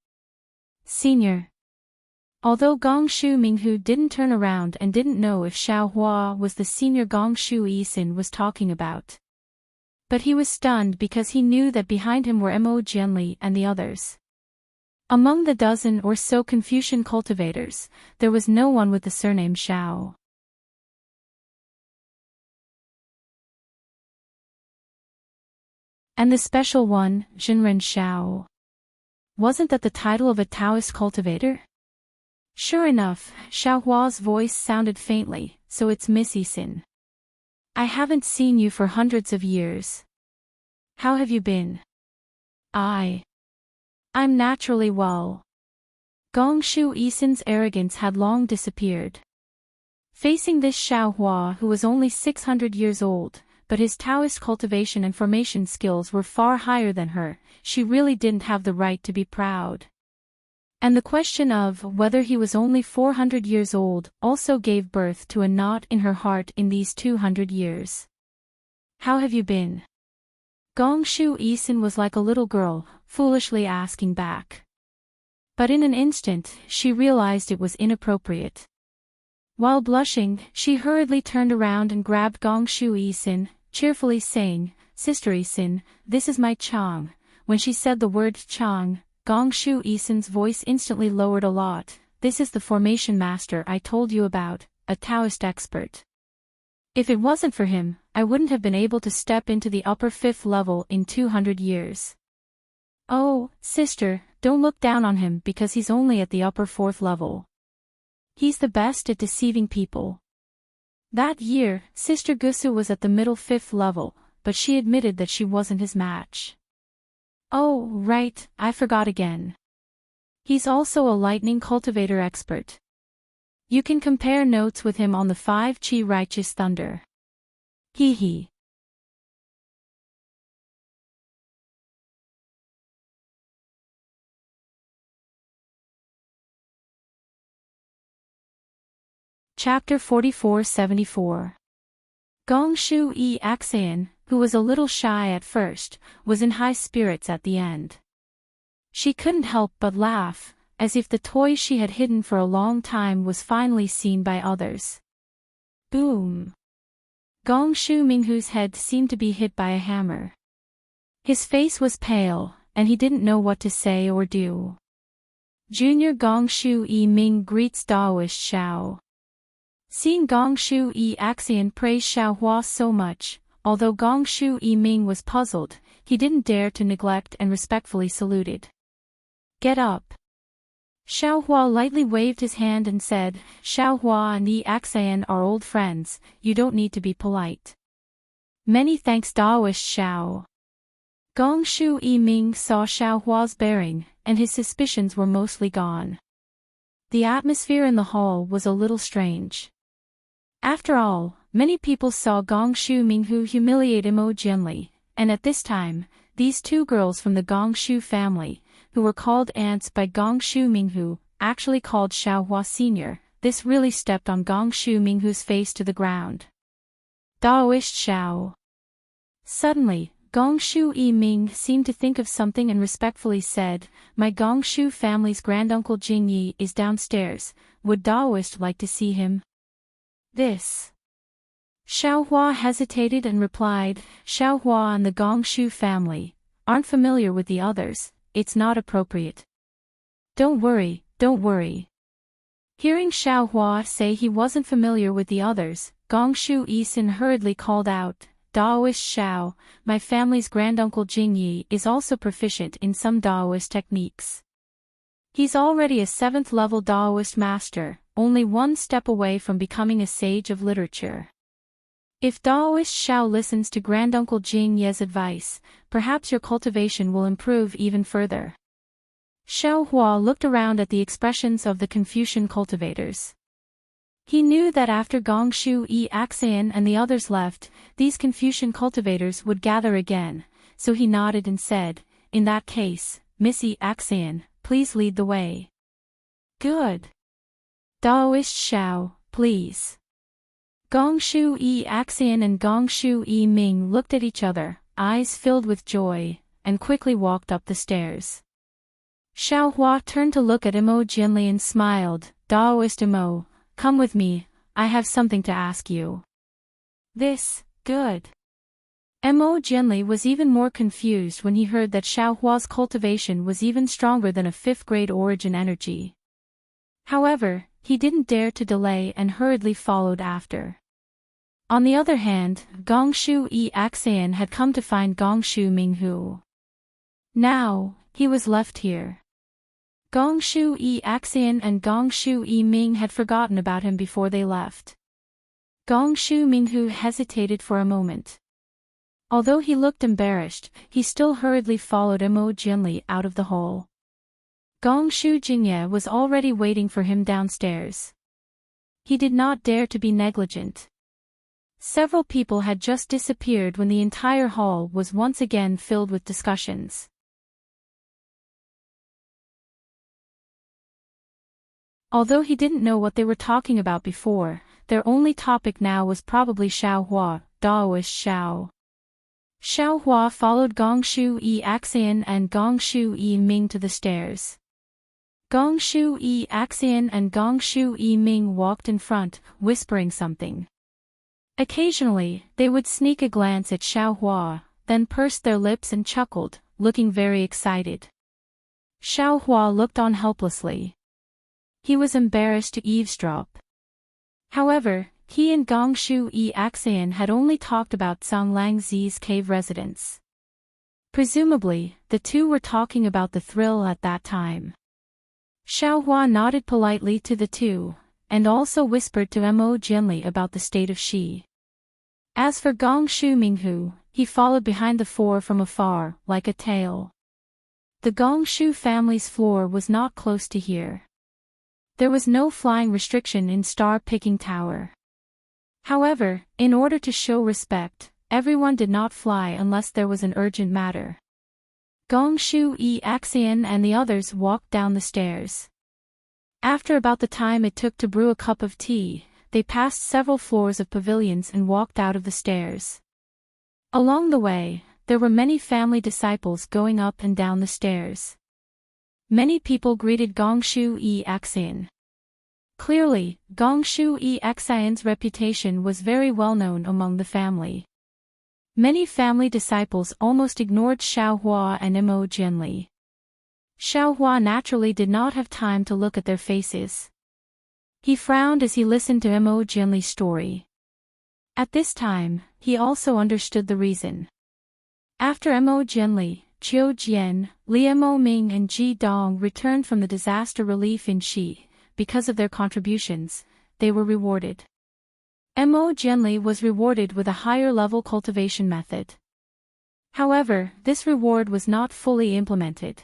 Senior. Although Gongshu Minghu didn't turn around and didn't know if Xiaohua was the senior Gongshu Yisin was talking about. But he was stunned because he knew that behind him were Mo Jianli and the others. Among the dozen or so Confucian cultivators, there was no one with the surname Xiao. And the special one, Jinren Xiao. Wasn't that the title of a Taoist cultivator? Sure enough, Xiaohua's voice sounded faintly, so it's Miss Yisin. I haven't seen you for hundreds of years. How have you been? I'm naturally well. Gongshu Yisin's arrogance had long disappeared. Facing this Xiaohua who was only 600 years old, but his Taoist cultivation and formation skills were far higher than her, she really didn't have the right to be proud. And the question of whether he was only 400 years old also gave birth to a knot in her heart in these 200 years. How have you been? Gong Shu Yisin was like a little girl, foolishly asking back. But in an instant, she realized it was inappropriate. While blushing, she hurriedly turned around and grabbed Gong Shu Yisin, cheerfully saying, "Sister Yisin, this is my Chang." When she said the word Chang, Gong Shu Yisin's voice instantly lowered a lot. "This is the formation master I told you about, a Taoist expert. If it wasn't for him, I wouldn't have been able to step into the upper 5th level in 200 years. Oh, sister, don't look down on him because he's only at the upper 4th level. He's the best at deceiving people." That year, Sister Gusu was at the middle 5th level, but she admitted that she wasn't his match. "Oh, right, I forgot again. He's also a lightning cultivator expert. You can compare notes with him on the 5 Chi Righteous Thunder. Hee hee." Chapter 44-74. Gong Shu Yi Axian, who was a little shy at first, was in high spirits at the end. She couldn't help but laugh, as if the toy she had hidden for a long time was finally seen by others. Boom! Gong Shu Minghu's head seemed to be hit by a hammer. His face was pale, and he didn't know what to say or do. Junior Gong Shu Yi Ming greets Daoist Xiao. Seeing Gong Shu Yi Axian praise Xiao Hua so much, although Gong Shu Yi Ming was puzzled, he didn't dare to neglect and respectfully saluted. "Get up." Xiao Hua lightly waved his hand and said, "Xiao Hua and Yi Axian are old friends, you don't need to be polite." "Many thanks Daoist Xiao." Gong Shu Yi Ming saw Xiao Hua's bearing, and his suspicions were mostly gone. The atmosphere in the hall was a little strange. After all, many people saw Gong Shu Minghu humiliate Imo Jianli, and at this time, these 2 girls from the Gong Shu family, who were called aunts by Gong Shu Minghu, actually called Xiao Hua Sr. This really stepped on Gong Shu Minghu's face to the ground. Daoist Xiao. Suddenly, Gong Shu Yi Ming seemed to think of something and respectfully said, "My Gong Shu family's granduncle Jing Yi is downstairs, would Daoist like to see him?" This. Xiao Hua hesitated and replied, "Xiao Hua and the Gong Shu family aren't familiar with the others, it's not appropriate." Don't worry. Hearing Xiao Hua say he wasn't familiar with the others, Gong Shu Yisin hurriedly called out, "Daoist Xiao, my family's granduncle Jing Yi is also proficient in some Daoist techniques. He's already a 7th level Daoist master, only 1 step away from becoming a sage of literature. If Daoist Xiao listens to granduncle Jing Ye's advice, perhaps your cultivation will improve even further." Xiao Hua looked around at the expressions of the Confucian cultivators. He knew that after Gong Shu Yi Axian and the others left, these Confucian cultivators would gather again, so he nodded and said, "In that case, Miss Yi Axian, please lead the way." "Good. Daoist Xiao, please." Gong Shu Yi Axian and Gong Shu Yi Ming looked at each other, eyes filled with joy, and quickly walked up the stairs. Xiao Hua turned to look at Imo Jianli and smiled, "Daoist Imo, come with me, I have something to ask you." This, good. Imo Jianli was even more confused when he heard that Xiao Hua's cultivation was even stronger than a 5th-grade origin energy. However, he didn't dare to delay and hurriedly followed after. On the other hand, Gong Shu Yi Axian had come to find Gong Shu Minghu. Now, he was left here. Gong Shu Yi Axian and Gong Shu Yi Ming had forgotten about him before they left. Gong Shu Minghu hesitated for a moment. Although he looked embarrassed, he still hurriedly followed Imo Jianli out of the hall. Gong Shu Jingye was already waiting for him downstairs. He did not dare to be negligent. Several people had just disappeared when the entire hall was once again filled with discussions. Although he didn't know what they were talking about before, their only topic now was probably Xiao Hua, Daoist Xiao. Xiaohua followed Gongshu-yi Axian and Gongshu-yi Ming to the stairs. Gongshu-yi Axian and Gongshu-yi Ming walked in front, whispering something. Occasionally, they would sneak a glance at Xiaohua, then pursed their lips and chuckled, looking very excited. Xiaohua looked on helplessly. He was embarrassed to eavesdrop. However, he and Gongshu-yi Axian had only talked about Zhang Langzi's cave residence. Presumably, the two were talking about the thrill at that time. Xiaohua nodded politely to the two, and also whispered to Mo Jianli about the state of Xi. As for Gongshu Minghu, he followed behind the four from afar, like a tail. The Gongshu family's floor was not close to here. There was no flying restriction in Star-Picking Tower. However, in order to show respect, everyone did not fly unless there was an urgent matter. Gongshu-yi Axian and the others walked down the stairs. After about the time it took to brew a cup of tea, they passed several floors of pavilions and walked out of the stairs. Along the way, there were many family disciples going up and down the stairs. Many people greeted Gongshu-yi Axian. Clearly, Gongshu-yi Axian's reputation was very well known among the family. Many family disciples almost ignored Xiaohua and Mo Jianli. Xiaohua naturally did not have time to look at their faces. He frowned as he listened to Mo Jianli's story. At this time, he also understood the reason. After Mo Jianli, Qiu Jian, Li Mo Ming and Ji Dong returned from the disaster relief in Xi, because of their contributions, they were rewarded. Mo Jianli was rewarded with a higher-level cultivation method. However, this reward was not fully implemented.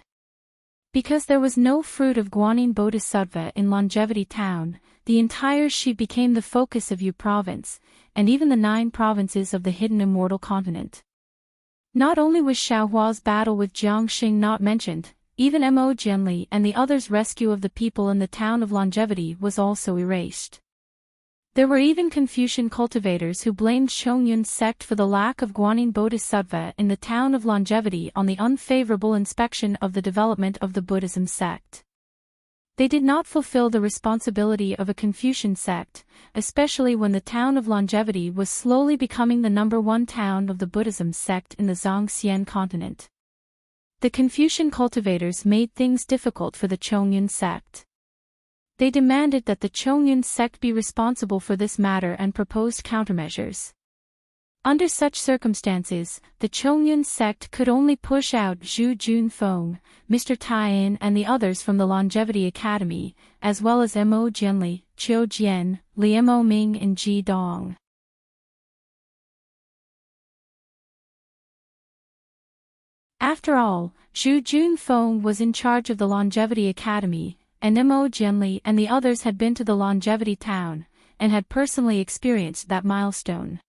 Because there was no fruit of Guanyin Bodhisattva in Longevity Town, the entire Xi became the focus of Yu Province, and even the 9 provinces of the hidden immortal continent. Not only was Xiaohua's battle with Jiangxing not mentioned, even Mo Jianli and the others' rescue of the people in the town of Longevity was also erased. There were even Confucian cultivators who blamed Chongyun's sect for the lack of Guanyin Bodhisattva in the town of Longevity on the unfavorable inspection of the development of the Buddhism sect. They did not fulfill the responsibility of a Confucian sect, especially when the town of Longevity was slowly becoming the #1 town of the Buddhism sect in the Zhangxian continent. The Confucian cultivators made things difficult for the Chongyun sect. They demanded that the Chongyun sect be responsible for this matter and proposed countermeasures. Under such circumstances, the Chongyun sect could only push out Zhu Junfeng, Mr. Taiyin and the others from the Longevity Academy, as well as Mo Jianli, Qiu Jian, Li Mo Ming and Ji Dong. After all, Zhu Junfeng was in charge of the Longevity Academy, and Mo Jianli and the others had been to the Longevity Town, and had personally experienced that milestone.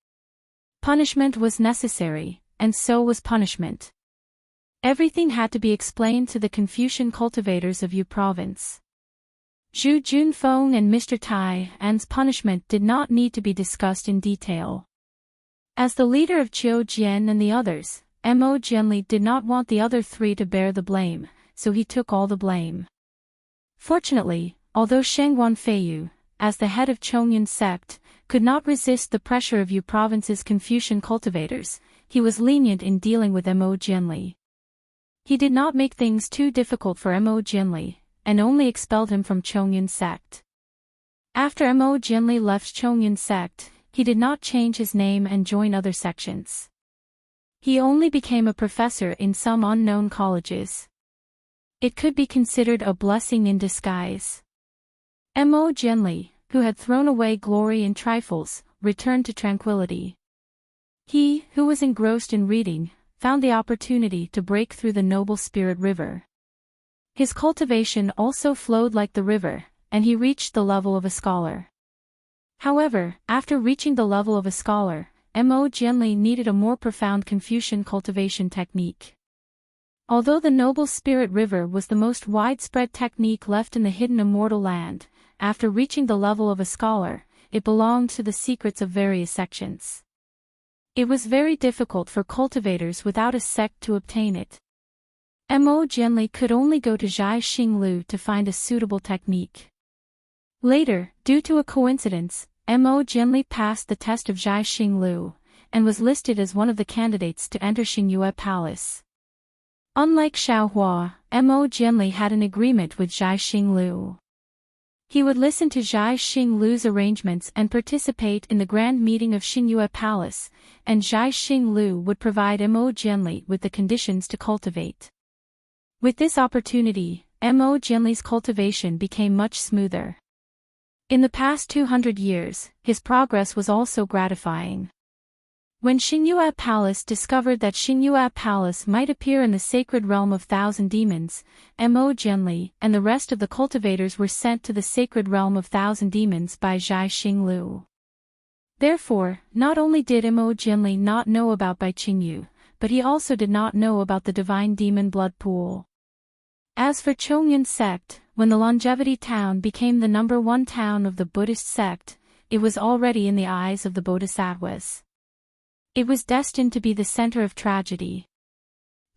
Punishment was necessary, and so was punishment. Everything had to be explained to the Confucian cultivators of Yu Province. Zhu Junfeng and Mr. Taiyan's punishment did not need to be discussed in detail. As the leader of Qiu Jian and the others, Mo Jianli did not want the other 3 to bear the blame, so he took all the blame. Fortunately, although Sheng Wanfeiyu, as the head of Chongyun sect, could not resist the pressure of Yu Province's Confucian cultivators, he was lenient in dealing with Mo Jianli. He did not make things too difficult for Mo Jianli, and only expelled him from Chongyun sect. After Mo Jianli left Chongyun sect, he did not change his name and join other sections. He only became a professor in some unknown colleges. It could be considered a blessing in disguise. Mo Jianli, who had thrown away glory in trifles, returned to tranquility. He, who was engrossed in reading, found the opportunity to break through the noble spirit river. His cultivation also flowed like the river, and he reached the level of a scholar. However, after reaching the level of a scholar, Mo Jianli needed a more profound Confucian cultivation technique. Although the noble spirit river was the most widespread technique left in the hidden immortal land, after reaching the level of a scholar, it belonged to the secrets of various sections. It was very difficult for cultivators without a sect to obtain it. Mo Jianli could only go to Zhai Xinglu to find a suitable technique. Later, due to a coincidence, Mo Jianli passed the test of Zhai Xinglu, and was listed as one of the candidates to enter Xingyue Palace. Unlike Xiaohua, Mo Jianli had an agreement with Zhai Xinglu. He would listen to Zhai Xinglu's arrangements and participate in the grand meeting of Xingyue Palace, and Zhai Xinglu would provide Mo Jianli with the conditions to cultivate. With this opportunity, Mo Jianli's cultivation became much smoother. In the past 200 years, his progress was also gratifying. When Xingyue Palace discovered that Xingyue Palace might appear in the sacred realm of Thousand Demons, Mo Jianli and the rest of the cultivators were sent to the sacred realm of Thousand Demons by Zhai Xinglu. Therefore, not only did Mo Jianli not know about Bai Qingyu, but he also did not know about the divine demon blood pool. As for Chongyun sect, when the Longevity Town became the #1 town of the Buddhist sect, it was already in the eyes of the Bodhisattvas. It was destined to be the center of tragedy.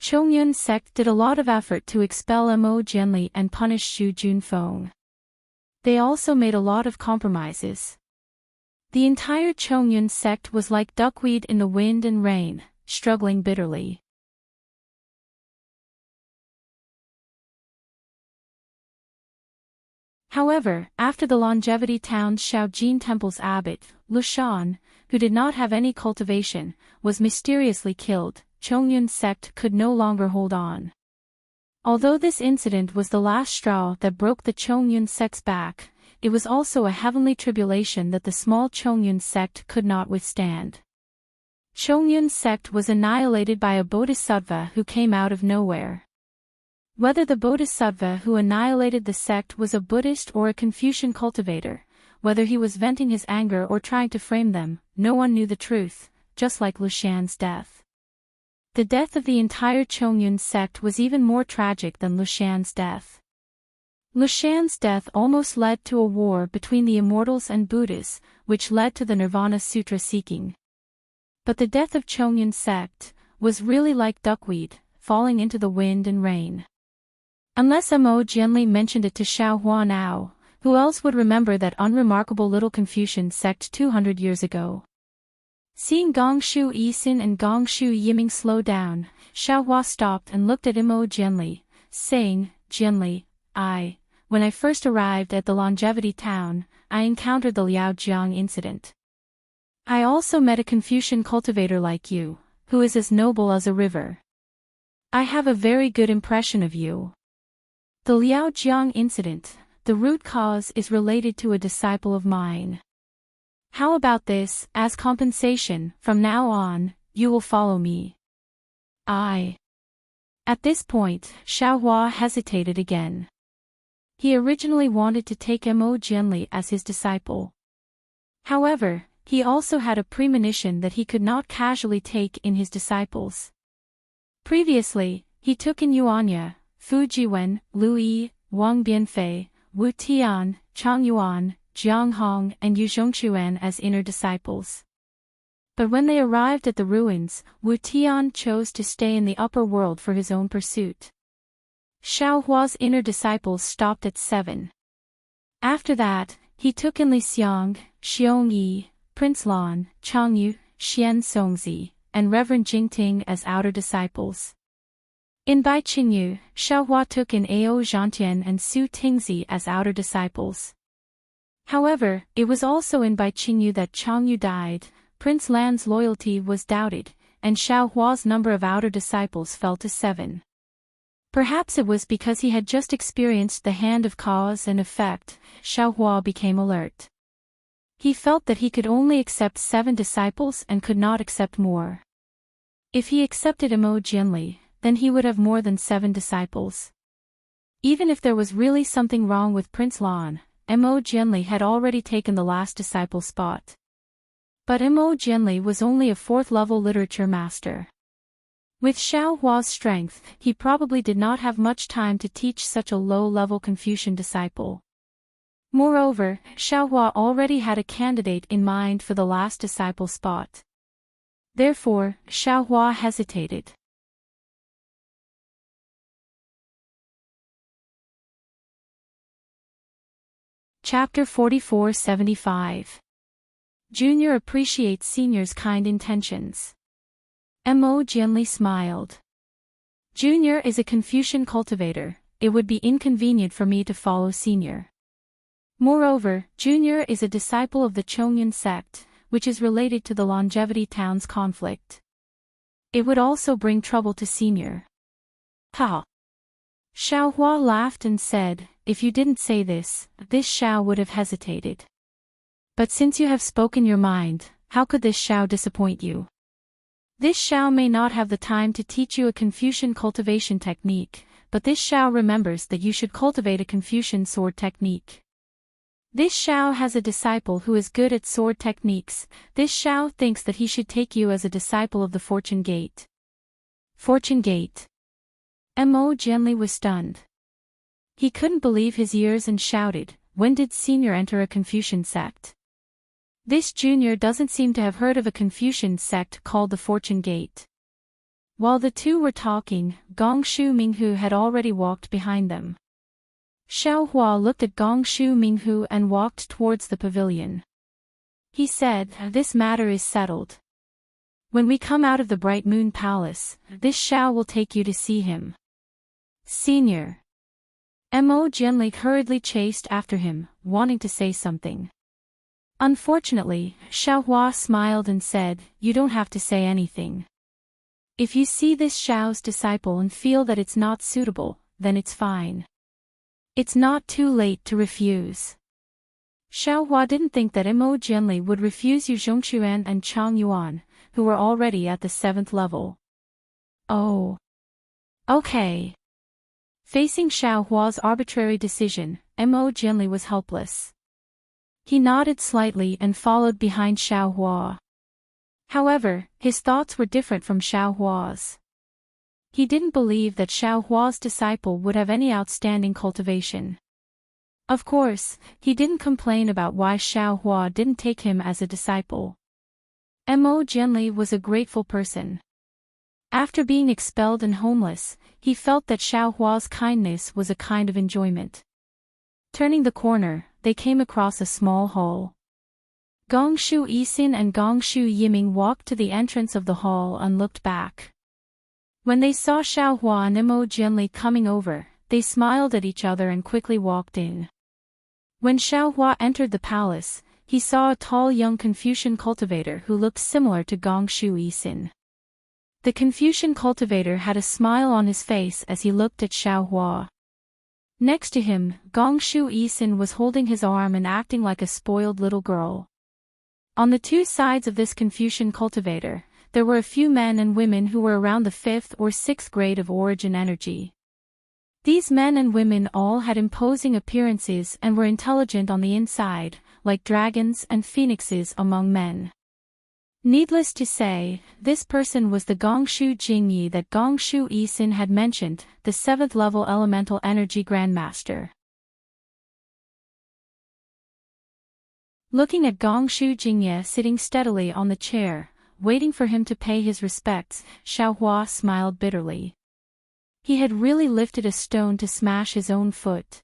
Chongyun sect did a lot of effort to expel Mo Jianli and punish Xu Junfeng. They also made a lot of compromises. The entire Chongyun sect was like duckweed in the wind and rain, struggling bitterly. However, after the Longevity Town's Shaojin Temple's abbot, Lushan, who did not have any cultivation, was mysteriously killed, Chongyun sect could no longer hold on. Although this incident was the last straw that broke the Chongyun sect's back, it was also a heavenly tribulation that the small Chongyun sect could not withstand. Chongyun sect was annihilated by a bodhisattva who came out of nowhere. Whether the bodhisattva who annihilated the sect was a Buddhist or a Confucian cultivator, whether he was venting his anger or trying to frame them, no one knew the truth, just like Lushan's death. The death of the entire Chongyun sect was even more tragic than Lushan's death. Lushan's death almost led to a war between the immortals and Buddhas, which led to the Nirvana Sutra seeking. But the death of Chongyun sect was really like duckweed, falling into the wind and rain. Unless Mo Jianli mentioned it to Xiaohua now, who else would remember that unremarkable little Confucian sect 200 years ago? Seeing Gongshu Yisin and Gongshu Yiming slow down, Xiaohua stopped and looked at Mo Jianli, saying, "Jianli, when I first arrived at the Longevity Town, I encountered the Liaojiang incident. I also met a Confucian cultivator like you, who is as noble as a river. I have a very good impression of you. The Liaojiang incident, the root cause is related to a disciple of mine. How about this, as compensation, from now on, you will follow me?" At this point, Xiaohua hesitated again. He originally wanted to take Mo Jianli as his disciple. However, he also had a premonition that he could not casually take in his disciples. Previously, he took in Yuanya, Fu Jiwen, Lu Yi, Wang Bianfei, Wu Tian, Chang Yuan, Jiang Hong and Yu Zhongquan as inner disciples. But when they arrived at the ruins, Wu Tian chose to stay in the upper world for his own pursuit. Xiaohua's inner disciples stopped at 7. After that, he took in Li Xiang, Xiong Yi, Prince Lan, Chang Yu, Xian Songzi, and Reverend Jingting as outer disciples. In Bai Qingyu, Xiaohua took in Ao Zhantian and Su Tingzi as outer disciples. However, it was also in Bai Qingyu that Chang Yu died, Prince Lan's loyalty was doubted, and Xiaohua's number of outer disciples fell to 7. Perhaps it was because he had just experienced the hand of cause and effect, Xiaohua became alert. He felt that he could only accept 7 disciples and could not accept more. If he accepted Mo Jianli, then he would have more than 7 disciples. Even if there was really something wrong with Prince Lan, Mo Jianli had already taken the last disciple spot. But Mo Jianli was only a 4th-level literature master. With Xiaohua's strength, he probably did not have much time to teach such a low-level Confucian disciple. Moreover, Xiaohua already had a candidate in mind for the last disciple spot. Therefore, Xiaohua hesitated. Chapter 4475. Junior appreciates senior's kind intentions. Mo gently smiled. Junior is a Confucian cultivator. It would be inconvenient for me to follow senior. Moreover, Junior is a disciple of the Chongyun sect, which is related to the Longevity Town's conflict. It would also bring trouble to senior. Ha! Xiaohua laughed and said, if you didn't say this Xiao would have hesitated. But since you have spoken your mind, how could this Xiao disappoint you? This Xiao may not have the time to teach you a Confucian cultivation technique, but this Xiao remembers that you should cultivate a Confucian sword technique. This Xiao has a disciple who is good at sword techniques. This Xiao thinks that he should take you as a disciple of the Fortune Gate. Fortune Gate. Mo Jianli was stunned. He couldn't believe his ears and shouted, when did senior enter a Confucian sect? This junior doesn't seem to have heard of a Confucian sect called the Fortune Gate. While the two were talking, Gongshu Minghu had already walked behind them. Xiaohua looked at Gongshu Minghu and walked towards the pavilion. He said, this matter is settled. When we come out of the Bright Moon Palace, this Xiao will take you to see him. Senior. Mo Jianli hurriedly chased after him, wanting to say something. Unfortunately, Xiaohua smiled and said, you don't have to say anything. If you see this Xiao's disciple and feel that it's not suitable, then it's fine. It's not too late to refuse. Xiaohua didn't think that Mo Jianli would refuse Yu Zhongquan and Chang Yuan, who were already at the 7th level. Oh. Okay. Facing Xiaohua's arbitrary decision, Mo Jianli was helpless. He nodded slightly and followed behind Xiaohua. However, his thoughts were different from Xiaohua's. He didn't believe that Xiaohua's disciple would have any outstanding cultivation. Of course, he didn't complain about why Xiaohua didn't take him as a disciple. Mo Jianli was a grateful person. After being expelled and homeless, he felt that Xiaohua's kindness was a kind of enjoyment. Turning the corner, they came across a small hall. Gongshu Yixin and Gongshu Yiming walked to the entrance of the hall and looked back. When they saw Xiaohua and Mo Jianli coming over, they smiled at each other and quickly walked in. When Xiaohua entered the palace, he saw a tall young Confucian cultivator who looked similar to Gongshu Yixin. The Confucian cultivator had a smile on his face as he looked at Xiaohua. Next to him, Gongshu Yixin was holding his arm and acting like a spoiled little girl. On the two sides of this Confucian cultivator, there were a few men and women who were around the 5th or 6th grade of origin energy. These men and women all had imposing appearances and were intelligent on the inside, like dragons and phoenixes among men. Needless to say, this person was the Gongshu Jingyi that Gongshu Yixin had mentioned, the 7th level elemental energy grandmaster. Looking at Gongshu Jingye sitting steadily on the chair, waiting for him to pay his respects, Xiaohua smiled bitterly. He had really lifted a stone to smash his own foot.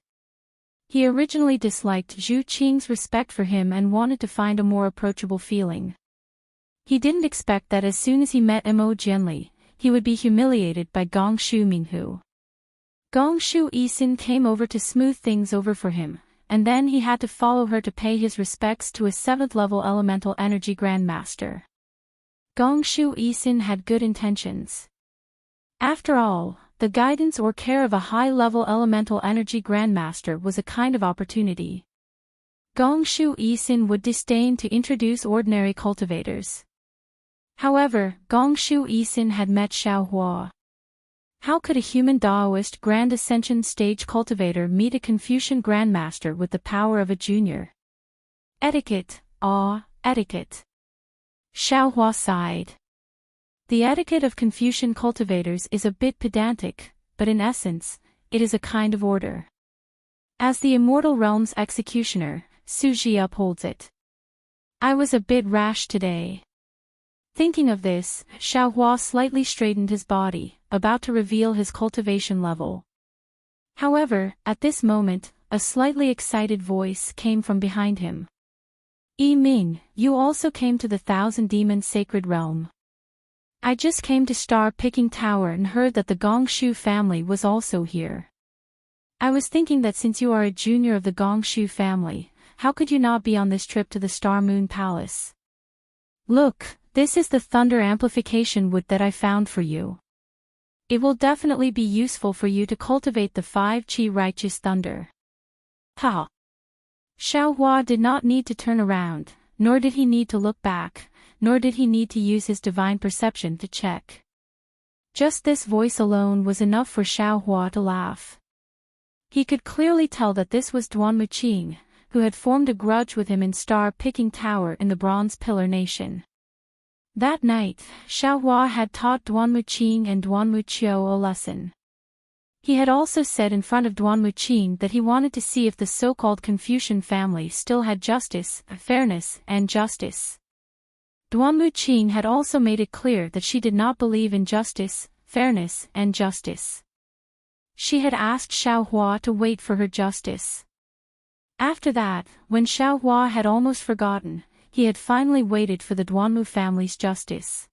He originally disliked Zhu Qing's respect for him and wanted to find a more approachable feeling. He didn't expect that as soon as he met Mo Jianli, he would be humiliated by Gongshu Minghu. Gongshu Yixin came over to smooth things over for him, and then he had to follow her to pay his respects to a 7th level elemental energy grandmaster. Gongshu Yixin had good intentions. After all, the guidance or care of a high-level elemental energy grandmaster was a kind of opportunity. Gongshu Yixin would disdain to introduce ordinary cultivators. However, Gongshu Yixin had met Xiaohua. How could a human Daoist Grand Ascension stage cultivator meet a Confucian grandmaster with the power of a junior? Etiquette, etiquette. Xiaohua sighed. The etiquette of Confucian cultivators is a bit pedantic, but in essence, it is a kind of order. As the Immortal Realm's executioner, Su Ji upholds it. I was a bit rash today. Thinking of this, Xiaohua slightly straightened his body, about to reveal his cultivation level. However, at this moment, a slightly excited voice came from behind him. Yi Ming, you also came to the Thousand Demons Sacred Realm. I just came to Star Picking Tower and heard that the Gongshu family was also here. I was thinking that since you are a junior of the Gongshu family, how could you not be on this trip to the Star Moon Palace? Look, this is the thunder amplification wood that I found for you. It will definitely be useful for you to cultivate the 5 Qi righteous thunder. Ha! Xiaohua did not need to turn around, nor did he need to look back, nor did he need to use his divine perception to check. Just this voice alone was enough for Xiaohua to laugh. He could clearly tell that this was Duan Muqing, who had formed a grudge with him in Star Picking Tower in the Bronze Pillar Nation. That night, Xiaohua had taught Duan Muqing and Duan Muqiu a lesson. He had also said in front of Duan Muqing that he wanted to see if the so-called Confucian family still had justice, fairness, and justice. Duan Muqing had also made it clear that she did not believe in justice, fairness, and justice. She had asked Xiaohua to wait for her justice. After that, when Xiaohua had almost forgotten, he had finally waited for the Duanmu family's justice.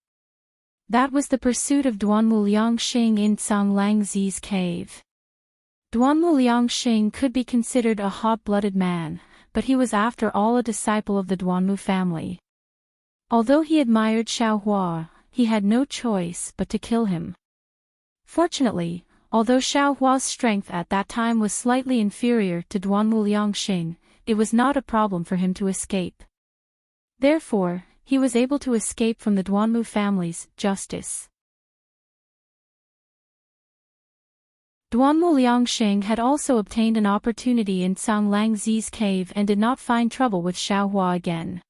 That was the pursuit of Duanmu Liangxing in Canglangzi's cave. Duanmu Liangxing could be considered a hot-blooded man, but he was after all a disciple of the Duanmu family. Although he admired Xiaohua, he had no choice but to kill him. Fortunately, although Xiaohua's strength at that time was slightly inferior to Duanmu Liangxing, it was not a problem for him to escape. Therefore, he was able to escape from the Duanmu family's justice. Duanmu Liangxing had also obtained an opportunity in Canglangzi's cave and did not find trouble with Xiaohua again.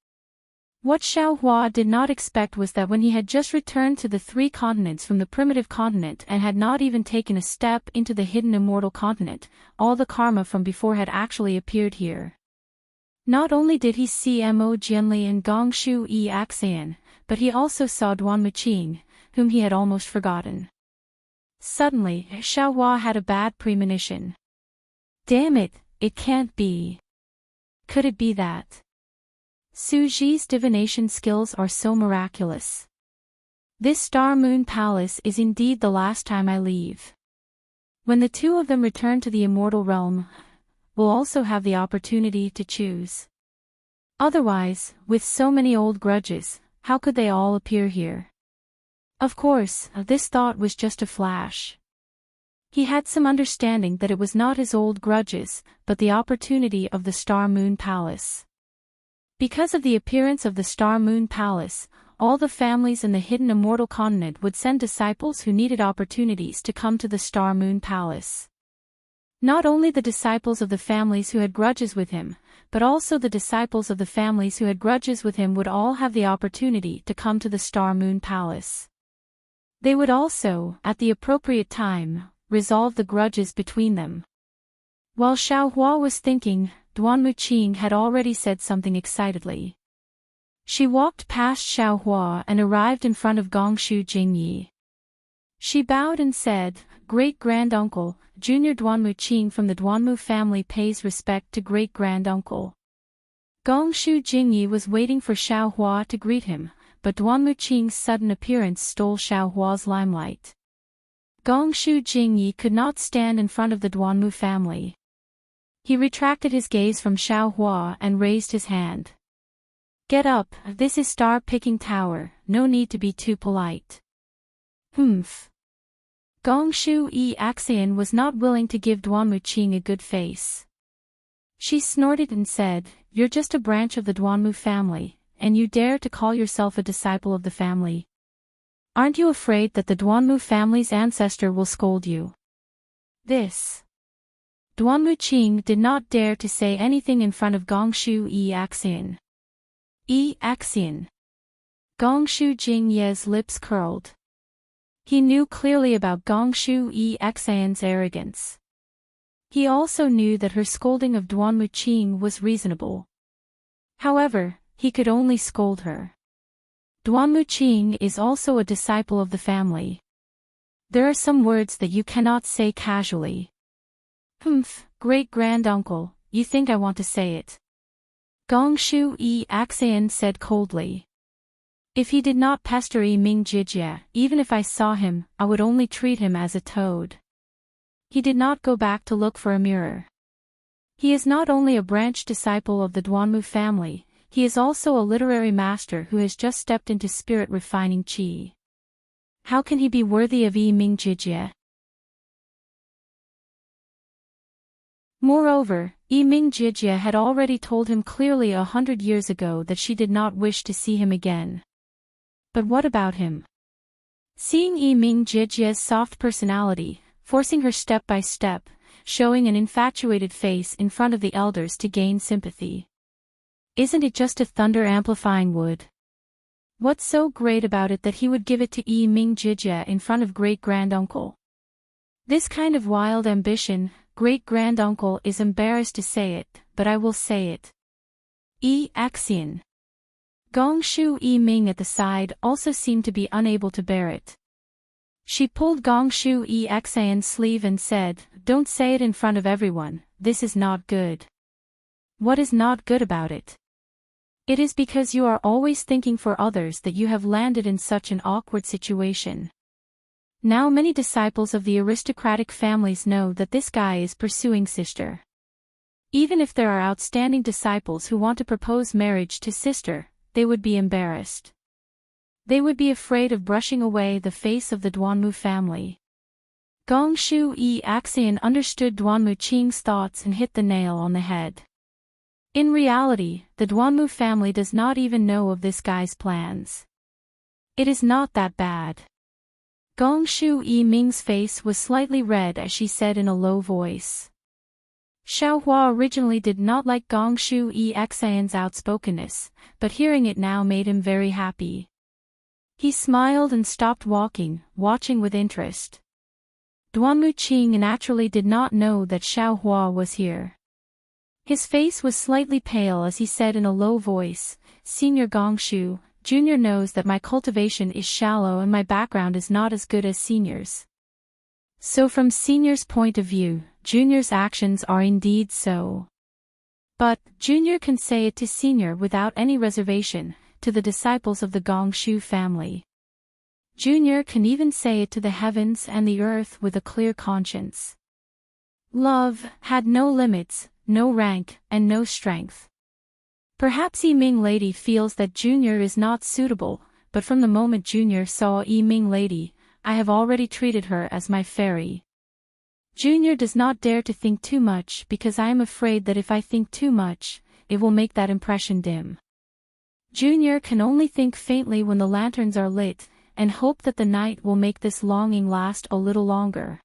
What Xiaohua did not expect was that when he had just returned to the 3 continents from the primitive continent and had not even taken a step into the hidden immortal continent, all the karma from before had actually appeared here. Not only did he see Mo Jianli and Gongshu Yi Axian, but he also saw Duan Muqing, whom he had almost forgotten. Suddenly, Xiaohua had a bad premonition. Damn it, it can't be. Could it be that Su Ji's divination skills are so miraculous? This Star Moon Palace is indeed the last time I leave. When the 2 of them return to the immortal realm, we'll also have the opportunity to choose. Otherwise, with so many old grudges, how could they all appear here? Of course, this thought was just a flash. He had some understanding that it was not his old grudges, but the opportunity of the Star Moon Palace. Because of the appearance of the Star Moon Palace, all the families in the hidden immortal continent would send disciples who needed opportunities to come to the Star Moon Palace. Not only the disciples of the families who had grudges with him, but also the disciples of the families who had grudges with him would all have the opportunity to come to the Star Moon Palace. They would also, at the appropriate time, resolve the grudges between them. While Xiaohua was thinking, Duan Muqing had already said something excitedly. She walked past Xiaohua and arrived in front of Gongshu Jingyi. She bowed and said, "Great-grand-uncle, Junior Duan Muqing from the Duanmu family pays respect to great-grand-uncle." Gongshu Jingyi was waiting for Xiaohua to greet him, but Duan Muqing's sudden appearance stole Xiaohua's limelight. Gongshu Jingyi could not stand in front of the Duanmu family. He retracted his gaze from Xiaohua and raised his hand. "Get up, this is Star Picking Tower, no need to be too polite." Humph. Gongshu Yi Axian was not willing to give Duan Muqing a good face. She snorted and said, "You're just a branch of the Duanmu family, and you dare to call yourself a disciple of the family? Aren't you afraid that the Duanmu family's ancestor will scold you?" This. Duan Muqing did not dare to say anything in front of Gongshu Yi Axian. Yi Axian. Gongshu Jingye's lips curled. He knew clearly about Gongshu Yi Axian's arrogance. He also knew that her scolding of Duan Muqing was reasonable. However, he could only scold her. Duanmu Qing is also a disciple of the family. There are some words that you cannot say casually. Humph, great-granduncle, you think I want to say it? Gongshu Yi Axian said coldly. If he did not pester Yi Ming Jijie, even if I saw him, I would only treat him as a toad. He did not go back to look for a mirror. He is not only a branch disciple of the Duanmu family, he is also a literary master who has just stepped into spirit-refining qi. How can he be worthy of Yi Ming Jijie? Moreover, Yi Ming Jijie had already told him clearly 100 years ago that she did not wish to see him again. But what about him? Seeing Yi Ming Jijie's soft personality, forcing her step by step, showing an infatuated face in front of the elders to gain sympathy. Isn't it just a thunder-amplifying wood? What's so great about it that he would give it to Yi Ming Jijie in front of great-granduncle? This kind of wild ambition, great-granduncle is embarrassed to say it, but I will say it. Yi Axian. Gongshu Yi Ming at the side also seemed to be unable to bear it. She pulled Gongshu Yi Axian's sleeve and said, "Don't say it in front of everyone, this is not good." What is not good about it? It is because you are always thinking for others that you have landed in such an awkward situation. Now many disciples of the aristocratic families know that this guy is pursuing sister. Even if there are outstanding disciples who want to propose marriage to sister, they would be embarrassed. They would be afraid of brushing away the face of the Duanmu family. Gongshu Yi Axian understood Duanmu Qing's thoughts and hit the nail on the head. In reality, the Duanmu family does not even know of this guy's plans. It is not that bad. Gongshu Yi Ming's face was slightly red as she said in a low voice. Xiaohua originally did not like Gongshu Yi Axian's outspokenness, but hearing it now made him very happy. He smiled and stopped walking, watching with interest. Duanmu Qing naturally did not know that Xiaohua was here. His face was slightly pale as he said in a low voice, "Senior Gongshu, Junior knows that my cultivation is shallow and my background is not as good as Senior's. So from Senior's point of view, Junior's actions are indeed so. But, Junior can say it to Senior without any reservation, to the disciples of the Gongshu family. Junior can even say it to the heavens and the earth with a clear conscience." Love had no limits, no rank, and no strength. Perhaps Yi Ming Lady feels that Junior is not suitable, but from the moment Junior saw Yi Ming Lady, I have already treated her as my fairy. Junior does not dare to think too much because I am afraid that if I think too much, it will make that impression dim. Junior can only think faintly when the lanterns are lit, and hope that the night will make this longing last a little longer.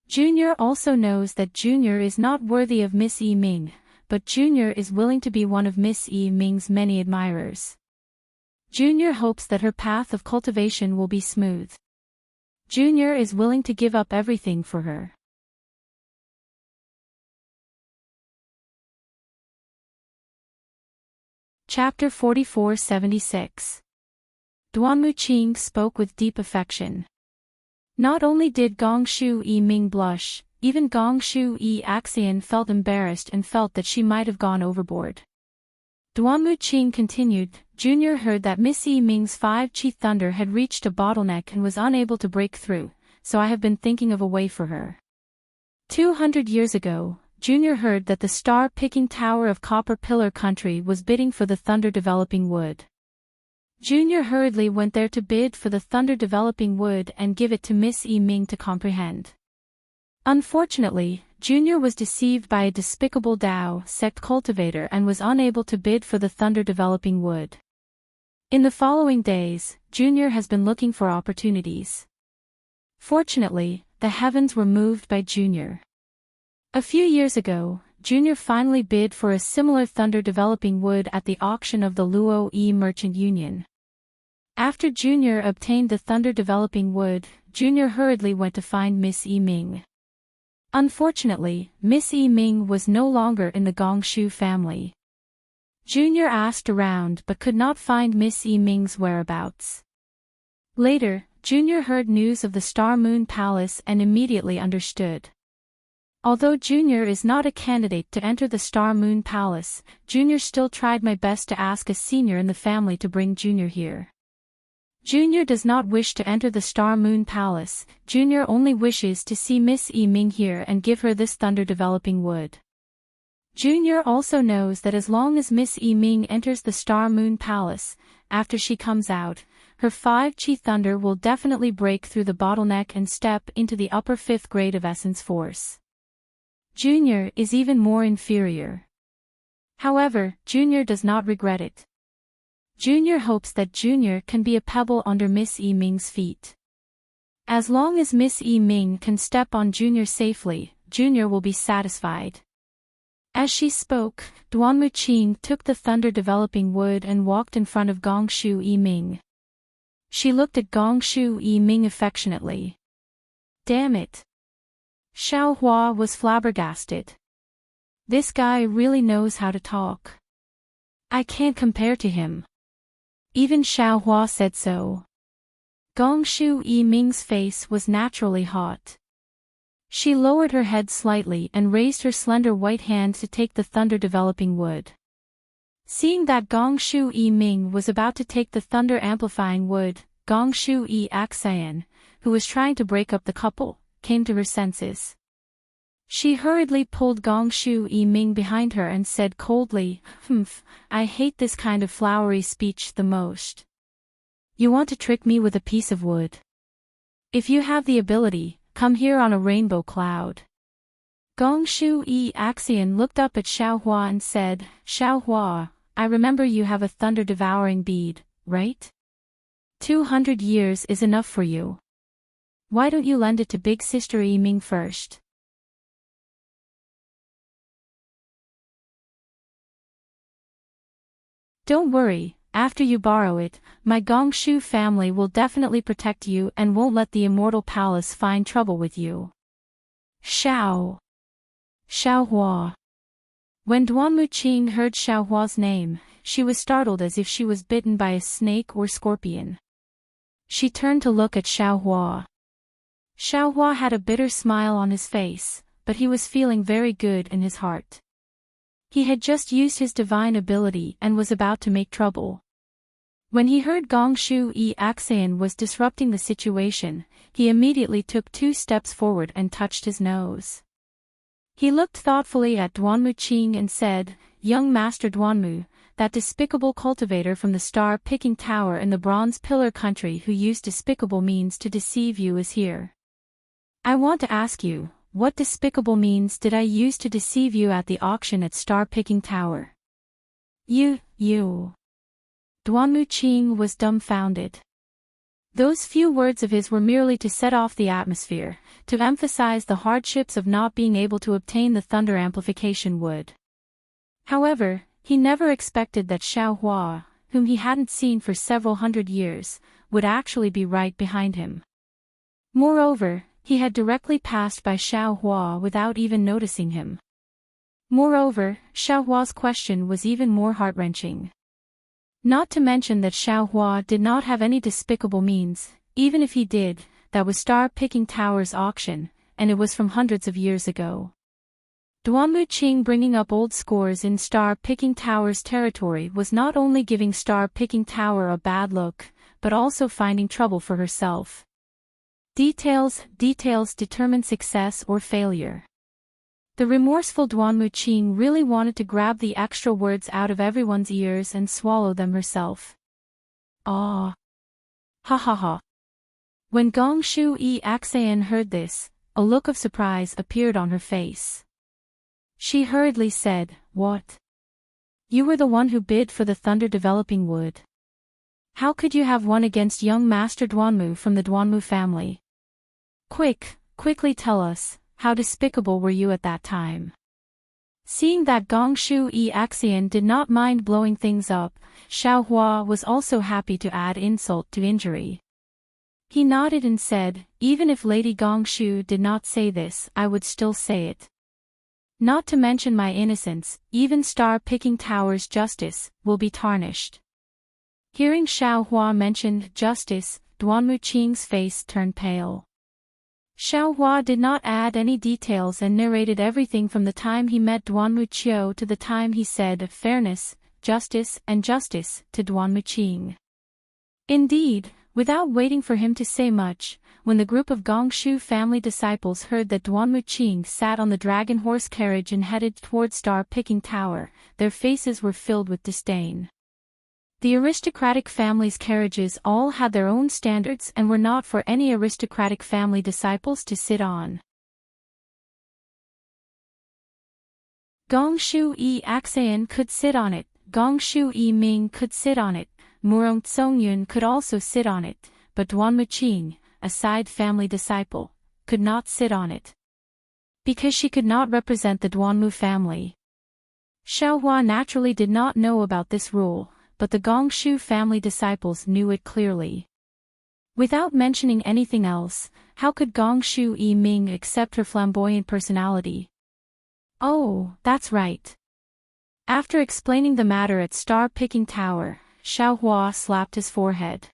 Junior also knows that Junior is not worthy of Miss Yi Ming, but Junior is willing to be one of Miss Yi Ming's many admirers. Junior hopes that her path of cultivation will be smooth. Junior is willing to give up everything for her. Chapter 4476. Duanmu Qing spoke with deep affection. Not only did Gongshu Yi Ming blush, even Gongshu Yi Axian felt embarrassed and felt that she might have gone overboard. Duanmu Qing continued, "Junior heard that Miss Yi Ming's 5-chi thunder had reached a bottleneck and was unable to break through, so I have been thinking of a way for her. 200 years ago, Junior heard that the star-picking tower of Copper Pillar Country was bidding for the thunder-developing wood. Junior hurriedly went there to bid for the thunder-developing wood and give it to Miss Yi Ming to comprehend. Unfortunately, Junior was deceived by a despicable Dao sect cultivator and was unable to bid for the thunder-developing wood. In the following days, Junior has been looking for opportunities. Fortunately, the heavens were moved by Junior. A few years ago, Junior finally bid for a similar thunder-developing wood at the auction of the Luo Yi Merchant Union. After Junior obtained the thunder-developing wood, Junior hurriedly went to find Miss Yi Ming. Unfortunately, Miss Yi Ming was no longer in the Gongshu family. Junior asked around but could not find Miss Ming's whereabouts. Later, Junior heard news of the Star Moon Palace and immediately understood. Although Junior is not a candidate to enter the Star Moon Palace, Junior still tried my best to ask a senior in the family to bring Junior here. Junior does not wish to enter the Star Moon Palace, Junior only wishes to see Miss Ming here and give her this thunder-developing wood. Junior also knows that as long as Miss Ming enters the Star Moon Palace, after she comes out, her 5-chi thunder will definitely break through the bottleneck and step into the upper 5th grade of essence force. Junior is even more inferior. However, Junior does not regret it. Junior hopes that Junior can be a pebble under Miss Ming's feet. As long as Miss Ming can step on Junior safely, Junior will be satisfied. As she spoke, Duanmu Qing took the thunder-developing wood and walked in front of Gongshu Ming. She looked at Gongshu Ming affectionately. Damn it. Xiao Hua was flabbergasted. This guy really knows how to talk. I can't compare to him. Even Xiao Hua said so. Gongshu Ming's face was naturally hot. She lowered her head slightly and raised her slender white hand to take the thunder-developing wood. Seeing that Gongshu Ming was about to take the thunder-amplifying wood, Gongshu Axian, who was trying to break up the couple, came to her senses. She hurriedly pulled Gongshu Ming behind her and said coldly, I hate this kind of flowery speech the most. You want to trick me with a piece of wood? If you have the ability, come here on a rainbow cloud. Gongshu Axian looked up at Xiao Hua and said, Xiao Hua, I remember you have a thunder-devouring bead, right? 200 years is enough for you. Why don't you lend it to big sister Ming first? Don't worry, after you borrow it, my Gongshu family will definitely protect you and won't let the Immortal Palace find trouble with you. Xiao Hua. When Duanmu Qing heard Xiao Hua's name, she was startled as if she was bitten by a snake or scorpion. She turned to look at Xiao Hua. Xiao Hua had a bitter smile on his face, but he was feeling very good in his heart. He had just used his divine ability and was about to make trouble. When he heard Gongshu Axian was disrupting the situation, he immediately took 2 steps forward and touched his nose. He looked thoughtfully at Duanmu Qing and said, Young Master Duanmu, that despicable cultivator from the star-picking tower in the Bronze Pillar country who used despicable means to deceive you is here. I want to ask you, what despicable means did I use to deceive you at the auction at Star-Picking Tower? You. Duanmu Qing was dumbfounded. Those few words of his were merely to set off the atmosphere, to emphasize the hardships of not being able to obtain the thunder amplification wood. However, he never expected that Xiao Hua, whom he hadn't seen for several hundred years, would actually be right behind him. Moreover, he had directly passed by Xiao Hua without even noticing him. Moreover, Xiao Hua's question was even more heart-wrenching. Not to mention that Xiao Hua did not have any despicable means, even if he did, that was Star-Picking Tower's auction, and it was from hundreds of years ago. Duanmu Qing bringing up old scores in Star-Picking Tower's territory was not only giving Star-Picking Tower a bad look, but also finding trouble for herself. Details determine success or failure. The remorseful Duanmu Qing really wanted to grab the extra words out of everyone's ears and swallow them herself. Ah! Ha ha ha! When Gongshu Axian heard this, a look of surprise appeared on her face. She hurriedly said, What? You were the one who bid for the thunder-developing wood. How could you have won against young Master Duanmu from the Duanmu family? Quickly tell us, how despicable were you at that time? Seeing that Gongshu Axian did not mind blowing things up, Xiao Hua was also happy to add insult to injury. He nodded and said, Even if Lady Gongshu did not say this, I would still say it. Not to mention my innocence, even star-picking Tower's justice, will be tarnished. Hearing Xiao Hua mention justice, Duanmu Qing's face turned pale. Xiao Hua did not add any details and narrated everything from the time he met Duanmu Qiu to the time he said fairness, justice to Duanmu Qing. Indeed, without waiting for him to say much, when the group of Gongshu family disciples heard that Duanmu Qing sat on the dragon horse carriage and headed toward Star-Picking Tower, their faces were filled with disdain. The aristocratic family's carriages all had their own standards and were not for any aristocratic family disciples to sit on. Gongshu Yi Axayan could sit on it, Gongshu Yi Ming could sit on it, Murong Tsongyun could also sit on it, but Duanmu Qing, a side family disciple, could not sit on it. Because she could not represent the Duanmu family. Xiao Hua naturally did not know about this rule, but the Gongshu family disciples knew it clearly. Without mentioning anything else, how could Gongshu Yi Ming accept her flamboyant personality? Oh, that's right. After explaining the matter at Star-Picking Tower, Xiao Hua slapped his forehead.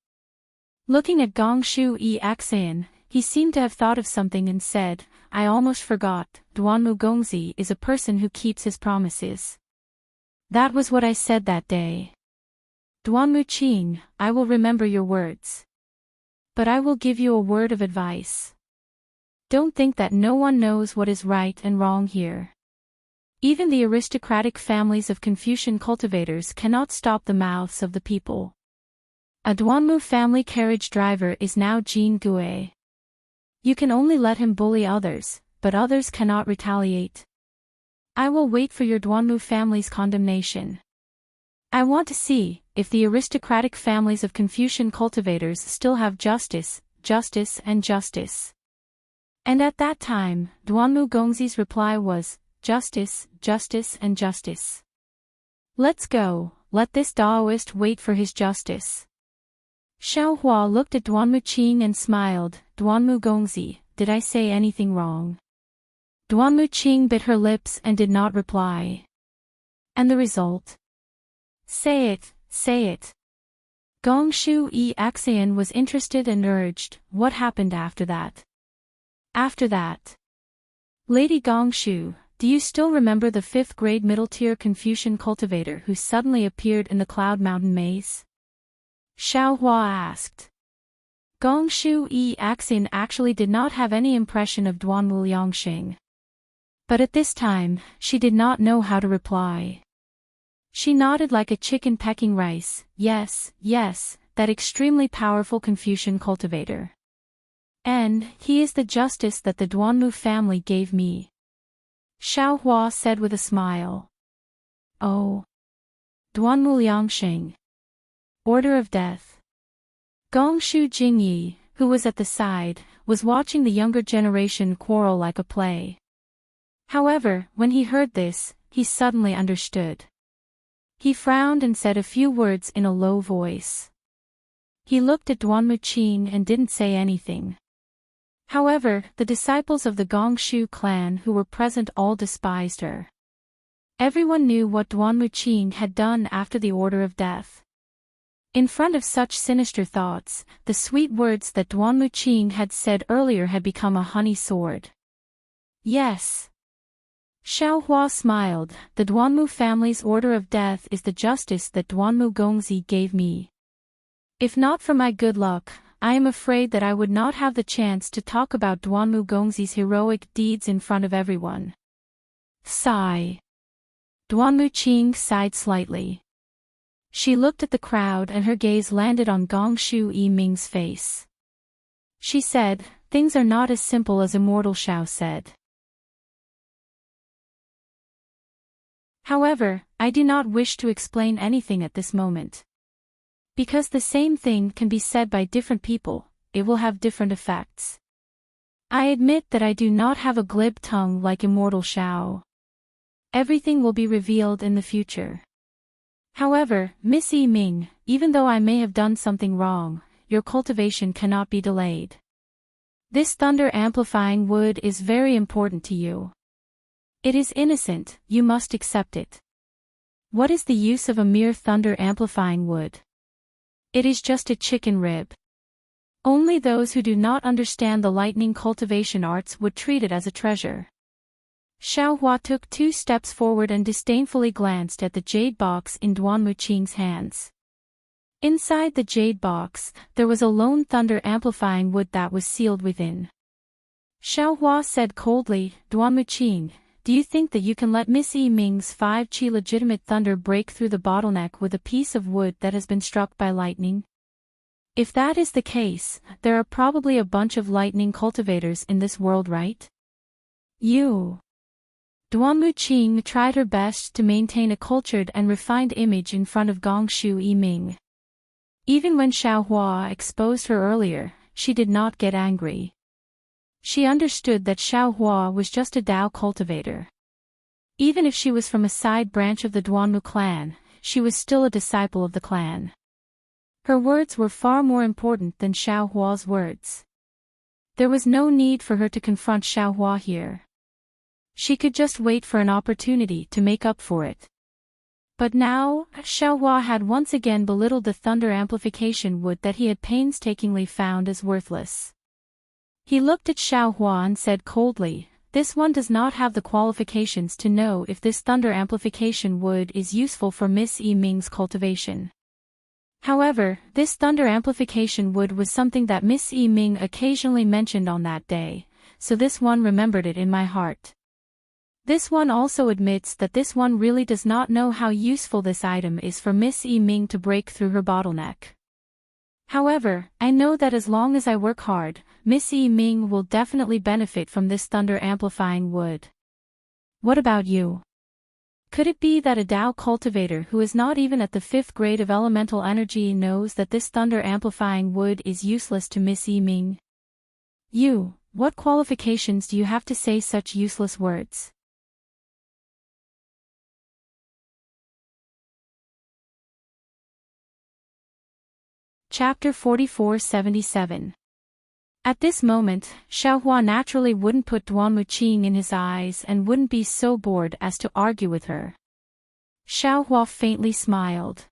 Looking at Gongshu Yi Axayan, he seemed to have thought of something and said, I almost forgot, Duanmu Gongzi is a person who keeps his promises. That was what I said that day. Duanmu Qing, I will remember your words. But I will give you a word of advice. Don't think that no one knows what is right and wrong here. Even the aristocratic families of Confucian cultivators cannot stop the mouths of the people. A Duanmu family carriage driver is now Jin Gue. You can only let him bully others, but others cannot retaliate. I will wait for your Duanmu family's condemnation. I want to see if the aristocratic families of Confucian cultivators still have justice. And at that time, Duanmu Gongzi's reply was, justice. Let's go, let this Daoist wait for his justice. Xiao Hua looked at Duanmu Qing and smiled, Duanmu Gongzi, did I say anything wrong? Duanmu Qing bit her lips and did not reply. And the result? Say it. Gongshu Yi Axayan was interested and urged, what happened after that? After that. Lady Gongshu, do you still remember the 5th grade middle-tier Confucian cultivator who suddenly appeared in the Cloud Mountain maze? Xiao Hua asked. Gongshu Yi Axayan actually did not have any impression of Duanmu Liangxing. But at this time, she did not know how to reply. She nodded like a chicken pecking rice, yes, that extremely powerful Confucian cultivator. And he is the justice that the Duanmu family gave me. Xiao Hua said with a smile. Oh. Duanmu Liangxing. Order of death. Gongshu Jingyi, who was at the side, was watching the younger generation quarrel like a play. However, when he heard this, he suddenly understood. He frowned and said a few words in a low voice. He looked at Duanmu Qing and didn't say anything. However, the disciples of the Gongshu clan who were present all despised her. Everyone knew what Duanmu Qing had done after the order of death. In front of such sinister thoughts, the sweet words that Duanmu Qing had said earlier had become a honey sword. Yes. Xiao Hua smiled, the Duanmu family's order of death is the justice that Duanmu Gongzi gave me. If not for my good luck, I am afraid that I would not have the chance to talk about Duanmu Gongzi's heroic deeds in front of everyone. Sigh. Duanmu Qing sighed slightly. She looked at the crowd and her gaze landed on Gongshu Yi Ming's face. She said, things are not as simple as Immortal Xiao said. However, I do not wish to explain anything at this moment. Because the same thing can be said by different people, it will have different effects. I admit that I do not have a glib tongue like Immortal Xiao. Everything will be revealed in the future. However, Miss Yi Ming, even though I may have done something wrong, your cultivation cannot be delayed. This thunder-amplifying wood is very important to you. It is innocent, you must accept it. What is the use of a mere thunder-amplifying wood? It is just a chicken rib. Only those who do not understand the lightning cultivation arts would treat it as a treasure. Xiaohua took 2 steps forward and disdainfully glanced at the jade box in Duan Muqing's hands. Inside the jade box, there was a lone thunder-amplifying wood that was sealed within. Xiaohua said coldly, Duan Muqing, do you think that you can let Miss Yi Ming's 5-chi legitimate thunder break through the bottleneck with a piece of wood that has been struck by lightning? If that is the case, there are probably a bunch of lightning cultivators in this world, right? You. Duan Muqing tried her best to maintain a cultured and refined image in front of Gongshu Yiming. Even when Xiaohua exposed her earlier, she did not get angry. She understood that Xiaohua was just a Dao cultivator. Even if she was from a side branch of the Duanmu clan, she was still a disciple of the clan. Her words were far more important than Xiaohua's words. There was no need for her to confront Xiaohua here. She could just wait for an opportunity to make up for it. But now, Xiaohua had once again belittled the thunder amplification wood that he had painstakingly found as worthless. He looked at Xiaohua and said coldly, this one does not have the qualifications to know if this thunder amplification wood is useful for Miss Yi Ming's cultivation. However, this thunder amplification wood was something that Miss Yi Ming occasionally mentioned on that day, so this one remembered it in my heart. This one also admits that this one really does not know how useful this item is for Miss Yi Ming to break through her bottleneck. However, I know that as long as I work hard, Miss Yi Ming will definitely benefit from this thunder-amplifying wood. What about you? Could it be that a Dao cultivator who is not even at the 5th grade of elemental energy knows that this thunder-amplifying wood is useless to Miss Yi Ming? You, what qualifications do you have to say such useless words? Chapter 4477. At this moment, Xiaohua naturally wouldn't put Duan Muqing in his eyes and wouldn't be so bored as to argue with her. Xiaohua faintly smiled.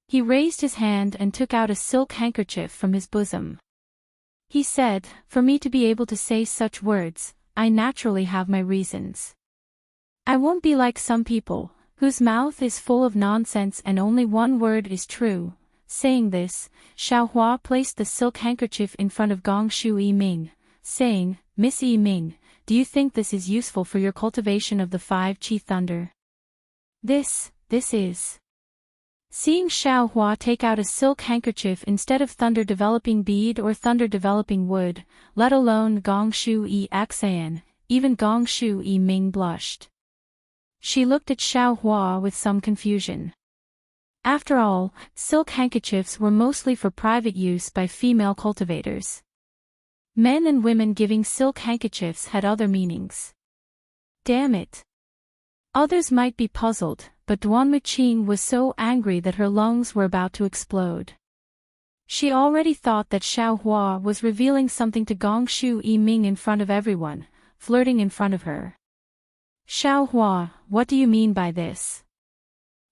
He raised his hand and took out a silk handkerchief from his bosom. He said, for me to be able to say such words, I naturally have my reasons. I won't be like some people, whose mouth is full of nonsense and only one word is true. Saying this, Xiaohua placed the silk handkerchief in front of Gongshu Yiming, saying, Miss Yiming, do you think this is useful for your cultivation of the 5-chi thunder? This is. Seeing Xiaohua take out a silk handkerchief instead of thunder-developing bead or thunder-developing wood, let alone Gongshu Yi Axan, even Gongshu Yiming blushed. She looked at Xiaohua with some confusion. After all, silk handkerchiefs were mostly for private use by female cultivators. Men and women giving silk handkerchiefs had other meanings. Damn it. Others might be puzzled, but Duan Muqing was so angry that her lungs were about to explode. She already thought that Xiaohua was revealing something to Gongshu Yiming in front of everyone, flirting in front of her. Xiaohua, what do you mean by this?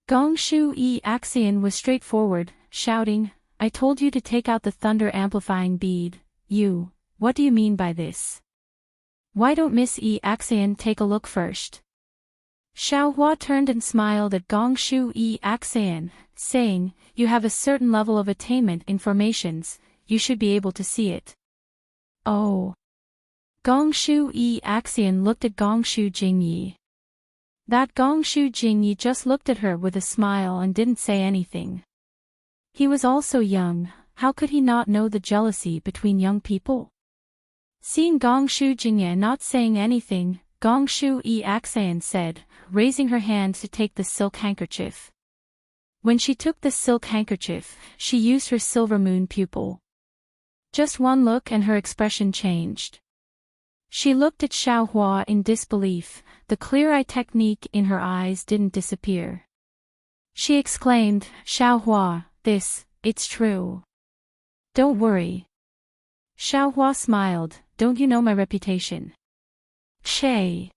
Gongshu Yi Axian was straightforward, shouting, I told you to take out the thunder-amplifying bead. You, what do you mean by this? Why don't Miss Yi Axian take a look first? Xiaohua turned and smiled at Gongshu Yi Axian, saying, you have a certain level of attainment in formations, you should be able to see it. Oh. Gongshu Yi Axian looked at Gongshu Jingyi. That Gongshu Jingyi just looked at her with a smile and didn't say anything. He was also young, how could he not know the jealousy between young people? Seeing Gongshu Jingyi not saying anything, Gongshu Yi Axian said, raising her hand to take the silk handkerchief. When she took the silk handkerchief, she used her silver moon pupil. Just one look and her expression changed. She looked at Xiaohua in disbelief, the clear-eye technique in her eyes didn't disappear. She exclaimed, Xiaohua, it's true. Don't worry. Xiaohua smiled, don't you know my reputation? Shay.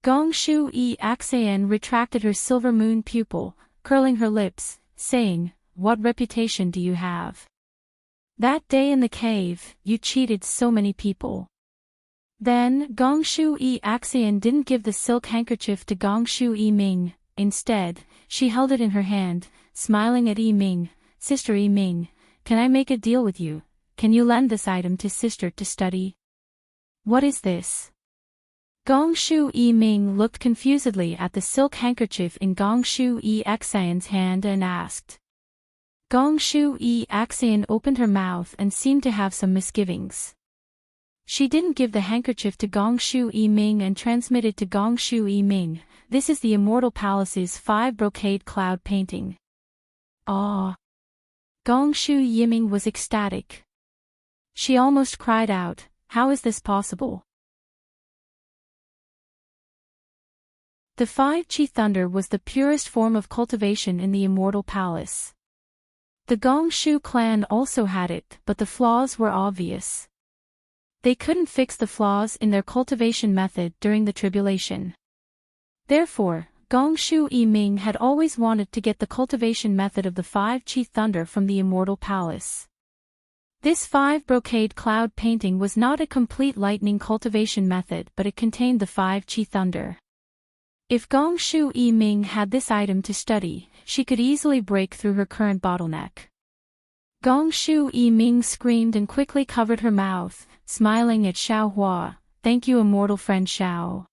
Gong Shui Axian retracted her silver moon pupil, curling her lips, saying, "What reputation do you have? That day in the cave, you cheated so many people." Then, Gong Shui Axian didn't give the silk handkerchief to Gong Shui Ming. Instead, she held it in her hand, smiling at Ming. "Sister Ming, can I make a deal with you? Can you lend this item to sister to study?" "What is this?" Gong Shui Ming looked confusedly at the silk handkerchief in Gong Shui Axian's hand and asked. Gong Shui Axian opened her mouth and seemed to have some misgivings. She didn't give the handkerchief to Gong Shui Ming and transmitted to Gong Shui Ming, "This is the Immortal Palace's 5 brocade cloud painting." "Ah!" Gong Shui Yiming was ecstatic. She almost cried out, "How is this possible?" The 5-chi thunder was the purest form of cultivation in the Immortal Palace. The Gong Shu clan also had it, but the flaws were obvious. They couldn't fix the flaws in their cultivation method during the tribulation. Therefore, Gong Shui Ming had always wanted to get the cultivation method of the 5-chi thunder from the Immortal Palace. This 5 brocade cloud painting was not a complete lightning cultivation method, but it contained the 5-chi thunder. If Gong Shui Ming had this item to study, she could easily break through her current bottleneck. Gong Shui Ming screamed and quickly covered her mouth, smiling at Xiao Hua. "Thank you, immortal friend Xiao."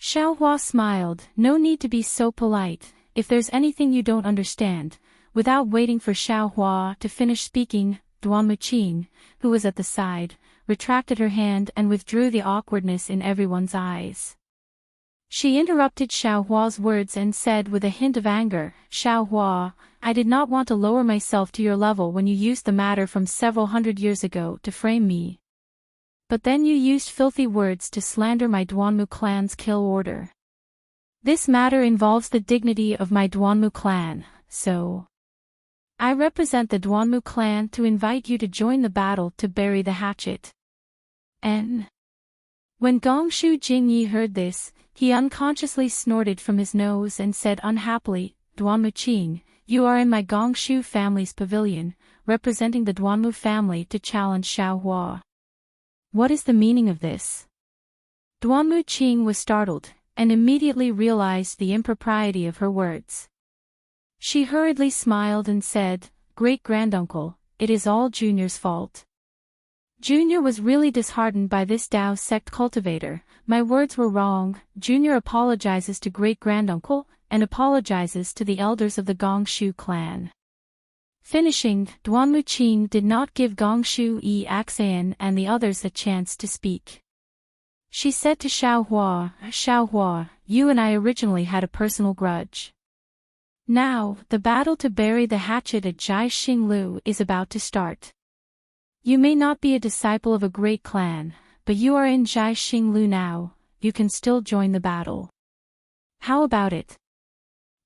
Xiao Hua smiled. "No need to be so polite, if there's anything you don't understand." Without waiting for Xiao Hua to finish speaking, Duanmu Qing, who was at the side, retracted her hand and withdrew the awkwardness in everyone's eyes. She interrupted Xiao Hua's words and said with a hint of anger, "Xiao Hua, I did not want to lower myself to your level when you used the matter from several hundred years ago to frame me. But then you used filthy words to slander my Duanmu clan's kill order. This matter involves the dignity of my Duanmu clan, so I represent the Duanmu clan to invite you to join the battle to bury the hatchet." When Gong Shu Jingyi heard this, he unconsciously snorted from his nose and said unhappily, "Duanmu Qing, you are in my Gong Shu family's pavilion, representing the Duanmu family to challenge Xiao Hua. What is the meaning of this?" Duanmu Qing was startled, and immediately realized the impropriety of her words. She hurriedly smiled and said, "Great-granduncle, it is all Junior's fault. Junior was really disheartened by this Dao sect cultivator. My words were wrong." Junior apologizes to great-granduncle, and apologizes to the elders of the Gong Shu clan. Finishing, Duanmu Qing did not give Gong Shui Axian and the others a chance to speak. She said to Xiao Hua, "Xiao Hua, you and I originally had a personal grudge. Now, the battle to bury the hatchet at Jai Xinglu is about to start. You may not be a disciple of a great clan, but you are in Jai Xinglu now, you can still join the battle. How about it?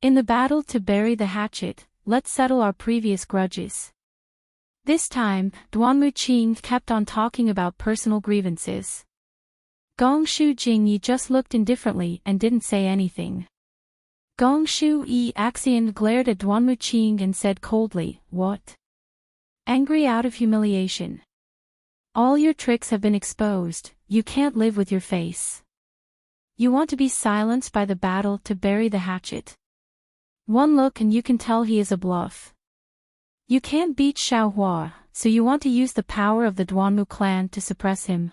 In the battle to bury the hatchet, let's settle our previous grudges." This time, Duanmu Qing kept on talking about personal grievances. Gong Shu Jingyi just looked indifferently and didn't say anything. Gong Shui Axian glared at Duanmu Qing and said coldly, "What?" Angry out of humiliation. "All your tricks have been exposed, you can't live with your face. You want to be silenced by the battle to bury the hatchet. One look and you can tell he is a bluff. You can't beat Xiao Hua, so you want to use the power of the Duanmu clan to suppress him."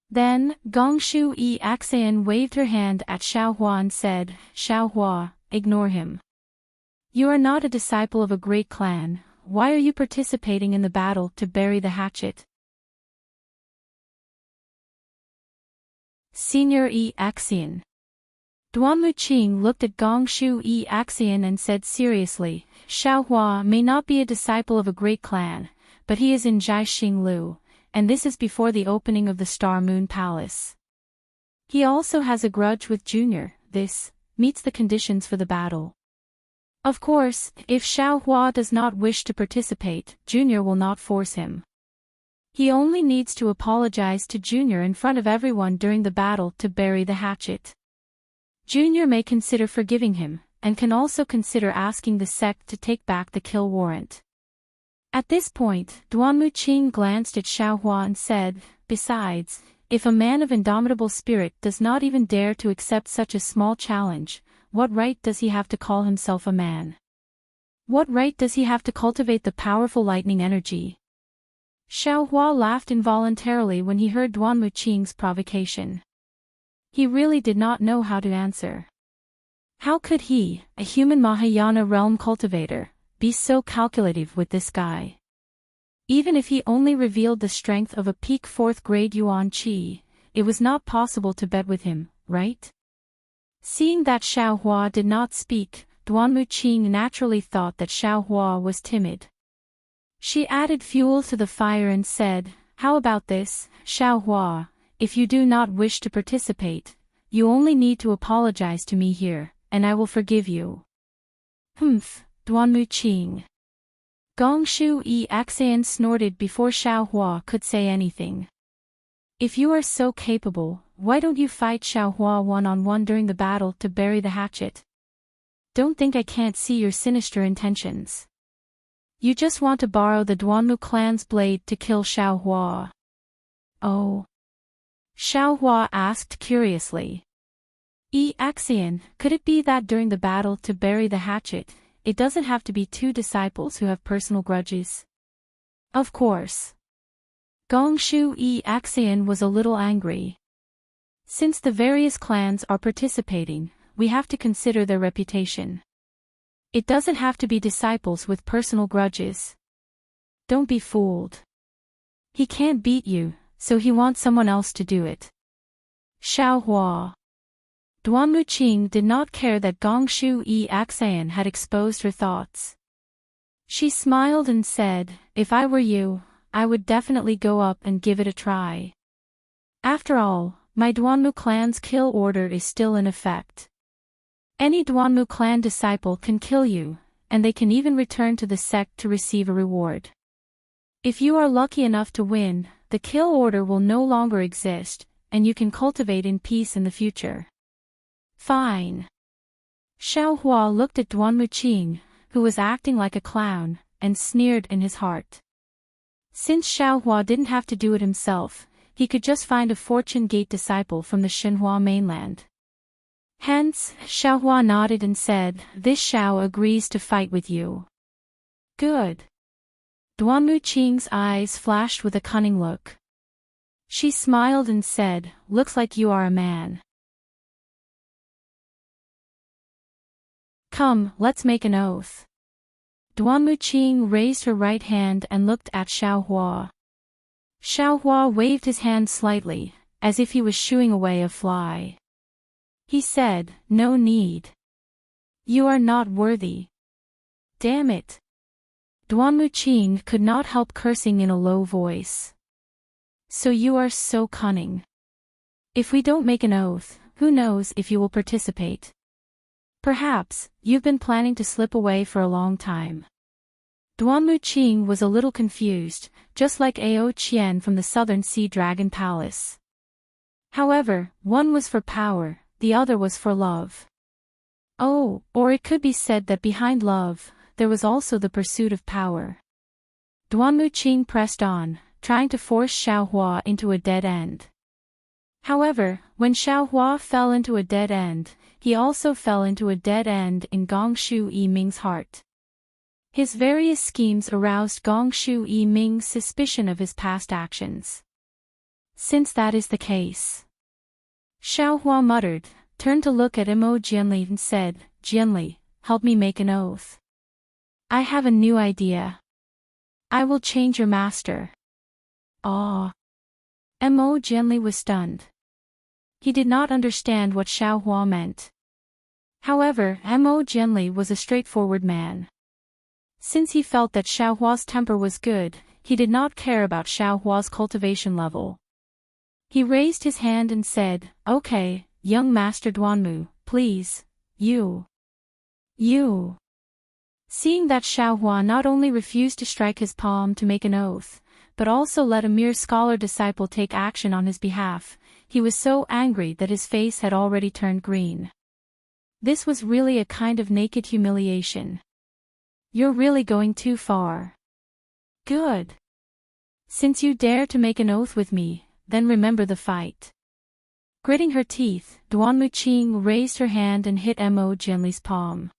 Then, Gong Shui Axian waved her hand at Xiao Hua and said, "Xiao Hua, ignore him. You are not a disciple of a great clan. Why are you participating in the battle to bury the hatchet?" Senior Axian. Duanmu Qing looked at Gong Shui Axian and said seriously, "Xiao Hua may not be a disciple of a great clan, but he is in Jai Xinglu, and this is before the opening of the Star Moon Palace. He also has a grudge with Junior. This meets the conditions for the battle. Of course, if Xiao Hua does not wish to participate, Junior will not force him. He only needs to apologize to Junior in front of everyone during the battle to bury the hatchet. Junior may consider forgiving him, and can also consider asking the sect to take back the kill warrant. At this point, Duanmu Qing glanced at Xiaohua and said, besides, if a man of indomitable spirit does not even dare to accept such a small challenge, what right does he have to call himself a man? What right does he have to cultivate the powerful lightning energy? Xiaohua laughed involuntarily when he heard Duanmu Qing's provocation. He really did not know how to answer. How could he, a human Mahayana realm cultivator, be so calculative with this guy? Even if he only revealed the strength of a peak 4th grade Yuan Qi, it was not possible to bet with him, right? Seeing that Xiaohua did not speak, Duanmu Qing naturally thought that Xiaohua was timid. She added fuel to the fire and said, how about this, Xiaohua, if you do not wish to participate, you only need to apologize to me here, and I will forgive you. Humph, Duanmu Qing. Gongshu E. Axian snorted before Xiaohua could say anything. If you are so capable, why don't you fight Xiaohua one-on-one during the battle to bury the hatchet? Don't think I can't see your sinister intentions. You just want to borrow the Duanmu clan's blade to kill Xiaohua. Oh. Xiaohua asked curiously. Axian, could it be that during the battle to bury the hatchet, it doesn't have to be 2 disciples who have personal grudges? Of course. Gongshu Axian was a little angry. Since the various clans are participating, we have to consider their reputation. It doesn't have to be disciples with personal grudges. Don't be fooled. He can't beat you, so he wants someone else to do it. Xiaohua. Duanmu Qing did not care that Gongshu Axian had exposed her thoughts. She smiled and said, if I were you, I would definitely go up and give it a try. After all, my Duanmu clan's kill order is still in effect. Any Duanmu clan disciple can kill you, and they can even return to the sect to receive a reward. If you are lucky enough to win, the kill order will no longer exist, and you can cultivate in peace in the future. Fine. Xiaohua looked at Duanmu Qing, who was acting like a clown, and sneered in his heart. Since Xiaohua didn't have to do it himself, he could just find a Fortune Gate disciple from the Xinhua mainland. Hence, Xiaohua nodded and said, this Xiao agrees to fight with you. Good. Duanmu Qing's eyes flashed with a cunning look. She smiled and said, looks like you are a man. Come, let's make an oath. Duanmu Qing raised her right hand and looked at Xiaohua. Xiaohua waved his hand slightly, as if he was shooing away a fly. He said, no need. You are not worthy. Damn it. Duanmu Qing could not help cursing in a low voice. So you are so cunning. If we don't make an oath, who knows if you will participate? Perhaps, you've been planning to slip away for a long time. Duanmu Qing was a little confused, just like Ao Qian from the Southern Sea Dragon Palace. However, one was for power, the other was for love. Oh, or it could be said that behind love, there was also the pursuit of power. Duanmu Qing pressed on, trying to force Xiaohua into a dead end. However, when Xiaohua fell into a dead end, he also fell into a dead end in Gongshu Yiming's heart. His various schemes aroused Gongshu Yiming's suspicion of his past actions. Since that is the case. Xiaohua muttered, turned to look at Mo Jianli and said, Jianli, help me make an oath. I have a new idea. I will change your master. Ah. Mo Jianli was stunned. He did not understand what Xiaohua meant. However, Mo Jianli was a straightforward man. Since he felt that Xiaohua's temper was good, he did not care about Xiaohua's cultivation level. He raised his hand and said, okay, young Master Duanmu, please, you. Seeing that Xiaohua not only refused to strike his palm to make an oath, but also let a mere scholar disciple take action on his behalf, he was so angry that his face had already turned green. This was really a kind of naked humiliation. You're really going too far. Good. Since you dare to make an oath with me, then remember the fight. Gritting her teeth, Duanmuqing raised her hand and hit Mo Jianli's palm.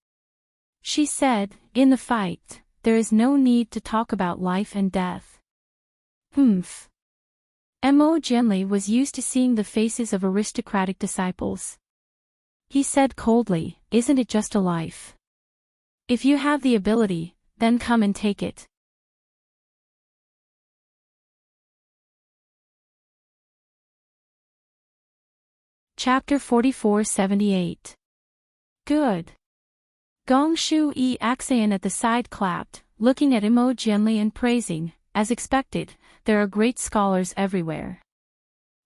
She said, in the fight, there is no need to talk about life and death. Humph. Mo Jianli was used to seeing the faces of aristocratic disciples. He said coldly, isn't it just a life? If you have the ability, then come and take it. Chapter 4478. Good. Gong Shu E Axan at the side clapped, looking at Mo Jianli and praising, as expected, there are great scholars everywhere.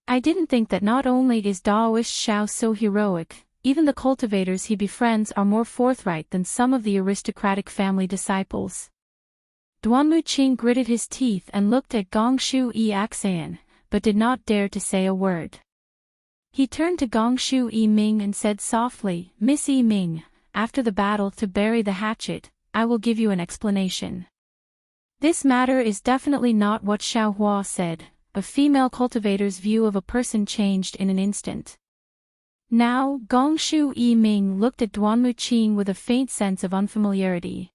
I didn't think that not only is Daoist Xiao so heroic, even the cultivators he befriends are more forthright than some of the aristocratic family disciples. Duanmuqing gritted his teeth and looked at Gong Shu E Axan, but did not dare to say a word. He turned to Gong Shu E Ming and said softly, Miss E Ming, after the battle to bury the hatchet, I will give you an explanation. This matter is definitely not what Xiao Hua said. A female cultivator's view of a person changed in an instant. Now, Gong Shu E Ming looked at Duanmuqing with a faint sense of unfamiliarity.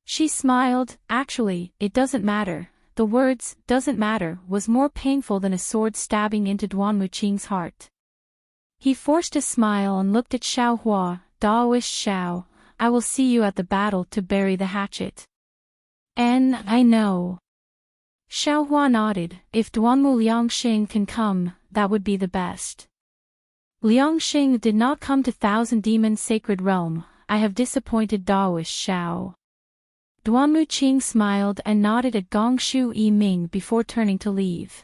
She smiled, actually, it doesn't matter. The words, doesn't matter, was more painful than a sword stabbing into Duanmuqing's heart. He forced a smile and looked at Xiao Hua, Daoist Xiao, I will see you at the battle to bury the hatchet. I know. Xiao Hua nodded, if Duanmu Liangxing can come, that would be the best. Liangxing did not come to Thousand Demon Sacred Realm, I have disappointed Daoist Xiao. Duanmuqing smiled and nodded at Gong Shu E Ming before turning to leave.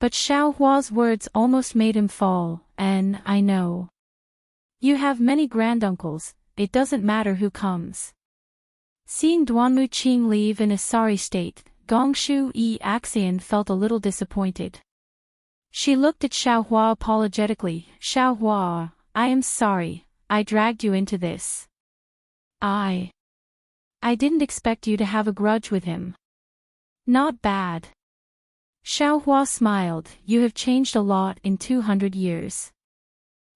But Xiao Hua's words almost made him fall, I know. You have many granduncles, it doesn't matter who comes. Seeing Duanmuqing leave in a sorry state, Gong Shu E Axian felt a little disappointed. She looked at Xiao Hua apologetically, Xiao Hua, I am sorry, I dragged you into this. I didn't expect you to have a grudge with him. Not bad. Xiao Hua smiled, you have changed a lot in 200 years.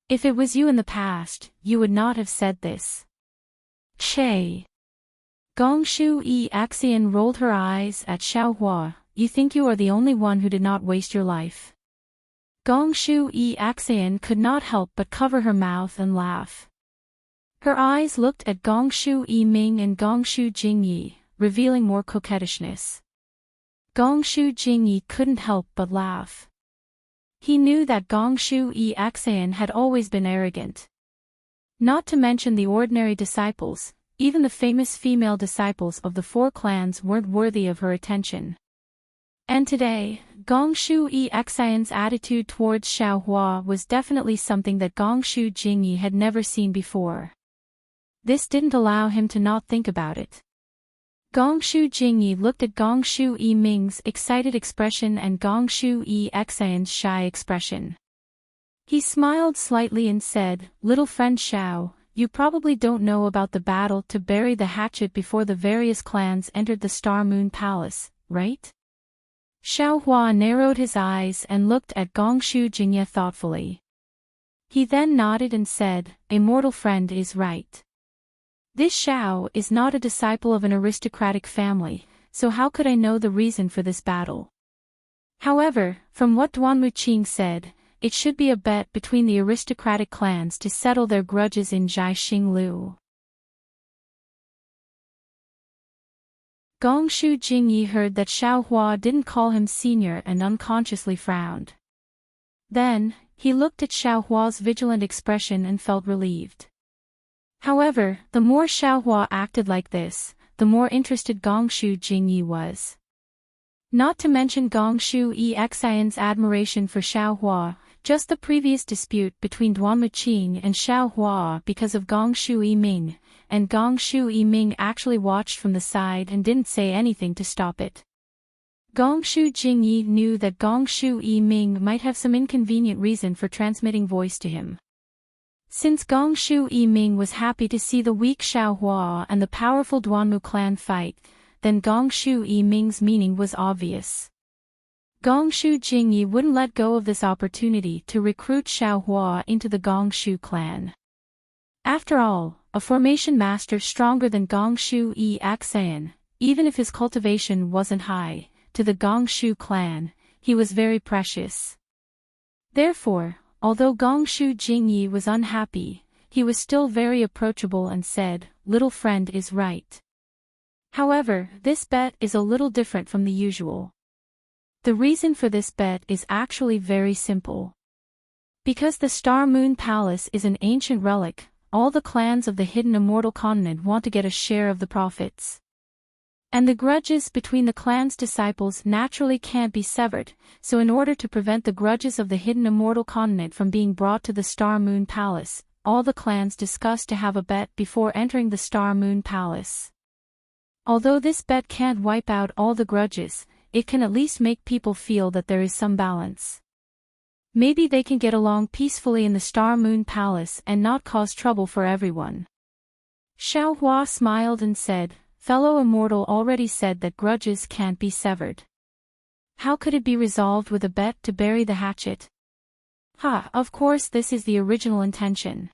If it was you in the past, you would not have said this. Che. Gong Shu E Axian rolled her eyes at Xiao Hua, you think you are the only one who did not waste your life. Gong Shu E Axian could not help but cover her mouth and laugh. Her eyes looked at Gong Shu E Ming and Gong Shu Jingyi, revealing more coquettishness. Gong Shu Jingyi couldn't help but laugh. He knew that Gong Shu E Axian had always been arrogant. Not to mention the ordinary disciples, even the famous female disciples of the four clans weren't worthy of her attention. And today, Gong Shu E Axian's attitude towards Xiao Hua was definitely something that Gong Shu Jingyi had never seen before. This didn't allow him to not think about it. Gong Shu Jingyi looked at Gong Shu E Ming's excited expression and Gong Shu E Axian's shy expression. He smiled slightly and said, little friend Xiao, you probably don't know about the battle to bury the hatchet before the various clans entered the Star Moon Palace, right? Xiao Hua narrowed his eyes and looked at Gong Shu Jingyi thoughtfully. He then nodded and said, a mortal friend is right. This Xiao is not a disciple of an aristocratic family, so how could I know the reason for this battle? However, from what Duanmuqing said, it should be a bet between the aristocratic clans to settle their grudges in Jiaxing Lu. Gong Shu Jingyi heard that Xiao Hua didn't call him senior and unconsciously frowned. Then, he looked at Xiao Hua's vigilant expression and felt relieved. However, the more Xiao Hua acted like this, the more interested Gong Shu Jingyi was. Not to mention Gong Shu E Axian's admiration for Xiao Hua, just the previous dispute between Duanmuqing and Xiao Hua because of Gong Shu E Ming, and Gong Shu E Ming actually watched from the side and didn't say anything to stop it. Gong Shu Jingyi knew that Gong Shu E Ming might have some inconvenient reason for transmitting voice to him. Since Gong Shu Yiming was happy to see the weak Xiaohua and the powerful Duanmu clan fight, then Gong Shu Yiming's meaning was obvious. Gong Shu Jingyi wouldn't let go of this opportunity to recruit Xiaohua into the Gong Shu clan. After all, a formation master stronger than Gong Shu Yi Axan, even if his cultivation wasn't high, to the Gong Shu clan, he was very precious. Therefore, although Gong Shu Jingyi was unhappy, he was still very approachable and said, "Little friend is right." However, this bet is a little different from the usual. The reason for this bet is actually very simple. Because the Star Moon Palace is an ancient relic, all the clans of the hidden immortal continent want to get a share of the profits. And the grudges between the clan's disciples naturally can't be severed, so in order to prevent the grudges of the hidden immortal continent from being brought to the Star Moon Palace, all the clans discussed to have a bet before entering the Star Moon Palace. Although this bet can't wipe out all the grudges, it can at least make people feel that there is some balance. Maybe they can get along peacefully in the Star Moon Palace and not cause trouble for everyone. Xiaohua smiled and said, "Fellow immortal already said that grudges can't be severed. How could it be resolved with a bet to bury the hatchet?" Of course this is the original intention.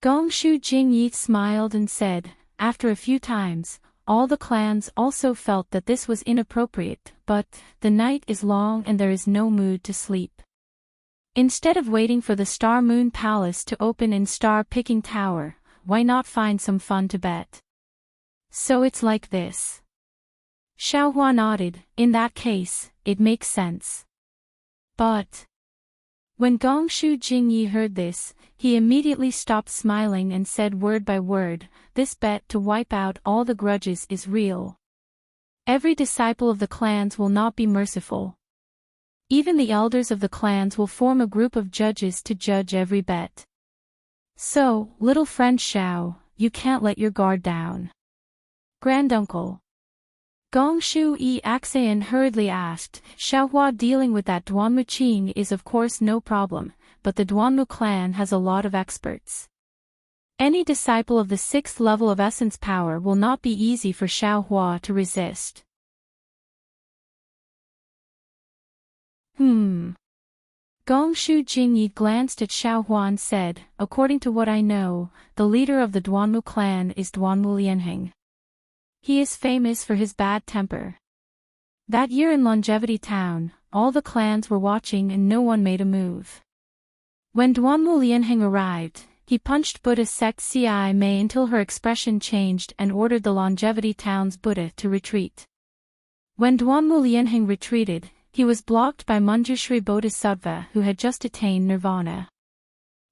Gong Shu Jingyi smiled and said, "After a few times, all the clans also felt that this was inappropriate, but the night is long and there is no mood to sleep. Instead of waiting for the Star Moon Palace to open in Star Picking Tower, why not find some fun to bet? So it's like this." Xiaohua nodded. In that case, it makes sense. But when Gong Shu Jingyi heard this, he immediately stopped smiling and said word by word, "This bet to wipe out all the grudges is real. Every disciple of the clans will not be merciful. Even the elders of the clans will form a group of judges to judge every bet. So, little friend Xiao, you can't let your guard down." "Granduncle." Gong Shu Yi Axan hurriedly asked, "Xiaohua dealing with that Duanmu Qing is of course no problem, but the Duanmu clan has a lot of experts. Any disciple of the 6th level of essence power will not be easy for Xiaohua to resist." Gong Shu Jingyi glanced at Xiaohua and said, "According to what I know, the leader of the Duanmu clan is Duanmu Lianheng. He is famous for his bad temper. That year in Longevity Town, all the clans were watching and no one made a move. When Duanmu Lianheng arrived, he punched Buddha sect Ci Mei until her expression changed and ordered the Longevity Town's Buddha to retreat. When Duanmu Lianheng retreated, he was blocked by Manjushri Bodhisattva who had just attained nirvana.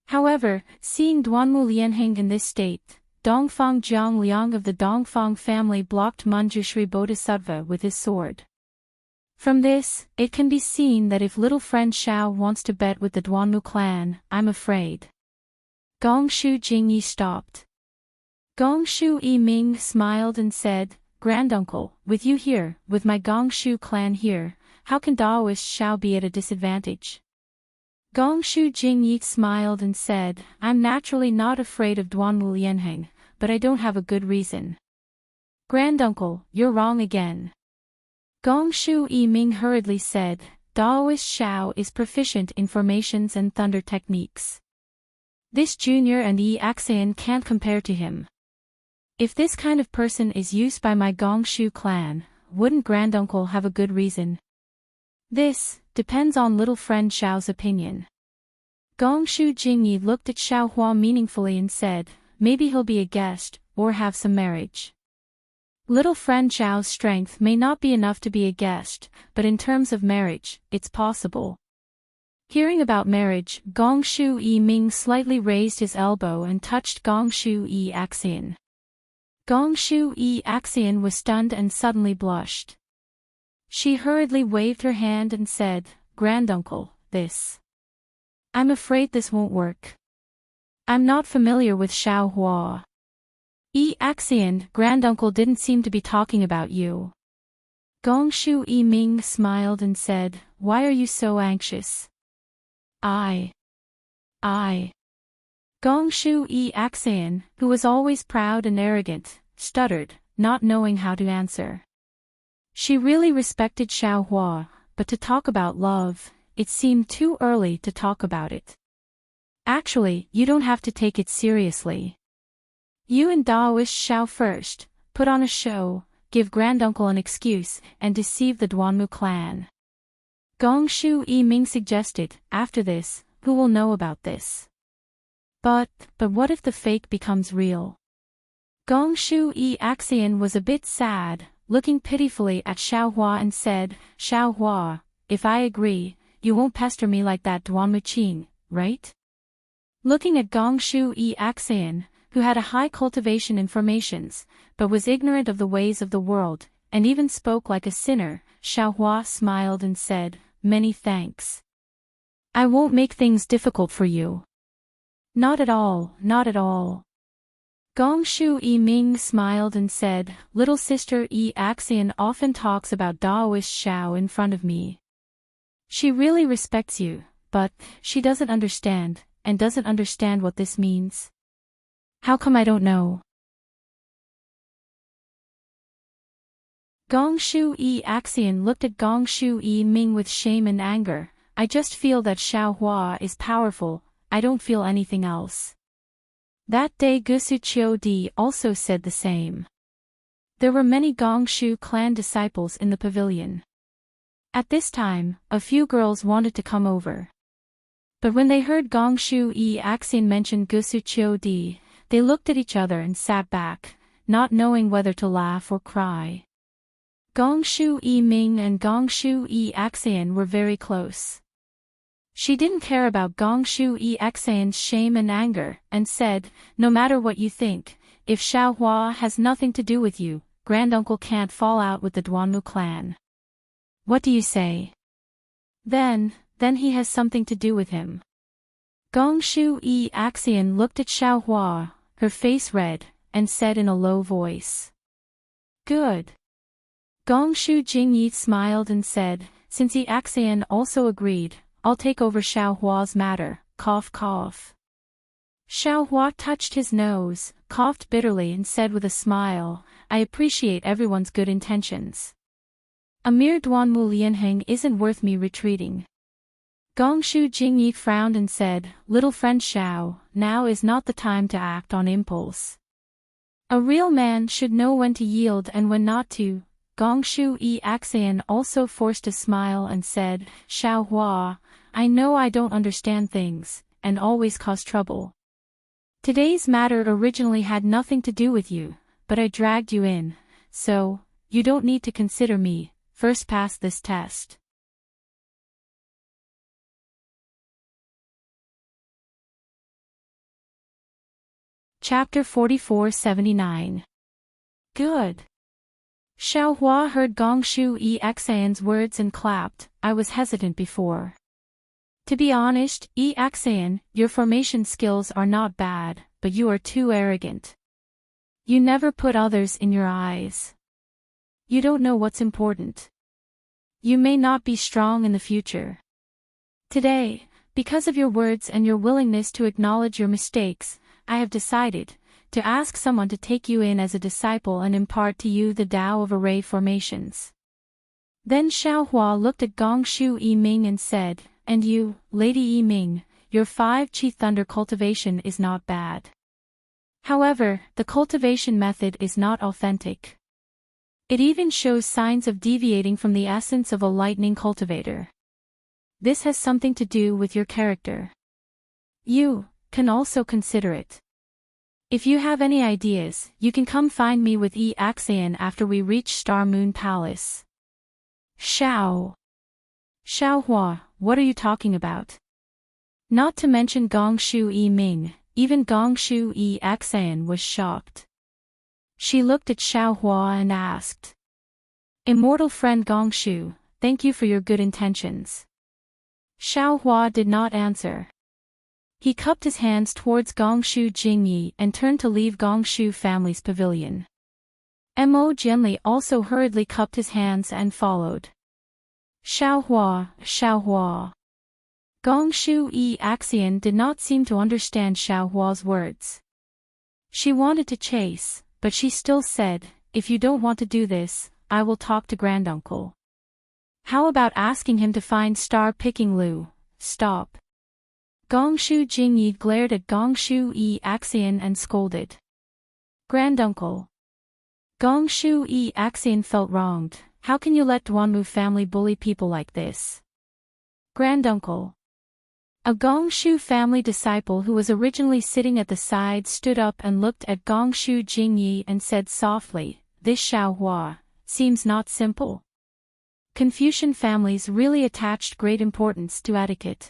However, seeing Duanmu Lianheng in this state, Dongfang Jiang Liang of the Dongfang family blocked Manjushri Bodhisattva with his sword. From this, it can be seen that if little friend Xiao wants to bet with the Duanmu clan, I'm afraid." Gong Shu Jingyi stopped. Gong Shu Yiming smiled and said, "Granduncle, with you here, with my Gong Shu clan here, how can Daoist Xiao be at a disadvantage?" Gong Shu Jingyi smiled and said, "I'm naturally not afraid of Duanmu Lianheng, but I don't have a good reason." "Granduncle, you're wrong again." Gong Shu Yiming hurriedly said, "Daoist Xiao is proficient in formations and thunder techniques. This junior and Yi Axan can't compare to him. If this kind of person is used by my Gong Shu clan, wouldn't Granduncle have a good reason?" "This depends on little friend Xiao's opinion." Gong Shu Jingyi looked at Xiaohua meaningfully and said, "Maybe he'll be a guest, or have some marriage. Little friend Xiao's strength may not be enough to be a guest, but in terms of marriage, it's possible." Hearing about marriage, Gong Shu Yiming slightly raised his elbow and touched Gong Shu Yi Axan. Gong Shu Yi Axan was stunned and suddenly blushed. She hurriedly waved her hand and said, "Granduncle, this. I'm afraid this won't work. I'm not familiar with Xiaohua." "Yi Axan, Granduncle didn't seem to be talking about you." Gong Shu Yiming smiled and said, "Why are you so anxious?" I. Gong Shui Axian, who was always proud and arrogant, stuttered, not knowing how to answer. She really respected Xiaohua, but to talk about love, it seemed too early to talk about it. Actually, you don't have to take it seriously. You and Daoist Xiao first, put on a show, give granduncle an excuse, and deceive the Duanmu clan. Gong Shui Ming suggested, after this, who will know about this? But what if the fake becomes real? Gong Shui Axian was a bit sad, looking pitifully at Xiaohua and said, Xiaohua, if I agree, you won't pester me like that Duanmu Qing, right? Looking at Gong Shui Axian, who had a high cultivation in formations, but was ignorant of the ways of the world, and even spoke like a sinner, Xiaohua smiled and said, many thanks. I won't make things difficult for you. Not at all, not at all. Gong Shui Ming smiled and said, little sister Axian often talks about Daoist Xiao in front of me. She really respects you, but she doesn't understand, and doesn't understand what this means. How come I don't know? Gong Shui Axian looked at Gong Shui Ming with shame and anger. I just feel that Xiaohua is powerful, I don't feel anything else. That day Gusu Qiudi also said the same. There were many Gong Shu clan disciples in the pavilion. At this time, a few girls wanted to come over. But when they heard Gong Shui Axian mention Gusu Qiudi, they looked at each other and sat back, not knowing whether to laugh or cry. Gong Shui Ming and Gong Shui Axian were very close. She didn't care about Gong Shui Axian's shame and anger, and said, no matter what you think, if Xiaohua has nothing to do with you, granduncle can't fall out with the Duanmu clan. What do you say? Then he has something to do with him. Gong Shui Axian looked at Xiaohua, her face red, and said in a low voice. Good. Gong Shu Jingyi smiled and said, since Axian also agreed, I'll take over Xiaohua's matter, cough cough. Xiaohua touched his nose, coughed bitterly and said with a smile, I appreciate everyone's good intentions. A mere Duanmu Lianheng isn't worth me retreating. Gong Shu Jingyi frowned and said, little friend Xiao, now is not the time to act on impulse. A real man should know when to yield and when not to. Gong Shui Axian also forced a smile and said, Xiaohua, I know I don't understand things, and always cause trouble. Today's matter originally had nothing to do with you, but I dragged you in, so, you don't need to consider me, first pass this test. Chapter 44-79. Good. Xiaohua heard Gong Shui Axian's words and clapped. I was hesitant before. To be honest, Axian, your formation skills are not bad, but you are too arrogant. You never put others in your eyes. You don't know what's important. You may not be strong in the future. Today, because of your words and your willingness to acknowledge your mistakes, I have decided to ask someone to take you in as a disciple and impart to you the Tao of array formations. Then Xiaohua looked at Gong Shui Ming and said, and you, Lady Yi Ming, your 5-Qi Thunder cultivation is not bad. However, the cultivation method is not authentic. It even shows signs of deviating from the essence of a lightning cultivator. This has something to do with your character. You can also consider it. If you have any ideas, you can come find me with Axian after we reach Star Moon Palace. Xiaohua, what are you talking about? Not to mention Gong Shui Ming, even Gong Shui Axian was shocked. She looked at Xiaohua and asked. Immortal friend Gong Shu, thank you for your good intentions. Xiaohua did not answer. He cupped his hands towards Gong Shu Jingyi and turned to leave Gong Shu family's pavilion. Mo Jianli also hurriedly cupped his hands and followed. Xiaohua. Gongshu Axian did not seem to understand Xiao Hua's words. She wanted to chase, but she still said, "If you don't want to do this, I will talk to granduncle." "How about asking him to find star-picking Lu?" "Stop." Gongshu Jingyi glared at Gongshu Axian and scolded. "Granduncle." Gongshu Axian felt wronged. How can you let Duanmu family bully people like this? "Granduncle." A Gongshu family disciple who was originally sitting at the side stood up and looked at Gongshu Jingyi and said softly, "This Xiao Hua seems not simple." Confucian families really attached great importance to etiquette.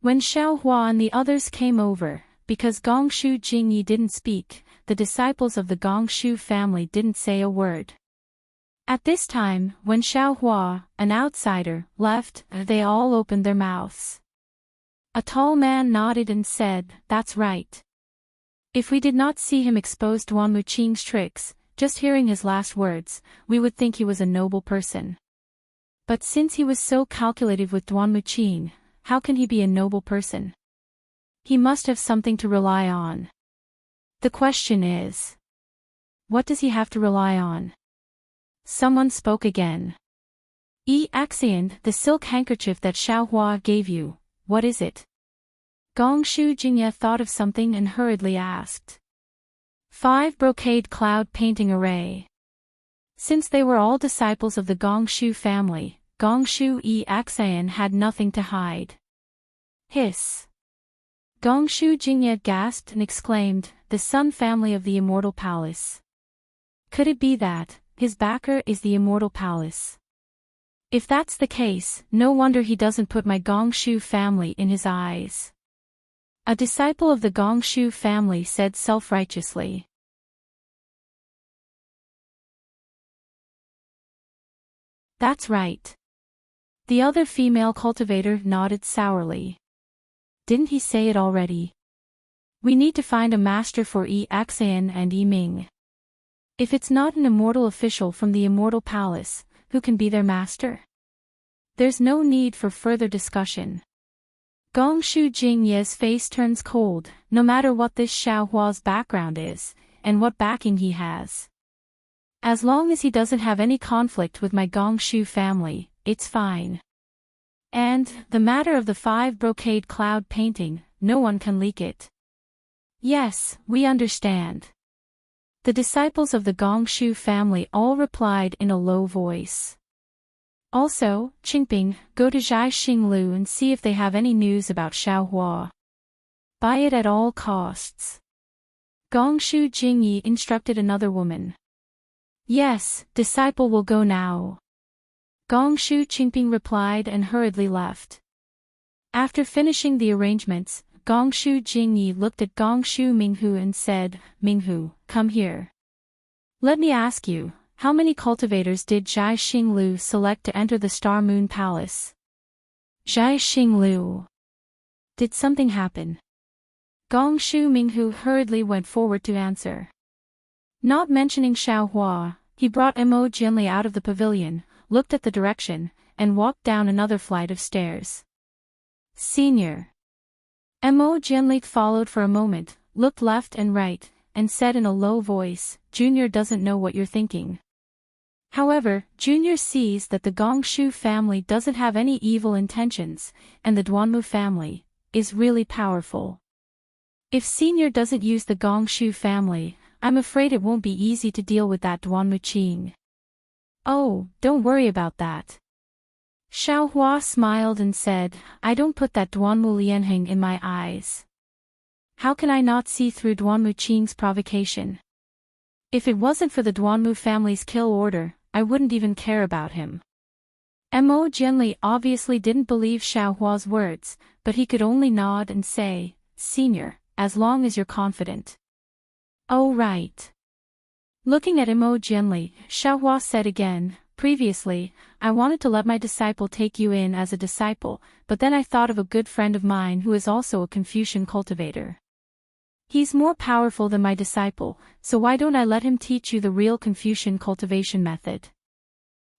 When Xiao Hua and the others came over, because Gongshu Jingyi didn't speak, the disciples of the Gongshu family didn't say a word. At this time, when Xiao Hua, an outsider, left, they all opened their mouths. A tall man nodded and said, "That's right. If we did not see him expose Duanmu Qing's tricks, just hearing his last words, we would think he was a noble person. But since he was so calculative with Duanmu Qing, how can he be a noble person? He must have something to rely on. The question is, what does he have to rely on?" Someone spoke again. Axian, the silk handkerchief that Xiao Hua gave you, what is it?" Gongshu Jingye thought of something and hurriedly asked. 5 brocade cloud painting array. Since they were all disciples of the Gongshu family, Gongshu Axian had nothing to hide. Hiss. Gongshu Jingye gasped and exclaimed, "The Sun family of the Immortal Palace. Could it be that his backer is the Immortal Palace? If that's the case, no wonder he doesn't put my Gongshu family in his eyes." A disciple of the Gongshu family said self-righteously. "That's right." The other female cultivator nodded sourly. "Didn't he say it already? We need to find a master for Axian and Ming. If it's not an immortal official from the Immortal Palace, who can be their master? There's no need for further discussion." Gongshu Jingye's face turns cold, no matter what this Xiao Hua's background is, and what backing he has. As long as he doesn't have any conflict with my Gongshu family, it's fine. And, the matter of the 5 brocade cloud painting, no one can leak it. "Yes, we understand." The disciples of the Gongshu family all replied in a low voice. "Also, Qingping, go to Zhai Xinglu and see if they have any news about Xiao Hua. Buy it at all costs." Gongshu Jingyi instructed another woman. "Yes, disciple will go now." Gongshu Qingping replied and hurriedly left. After finishing the arrangements, Gongshu Jingyi looked at Gongshu Minghu and said, "Minghu, come here. Let me ask you, how many cultivators did Zhai Xinglu select to enter the Star Moon Palace?" "Zhai Xinglu. Did something happen?" Gongshu Minghu hurriedly went forward to answer. Not mentioning Xiao Hua, he brought Mo Jianli out of the pavilion, looked at the direction, and walked down another flight of stairs. "Senior." Mo Jianli followed for a moment, looked left and right, and said in a low voice, "Junior doesn't know what you're thinking. However, Junior sees that the Gongshu family doesn't have any evil intentions, and the Duanmu family is really powerful. If Senior doesn't use the Gongshu family, I'm afraid it won't be easy to deal with that Duanmu Qing." "Oh, don't worry about that." Xiao Hua smiled and said, "I don't put that Duanmu Lianheng in my eyes. How can I not see through Duanmu Qing's provocation? If it wasn't for the Duanmu family's kill order, I wouldn't even care about him." Mo Jianli obviously didn't believe Xiao Hua's words, but he could only nod and say, "Senior, as long as you're confident." "Oh right." Looking at Mo Jianli, Xiao Hua said again, "Previously, I wanted to let my disciple take you in as a disciple, but then I thought of a good friend of mine who is also a Confucian cultivator. He's more powerful than my disciple, so why don't I let him teach you the real Confucian cultivation method?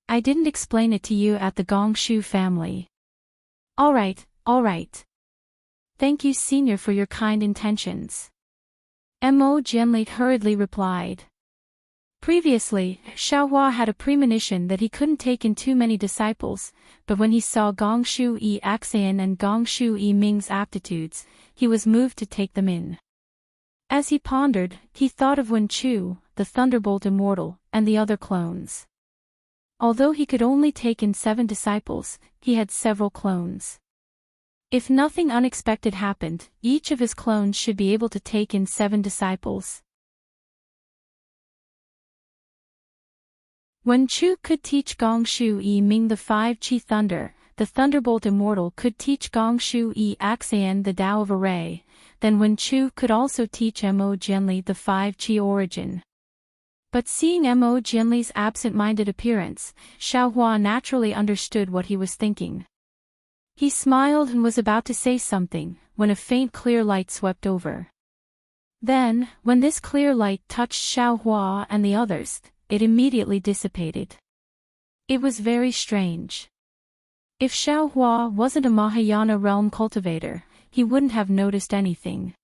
I didn't explain it to you at the Gongshu family." "Alright, All right. Thank you, Senior, for your kind intentions. Mo Jianli hurriedly replied. Previously, Xiaohua had a premonition that he couldn't take in too many disciples, but when he saw Gongshu Yi Axian and Gongshu Yi Ming's aptitudes, he was moved to take them in. As he pondered, he thought of Wen Chu, the Thunderbolt Immortal, and the other clones. Although he could only take in 7 disciples, he had several clones. If nothing unexpected happened, each of his clones should be able to take in 7 disciples. When Chu could teach Gongshu Yi Ming the 5 Qi Thunder, the Thunderbolt Immortal could teach Gongshu Yi Axian the Tao of Array, then Wen Chu could also teach Mo Jianli the 5 Qi Origin. But seeing Mo Jianli's absent-minded appearance, Xiaohua naturally understood what he was thinking. He smiled and was about to say something, when a faint clear light swept over. Then, when this clear light touched Xiaohua and the others, it immediately dissipated. It was very strange. If Xiaohua wasn't a Mahayana realm cultivator, he wouldn't have noticed anything.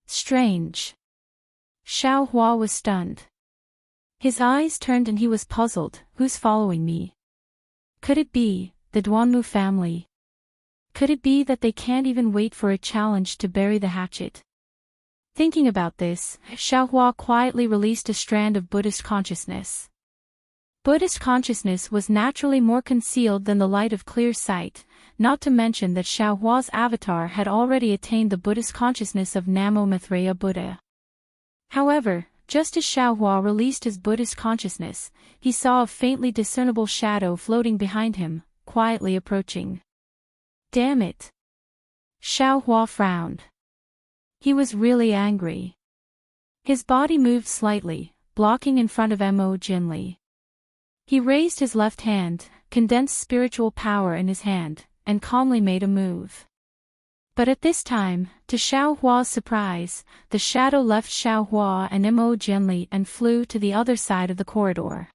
Strange. Xiaohua was stunned. His eyes turned and he was puzzled. Who's following me? Could it be the Duanmu family? Could it be that they can't even wait for a challenge to bury the hatchet? Thinking about this, Xiaohua quietly released a strand of Buddhist consciousness. Buddhist consciousness was naturally more concealed than the light of clear sight, not to mention that Xiaohua's avatar had already attained the Buddhist consciousness of Namo Maitreya Buddha. However, just as Xiaohua released his Buddhist consciousness, he saw a faintly discernible shadow floating behind him, quietly approaching. Damn it! Xiaohua frowned. He was really angry. His body moved slightly, blocking in front of Mo Jianli. He raised his left hand, condensed spiritual power in his hand, and calmly made a move. But at this time, to Xiaohua's surprise, the shadow left Xiaohua and Mo Jianli and flew to the other side of the corridor.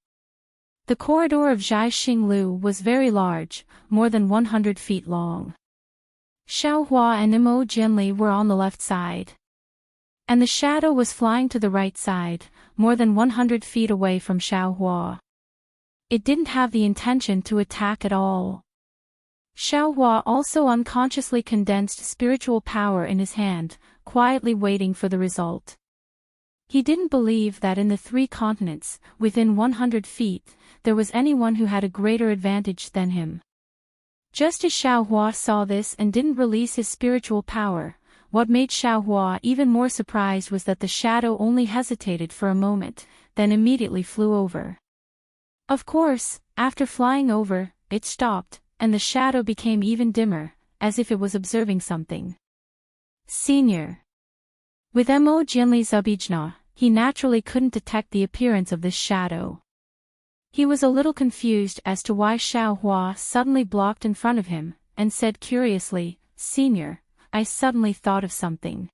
The corridor of Zhai Xinglu was very large, more than 100 feet long. Xiaohua and Mo Jianli were on the left side. And the shadow was flying to the right side, more than 100 feet away from Xiaohua. It didn't have the intention to attack at all. Xiaohua also unconsciously condensed spiritual power in his hand, quietly waiting for the result. He didn't believe that in the 3 continents, within 100 feet, there was anyone who had a greater advantage than him. Just as Xiaohua saw this and didn't release his spiritual power, what made Xiaohua even more surprised was that the shadow only hesitated for a moment, then immediately flew over. Of course, after flying over, it stopped, and the shadow became even dimmer, as if it was observing something. Senior. With Mo Jianli's abhijna, he naturally couldn't detect the appearance of this shadow. He was a little confused as to why Xiaohua suddenly blocked in front of him, and said curiously, "Senior, I suddenly thought of something."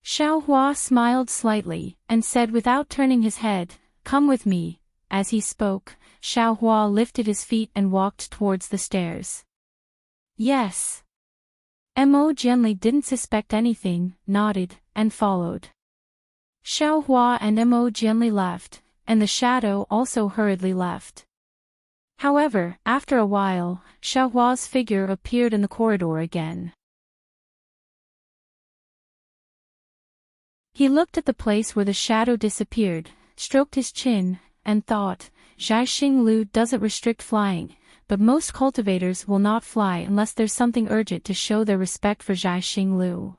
Xiaohua smiled slightly, and said without turning his head, "Come with me." As he spoke, Xiaohua lifted his feet and walked towards the stairs. Yes. Mo Jianli didn't suspect anything, nodded, and followed. Xiaohua and Mo Jianli left, and the shadow also hurriedly left. However, after a while, Xiaohua's figure appeared in the corridor again. He looked at the place where the shadow disappeared, stroked his chin, and thought, Zhai Xinglu doesn't restrict flying, but most cultivators will not fly unless there's something urgent to show their respect for Zhai Xinglu.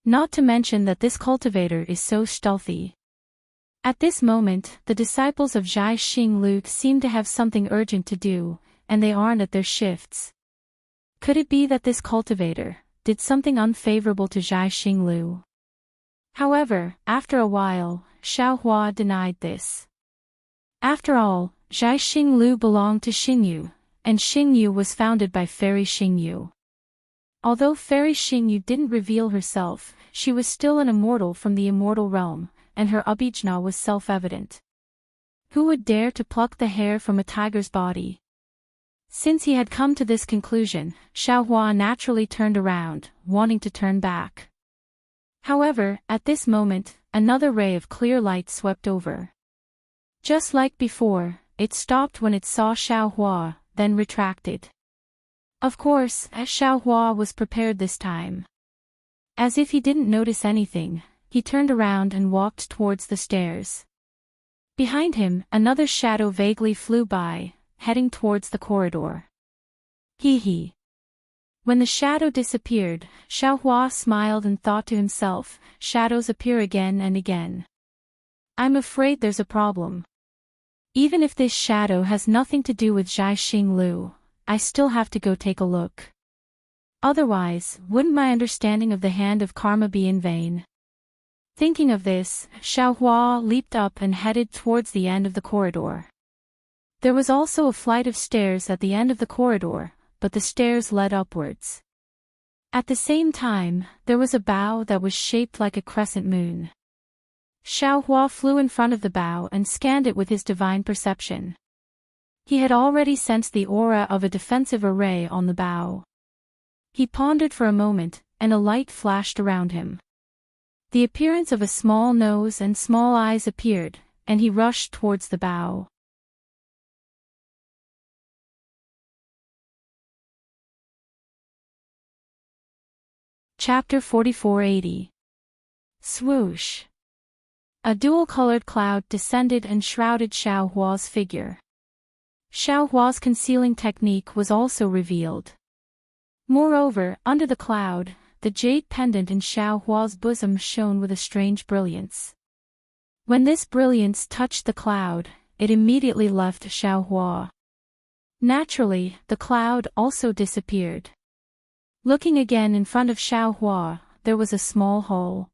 Not to mention that this cultivator is so stealthy. At this moment, the disciples of Zhai Xinglu seem to have something urgent to do, and they aren't at their shifts. Could it be that this cultivator did something unfavorable to Zhai Xinglu? However, after a while, Xiaohua denied this. After all, Zhai Xinglu belonged to Xingyu, and Xingyu was founded by Fairy Xingyu. Although Fairy Xingyu didn't reveal herself, she was still an immortal from the immortal realm, and her abhijna was self-evident. Who would dare to pluck the hair from a tiger's body? Since he had come to this conclusion, Xiaohua naturally turned around, wanting to turn back. However, at this moment, another ray of clear light swept over. Just like before, it stopped when it saw Xiaohua, then retracted. Of course, Xiaohua was prepared this time. As if he didn't notice anything, he turned around and walked towards the stairs. Behind him, another shadow vaguely flew by, heading towards the corridor. Hee hee. When the shadow disappeared, Xiaohua smiled and thought to himself, shadows appear again and again. I'm afraid there's a problem. Even if this shadow has nothing to do with Zhai Xinglu, I still have to go take a look. Otherwise, wouldn't my understanding of the hand of karma be in vain? Thinking of this, Xiaohua leaped up and headed towards the end of the corridor. There was also a flight of stairs at the end of the corridor, but the stairs led upwards. At the same time, there was a bow that was shaped like a crescent moon. Xiaohua flew in front of the bow and scanned it with his divine perception. He had already sensed the aura of a defensive array on the bow. He pondered for a moment, and a light flashed around him. The appearance of a small nose and small eyes appeared, and he rushed towards the bow. Chapter 4480. Swoosh. A dual-colored cloud descended and shrouded Xiaohua's figure. Xiaohua's concealing technique was also revealed. Moreover, under the cloud, the jade pendant in Xiaohua's bosom shone with a strange brilliance. When this brilliance touched the cloud, it immediately left Xiaohua. Naturally, the cloud also disappeared. Looking again in front of Xiaohua, there was a small hole.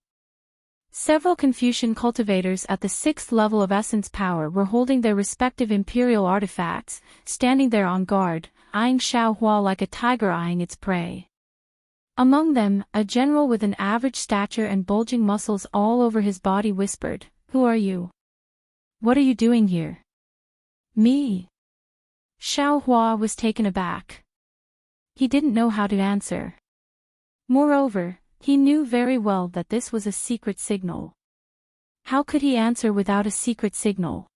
Several Confucian cultivators at the 6th level of essence power were holding their respective imperial artifacts, standing there on guard, eyeing Xiaohua like a tiger eyeing its prey. Among them, a general with an average stature and bulging muscles all over his body whispered, "Who are you? What are you doing here?" "Me." Xiaohua was taken aback. He didn't know how to answer. Moreover, he knew very well that this was a secret signal. How could he answer without a secret signal?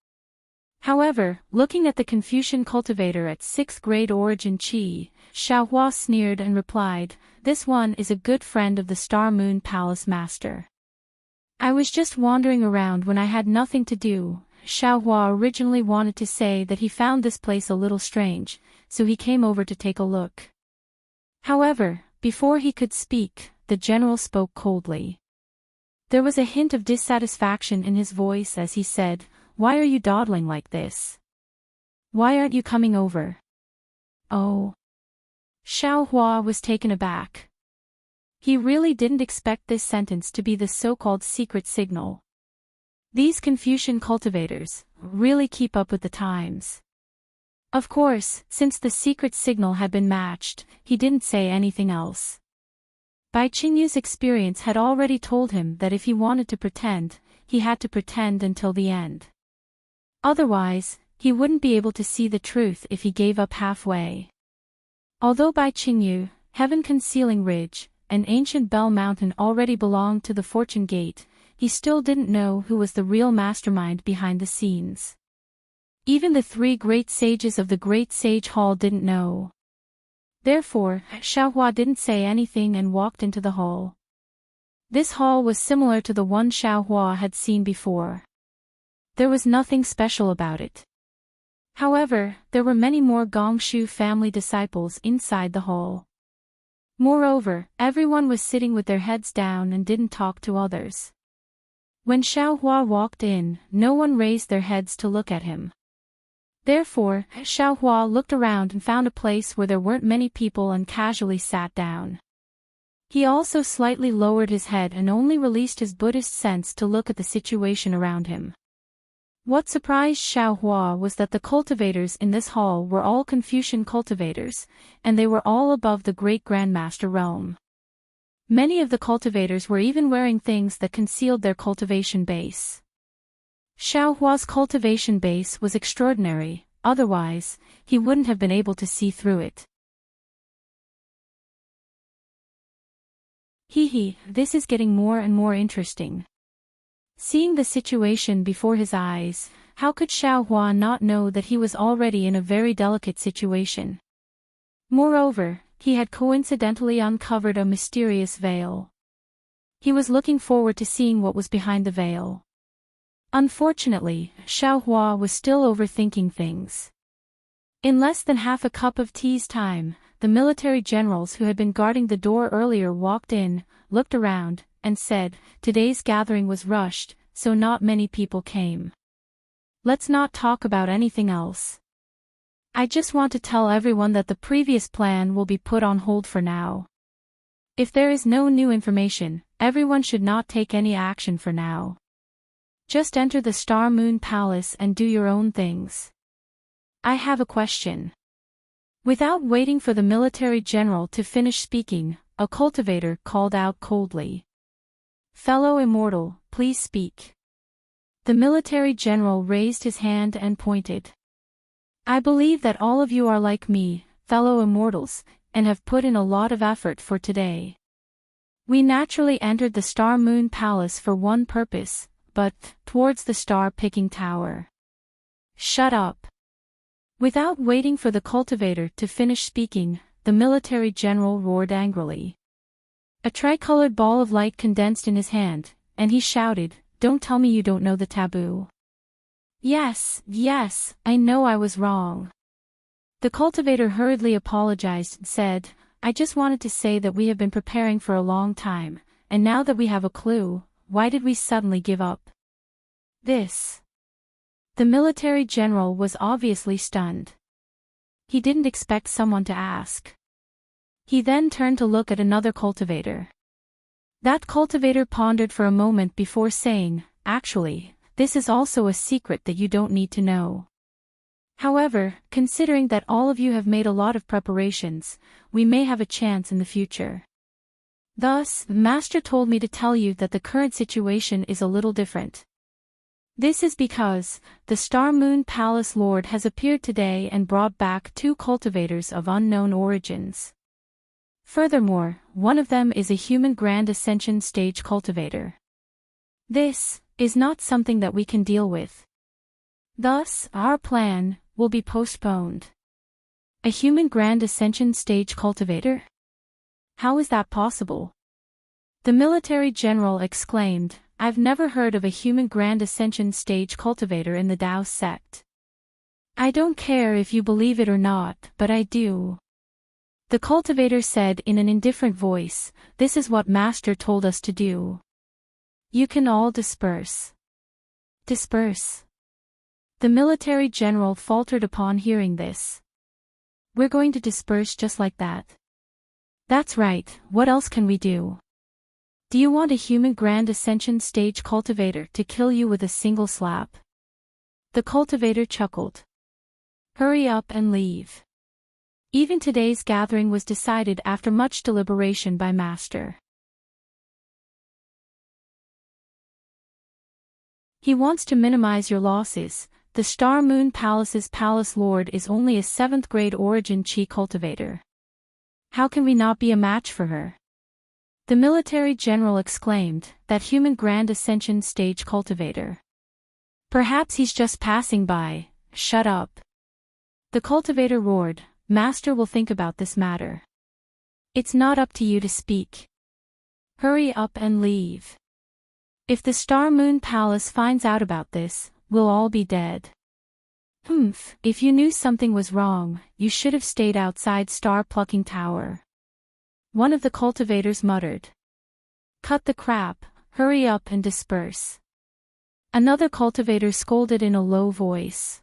However, looking at the Confucian cultivator at 6th grade origin Qi, Xiaohua sneered and replied, "This one is a good friend of the Star Moon Palace Master." "I was just wandering around when I had nothing to do." Xiaohua originally wanted to say that he found this place a little strange, so he came over to take a look. However, before he could speak, the general spoke coldly. There was a hint of dissatisfaction in his voice as he said, "Why are you dawdling like this? Why aren't you coming over?" "Oh." Xiaohua was taken aback. He really didn't expect this sentence to be the so-called secret signal. These Confucian cultivators really keep up with the times. Of course, since the secret signal had been matched, he didn't say anything else. Bai Qingyu's experience had already told him that if he wanted to pretend, he had to pretend until the end. Otherwise, he wouldn't be able to see the truth if he gave up halfway. Although Bai Qingyu, Heaven Concealing Ridge, and Ancient Bell Mountain already belonged to the Fortune Gate, he still didn't know who was the real mastermind behind the scenes. Even the 3 great sages of the Great Sage Hall didn't know. Therefore, Xiaohua didn't say anything and walked into the hall. This hall was similar to the one Xiaohua had seen before. There was nothing special about it. However, there were many more Gongshu family disciples inside the hall. Moreover, everyone was sitting with their heads down and didn't talk to others. When Xiaohua walked in, no one raised their heads to look at him. Therefore, Xiaohua looked around and found a place where there weren't many people and casually sat down. He also slightly lowered his head and only released his Buddhist sense to look at the situation around him. What surprised Xiaohua was that the cultivators in this hall were all Confucian cultivators, and they were all above the Great Grandmaster realm. Many of the cultivators were even wearing things that concealed their cultivation base. Xiaohua's cultivation base was extraordinary, otherwise, he wouldn't have been able to see through it. This is getting more and more interesting. Seeing the situation before his eyes, how could Xiaohua not know that he was already in a very delicate situation? Moreover, he had coincidentally uncovered a mysterious veil. He was looking forward to seeing what was behind the veil. Unfortunately, Xiaohua was still overthinking things. In less than half a cup of tea's time, the military generals who had been guarding the door earlier walked in, looked around, and said, "Today's gathering was rushed, so not many people came. Let's not talk about anything else. I just want to tell everyone that the previous plan will be put on hold for now. If there is no new information, everyone should not take any action for now. Just enter the Star Moon Palace and do your own things. I have a question." Without waiting for the military general to finish speaking, a cultivator called out coldly. "Fellow immortal, please speak." The military general raised his hand and pointed. "I believe that all of you are like me, fellow immortals, and have put in a lot of effort for today. We naturally entered the Star Moon Palace for one purpose, but towards the star-picking tower." "Shut up." Without waiting for the cultivator to finish speaking, the military general roared angrily. A tricolored ball of light condensed in his hand, and he shouted, "Don't tell me you don't know the taboo." Yes, I know I was wrong." The cultivator hurriedly apologized and said, "I just wanted to say that we have been preparing for a long time, and now that we have a clue, why did we suddenly give up this?" The military general was obviously stunned. He didn't expect someone to ask. He then turned to look at another cultivator. That cultivator pondered for a moment before saying, "Actually, this is also a secret that you don't need to know. However, considering that all of you have made a lot of preparations, we may have a chance in the future. Thus, the master told me to tell you that the current situation is a little different. This is because the Star Moon Palace Lord has appeared today and brought back 2 cultivators of unknown origins. Furthermore, one of them is a human Grand Ascension stage cultivator. This is not something that we can deal with. Thus, our plan will be postponed." "A human Grand Ascension stage cultivator? How is that possible?" The military general exclaimed, "I've never heard of a human Grand Ascension stage cultivator in the Dao sect. I don't care if you believe it or not, but I do." The cultivator said in an indifferent voice, "This is what Master told us to do. You can all disperse." "Disperse?" The military general faltered upon hearing this. "We're going to disperse just like that?" "That's right, what else can we do? Do you want a human Grand Ascension stage cultivator to kill you with a single slap?" The cultivator chuckled. "Hurry up and leave. Even today's gathering was decided after much deliberation by Master. He wants to minimize your losses. The Star Moon Palace's Palace Lord is only a 7th grade origin Chi cultivator. How can we not be a match for her?" The military general exclaimed, "That human Grand Ascension stage cultivator. Perhaps he's just passing by." "Shut up." The cultivator roared, "Master will think about this matter. It's not up to you to speak. Hurry up and leave. If the Star Moon Palace finds out about this, we'll all be dead." If you knew something was wrong, you should have stayed outside Star Plucking Tower." One of the cultivators muttered. "Cut the crap, hurry up and disperse." Another cultivator scolded in a low voice.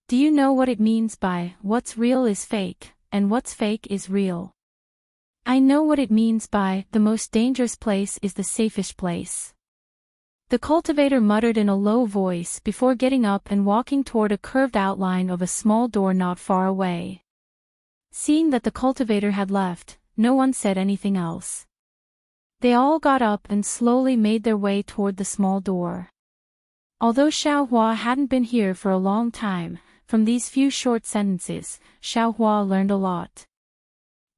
"Do you know what it means by what's real is fake, and what's fake is real?" "I know what it means by the most dangerous place is the safest place." The cultivator muttered in a low voice before getting up and walking toward a curved outline of a small door not far away. Seeing that the cultivator had left, no one said anything else. They all got up and slowly made their way toward the small door. Although Xiaohua hadn't been here for a long time, from these few short sentences, Xiaohua learned a lot.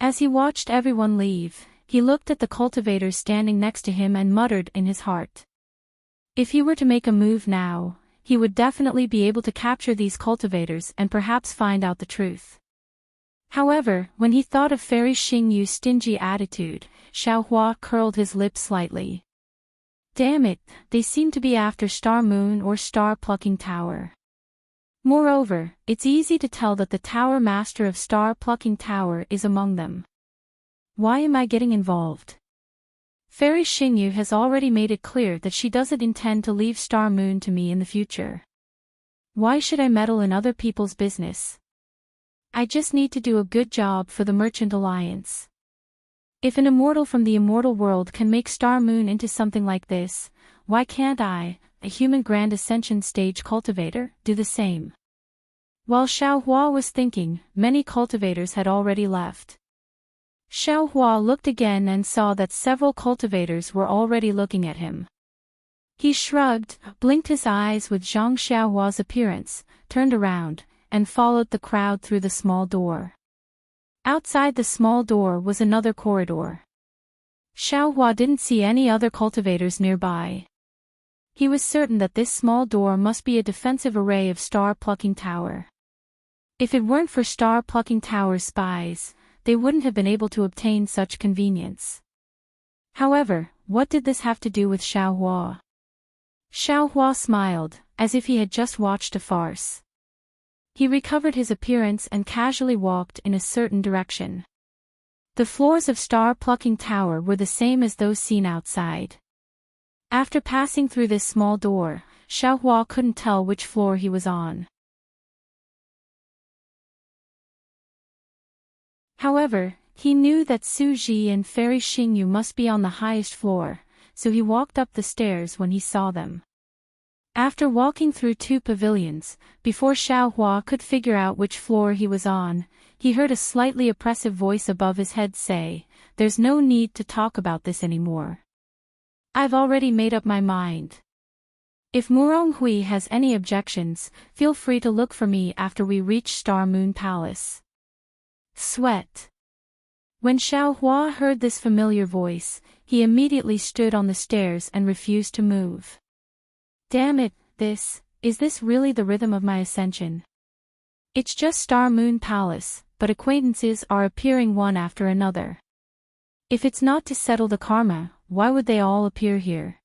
As he watched everyone leave, he looked at the cultivators standing next to him and muttered in his heart. If he were to make a move now, he would definitely be able to capture these cultivators and perhaps find out the truth. However, when he thought of Fairy Xingyu's stingy attitude, Xiaohua curled his lips slightly. Damn it, they seem to be after Star Moon or Star Plucking Tower. Moreover, it's easy to tell that the Tower Master of Star Plucking Tower is among them. Why am I getting involved? Fairy Xingyu has already made it clear that she doesn't intend to leave Star Moon to me in the future. Why should I meddle in other people's business? I just need to do a good job for the Merchant Alliance. If an immortal from the immortal world can make Star Moon into something like this, why can't I, a human Grand Ascension stage cultivator, do the same? While Xiaohua was thinking, many cultivators had already left. Xiaohua looked again and saw that several cultivators were already looking at him. He shrugged, blinked his eyes with Zhang Xiaohua's appearance, turned around, and followed the crowd through the small door. Outside the small door was another corridor. Xiaohua didn't see any other cultivators nearby. He was certain that this small door must be a defensive array of Star Plucking Tower. If it weren't for Star Plucking Tower spies, they wouldn't have been able to obtain such convenience. However, what did this have to do with Xiaohua? Xiaohua smiled, as if he had just watched a farce. He recovered his appearance and casually walked in a certain direction. The floors of Star Plucking Tower were the same as those seen outside. After passing through this small door, Xiaohua couldn't tell which floor he was on. However, he knew that Su Ji and Fairy Xingyu must be on the highest floor, so he walked up the stairs when he saw them. After walking through 2 pavilions, before Xiaohua could figure out which floor he was on, he heard a slightly oppressive voice above his head say, "There's no need to talk about this anymore. I've already made up my mind. If Murong Hui has any objections, feel free to look for me after we reach Star Moon Palace." Sweat. When Xiaohua heard this familiar voice, he immediately stood on the stairs and refused to move. Damn it, is this really the rhythm of my ascension? It's just Star Moon Palace, but acquaintances are appearing one after another. If it's not to settle the karma, why would they all appear here?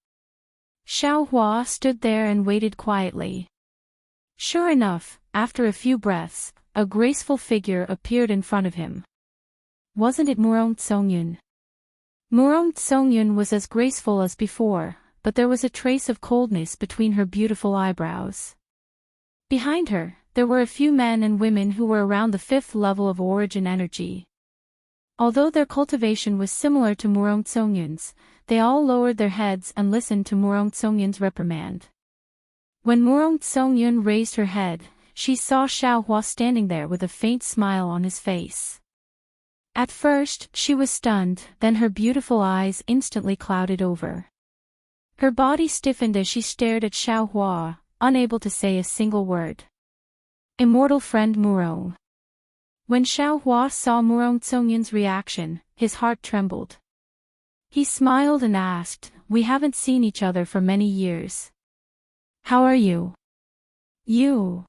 Xiaohua stood there and waited quietly. Sure enough, after a few breaths, a graceful figure appeared in front of him. Wasn't it Murong Tsongyun? Murong Tsongyun was as graceful as before, but there was a trace of coldness between her beautiful eyebrows. Behind her, there were a few men and women who were around the 5th level of origin energy. Although their cultivation was similar to Murong Tsongyun's, they all lowered their heads and listened to Murong Tsongyun's reprimand. When Murong Tsongyun raised her head, she saw Xiaohua standing there with a faint smile on his face. At first, she was stunned, then her beautiful eyes instantly clouded over. Her body stiffened as she stared at Xiaohua, unable to say a single word. Immortal friend Murong. When Xiaohua saw Murong Tsongyun's reaction, his heart trembled. He smiled and asked, "We haven't seen each other for many years. How are you?" You.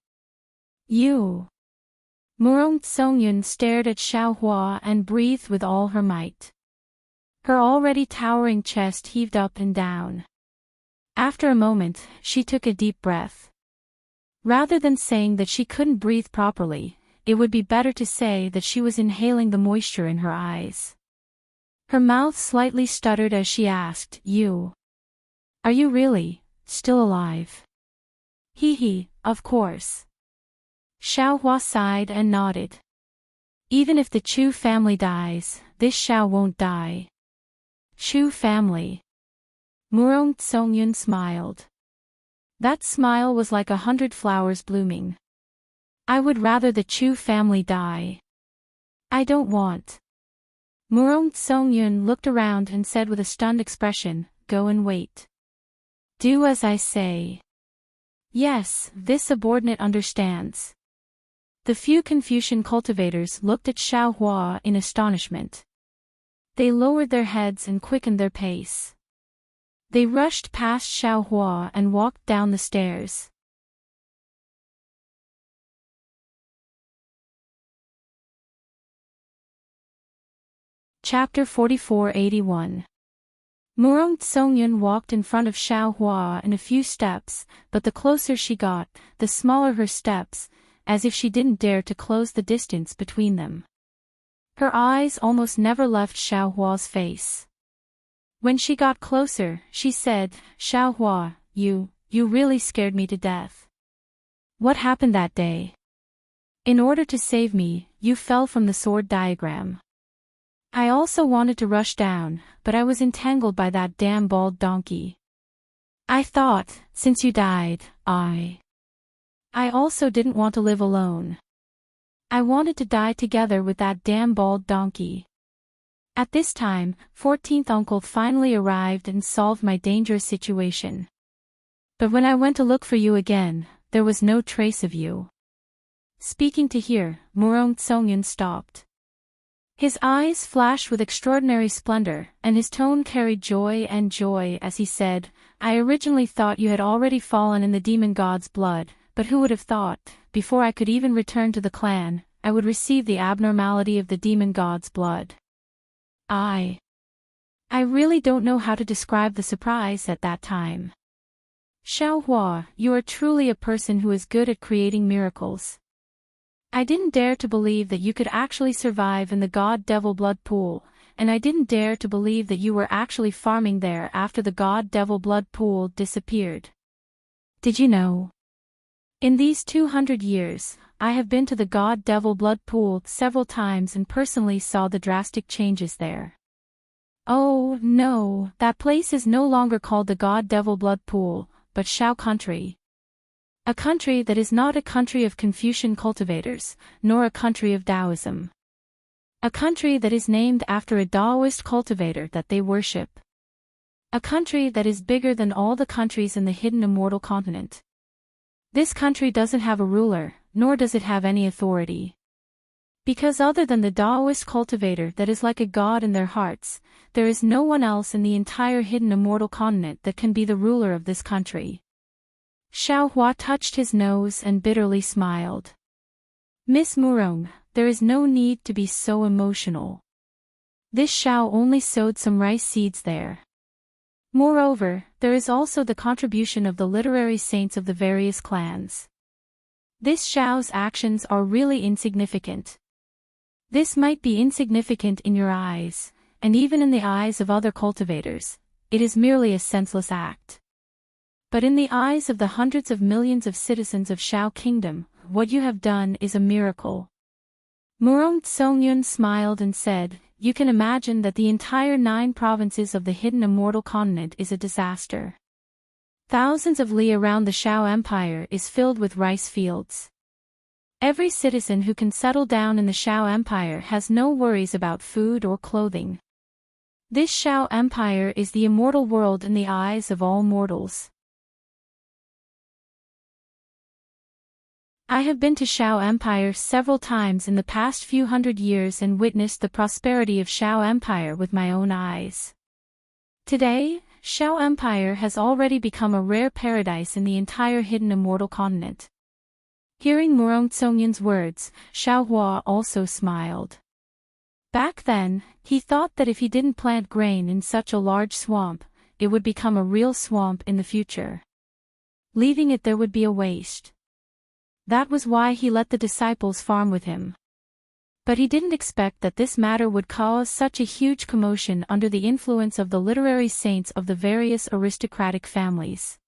Murong Tsongyun stared at Xiaohua and breathed with all her might. Her already towering chest heaved up and down. After a moment, she took a deep breath. Rather than saying that she couldn't breathe properly, it would be better to say that she was inhaling the moisture in her eyes. Her mouth slightly stuttered as she asked, Are you really still alive?" Hee, of course. Xiaohua sighed and nodded. Even if the Chu family dies, this Xiao won't die. Chu family. Murong Tsongyun smiled. That smile was like 100 flowers blooming. I would rather the Chu family die. I don't want. Murong Tsongyun looked around and said with a stunned expression, "Go and wait. Do as I say." Yes, this subordinate understands. The few Confucian cultivators looked at Xiao Hua in astonishment. They lowered their heads and quickened their pace. They rushed past Xiao Hua and walked down the stairs. Chapter 4481. Murong Tsongyun walked in front of Xiao Hua in a few steps, but the closer she got, the smaller her steps, as if she didn't dare to close the distance between them. Her eyes almost never left Xiao Hua's face. When she got closer, she said, "Xiao Hua, you really scared me to death. What happened that day? In order to save me, you fell from the sword diagram. I also wanted to rush down, but I was entangled by that damn bald donkey. I thought, since you died, I also didn't want to live alone. I wanted to die together with that damn bald donkey." At this time, 14th uncle finally arrived and solved my dangerous situation. But when I went to look for you again, there was no trace of you. Speaking to here, Murong Tsongyun stopped. His eyes flashed with extraordinary splendor, and his tone carried joy as he said, "I originally thought you had already fallen in the demon god's blood, but who would have thought, before I could even return to the clan, I would receive the abnormality of the demon god's blood. I really don't know how to describe the surprise at that time. Xiao Hua, you are truly a person who is good at creating miracles. I didn't dare to believe that you could actually survive in the god-devil blood pool, and I didn't dare to believe that you were actually farming there after the god-devil blood pool disappeared. Did you know? In these 200 years, I have been to the god-devil blood pool several times and personally saw the drastic changes there. Oh, no, that place is no longer called the god-devil blood pool, but Shao country. A country that is not a country of Confucian cultivators, nor a country of Taoism. A country that is named after a Taoist cultivator that they worship. A country that is bigger than all the countries in the hidden immortal continent. This country doesn't have a ruler, nor does it have any authority. Because other than the Taoist cultivator that is like a god in their hearts, there is no one else in the entire hidden immortal continent that can be the ruler of this country." Xiao Hua touched his nose and bitterly smiled. "Miss Murong, there is no need to be so emotional. This Xiao only sowed some rice seeds there. Moreover, there is also the contribution of the literary saints of the various clans. This Xiao's actions are really insignificant. This might be insignificant in your eyes, and even in the eyes of other cultivators, it is merely a senseless act. But in the eyes of the hundreds of millions of citizens of Shao Kingdom, what you have done is a miracle." Murong Tsongyun smiled and said, "You can imagine that the entire 9 provinces of the hidden immortal continent is a disaster. Thousands of li around the Shao Empire is filled with rice fields. Every citizen who can settle down in the Shao Empire has no worries about food or clothing. This Shao Empire is the immortal world in the eyes of all mortals. I have been to Shao Empire several times in the past few hundred years and witnessed the prosperity of Shao Empire with my own eyes. Today, Shao Empire has already become a rare paradise in the entire hidden immortal continent." Hearing Murong Tsongyun's words, Xiao Hua also smiled. Back then, he thought that if he didn't plant grain in such a large swamp, it would become a real swamp in the future. Leaving it there would be a waste. That was why he let the disciples farm with him. But he didn't expect that this matter would cause such a huge commotion under the influence of the literary saints of the various aristocratic families.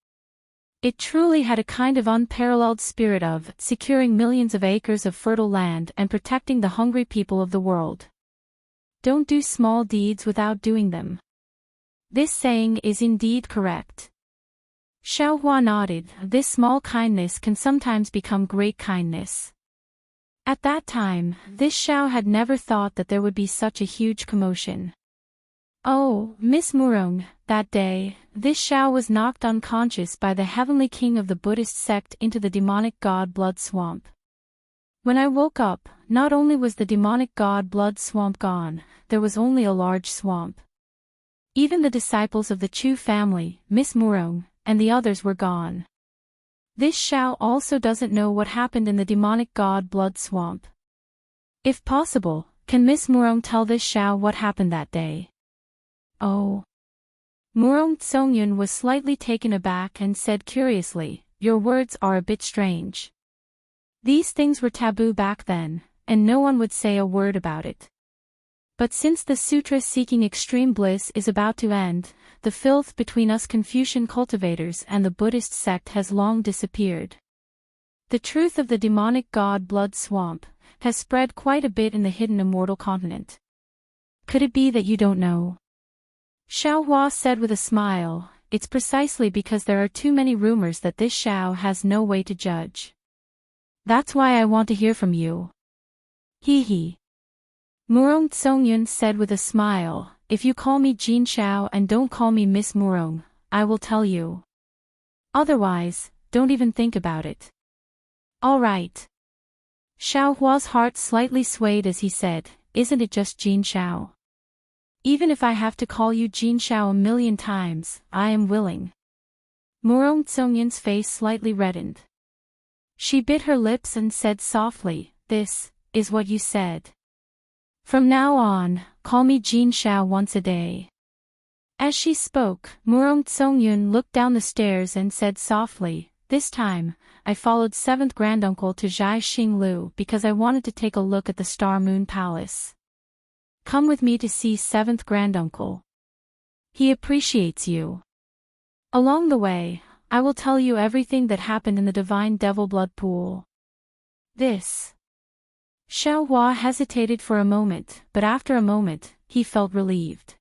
It truly had a kind of unparalleled spirit of securing millions of acres of fertile land and protecting the hungry people of the world. Don't do small deeds without doing them. This saying is indeed correct. Xiao Hua nodded. This small kindness can sometimes become great kindness. At that time, this Xiao had never thought that there would be such a huge commotion. Oh, Miss Murong, that day, this Xiao was knocked unconscious by the heavenly king of the Buddhist sect into the demonic god blood swamp. When I woke up, not only was the demonic god blood swamp gone, there was only a large swamp. Even the disciples of the Chu family, Miss Murong, and the others were gone. This Xiao also doesn't know what happened in the demonic god blood swamp. If possible, can Miss Murong tell this Xiao what happened that day? Oh. Murong Tsongyun was slightly taken aback and said curiously, "Your words are a bit strange. These things were taboo back then, and no one would say a word about it. But since the sutra seeking extreme bliss is about to end, the filth between us Confucian cultivators and the Buddhist sect has long disappeared. The truth of the demonic god blood swamp has spread quite a bit in the hidden immortal continent. Could it be that you don't know?" Xiao Hua said with a smile, "It's precisely because there are too many rumors that this Xiao has no way to judge. That's why I want to hear from you." Hee hee. Murong Tsongyun said with a smile, "If you call me Jin Xiao and don't call me Miss Murong, I will tell you. Otherwise, don't even think about it." "All right." Xiao Hua's heart slightly swayed as he said, "Isn't it just Jin Xiao? Even if I have to call you Jin Xiao a million times, I am willing." Murong Tsongyun's face slightly reddened. She bit her lips and said softly, "This is what you said. From now on, call me Jin Xiao once a day." As she spoke, Murong Tsongyun looked down the stairs and said softly, "This time, I followed 7th granduncle to Zhai Xinglu because I wanted to take a look at the Star Moon Palace. Come with me to see 7th granduncle. He appreciates you. Along the way, I will tell you everything that happened in the Divine Devil Blood Pool." This. Xiao Hua hesitated for a moment, but after a moment, he felt relieved.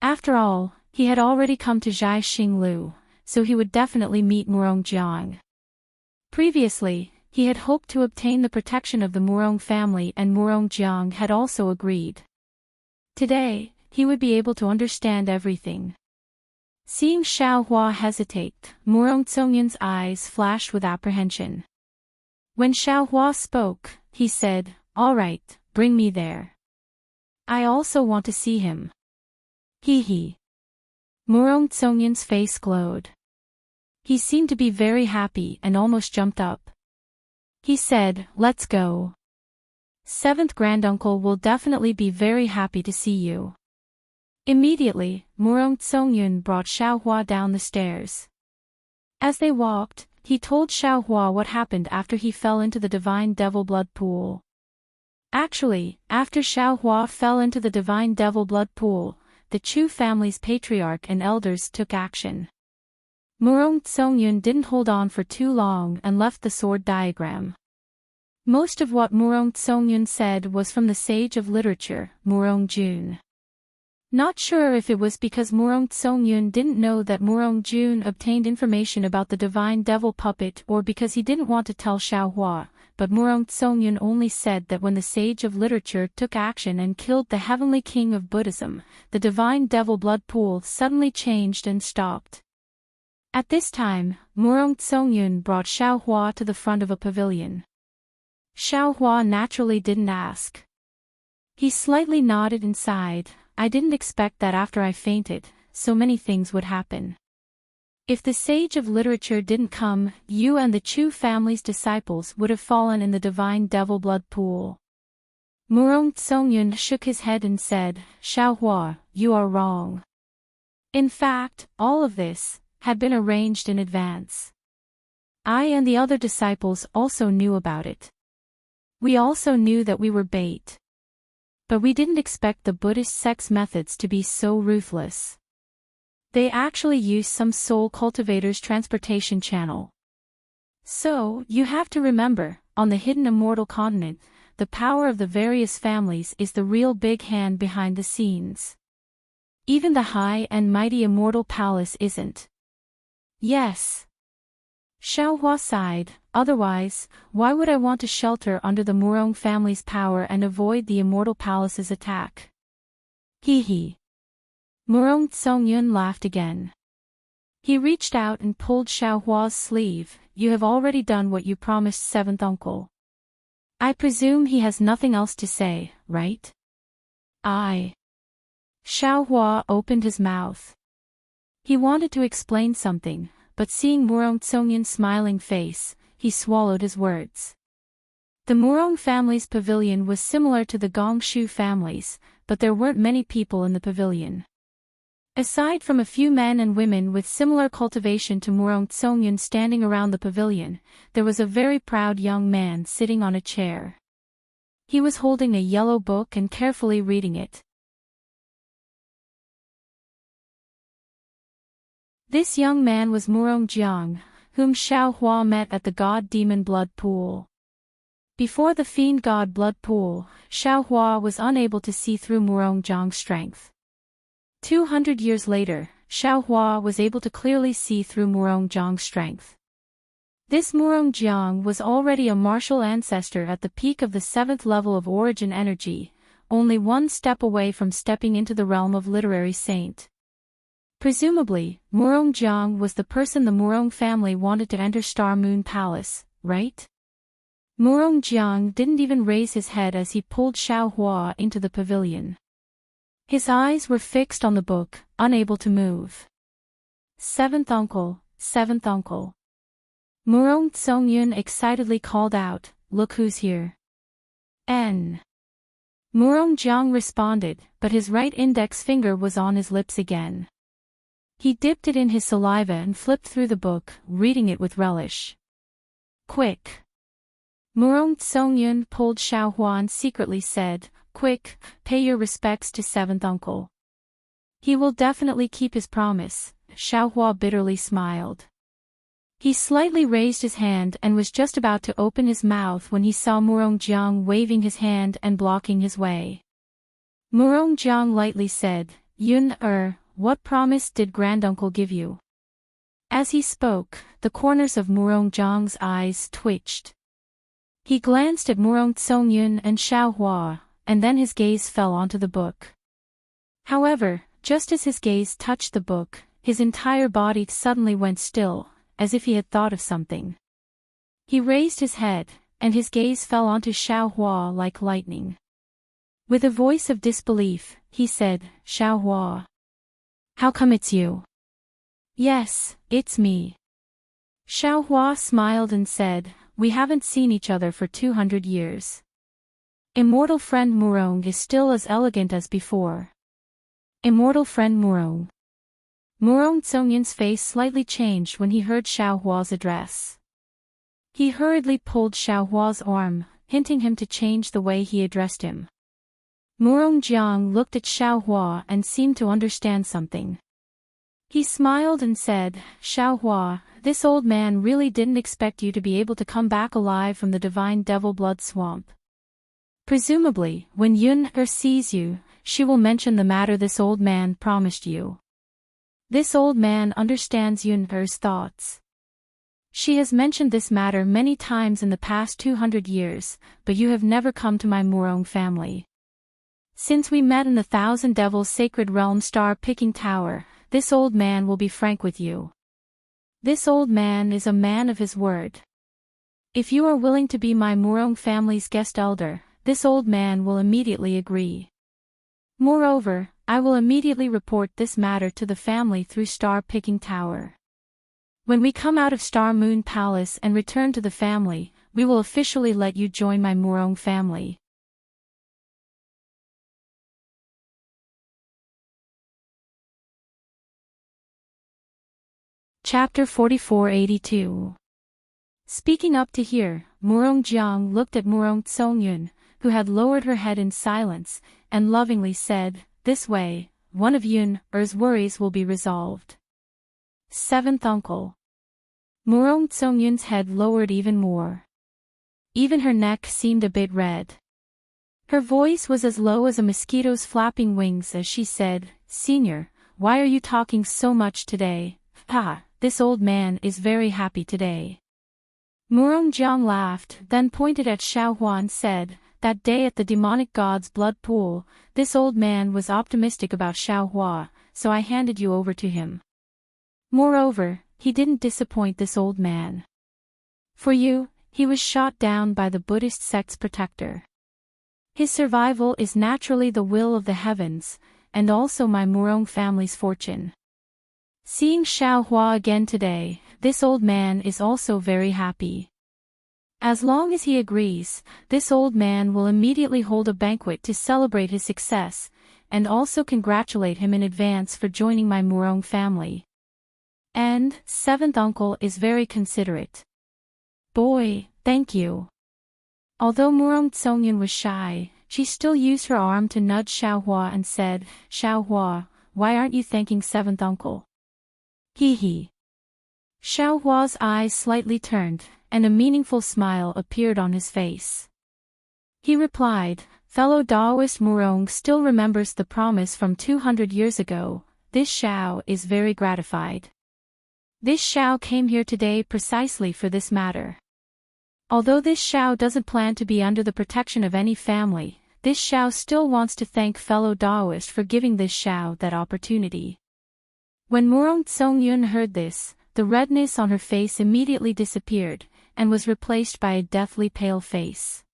After all, he had already come to Zhai Xinglu, so he would definitely meet Murong Jiang. Previously, he had hoped to obtain the protection of the Murong family and Murong Jiang had also agreed. Today, he would be able to understand everything. Seeing Xiao Hua hesitate, Murong Tsongyun's eyes flashed with apprehension. When Xiao Hua spoke, he said, "All right, bring me there. I also want to see him." Hee hee. Murong Tsongyun's face glowed. He seemed to be very happy and almost jumped up. He said, "Let's go. 7th granduncle will definitely be very happy to see you." Immediately, Murong Tsongyun brought Xiao Hua down the stairs. As they walked, he told Xiao Hua what happened after he fell into the Divine Devil Blood Pool. Actually, after Xiao Hua fell into the Divine Devil Blood Pool, the Chu family's patriarch and elders took action. Murong Tsongyun didn't hold on for too long and left the sword diagram. Most of what Murong Tsongyun said was from the sage of literature, Murong Jun. Not sure if it was because Murong Tsongyun didn't know that Murong Jun obtained information about the divine devil puppet or because he didn't want to tell Xiao Hua, but Murong Tsongyun only said that when the sage of literature took action and killed the heavenly king of Buddhism, the divine devil blood pool suddenly changed and stopped. At this time, Murong Tsongyun brought Xiao Hua to the front of a pavilion. Xiao Hua naturally didn't ask. He slightly nodded and sighed. "I didn't expect that after I fainted, so many things would happen. If the sage of literature didn't come, you and the Chu family's disciples would have fallen in the divine devil blood pool." Murong Tsongyun shook his head and said, "Xiao Hua, you are wrong. In fact, all of this had been arranged in advance. I and the other disciples also knew about it. We also knew that we were bait. But we didn't expect the Buddhist sect's methods to be so ruthless. They actually used some soul cultivators' transportation channel. So, you have to remember, on the hidden immortal continent, the power of the various families is the real big hand behind the scenes. Even the high and mighty immortal palace isn't." "Yes." Xiao Hua sighed, "Otherwise, why would I want to shelter under the Murong family's power and avoid the immortal palace's attack?" Hee hee. Murong Tsongyun laughed again. He reached out and pulled Xiaohua's sleeve. You have already done what you promised, seventh uncle. I presume he has nothing else to say, right? Xiaohua opened his mouth. He wanted to explain something, but seeing Murong Tsongyun's smiling face, he swallowed his words. The Murong family's pavilion was similar to the Gongshu family's, but there weren't many people in the pavilion. Aside from a few men and women with similar cultivation to Murong Tsongyun standing around the pavilion, there was a very proud young man sitting on a chair. He was holding a yellow book and carefully reading it. This young man was Murong Jiang, whom Xiaohua met at the God-Demon Blood Pool. Before the Fiend God Blood Pool, Xiaohua was unable to see through Murong Jiang's strength. 200 years later, Xiaohua was able to clearly see through Murong Jiang's strength. This Murong Jiang was already a martial ancestor at the peak of the 7th level of origin energy, only one step away from stepping into the realm of literary saint. Presumably, Murong Jiang was the person the Murong family wanted to enter Star Moon Palace, right? Murong Jiang didn't even raise his head as he pulled Xiaohua into the pavilion. His eyes were fixed on the book, unable to move. Seventh uncle, seventh uncle. Murong Tsongyun excitedly called out, look who's here. Murong Jiang responded, but his right index finger was on his lips again. He dipped it in his saliva and flipped through the book, reading it with relish. Quick! Murong Tsongyun pulled Xiaohua and secretly said, quick, pay your respects to seventh uncle. He will definitely keep his promise, Xiaohua bitterly smiled. He slightly raised his hand and was just about to open his mouth when he saw Murong Jiang waving his hand and blocking his way. Murong Jiang lightly said, what promise did granduncle give you? As he spoke, the corners of Murong Jiang's eyes twitched. He glanced at Murong Tsongyun and Xiaohua, and then his gaze fell onto the book. However, just as his gaze touched the book, his entire body suddenly went still, as if he had thought of something. He raised his head, and his gaze fell onto Xiaohua like lightning. With a voice of disbelief, he said, Xiaohua. How come it's you? Yes, it's me. Xiaohua smiled and said, we haven't seen each other for 200 years. Immortal friend Murong is still as elegant as before. Immortal friend Murong. Murong Tsongyun's face slightly changed when he heard Xiaohua's address. He hurriedly pulled Xiaohua's arm, hinting him to change the way he addressed him. Murong Jiang looked at Xiaohua and seemed to understand something. He smiled and said, Xiaohua, this old man really didn't expect you to be able to come back alive from the divine devil blood swamp. Presumably, when Yun-er sees you, she will mention the matter this old man promised you. This old man understands Yun-er's thoughts. She has mentioned this matter many times in the past 200 years, but you have never come to my Murong family. Since we met in the Thousand Devils Sacred Realm Star-Picking Tower, this old man will be frank with you. This old man is a man of his word. If you are willing to be my Murong family's guest elder, this old man will immediately agree. Moreover, I will immediately report this matter to the family through Star-Picking Tower. When we come out of Star Moon Palace and return to the family, we will officially let you join my Murong family. Chapter 4482. Speaking up to hear, Murong Jiang looked at Murong Tsongyun, who had lowered her head in silence, and lovingly said, this way, one of Yun-er's worries will be resolved. Seventh uncle. Murong Tsongyun's head lowered even more. Even her neck seemed a bit red. Her voice was as low as a mosquito's flapping wings as she said, Senior, why are you talking so much today? This old man is very happy today. Murong Jiang laughed, then pointed at Xiaohua and said, that day at the demonic god's blood pool, this old man was optimistic about Xiaohua, so I handed you over to him. Moreover, he didn't disappoint this old man. For you, he was shot down by the Buddhist sect's protector. His survival is naturally the will of the heavens, and also my Murong family's fortune. Seeing Xiao Hua again today, this old man is also very happy. As long as he agrees, this old man will immediately hold a banquet to celebrate his success, and also congratulate him in advance for joining my Murong family. And, seventh uncle is very considerate. Boy, thank you. Although Murong Tsongyun was shy, she still used her arm to nudge Xiao Hua and said, Xiao Hua, why aren't you thanking seventh uncle? Hee hee. Xiao Hua's eyes slightly turned, and a meaningful smile appeared on his face. He replied, fellow Taoist Murong still remembers the promise from 200 years ago. This Xiao is very gratified. This Xiao came here today precisely for this matter. Although this Xiao doesn't plan to be under the protection of any family, this Xiao still wants to thank fellow Taoist for giving this Xiao that opportunity. When Murong Tsongyun heard this, the redness on her face immediately disappeared, and was replaced by a deathly pale face.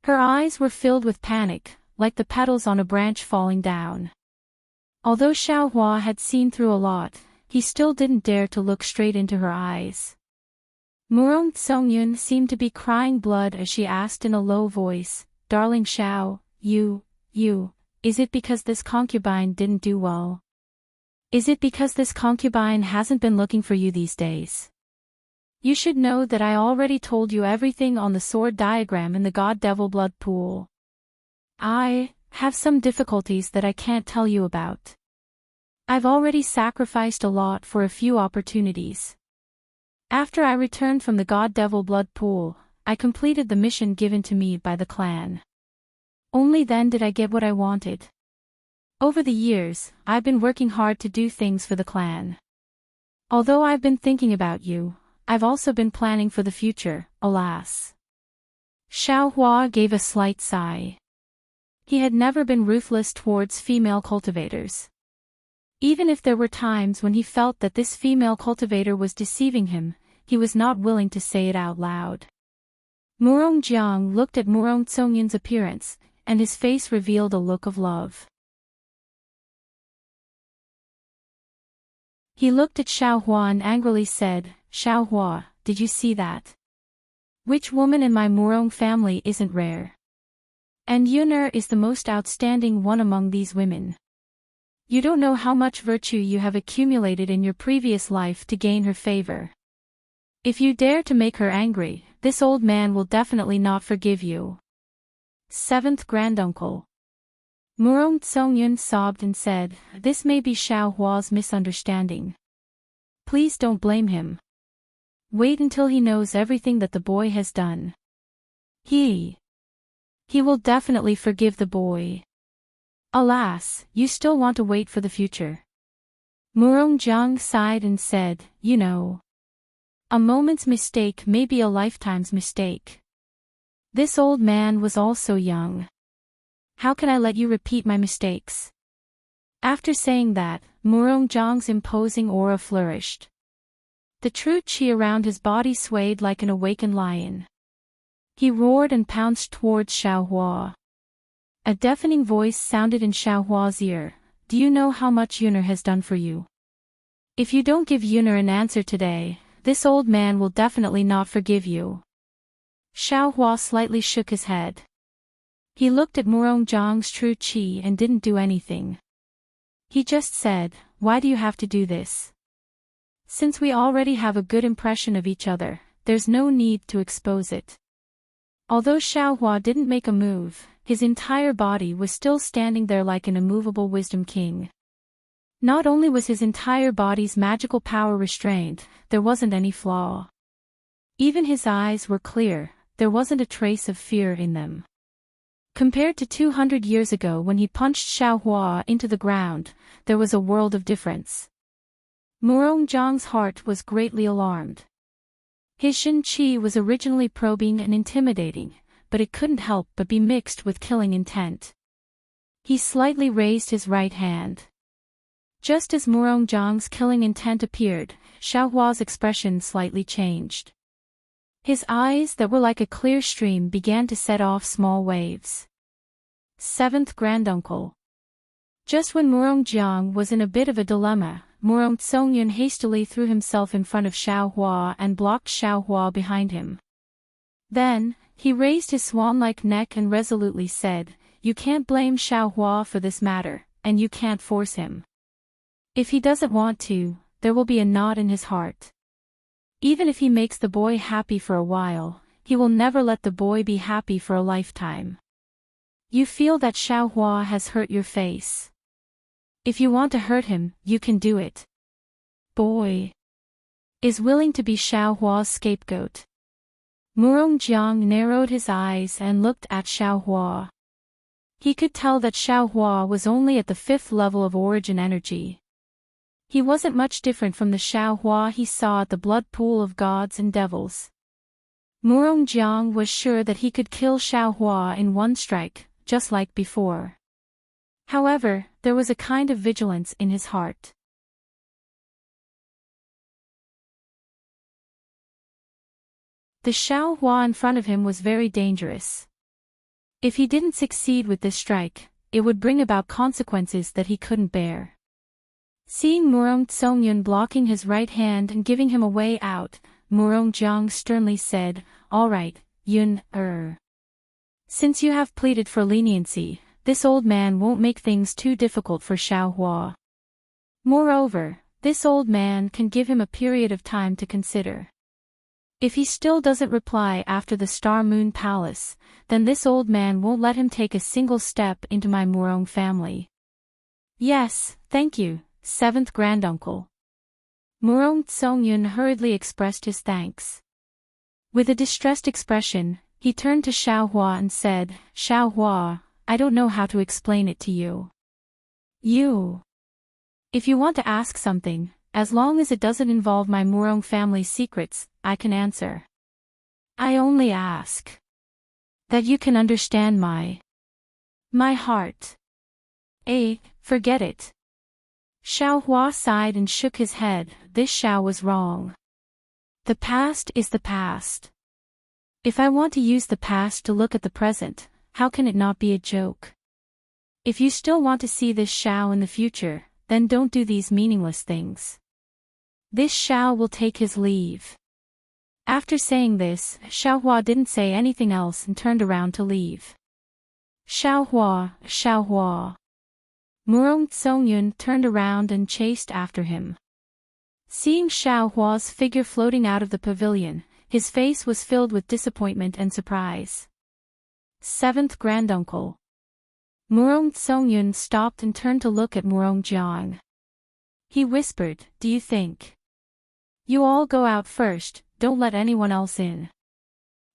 Her eyes were filled with panic, like the petals on a branch falling down. Although Xiao Hua had seen through a lot, he still didn't dare to look straight into her eyes. Murong Tsongyun seemed to be crying blood as she asked in a low voice, Darling Xiao, is it because this concubine didn't do well? Is it because this concubine hasn't been looking for you these days? You should know that I already told you everything on the sword diagram in the God-Devil blood pool. I have some difficulties that I can't tell you about. I've already sacrificed a lot for a few opportunities. After I returned from the God-Devil blood pool, I completed the mission given to me by the clan. Only then did I get what I wanted. Over the years, I've been working hard to do things for the clan. Although I've been thinking about you, I've also been planning for the future, alas. Xiao Hua gave a slight sigh. He had never been ruthless towards female cultivators. Even if there were times when he felt that this female cultivator was deceiving him, he was not willing to say it out loud. Murong Jiang looked at Murong Tsongyun's appearance, and his face revealed a look of love. He looked at Xiao Hua and angrily said, Xiao Hua, did you see that? Which woman in my Murong family isn't rare? And Yuner is the most outstanding one among these women. You don't know how much virtue you have accumulated in your previous life to gain her favor. If you dare to make her angry, this old man will definitely not forgive you. Seventh granduncle. Murong Tsongyun sobbed and said, This may be Xiao Hua's misunderstanding. Please don't blame him. Wait until he knows everything that the boy has done. He will definitely forgive the boy. Alas, you still want to wait for the future. Murong Jiang sighed and said, a moment's mistake may be a lifetime's mistake. This old man was also young. How can I let you repeat my mistakes? After saying that, Murong Jiang's imposing aura flourished. The true qi around his body swayed like an awakened lion. He roared and pounced towards Xiao Hua. A deafening voice sounded in Xiao Hua's ear, Do you know how much Yuner has done for you? If you don't give Yuner an answer today, this old man will definitely not forgive you. Xiao Hua slightly shook his head. He looked at Murong Jiang's true qi and didn't do anything. He just said, Why do you have to do this? Since we already have a good impression of each other, there's no need to expose it. Although Xiao Hua didn't make a move, his entire body was still standing there like an immovable wisdom king. Not only was his entire body's magical power restrained, there wasn't any flaw. Even his eyes were clear, there wasn't a trace of fear in them. Compared to 200 years ago when he punched Xiao Hua into the ground, there was a world of difference. Murong Jiang's heart was greatly alarmed. His Shin Qi was originally probing and intimidating, but it couldn't help but be mixed with killing intent. He slightly raised his right hand. Just as Murongjiang's killing intent appeared, Xiaohua's expression slightly changed. His eyes that were like a clear stream began to set off small waves. Seventh Granduncle. Just when Murongjiang was in a bit of a dilemma, Murong Tsongyun hastily threw himself in front of Xiaohua and blocked Xiaohua behind him. Then, he raised his swan-like neck and resolutely said, "You can't blame Xiaohua for this matter, and you can't force him. If he doesn't want to, there will be a knot in his heart. Even if he makes the boy happy for a while, he will never let the boy be happy for a lifetime. You feel that Xiaohua has hurt your face. If you want to hurt him, you can do it. Boy is willing to be Xiaohua's scapegoat." Murongjiang narrowed his eyes and looked at Xiaohua. He could tell that Xiaohua was only at the 5th level of origin energy. He wasn't much different from the Xiaohua he saw at the blood pool of gods and devils. Murongjiang was sure that he could kill Xiaohua in one strike, just like before. However, there was a kind of vigilance in his heart. The Xiaohua in front of him was very dangerous. If he didn't succeed with this strike, it would bring about consequences that he couldn't bear. Seeing Murong Tsongyun blocking his right hand and giving him a way out, Murongjiang sternly said, "All right, Yun, since you have pleaded for leniency, this old man won't make things too difficult for Xiaohua. Moreover, this old man can give him a period of time to consider. If he still doesn't reply after the Star Moon Palace, then this old man won't let him take a single step into my Murong family." "Yes, thank you, 7th Granduncle." Murong Tsongyun hurriedly expressed his thanks. With a distressed expression, he turned to Xiaohua and said, "Xiaohua, I don't know how to explain it to you. If you want to ask something, as long as it doesn't involve my Murong family's secrets, I can answer. I only ask that you can understand my heart." Forget it." Xiaohua sighed and shook his head. This Xiao was wrong. The past is the past. If I want to use the past to look at the present, how can it not be a joke? If you still want to see this Xiao in the future, then don't do these meaningless things. This Xiao will take his leave." After saying this, Xiaohua didn't say anything else and turned around to leave. Xiaohua. Murong Tsongyun turned around and chased after him. Seeing Xiaohua's figure floating out of the pavilion, his face was filled with disappointment and surprise. 7th Granduncle. Murong Tsongyun stopped and turned to look at Murongjiang. He whispered, "Do you think? You all go out first, don't let anyone else in."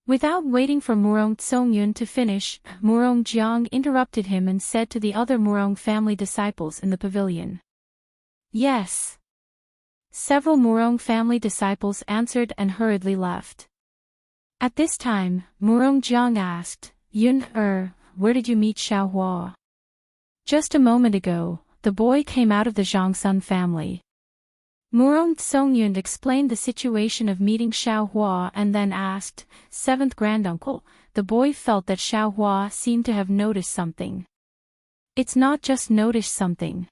Without waiting for Murong Tsongyun to finish, Murongjiang interrupted him and said to the other Murong family disciples in the pavilion, "Yes." Several Murong family disciples answered and hurriedly left. At this time, Murongjiang asked, "Yun, where did you meet Xiaohua?" "Just a moment ago, the boy came out of the Zhangsun family." Murong Tsongyun explained the situation of meeting Xiaohua and then asked, 7th Granduncle, the boy felt that Xiaohua seemed to have noticed something. "It's not just noticed something."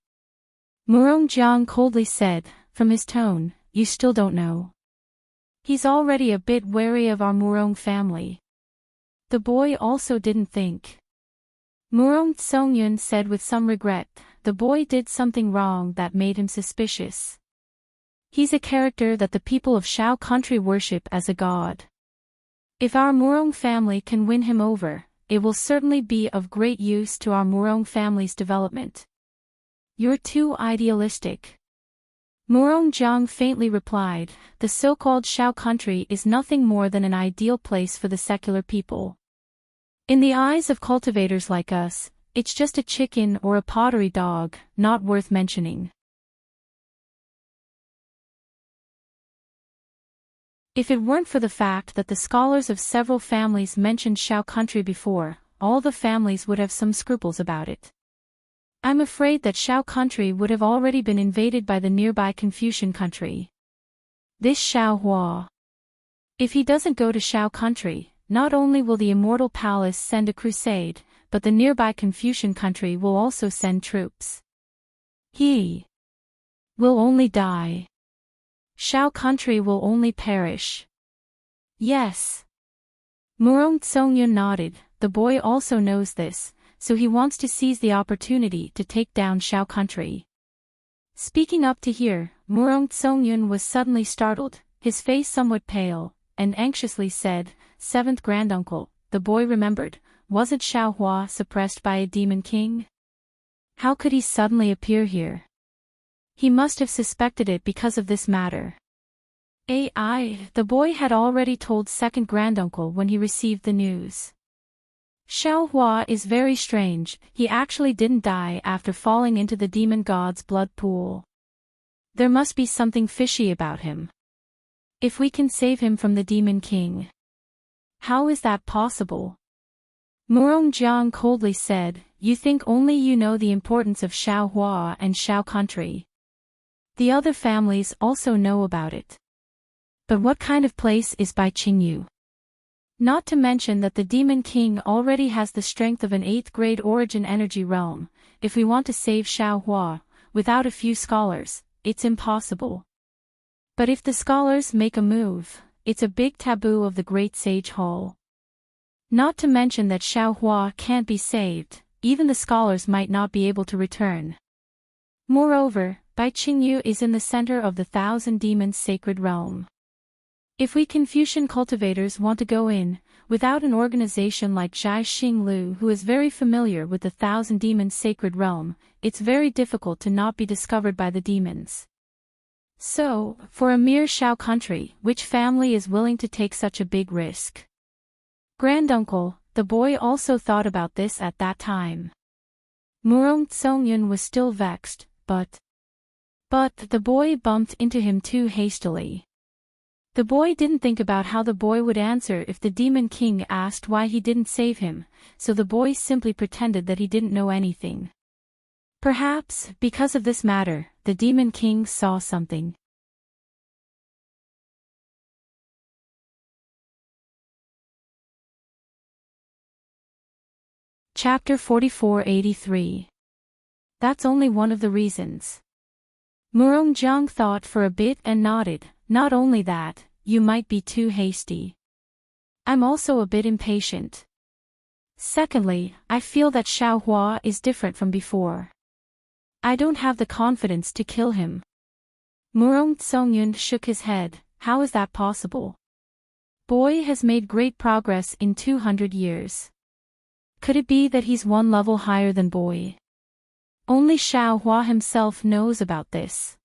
Murongjiang coldly said, "From his tone, you still don't know. He's already a bit wary of our Murong family." The boy also didn't think. Murong Tsongyun said with some regret, the boy did something wrong that made him suspicious. He's a character that the people of Shao country worship as a god. If our Murong family can win him over, it will certainly be of great use to our Murong family's development. "You're too idealistic." Murongjiang faintly replied, "The so-called Shao country is nothing more than an ideal place for the secular people. In the eyes of cultivators like us, it's just a chicken or a pottery dog, not worth mentioning. If it weren't for the fact that the scholars of several families mentioned Shao country before, all the families would have some scruples about it. I'm afraid that Shao country would have already been invaded by the nearby Confucian country. This Shao Hua. If he doesn't go to Shao country, not only will the Immortal Palace send a crusade, but the nearby Confucian country will also send troops. He will only die. Shao country will only perish. Yes. Murong Tsongyun nodded. The boy also knows this, so he wants to seize the opportunity to take down Shao country. Speaking up to hear, Murong Tsongyun was suddenly startled, his face somewhat pale, and anxiously said, "Seventh granduncle," the boy remembered, wasn't Shao Hua suppressed by a demon king? How could he suddenly appear here? He must have suspected it because of this matter. The boy had already told second granduncle when he received the news. Shao Hua is very strange, he actually didn't die after falling into the demon god's blood pool. There must be something fishy about him. If we can save him from the demon king. How is that possible? Murong Jiang coldly said, "You think only you know the importance of Shao Hua and Shao country. The other families also know about it. But what kind of place is Bai Qingyu? Not to mention that the Demon King already has the strength of an 8th grade origin energy realm. If we want to save Shao Hua, without a few scholars, it's impossible. But if the scholars make a move, it's a big taboo of the Great Sage Hall. Not to mention that Shao Hua can't be saved, even the scholars might not be able to return. Moreover, Bai Qingyu is in the center of the Thousand Demons sacred realm. If we Confucian cultivators want to go in, without an organization like Zhai Xinglu who is very familiar with the Thousand Demons sacred realm, it's very difficult to not be discovered by the demons. So, for a mere Shao country, which family is willing to take such a big risk? Granduncle, the boy also thought about this at that time. Murong Tsongyun was still vexed, but the boy bumped into him too hastily. The boy didn't think about how the boy would answer if the Demon King asked why he didn't save him, so the boy simply pretended that he didn't know anything. Perhaps, because of this matter, the Demon King saw something. Chapter 4483. That's only one of the reasons. Murong Jiang thought for a bit and nodded. Not only that, you might be too hasty. I'm also a bit impatient. Secondly, I feel that Shao Hua is different from before. I don't have the confidence to kill him. Murong Tsongyun shook his head. How is that possible? Boy has made great progress in 200 years. Could it be that he's one level higher than boy? Only Shao Hua himself knows about this.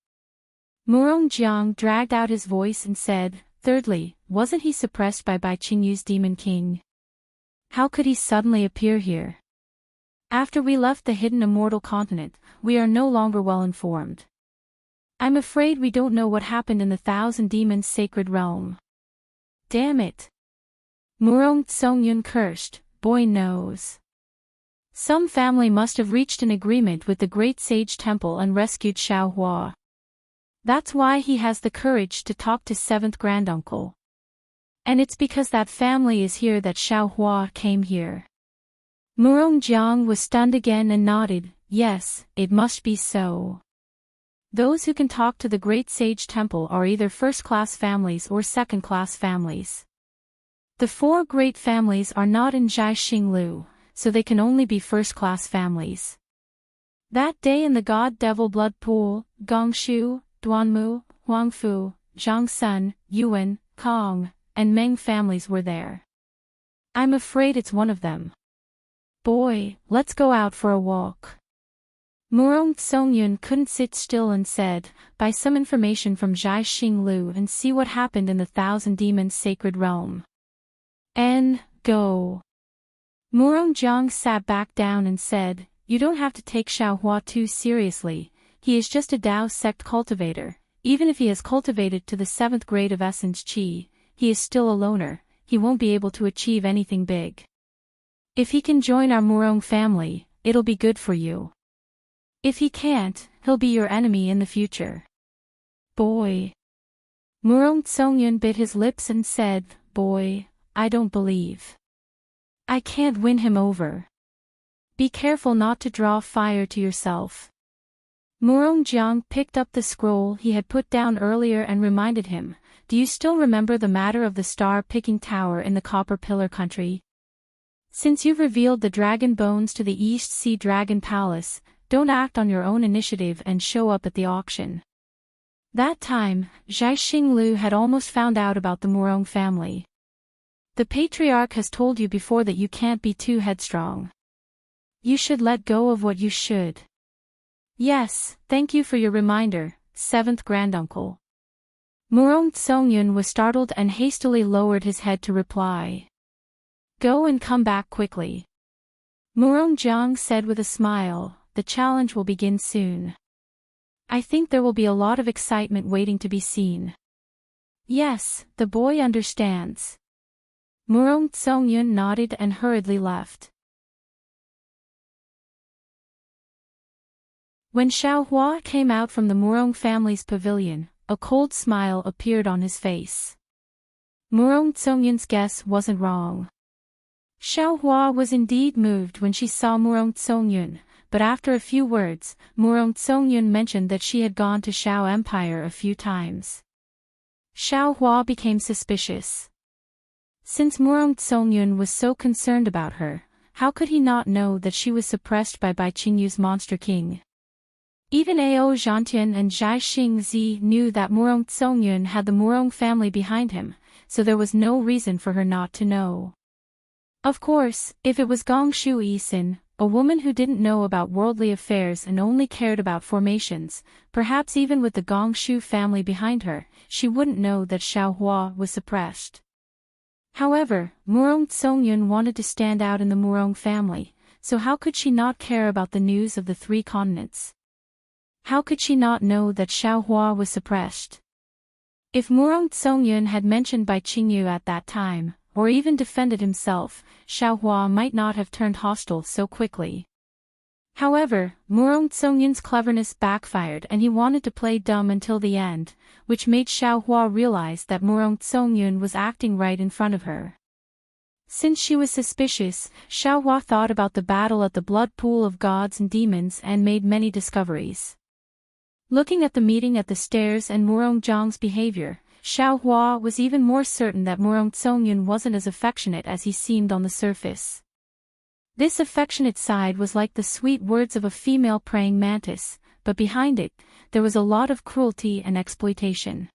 Murong Jiang dragged out his voice and said, thirdly, wasn't he suppressed by Bai Qingyu's Demon King? How could he suddenly appear here? After we left the hidden immortal continent, we are no longer well informed. I'm afraid we don't know what happened in the Thousand Demons sacred realm. Damn it. Murong Tsongyun cursed, boy knows. Some family must have reached an agreement with the Great Sage Temple and rescued Shao Hua. That's why he has the courage to talk to seventh granduncle. And it's because that family is here that Shao Hua came here. Murong Jiang was stunned again and nodded, yes, it must be so. Those who can talk to the Great Sage Temple are either first-class families or second-class families. The 4 great families are not in Zhai Xinglu, so they can only be first-class families. That day in the God-Devil Blood Pool, Gongshu, Duanmu, Huangfu, Zhangsun, Yuan, Kong, and Meng families were there. I'm afraid it's one of them. Boy, let's go out for a walk. Murong Tsongyun couldn't sit still and said, buy some information from Zhai Xinglu and see what happened in the Thousand Demons sacred realm. And, go. Murong Jiang sat back down and said, you don't have to take Shao Hua too seriously. He is just a Dao sect cultivator. Even if he has cultivated to the 7th grade of Essence Qi, he is still a loner, he won't be able to achieve anything big. If he can join our Murong family, it'll be good for you. If he can't, he'll be your enemy in the future. Boy. Murong Tsongyun bit his lips and said, Boy, I don't believe. I can't win him over. Be careful not to draw fire to yourself. Murong Jiang picked up the scroll he had put down earlier and reminded him, Do you still remember the matter of the star-picking tower in the Copper Pillar country? Since you've revealed the dragon bones to the East Sea Dragon Palace, don't act on your own initiative and show up at the auction. That time, Zhai Xinglu had almost found out about the Murong family. The patriarch has told you before that you can't be too headstrong. You should let go of what you should. Yes, thank you for your reminder, 7th granduncle. Murong Tsongyun was startled and hastily lowered his head to reply. Go and come back quickly. Murong Jiang said with a smile, the challenge will begin soon. I think there will be a lot of excitement waiting to be seen. Yes, the boy understands. Murong Tsongyun nodded and hurriedly left. When Xiaohua came out from the Murong family's pavilion, a cold smile appeared on his face. Murong Tsongyun's guess wasn't wrong. Xiaohua was indeed moved when she saw Murong Tsongyun, but after a few words, Murong Tsongyun mentioned that she had gone to Xiao Empire a few times. Xiaohua became suspicious. Since Murong Tsongyun was so concerned about her, how could he not know that she was suppressed by Bai Qingyu's Monster King? Even Ao Zhantian and Zhai Xingzi knew that Murong Tsongyun had the Murong family behind him, so there was no reason for her not to know. Of course, if it was Gongshu Yisin, a woman who didn't know about worldly affairs and only cared about formations, perhaps even with the Gongshu family behind her, she wouldn't know that Xiaohua was suppressed. However, Murong Tsongyun wanted to stand out in the Murong family, so how could she not care about the news of the 3 continents? How could she not know that Xiaohua was suppressed? If Murong Tsongyun had mentioned Bai Qingyu at that time, or even defended himself, Xiaohua might not have turned hostile so quickly. However, Murong Tsongyun's cleverness backfired and he wanted to play dumb until the end, which made Xiaohua realize that Murong Tsongyun was acting right in front of her. Since she was suspicious, Xiaohua thought about the battle at the blood pool of gods and demons and made many discoveries. Looking at the meeting at the stairs and Murong Jiang's behavior, Xiaohua was even more certain that Murong Tsongyun wasn't as affectionate as he seemed on the surface. This affectionate side was like the sweet words of a female praying mantis, but behind it, there was a lot of cruelty and exploitation.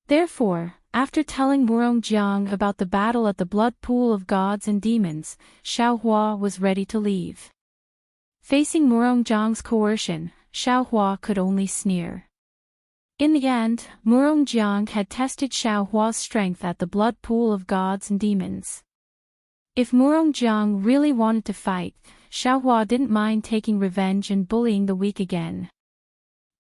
Therefore, after telling Murong Jiang about the battle at the blood pool of gods and demons, Xiaohua was ready to leave. Facing Murong Jiang's coercion, Xiaohua could only sneer. In the end, Murong Jiang had tested Xiaohua's strength at the blood pool of gods and demons. If Murong Jiang really wanted to fight, Xiaohua didn't mind taking revenge and bullying the weak again.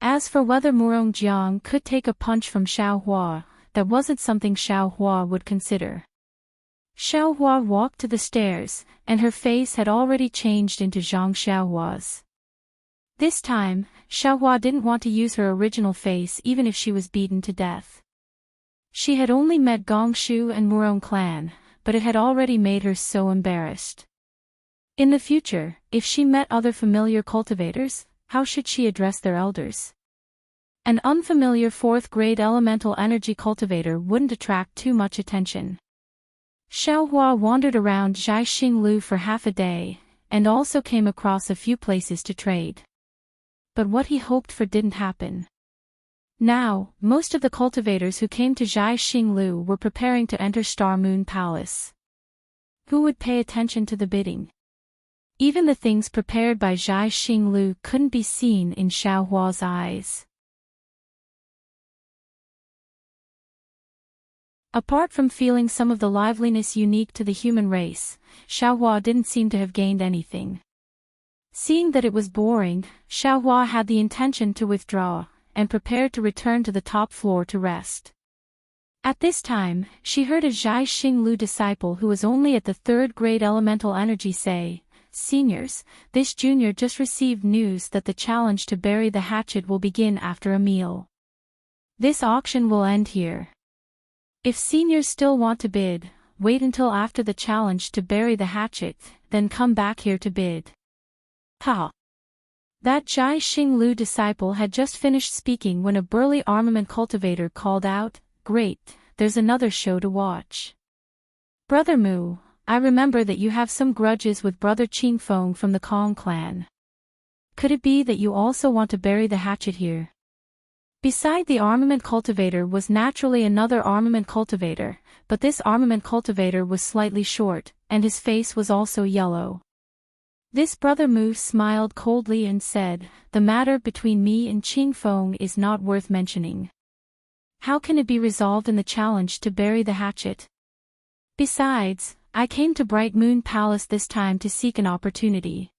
As for whether Murong Jiang could take a punch from Xiaohua, that wasn't something Xiaohua would consider. Xiaohua walked to the stairs, and her face had already changed into Zhang Xiaohua's. This time, Xiaohua didn't want to use her original face even if she was beaten to death. She had only met Gongshu and Murong clan, but it had already made her so embarrassed. In the future, if she met other familiar cultivators, how should she address their elders? An unfamiliar 4th-grade elemental energy cultivator wouldn't attract too much attention. Xiaohua wandered around Zhai Xinglu for half a day, and also came across a few places to trade. But what he hoped for didn't happen. Now, most of the cultivators who came to Zhai Xinglu were preparing to enter Star Moon Palace. Who would pay attention to the bidding? Even the things prepared by Zhai Xinglu couldn't be seen in Xiaohua's eyes. Apart from feeling some of the liveliness unique to the human race, Xiaohua didn't seem to have gained anything. Seeing that it was boring, Xiaohua had the intention to withdraw, and prepared to return to the top floor to rest. At this time, she heard a Zhai Xinglu disciple who was only at the 3rd grade elemental energy say, Seniors, this junior just received news that the challenge to bury the hatchet will begin after a meal. This auction will end here. If seniors still want to bid, wait until after the challenge to bury the hatchet, then come back here to bid. Ha! That Jai Xing Lu disciple had just finished speaking when a burly armament cultivator called out, "Great, there's another show to watch." Brother Mu, I remember that you have some grudges with Brother Qing Feng from the Kong clan. Could it be that you also want to bury the hatchet here? Beside the armament cultivator was naturally another armament cultivator, but this armament cultivator was slightly short, and his face was also yellow. This Brother Mu smiled coldly and said, "The matter between me and Qing Feng is not worth mentioning. How can it be resolved in the challenge to bury the hatchet? Besides, I came to Bright Moon Palace this time to seek an opportunity.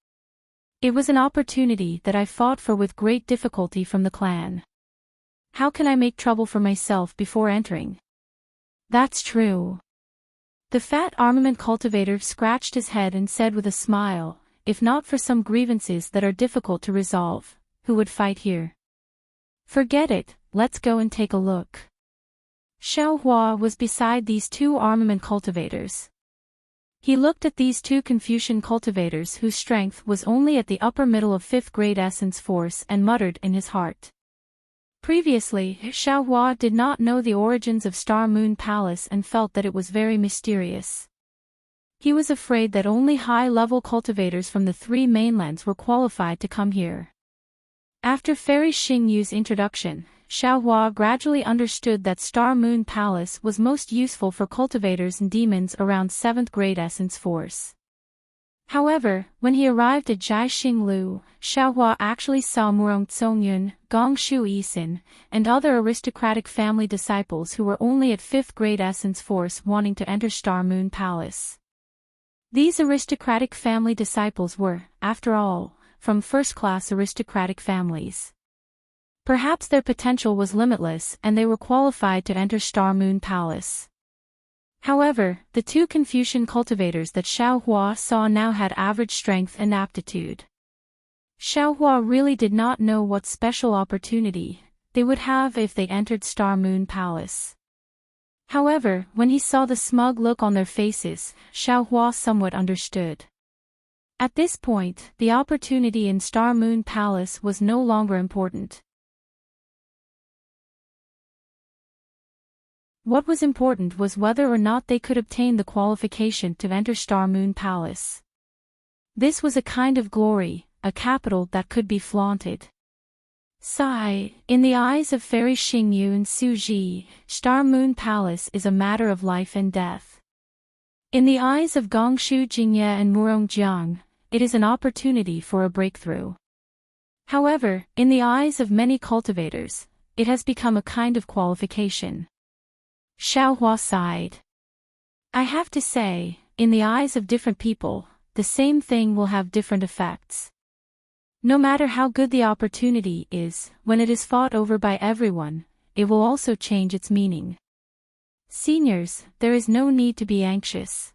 It was an opportunity that I fought for with great difficulty from the clan. How can I make trouble for myself before entering?" "That's true." The fat armament cultivator scratched his head and said with a smile, "If not for some grievances that are difficult to resolve, who would fight here? Forget it, let's go and take a look." Xiao Hua was beside these two armament cultivators. He looked at these two Confucian cultivators whose strength was only at the upper middle of 5th grade essence force and muttered in his heart. Previously, Xiao Hua did not know the origins of Star Moon Palace and felt that it was very mysterious. He was afraid that only high-level cultivators from the three mainlands were qualified to come here. After Fairy Xingyu's introduction, Xiao Hua gradually understood that Star Moon Palace was most useful for cultivators and demons around 7th grade essence force. However, when he arrived at Jai Xing Lu, Xiao Hua actually saw Murong Zongyun, Gong Shu Yisin, and other aristocratic family disciples who were only at 5th grade essence force wanting to enter Star Moon Palace. These aristocratic family disciples were, after all, from first-class aristocratic families. Perhaps their potential was limitless and they were qualified to enter Star Moon Palace. However, the two Confucian cultivators that Xiao Hua saw now had average strength and aptitude. Xiao Hua really did not know what special opportunity they would have if they entered Star Moon Palace. However, when he saw the smug look on their faces, Xiao Hua somewhat understood. At this point, the opportunity in Star Moon Palace was no longer important. What was important was whether or not they could obtain the qualification to enter Star Moon Palace. This was a kind of glory, a capital that could be flaunted. Sigh, in the eyes of Fairy Xingyu and Su Ji, Star Moon Palace is a matter of life and death. In the eyes of Gongshu Jingye and Murong Jiang, it is an opportunity for a breakthrough. However, in the eyes of many cultivators, it has become a kind of qualification. Xiao Hua sighed. I have to say, in the eyes of different people, the same thing will have different effects. No matter how good the opportunity is, when it is fought over by everyone, it will also change its meaning. Seniors, there is no need to be anxious.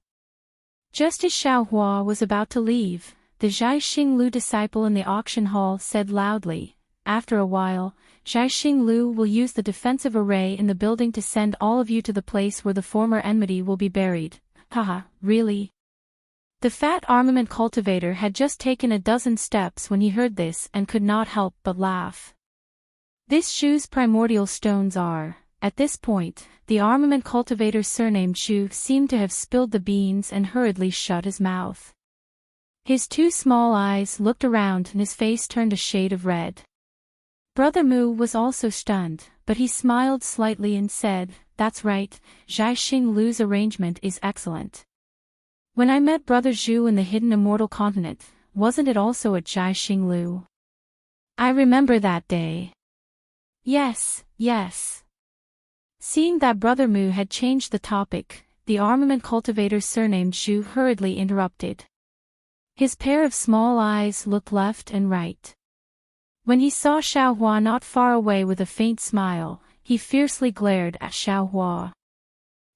Just as Xiao Hua was about to leave, the Jai Xing Lu disciple in the auction hall said loudly, "After a while, Jai Xing Lu will use the defensive array in the building to send all of you to the place where the former enmity will be buried." Haha, really? The fat armament cultivator had just taken a dozen steps when he heard this and could not help but laugh. This Shu's primordial stones are, at this point, the armament cultivator surnamed Shu seemed to have spilled the beans and hurriedly shut his mouth. His two small eyes looked around and his face turned a shade of red. Brother Mu was also stunned, but he smiled slightly and said, "That's right, Jai Xing Lu's arrangement is excellent. When I met Brother Zhu in the hidden immortal continent, wasn't it also at Jai Xing Lu? I remember that day." Yes, yes. Seeing that Brother Mu had changed the topic, the armament cultivator surnamed Zhu hurriedly interrupted. His pair of small eyes looked left and right. When he saw Xiao Hua not far away with a faint smile, he fiercely glared at Xiao Hua.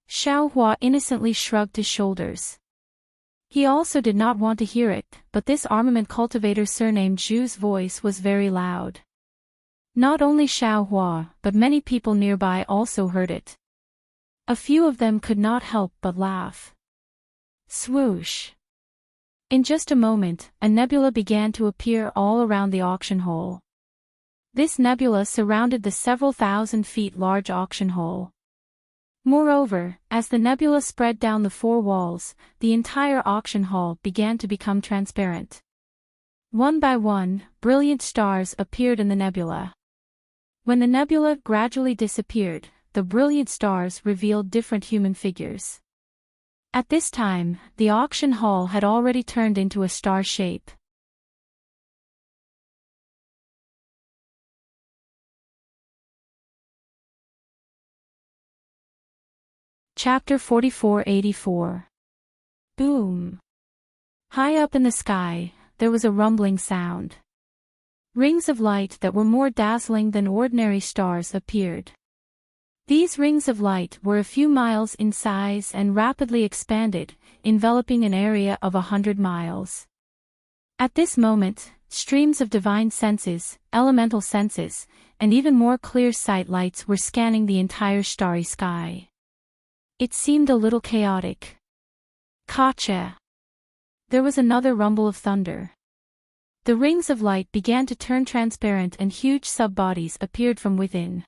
Xiao Hua innocently shrugged his shoulders. He also did not want to hear it, but this armament cultivator surnamed Zhu's voice was very loud. Not only Xiao Hua, but many people nearby also heard it. A few of them could not help but laugh. Swoosh! In just a moment, a nebula began to appear all around the auction hall. This nebula surrounded the several thousand feet large auction hall. Moreover, as the nebula spread down the four walls, the entire auction hall began to become transparent. One by one, brilliant stars appeared in the nebula. When the nebula gradually disappeared, the brilliant stars revealed different human figures. At this time, the auction hall had already turned into a star shape. Chapter 4484. Boom! High up in the sky, there was a rumbling sound. Rings of light that were more dazzling than ordinary stars appeared. These rings of light were a few miles in size and rapidly expanded, enveloping an area of 100 miles. At this moment, streams of divine senses, elemental senses, and even more clear sight lights were scanning the entire starry sky. It seemed a little chaotic. Gotcha! There was another rumble of thunder. The rings of light began to turn transparent and huge sub-bodies appeared from within.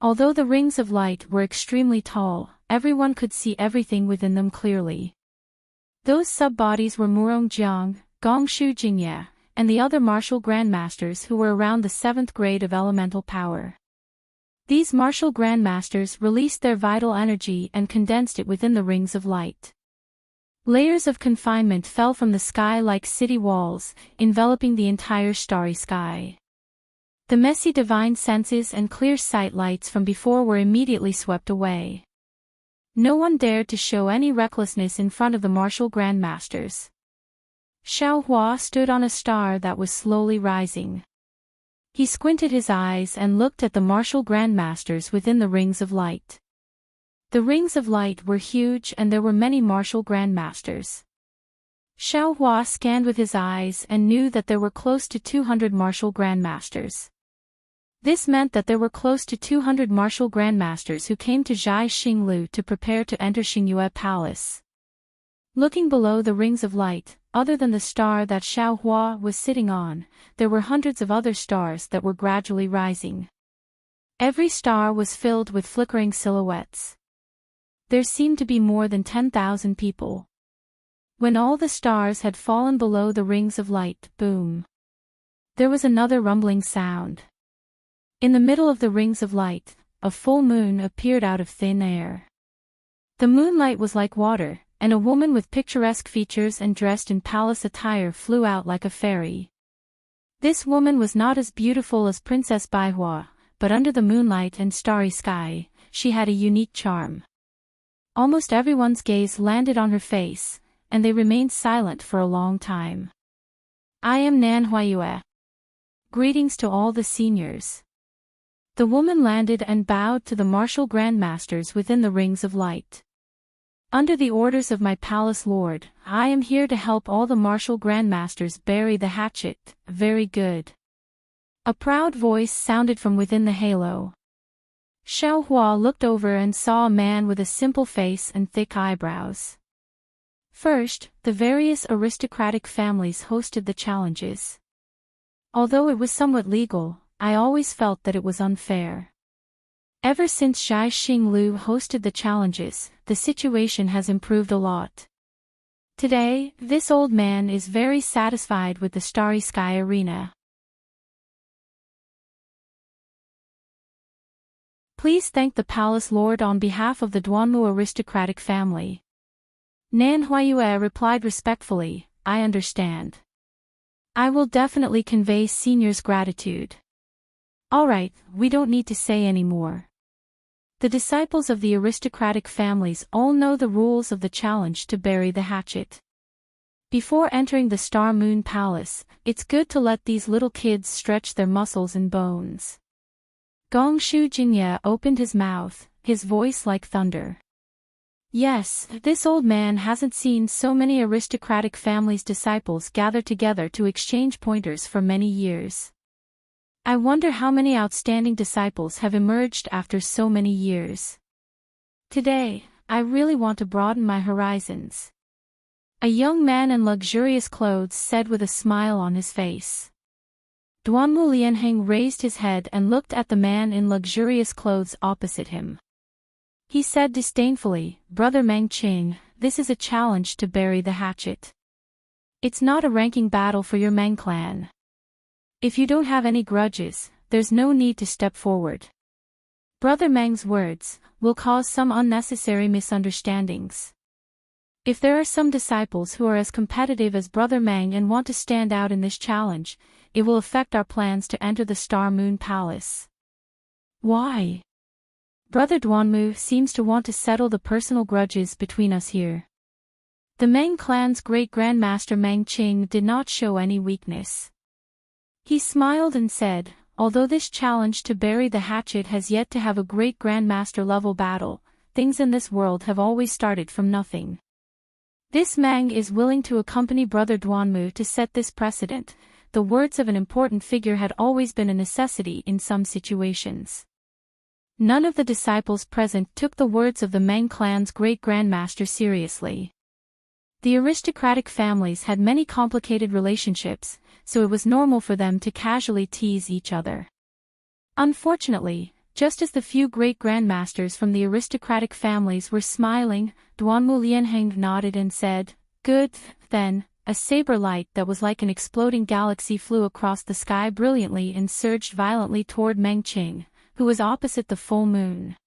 Although the rings of light were extremely tall, everyone could see everything within them clearly. Those sub-bodies were Murong Jiang, Gongshu Jingye, and the other martial grandmasters who were around the 7th grade of elemental power. These martial grandmasters released their vital energy and condensed it within the rings of light. Layers of confinement fell from the sky like city walls, enveloping the entire starry sky. The messy divine senses and clear sight lights from before were immediately swept away. No one dared to show any recklessness in front of the martial grandmasters. Xiao Hua stood on a star that was slowly rising. He squinted his eyes and looked at the martial grandmasters within the rings of light. The rings of light were huge and there were many martial grandmasters. Xiao Hua scanned with his eyes and knew that there were close to 200 martial grandmasters. This meant that there were close to 200 martial grandmasters who came to Zhai Xinglu to prepare to enter Xingyue Palace. Looking below the rings of light, other than the star that Xiao Hua was sitting on, there were hundreds of other stars that were gradually rising. Every star was filled with flickering silhouettes. There seemed to be more than 10,000 people. When all the stars had fallen below the rings of light, boom! There was another rumbling sound. In the middle of the rings of light, a full moon appeared out of thin air. The moonlight was like water, and a woman with picturesque features and dressed in palace attire flew out like a fairy. This woman was not as beautiful as Princess Baihua, but under the moonlight and starry sky, she had a unique charm. Almost everyone's gaze landed on her face, and they remained silent for a long time. I am Nan Huayue. Greetings to all the seniors. The woman landed and bowed to the martial grandmasters within the rings of light. Under the orders of my palace lord, I am here to help all the martial grandmasters bury the hatchet. Very good. A proud voice sounded from within the halo. Xiao Hua looked over and saw a man with a simple face and thick eyebrows. First, the various aristocratic families hosted the challenges. Although it was somewhat legal, I always felt that it was unfair. Ever since Zhai Xinglu hosted the challenges, the situation has improved a lot. Today, this old man is very satisfied with the Starry Sky Arena. Please thank the palace lord on behalf of the Duanmu aristocratic family. Nan Huayue replied respectfully, I understand. I will definitely convey seniors' gratitude. Alright, we don't need to say any more. The disciples of the aristocratic families all know the rules of the challenge to bury the hatchet. Before entering the Star Moon Palace, it's good to let these little kids stretch their muscles and bones. Gongshu Jingye opened his mouth, his voice like thunder. Yes, this old man hasn't seen so many aristocratic families' disciples gather together to exchange pointers for many years. I wonder how many outstanding disciples have emerged after so many years. Today, I really want to broaden my horizons. A young man in luxurious clothes said with a smile on his face. Duanmu Lianheng raised his head and looked at the man in luxurious clothes opposite him. He said disdainfully, "Brother Meng Qing, this is a challenge to bury the hatchet. It's not a ranking battle for your Meng clan. If you don't have any grudges, there's no need to step forward. Brother Meng's words will cause some unnecessary misunderstandings. If there are some disciples who are as competitive as Brother Meng and want to stand out in this challenge, it will affect our plans to enter the Star Moon Palace." "Why?" "Brother Duanmu seems to want to settle the personal grudges between us here." The Meng clan's great-Grand Master Meng Qing did not show any weakness. He smiled and said, "Although this challenge to bury the hatchet has yet to have a great Grand Master level battle, things in this world have always started from nothing. This Meng is willing to accompany Brother Duanmu to set this precedent." The words of an important figure had always been a necessity in some situations. None of the disciples present took the words of the Meng clan's great grandmaster seriously. The aristocratic families had many complicated relationships, so it was normal for them to casually tease each other. Unfortunately, just as the few great grandmasters from the aristocratic families were smiling, Duanmu Lianheng nodded and said, "Good, then." A saber light that was like an exploding galaxy flew across the sky brilliantly and surged violently toward Meng Qing, who was opposite the full moon.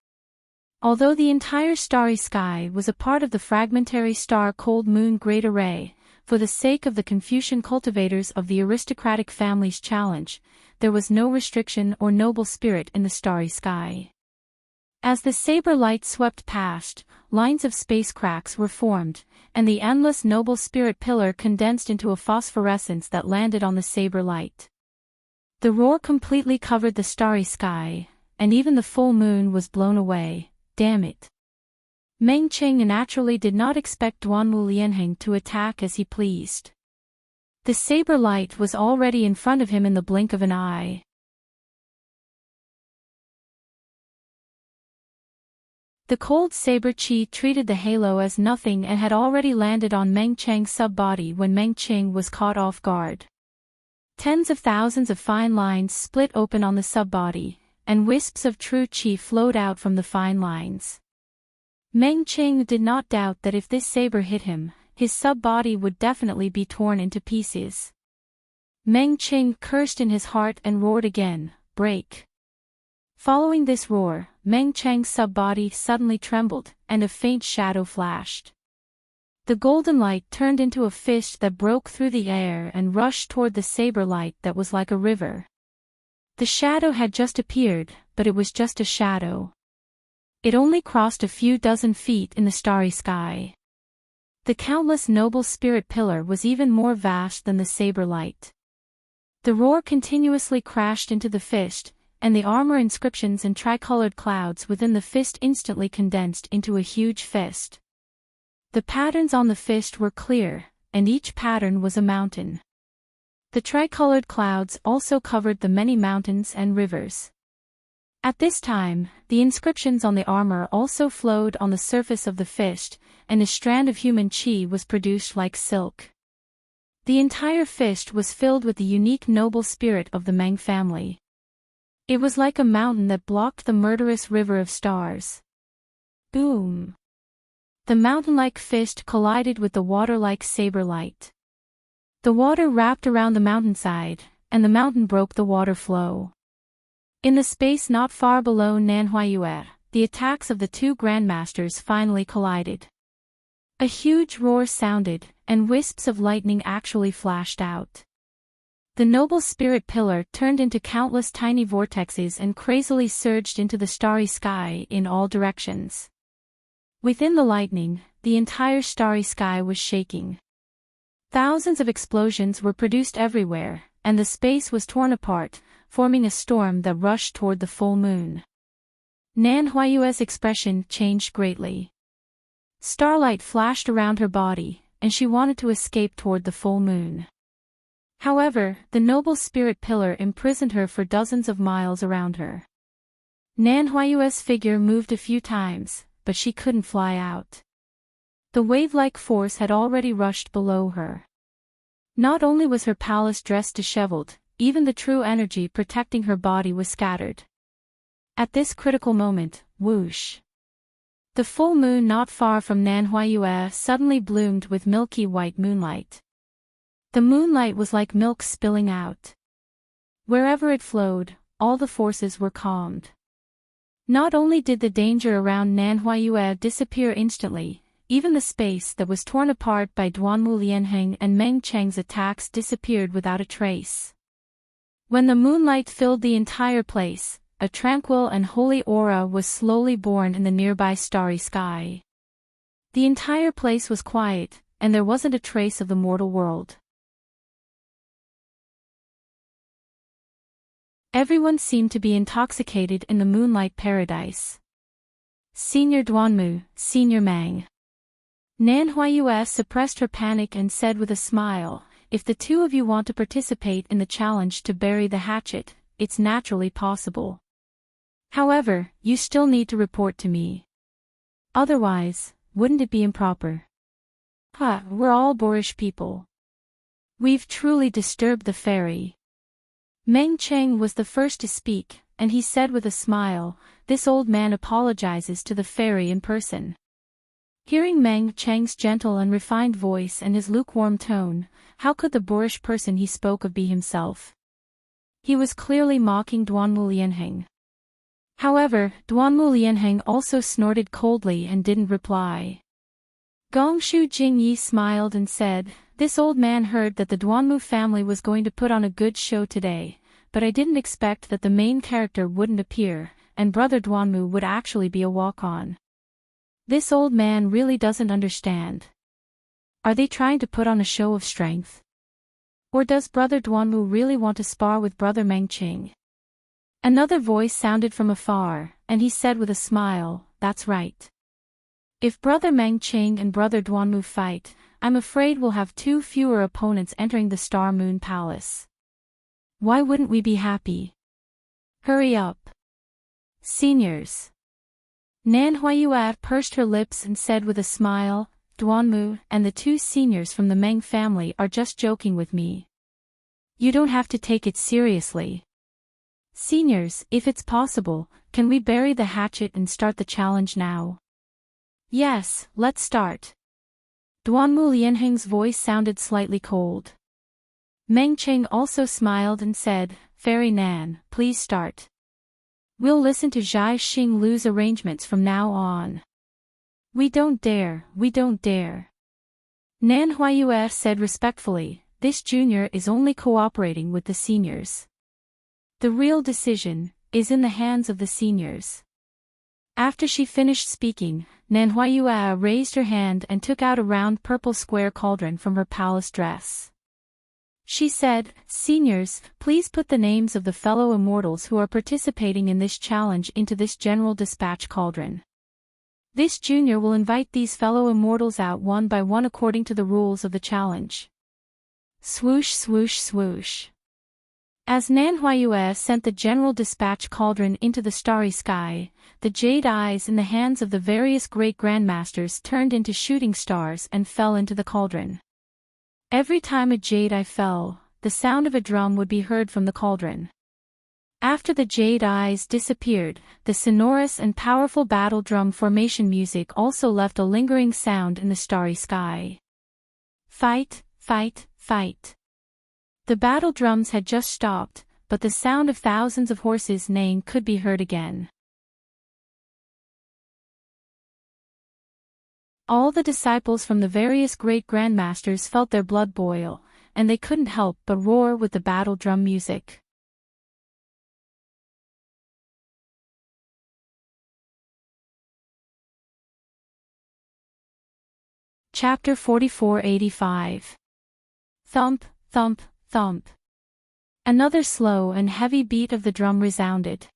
Although the entire starry sky was a part of the fragmentary star Cold Moon Great Array, for the sake of the Confucian cultivators of the aristocratic family's challenge, there was no restriction or noble spirit in the starry sky. As the saber light swept past, lines of space cracks were formed, and the endless noble spirit pillar condensed into a phosphorescence that landed on the saber light. The roar completely covered the starry sky, and even the full moon was blown away. Damn it. Meng Qing naturally did not expect Duanmu Lianheng to attack as he pleased. The saber light was already in front of him in the blink of an eye. The cold saber chi treated the halo as nothing and had already landed on Meng Cheng's sub-body when Meng Qing was caught off guard. Tens of thousands of fine lines split open on the sub-body, and wisps of true chi flowed out from the fine lines. Meng Qing did not doubt that if this saber hit him, his sub-body would definitely be torn into pieces. Meng Qing cursed in his heart and roared again, "Break!" Following this roar, Meng Cheng's sub-body suddenly trembled, and a faint shadow flashed. The golden light turned into a fist that broke through the air and rushed toward the saber light that was like a river. The shadow had just appeared, but it was just a shadow. It only crossed a few dozen feet in the starry sky. The countless noble spirit pillar was even more vast than the saber light. The roar continuously crashed into the fist, and the armor inscriptions and tricolored clouds within the fist instantly condensed into a huge fist. The patterns on the fist were clear, and each pattern was a mountain. The tricolored clouds also covered the many mountains and rivers. At this time, the inscriptions on the armor also flowed on the surface of the fist, and a strand of human chi was produced like silk. The entire fist was filled with the unique noble spirit of the Meng family. It was like a mountain that blocked the murderous river of stars. Boom! The mountain-like fist collided with the water-like saber light. The water wrapped around the mountainside, and the mountain broke the water flow. In the space not far below Nanhuayue, the attacks of the two grandmasters finally collided. A huge roar sounded, and wisps of lightning actually flashed out. The noble spirit pillar turned into countless tiny vortexes and crazily surged into the starry sky in all directions. Within the lightning, the entire starry sky was shaking. Thousands of explosions were produced everywhere, and the space was torn apart, forming a storm that rushed toward the full moon. Nanhuayue's expression changed greatly. Starlight flashed around her body, and she wanted to escape toward the full moon. However, the noble spirit pillar imprisoned her for dozens of miles around her. Nan Huayue's figure moved a few times, but she couldn't fly out. The wave-like force had already rushed below her. Not only was her palace dress disheveled, even the true energy protecting her body was scattered. At this critical moment, whoosh! The full moon not far from Nan Huayue suddenly bloomed with milky white moonlight. The moonlight was like milk spilling out. Wherever it flowed, all the forces were calmed. Not only did the danger around Nan Huayue disappear instantly, even the space that was torn apart by Duanmu Lianheng and Meng Cheng's attacks disappeared without a trace. When the moonlight filled the entire place, a tranquil and holy aura was slowly born in the nearby starry sky. The entire place was quiet, and there wasn't a trace of the mortal world. Everyone seemed to be intoxicated in the moonlight paradise. Senior Duanmu, Senior Meng. Nan Huayue suppressed her panic and said with a smile, "If the two of you want to participate in the challenge to bury the hatchet, it's naturally possible. However, you still need to report to me. Otherwise, wouldn't it be improper? We're all boorish people. We've truly disturbed the fairy." Meng Cheng was the first to speak, and he said with a smile, "This old man apologizes to the fairy in person." Hearing Meng Cheng's gentle and refined voice and his lukewarm tone, how could the boorish person he spoke of be himself? He was clearly mocking Duanmu Lianheng. However, Duanmu Lianheng also snorted coldly and didn't reply. Gongshu Jingyi smiled and said, "This old man heard that the Duanmu family was going to put on a good show today, but I didn't expect that the main character wouldn't appear, and Brother Duanmu would actually be a walk-on. This old man really doesn't understand. Are they trying to put on a show of strength? Or does Brother Duanmu really want to spar with Brother Meng Cheng?" Another voice sounded from afar, and he said with a smile, "That's right. If Brother Meng Cheng and Brother Duanmu fight, I'm afraid we'll have 2 fewer opponents entering the Star Moon Palace. Why wouldn't we be happy? Hurry up. Seniors." Nan Huayue pursed her lips and said with a smile, "Duanmu and the 2 seniors from the Meng family are just joking with me. You don't have to take it seriously. Seniors, if it's possible, can we bury the hatchet and start the challenge now?" "Yes, let's start." Duanmu Lianheng's voice sounded slightly cold. Meng Cheng also smiled and said, "Fairy Nan, please start. We'll listen to Zhai Xing Lu's arrangements from now on." We don't dare." Nan Huayue said respectfully, "This junior is only cooperating with the seniors. The real decision is in the hands of the seniors." After she finished speaking, Nan Huayue raised her hand and took out a round purple square cauldron from her palace dress. She said, "Seniors, please put the names of the fellow immortals who are participating in this challenge into this general dispatch cauldron. This junior will invite these fellow immortals out one by one according to the rules of the challenge." Swoosh swoosh swoosh. As Nan Huayue sent the general dispatch cauldron into the starry sky, the jade eyes in the hands of the various great grandmasters turned into shooting stars and fell into the cauldron. Every time a jade eye fell, the sound of a drum would be heard from the cauldron. After the jade eyes disappeared, the sonorous and powerful battle drum formation music also left a lingering sound in the starry sky. Fight, fight, fight. The battle drums had just stopped, but the sound of thousands of horses neighing could be heard again. All the disciples from the various great grandmasters felt their blood boil, and they couldn't help but roar with the battle drum music. Chapter 4485. Thump, thump, thump. Another slow and heavy beat of the drum resounded.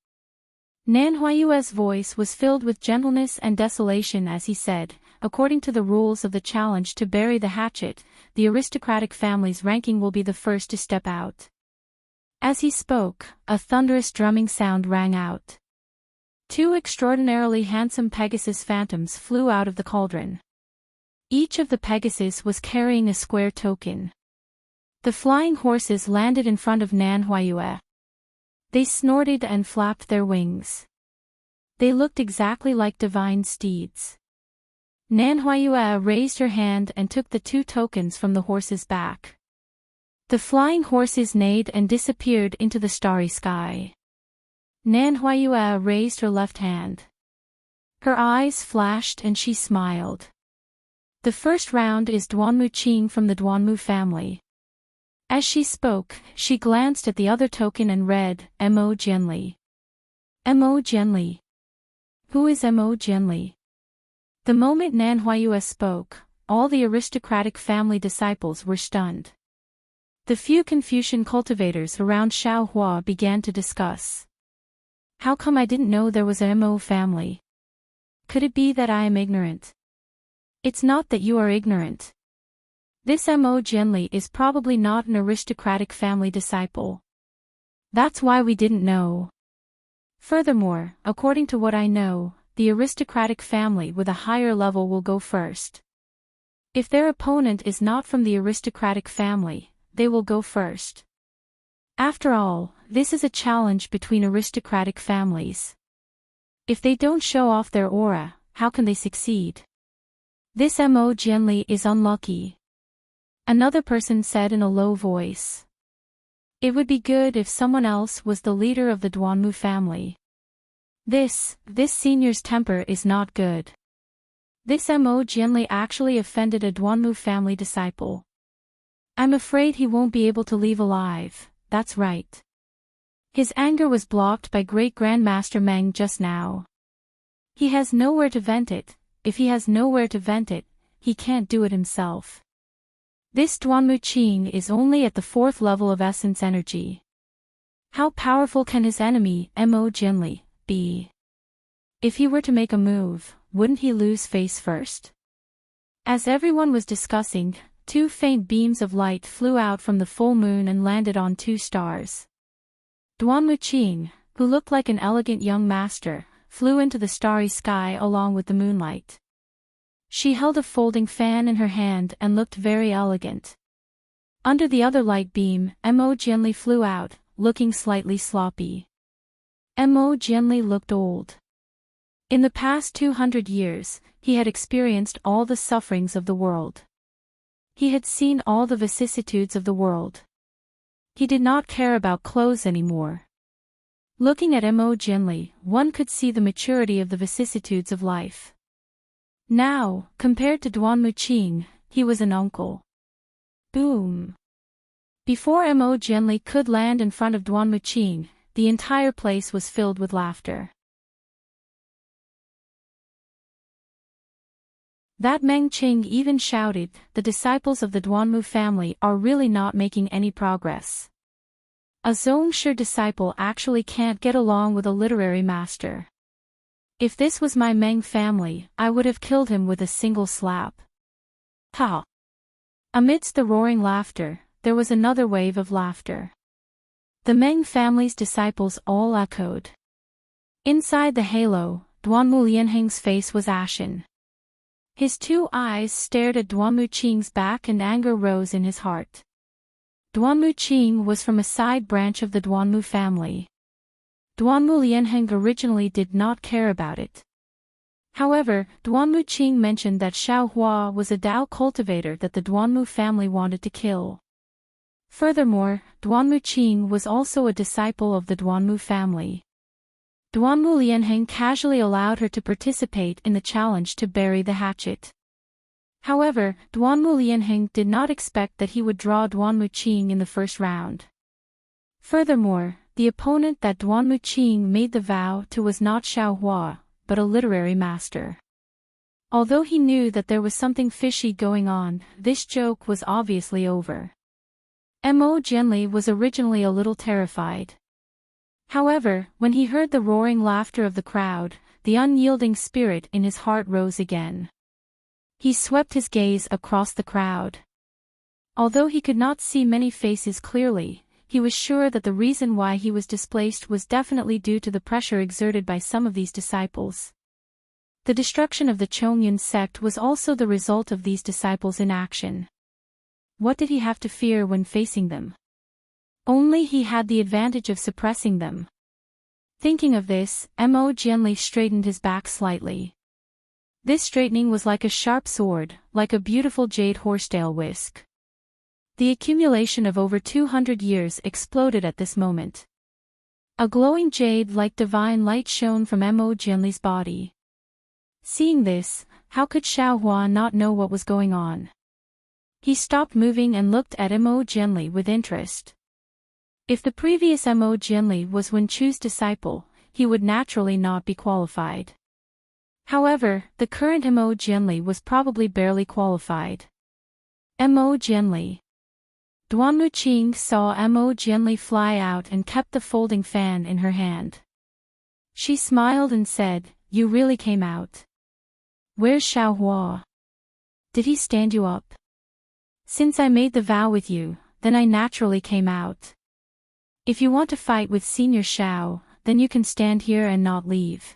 Nan Huayue's voice was filled with gentleness and desolation as he said, according to the rules of the challenge to bury the hatchet, the aristocratic family's ranking will be the first to step out. As he spoke, a thunderous drumming sound rang out. 2 extraordinarily handsome Pegasus phantoms flew out of the cauldron. Each of the Pegasus was carrying a square token. The flying horses landed in front of Nan Huayue. They snorted and flapped their wings. They looked exactly like divine steeds. Nan Huayue raised her hand and took the 2 tokens from the horse's back. The flying horses neighed and disappeared into the starry sky. Nan Huayue raised her left hand. Her eyes flashed and she smiled. The first round is Duanmu Qing from the Duanmu family. As she spoke, she glanced at the other token and read, Mo Jianli. Mo Jianli. Who is Mo Jianli? The moment Nan Huayue spoke, all the aristocratic family disciples were stunned. The few Confucian cultivators around Xiaohua began to discuss. How come I didn't know there was a Mo family? Could it be that I am ignorant? It's not that you are ignorant. This Mo Jianli is probably not an aristocratic family disciple. That's why we didn't know. Furthermore, according to what I know, the aristocratic family with a higher level will go first. If their opponent is not from the aristocratic family, they will go first. After all, this is a challenge between aristocratic families. If they don't show off their aura, how can they succeed? This Mo Jianli is unlucky. Another person said in a low voice. It would be good if someone else was the leader of the Duanmu family. This senior's temper is not good. This Mo Jianli actually offended a Duanmu family disciple. I'm afraid he won't be able to leave alive, that's right. His anger was blocked by Great Grandmaster Meng just now. He has nowhere to vent it. If he has nowhere to vent it, he can't do it himself. This Duanmu Qing is only at the 4th level of essence energy. How powerful can his enemy, Mo Jianli, be? If he were to make a move, wouldn't he lose face first? As everyone was discussing, 2 faint beams of light flew out from the full moon and landed on 2 stars. Duanmu Qing, who looked like an elegant young master, flew into the starry sky along with the moonlight. She held a folding fan in her hand and looked very elegant. Under the other light beam, Mo Jianli flew out, looking slightly sloppy. Mo Jianli looked old. In the past 200 years, he had experienced all the sufferings of the world. He had seen all the vicissitudes of the world. He did not care about clothes anymore. Looking at Mo Jianli, one could see the maturity of the vicissitudes of life. Now, compared to Duanmu Qing, he was an uncle. Boom! Before Mo Jianli could land in front of Duanmu Qing, the entire place was filled with laughter. That Meng Qing even shouted, the disciples of the Duanmu family are really not making any progress. A Zhongshe disciple actually can't get along with a literary master. If this was my Meng family, I would have killed him with a single slap. Ha! Amidst the roaring laughter, there was another wave of laughter. The Meng family's disciples all echoed. Inside the halo, Duanmu Lianheng's face was ashen. His 2 eyes stared at Duanmu Qing's back and anger rose in his heart. Duanmu Qing was from a side branch of the Duanmu family. Duanmu Lianheng originally did not care about it. However, Duanmu Qing mentioned that Xiaohua was a Dao cultivator that the Duanmu family wanted to kill. Furthermore, Duanmu Qing was also a disciple of the Duanmu family. Duanmu Lianheng casually allowed her to participate in the challenge to bury the hatchet. However, Duanmu Lianheng did not expect that he would draw Duanmu Qing in the first round. Furthermore, the opponent that Duanmu Qing made the vow to was not Xiaohua, but a literary master. Although he knew that there was something fishy going on, this joke was obviously over. Mo Jianli was originally a little terrified. However, when he heard the roaring laughter of the crowd, the unyielding spirit in his heart rose again. He swept his gaze across the crowd. Although he could not see many faces clearly, he was sure that the reason why he was displaced was definitely due to the pressure exerted by some of these disciples. The destruction of the Chongyun sect was also the result of these disciples' inaction. What did he have to fear when facing them? Only he had the advantage of suppressing them. Thinking of this, Mo Jianli straightened his back slightly. This straightening was like a sharp sword, like a beautiful jade horsetail whisk. The accumulation of over 200 years exploded at this moment. A glowing jade-like divine light shone from Mo Jianli's body. Seeing this, how could Xiaohua not know what was going on? He stopped moving and looked at Mo Jianli with interest. If the previous Mo Jianli was Wen Chu's disciple, he would naturally not be qualified. However, the current Mo Jianli was probably barely qualified. Mo Jianli. Duanmu Qing saw Mo Jianli fly out and kept the folding fan in her hand. She smiled and said, "You really came out. Where's Xiaohua? Did he stand you up? Since I made the vow with you, then I naturally came out. If you want to fight with Senior Xiao, then you can stand here and not leave."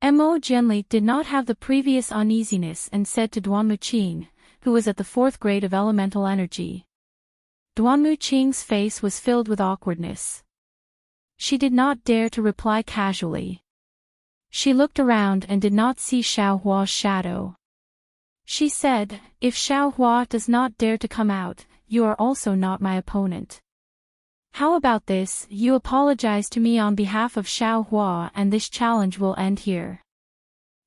Mo Jianli did not have the previous uneasiness and said to Duanmu Qing, who was at the 4th grade of elemental energy. Duanmu Qing's face was filled with awkwardness. She did not dare to reply casually. She looked around and did not see Xiaohua's shadow. She said, "If Xiaohua does not dare to come out, you are also not my opponent. How about this, you apologize to me on behalf of Xiaohua and this challenge will end here."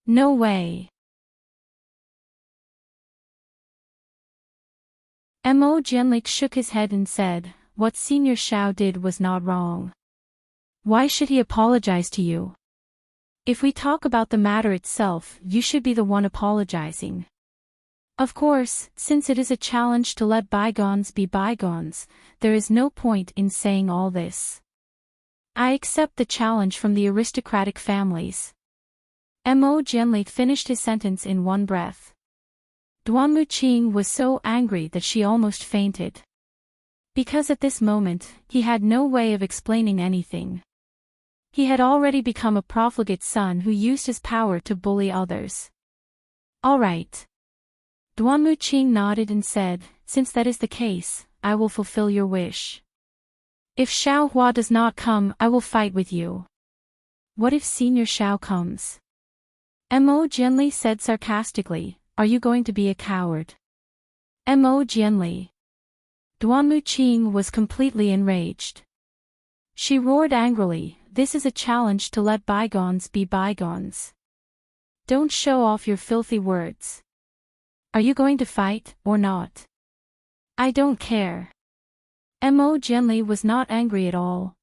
"No way." Mo Jianli shook his head and said, "What Senior Xiao did was not wrong. Why should he apologize to you? If we talk about the matter itself, you should be the one apologizing. Of course, since it is a challenge to let bygones be bygones, there is no point in saying all this. I accept the challenge from the aristocratic families." Mo Jianli finished his sentence in one breath. Duanmu Qing was so angry that she almost fainted. Because at this moment, he had no way of explaining anything. He had already become a profligate son who used his power to bully others. "All right." Duanmu Qing nodded and said, "Since that is the case, I will fulfill your wish. If Xiaohua does not come, I will fight with you." "What if Senior Xiao comes?" Mo Jianli said sarcastically, "Are you going to be a coward?" Mo Jianli. Duanmu Qing was completely enraged. She roared angrily, "This is a challenge to let bygones be bygones. Don't show off your filthy words. Are you going to fight, or not?" "I don't care." Mo Jianli was not angry at all.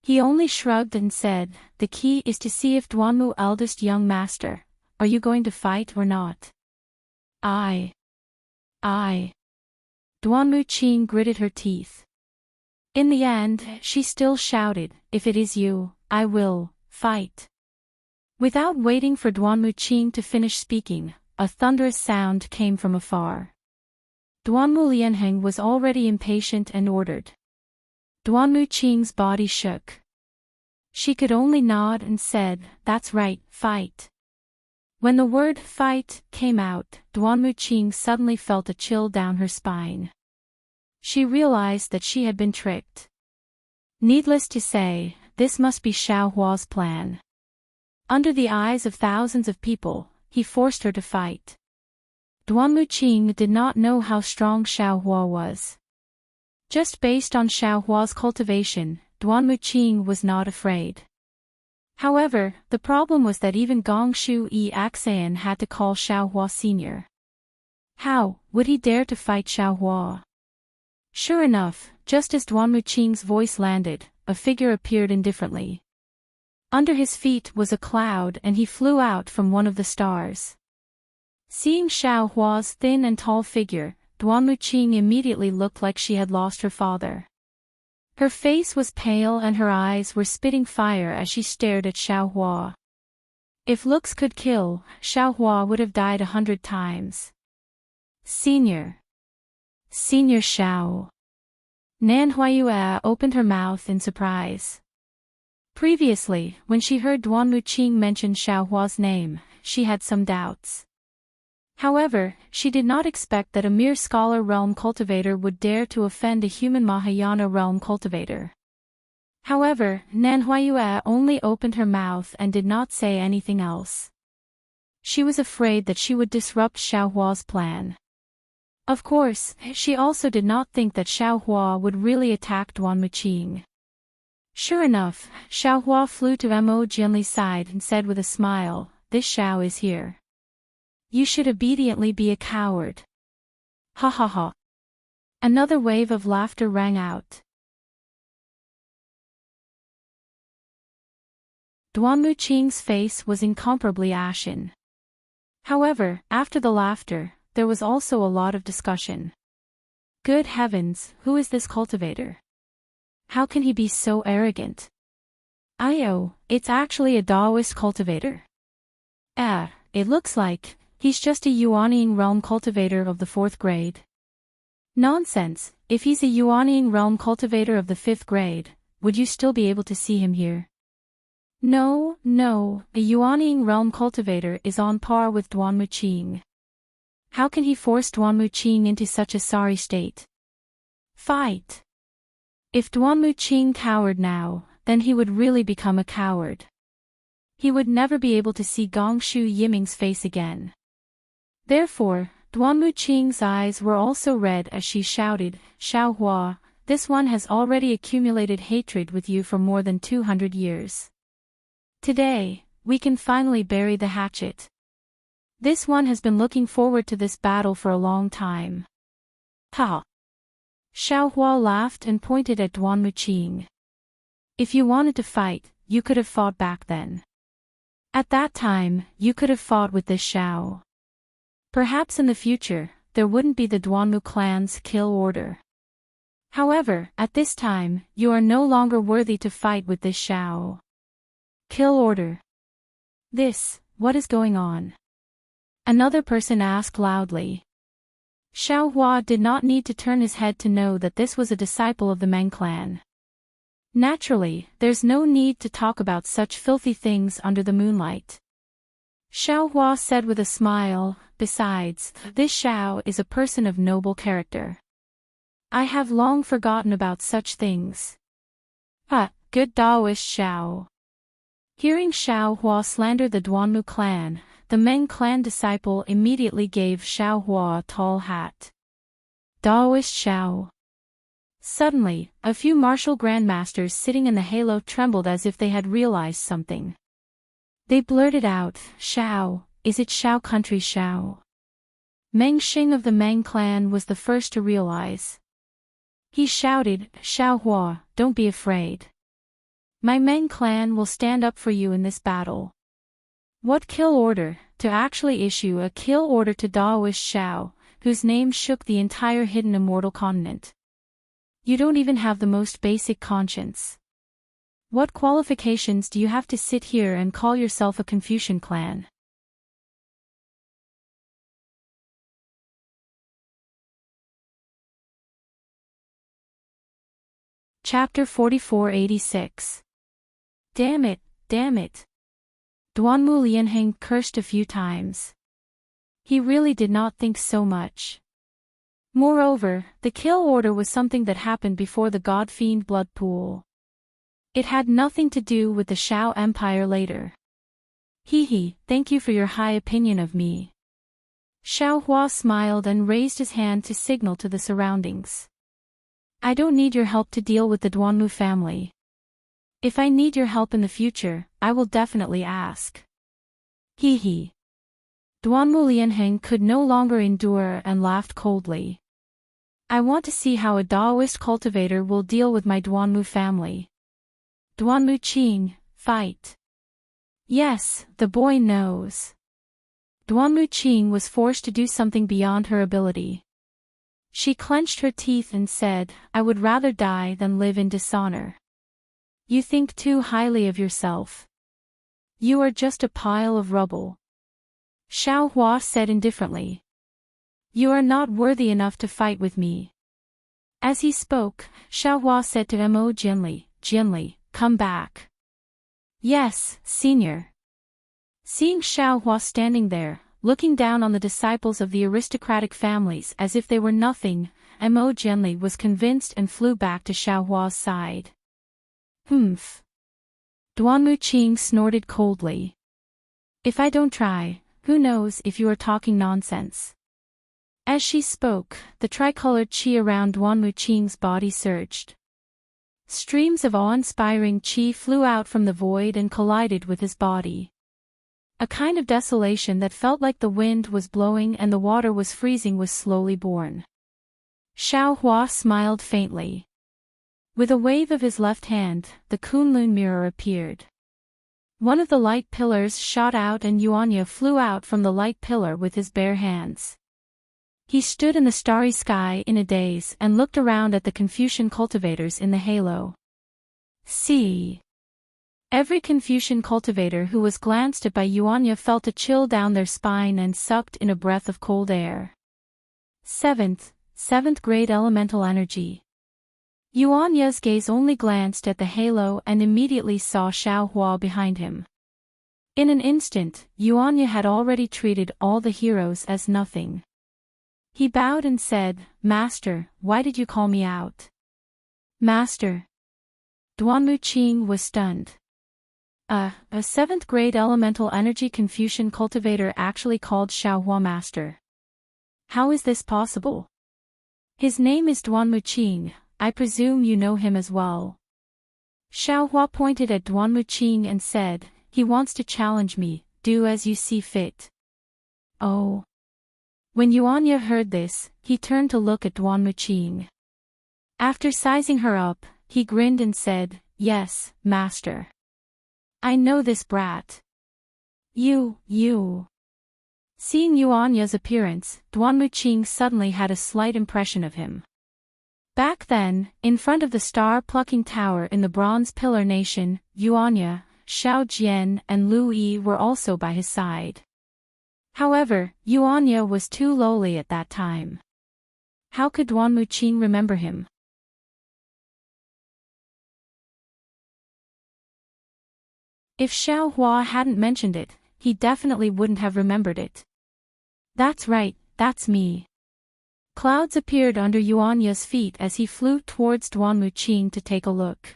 He only shrugged and said, "The key is to see if Duanmu eldest young master, are you going to fight or not?" I. Duanmu Qing gritted her teeth. In the end, she still shouted, "If it is you, I will fight." Without waiting for Duanmu Qing to finish speaking, a thunderous sound came from afar. Duanmu Lianheng was already impatient and ordered. Duanmu Qing's body shook. She could only nod and said, "That's right, fight." When the word "fight" came out, Duanmu Qing suddenly felt a chill down her spine. She realized that she had been tricked. Needless to say, this must be Xiaohua's plan. Under the eyes of thousands of people, he forced her to fight. Duanmu Qing did not know how strong Xiaohua was. Just based on Xiaohua's cultivation, Duanmu Qing was not afraid. However, the problem was that even Gongshu Axan had to call Xiaohua senior. How would he dare to fight Xiaohua? Sure enough, just as Duanmu Qing's voice landed, a figure appeared indifferently. Under his feet was a cloud and he flew out from one of the stars. Seeing Xiaohua's thin and tall figure, Duanmu Qing immediately looked like she had lost her father. Her face was pale and her eyes were spitting fire as she stared at Xiaohua. If looks could kill, Xiaohua would have died 100 times. Senior Xiao. Nan Huayue opened her mouth in surprise. Previously, when she heard Duan Muqing mention Xiaohua's name, she had some doubts. However, she did not expect that a mere scholar realm cultivator would dare to offend a human Mahayana realm cultivator. However, Nan Huayue only opened her mouth and did not say anything else. She was afraid that she would disrupt Xiaohua's plan. Of course, she also did not think that Xiaohua would really attack Duan Muqing. Sure enough, Xiaohua flew to Mo Jianli's side and said with a smile, "This Xiao is here. You should obediently be a coward." Ha ha ha. Another wave of laughter rang out. Duan Muqing's face was incomparably ashen. However, after the laughter, there was also a lot of discussion. Good heavens, who is this cultivator? How can he be so arrogant? It's actually a Daoist cultivator. It looks like he's just a Yuanying realm cultivator of the 4th grade. Nonsense, if he's a Yuanying realm cultivator of the 5th grade, would you still be able to see him here? No, a Yuanying realm cultivator is on par with Duan Muqing. How can he force Duan Muqing into such a sorry state? Fight! If Duan Muqing cowered now, then he would really become a coward. He would never be able to see Gongshu Yiming's face again. Therefore, Duan Muqing's eyes were also red as she shouted, "Xiaohua, this one has already accumulated hatred with you for more than 200 years. Today, we can finally bury the hatchet. This one has been looking forward to this battle for a long time." Ha! Xiaohua laughed and pointed at Duan Muqing. If you wanted to fight, you could have fought back then. At that time, you could have fought with this Xiao. Perhaps in the future, there wouldn't be the Duanmu clan's kill order. However, at this time, you are no longer worthy to fight with this Xiao. Kill order. What is going on? Another person asked loudly. Xiaohua did not need to turn his head to know that this was a disciple of the Meng clan. Naturally, there's no need to talk about such filthy things under the moonlight. Xiaohua said with a smile, "Besides, this Xiao is a person of noble character. I have long forgotten about such things." Good Daoist Xiao. Hearing Xiaohua slander the Duanmu clan, the Meng clan disciple immediately gave Xiaohua a tall hat. Daoist Xiao. Suddenly, a few martial grandmasters sitting in the halo trembled as if they had realized something. They blurted out, "Xiao, is it Xiao country Xiao?" Meng Xing of the Meng clan was the first to realize. He shouted, "Xiaohua, don't be afraid. My Meng clan will stand up for you in this battle." What kill order, to actually issue a kill order to Daoist Xiao, whose name shook the entire hidden immortal continent. You don't even have the most basic conscience. What qualifications do you have to sit here and call yourself a Confucian clan? Chapter 4486. Damn it. Duanmu Lianheng cursed a few times. He really did not think so much. Moreover, the kill order was something that happened before the God-fiend blood pool. It had nothing to do with the Xiao Empire later. Thank you for your high opinion of me. Xiaohua smiled and raised his hand to signal to the surroundings. I don't need your help to deal with the Duanmu family. If I need your help in the future, I will definitely ask. Duanmu Lianheng could no longer endure and laughed coldly. I want to see how a Daoist cultivator will deal with my Duanmu family. Duan Muqing, fight. Yes, the boy knows. Duan Muqing was forced to do something beyond her ability. She clenched her teeth and said, I would rather die than live in dishonor. You think too highly of yourself. You are just a pile of rubble. Xiao Hua said indifferently. You are not worthy enough to fight with me. As he spoke, Xiao Hua said to Mo Jinli, come back. Yes, senior. Seeing Xiao Hua standing there, looking down on the disciples of the aristocratic families as if they were nothing, Mo Jinli was convinced and flew back to Xiao Hua's side. Humph. Duanmu Qing snorted coldly. If I don't try, who knows if you are talking nonsense. As she spoke, the tricolored qi around Duanmu Qing's body surged. Streams of awe-inspiring qi flew out from the void and collided with his body. A kind of desolation that felt like the wind was blowing and the water was freezing was slowly born. Xiao Hua smiled faintly. With a wave of his left hand, the Kunlun mirror appeared. One of the light pillars shot out and Yuanya flew out from the light pillar with his bare hands. He stood in the starry sky in a daze and looked around at the Confucian cultivators in the halo. See. Every Confucian cultivator who was glanced at by Yuanya felt a chill down their spine and sucked in a breath of cold air. Seventh grade elemental energy. Yuanya's gaze only glanced at the halo and immediately saw Xiao Hua behind him. In an instant, Yuanya had already treated all the heroes as nothing. He bowed and said, Master, why did you call me out? Master. Duanmu Qing was stunned. A 7th grade elemental energy Confucian cultivator actually called Xiao Hua master. How is this possible? His name is Duanmu Qing, I presume you know him as well. Xiao Hua pointed at Duanmu Qing and said, he wants to challenge me, do as you see fit. Oh. When Yuanya heard this, he turned to look at Duanmu Qing. After sizing her up, he grinned and said, yes, master. I know this brat. You. Seeing Yuanya's appearance, Duanmu Qing suddenly had a slight impression of him. Back then, in front of the star-plucking tower in the Bronze Pillar Nation, Yuanya, Xiao Jian and Lu Yi were also by his side. However, Yuanya was too lowly at that time. How could Duanmu Qing remember him? If Xiao Hua hadn't mentioned it, he definitely wouldn't have remembered it. That's right, that's me. Clouds appeared under Yuanya's feet as he flew towards Duanmu Qing to take a look.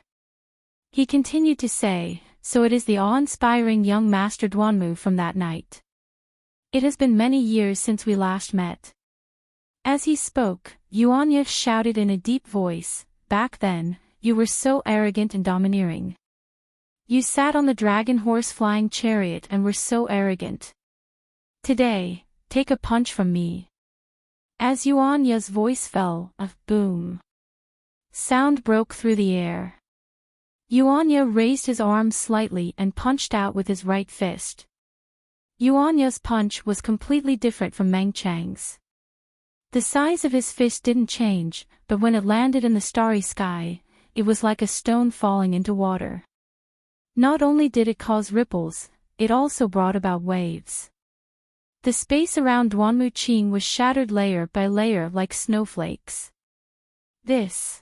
He continued to say, so it is the awe-inspiring young master Duanmu from that night. It has been many years since we last met. As he spoke, Yuanya shouted in a deep voice, back then, you were so arrogant and domineering. You sat on the dragon horse flying chariot and were so arrogant. Today, take a punch from me. As Yuanya's voice fell, a boom sound broke through the air. Yuanya raised his arm slightly and punched out with his right fist. Yuanya's punch was completely different from Meng Chang's. The size of his fist didn't change, but when it landed in the starry sky, it was like a stone falling into water. Not only did it cause ripples, it also brought about waves. The space around Duanmu Qing was shattered layer by layer like snowflakes. Duanmu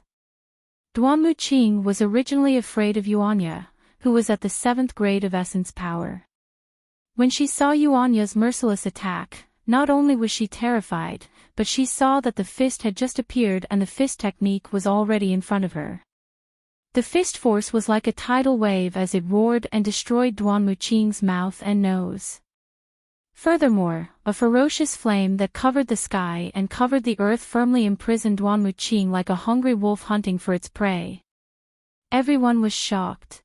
Qing was originally afraid of Yuanya, who was at the 7th grade of essence power. When she saw Yuanya's merciless attack, not only was she terrified, but she saw that the fist had just appeared and the fist technique was already in front of her. The fist force was like a tidal wave as it roared and destroyed Duanmu Qing's mouth and nose. Furthermore, a ferocious flame that covered the sky and covered the earth firmly imprisoned Duanmu Qing like a hungry wolf hunting for its prey. Everyone was shocked.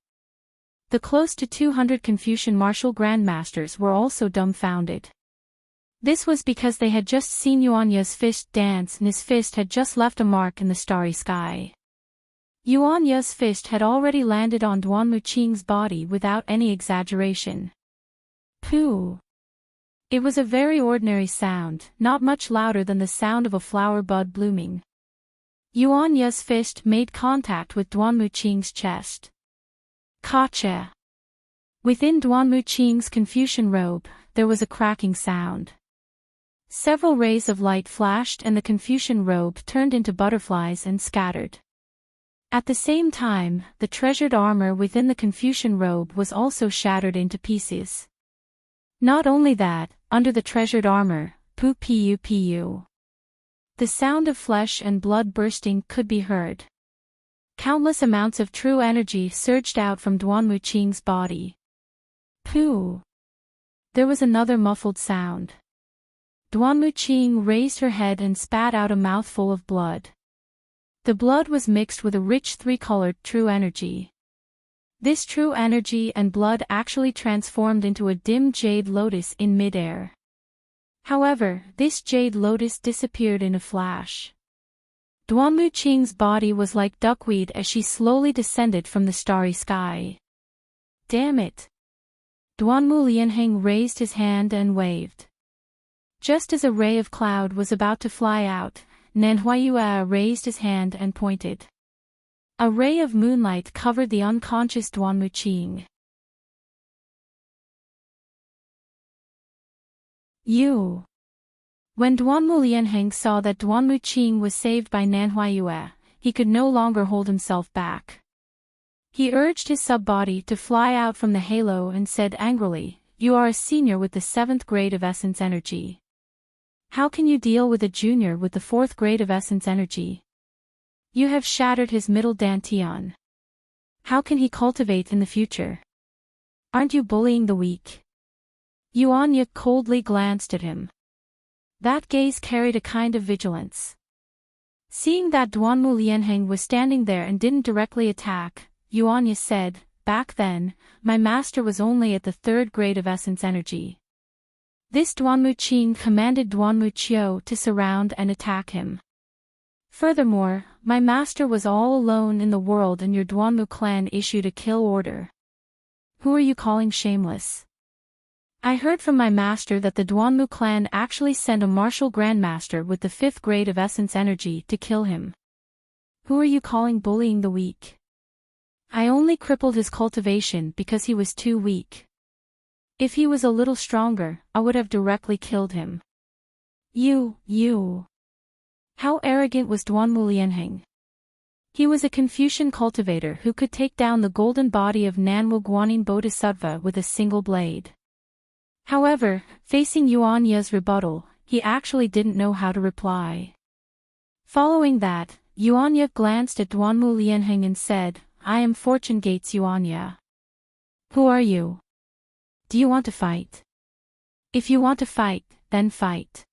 The close to 200 Confucian martial grandmasters were also dumbfounded. This was because they had just seen Yuanya's fist dance and his fist had just left a mark in the starry sky. Yuanya's fist had already landed on Duanmu Qing's body without any exaggeration. Pooh! It was a very ordinary sound, not much louder than the sound of a flower bud blooming. Yuanya's fist made contact with Duanmu Qing's chest. Gotcha! Within Duanmu Qing's Confucian robe, there was a cracking sound. Several rays of light flashed and the Confucian robe turned into butterflies and scattered. At the same time, the treasured armor within the Confucian robe was also shattered into pieces. Not only that, under the treasured armor, pu. The sound of flesh and blood bursting could be heard. Countless amounts of true energy surged out from Duanmu Qing's body. Pooh! There was another muffled sound. Duanmu Qing raised her head and spat out a mouthful of blood. The blood was mixed with a rich three-colored true energy. This true energy and blood actually transformed into a dim jade lotus in mid-air. However, this jade lotus disappeared in a flash. Duanmu Qing's body was like duckweed as she slowly descended from the starry sky. Damn it! Duanmu Lianheng raised his hand and waved. Just as a ray of cloud was about to fly out, Nanhuayue raised his hand and pointed. A ray of moonlight covered the unconscious Duanmu Qing. When Duanmu Lianheng saw that Duanmu Qing was saved by Nanhuayue, he could no longer hold himself back. He urged his sub-body to fly out from the halo and said angrily, "You are a senior with the 7th grade of essence energy. How can you deal with a junior with the 4th grade of essence energy? You have shattered his middle dantian. How can he cultivate in the future? Aren't you bullying the weak?" Yuanya coldly glanced at him. That gaze carried a kind of vigilance. Seeing that Duanmu Lianheng was standing there and didn't directly attack, Yuanya said, "Back then, my master was only at the 3rd grade of essence energy. This Duanmu Qing commanded Duanmu Qiu to surround and attack him. Furthermore, my master was all alone in the world and your Duanmu clan issued a kill order. Who are you calling shameless? I heard from my master that the Duanmu clan actually sent a martial grandmaster with the 5th grade of essence energy to kill him. Who are you calling bullying the weak? I only crippled his cultivation because he was too weak. If he was a little stronger, I would have directly killed him." You. How arrogant was Duanmu Lianheng? He was a Confucian cultivator who could take down the golden body of Nanwu Guanyin Bodhisattva with a single blade. However, facing Yuanya's rebuttal, he actually didn't know how to reply. Following that, Yuanya glanced at Duanmu Lianheng and said, "I am Fortune Gate's Yuanya. Who are you? Do you want to fight? If you want to fight, then fight.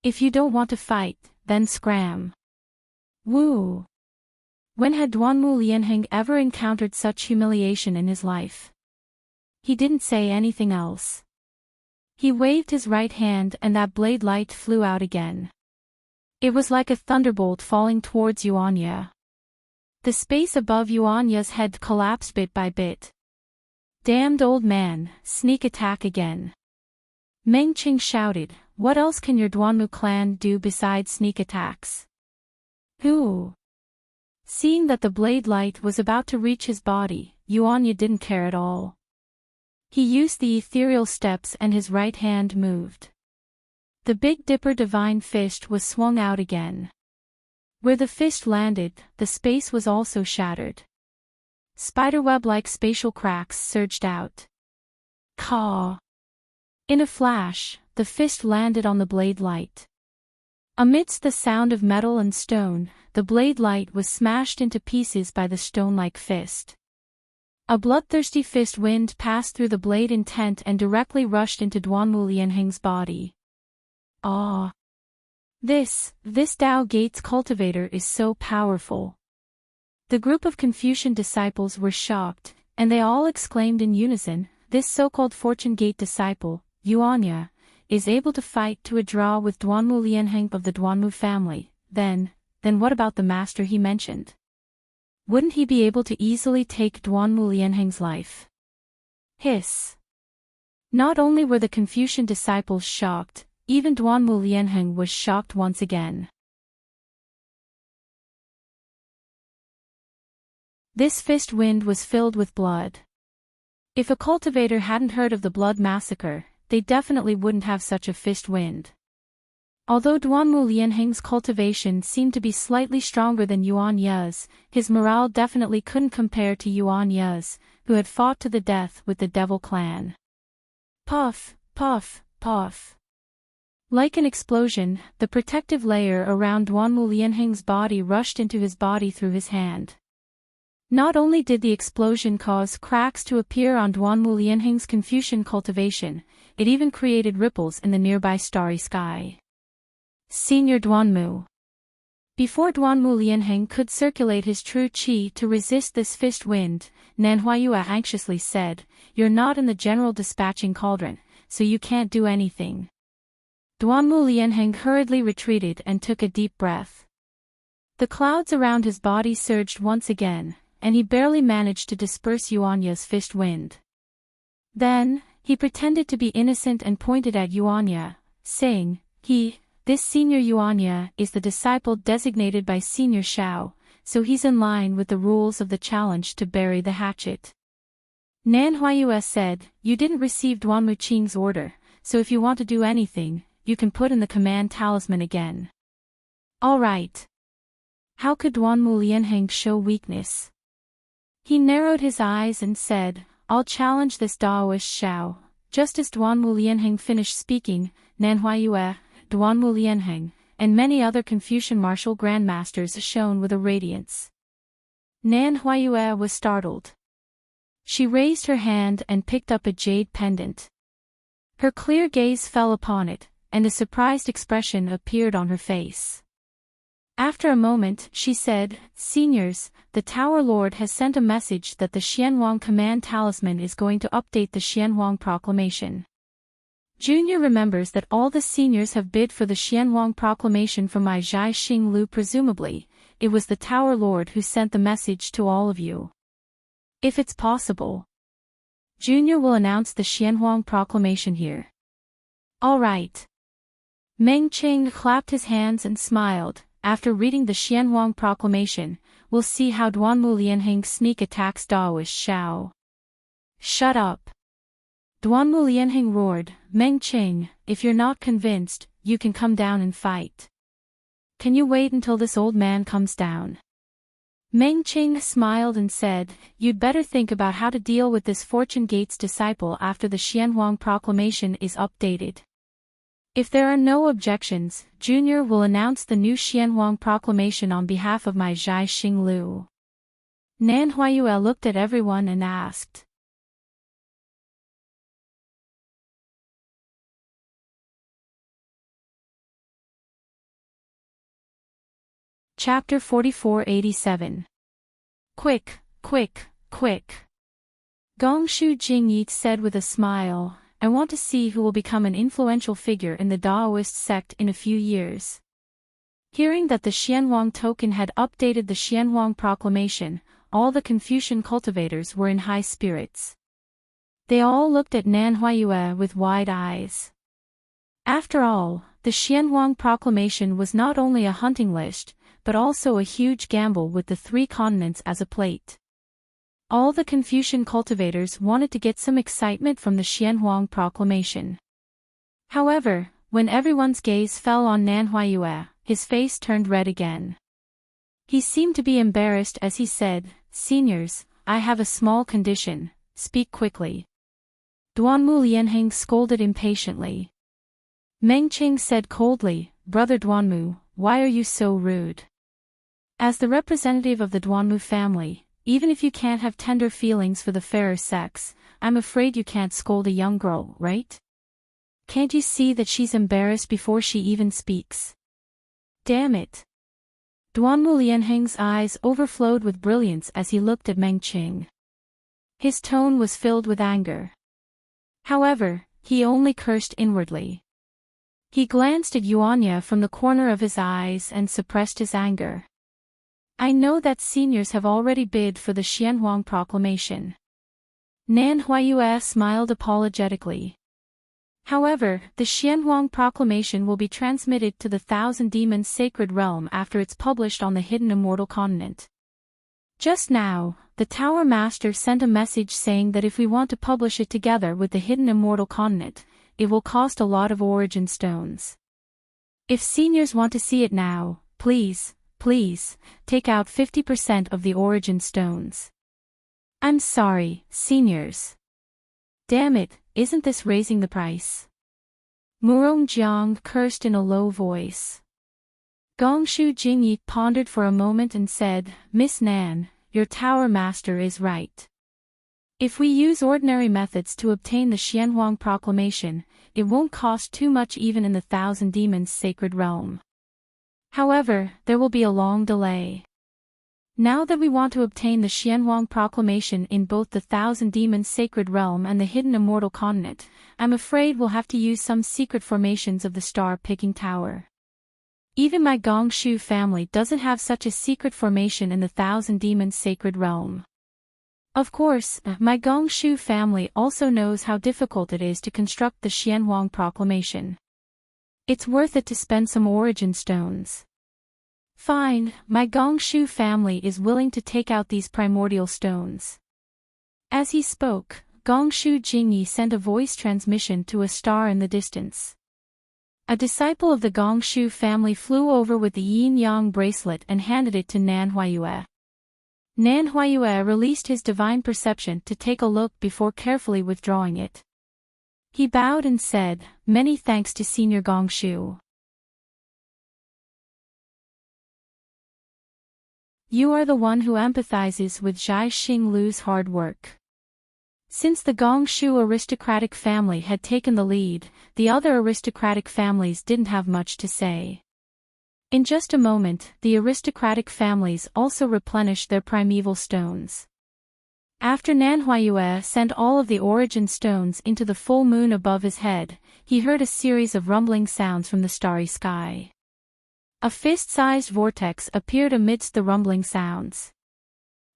If you don't want to fight, then scram." Woo! When had Duanmu Lianheng ever encountered such humiliation in his life? He didn't say anything else. He waved his right hand and that blade light flew out again. It was like a thunderbolt falling towards Yuanya. The space above Yuanya's head collapsed bit by bit. "Damned old man, sneak attack again." Meng Qing shouted, "What else can your Duanmu clan do besides sneak attacks?" Who? Seeing that the blade light was about to reach his body, Yuanya didn't care at all. He used the ethereal steps and his right hand moved. The Big Dipper divine fist was swung out again. Where the fist landed, the space was also shattered. Spiderweb-like spatial cracks surged out. Caw! In a flash, the fist landed on the blade light. Amidst the sound of metal and stone, the blade light was smashed into pieces by the stone-like fist. A bloodthirsty fist wind passed through the blade intent and directly rushed into Duanmu Lianheng's body. Ah! This Dao Gates cultivator is so powerful. The group of Confucian disciples were shocked, and they all exclaimed in unison, "This so-called Fortune Gate disciple, Yuanya, is able to fight to a draw with Duanmu Lianheng of the Duanmu family. Then what about the master he mentioned? Wouldn't he be able to easily take Duanmu Lianheng's life?" Hiss. Not only were the Confucian disciples shocked, even Duanmu Lianheng was shocked once again. This fist wind was filled with blood. If a cultivator hadn't heard of the blood massacre, they definitely wouldn't have such a fist wind. Although Duanmu Lianheng's cultivation seemed to be slightly stronger than Yuan Ye's, his morale definitely couldn't compare to Yuan Ye's, who had fought to the death with the Devil Clan. Puff, puff, puff. Like an explosion, the protective layer around Duanmu Lianheng's body rushed into his body through his hand. Not only did the explosion cause cracks to appear on Duanmu Lianheng's Confucian cultivation, it even created ripples in the nearby starry sky. Senior Duanmu. Before Duanmu Lianheng could circulate his true qi to resist this fist wind, Nan Huayue anxiously said, "You're not in the general dispatching cauldron, so you can't do anything." Duanmu Lianheng hurriedly retreated and took a deep breath. The clouds around his body surged once again, and he barely managed to disperse Yuanya's fist wind. Then, he pretended to be innocent and pointed at Yuanya, saying, This Senior Yuanya is the disciple designated by Senior Shao, so he's in line with the rules of the challenge to bury the hatchet. Nan Huayue said, "You didn't receive Duanmu Qing's order, so if you want to do anything, you can put in the command talisman again." All right. How could Duanmu Lianheng show weakness? He narrowed his eyes and said, "I'll challenge this Daoist Shao." Just as Duanmu Lianheng finished speaking, Nan Huayue, Duanmu Lianheng, and many other Confucian martial grandmasters shone with a radiance. Nan Huayue was startled. She raised her hand and picked up a jade pendant. Her clear gaze fell upon it, and a surprised expression appeared on her face. After a moment, she said, "Seniors, the Tower Lord has sent a message that the Xianhuang command talisman is going to update the Xianhuang proclamation. Junior remembers that all the seniors have bid for the Xianhuang proclamation from my Zhai Xing Lu. Presumably, it was the Tower Lord who sent the message to all of you. If it's possible, Junior will announce the Xianhuang proclamation here." All right. Meng Qing clapped his hands and smiled. After reading the Xianhuang proclamation, we'll see how Duanmu Lianheng sneak attacks Daoist Shao. Shut up. Duanmu Lianheng roared, "Meng Qing, if you're not convinced, you can come down and fight. Can you wait until this old man comes down?" Meng Qing smiled and said, "You'd better think about how to deal with this Fortune Gates disciple after the Xianhuang proclamation is updated. If there are no objections, Junior will announce the new Xianhuang proclamation on behalf of my Zhai Xing Lu." Nan Huayue looked at everyone and asked, Chapter 4487. Quick, quick, quick. Gongshu Jingyi said with a smile, "I want to see who will become an influential figure in the Daoist sect in a few years." Hearing that the Xianhuang token had updated the Xianhuang proclamation, all the Confucian cultivators were in high spirits. They all looked at Nan Huayue with wide eyes. After all, the Xianhuang proclamation was not only a hunting list, but also a huge gamble with the 3 continents as a plate. All the Confucian cultivators wanted to get some excitement from the Xianhuang proclamation. However, when everyone's gaze fell on Nan Huayue, his face turned red again. He seemed to be embarrassed as he said, "Seniors, I have a small condition, speak quickly." Duanmu Lianheng scolded impatiently. Meng Qing said coldly, "Brother Duanmu, why are you so rude? As the representative of the Duanmu family, even if you can't have tender feelings for the fairer sex, I'm afraid you can't scold a young girl, right? Can't you see that she's embarrassed before she even speaks? Damn it." Duanmu Lianheng's eyes overflowed with brilliance as he looked at Meng Qing. His tone was filled with anger. However, he only cursed inwardly. He glanced at Yuanya from the corner of his eyes and suppressed his anger. "I know that seniors have already bid for the Xianhuang proclamation." Nan Huayue smiled apologetically. "However, the Xianhuang proclamation will be transmitted to the Thousand Demons Sacred Realm after it's published on the Hidden Immortal Continent. Just now, the Tower Master sent a message saying that if we want to publish it together with the hidden immortal continent, it will cost a lot of origin stones. If seniors want to see it now, please, take out 50% of the origin stones. I'm sorry, seniors. Damn it, isn't this raising the price? Murongjiang cursed in a low voice. Gongshu Jingyi pondered for a moment and said, Miss Nan, your Tower Master is right. If we use ordinary methods to obtain the Xianhuang proclamation, it won't cost too much even in the Thousand Demons Sacred Realm. However, there will be a long delay. Now that we want to obtain the Xianhuang proclamation in both the Thousand Demons Sacred Realm and the hidden immortal continent, I'm afraid we'll have to use some secret formations of the star-picking tower. Even my Gongshu family doesn't have such a secret formation in the Thousand Demons Sacred Realm. Of course, my Gongshu family also knows how difficult it is to construct the Xianhuang proclamation. It's worth it to spend some origin stones. Fine, my Gongshu family is willing to take out these primordial stones. As he spoke, Gongshu Jingyi sent a voice transmission to a star in the distance. A disciple of the Gongshu family flew over with the yin-yang bracelet and handed it to Nan Huayue. Nan Huayue released his divine perception to take a look before carefully withdrawing it. He bowed and said, Many thanks to Senior Gongshu. You are the one who empathizes with Zhai Xinglu's hard work. Since the Gongshu aristocratic family had taken the lead, the other aristocratic families didn't have much to say. In just a moment, the aristocratic families also replenished their primeval stones. After Nan Huayue sent all of the origin stones into the full moon above his head, he heard a series of rumbling sounds from the starry sky. A fist-sized vortex appeared amidst the rumbling sounds.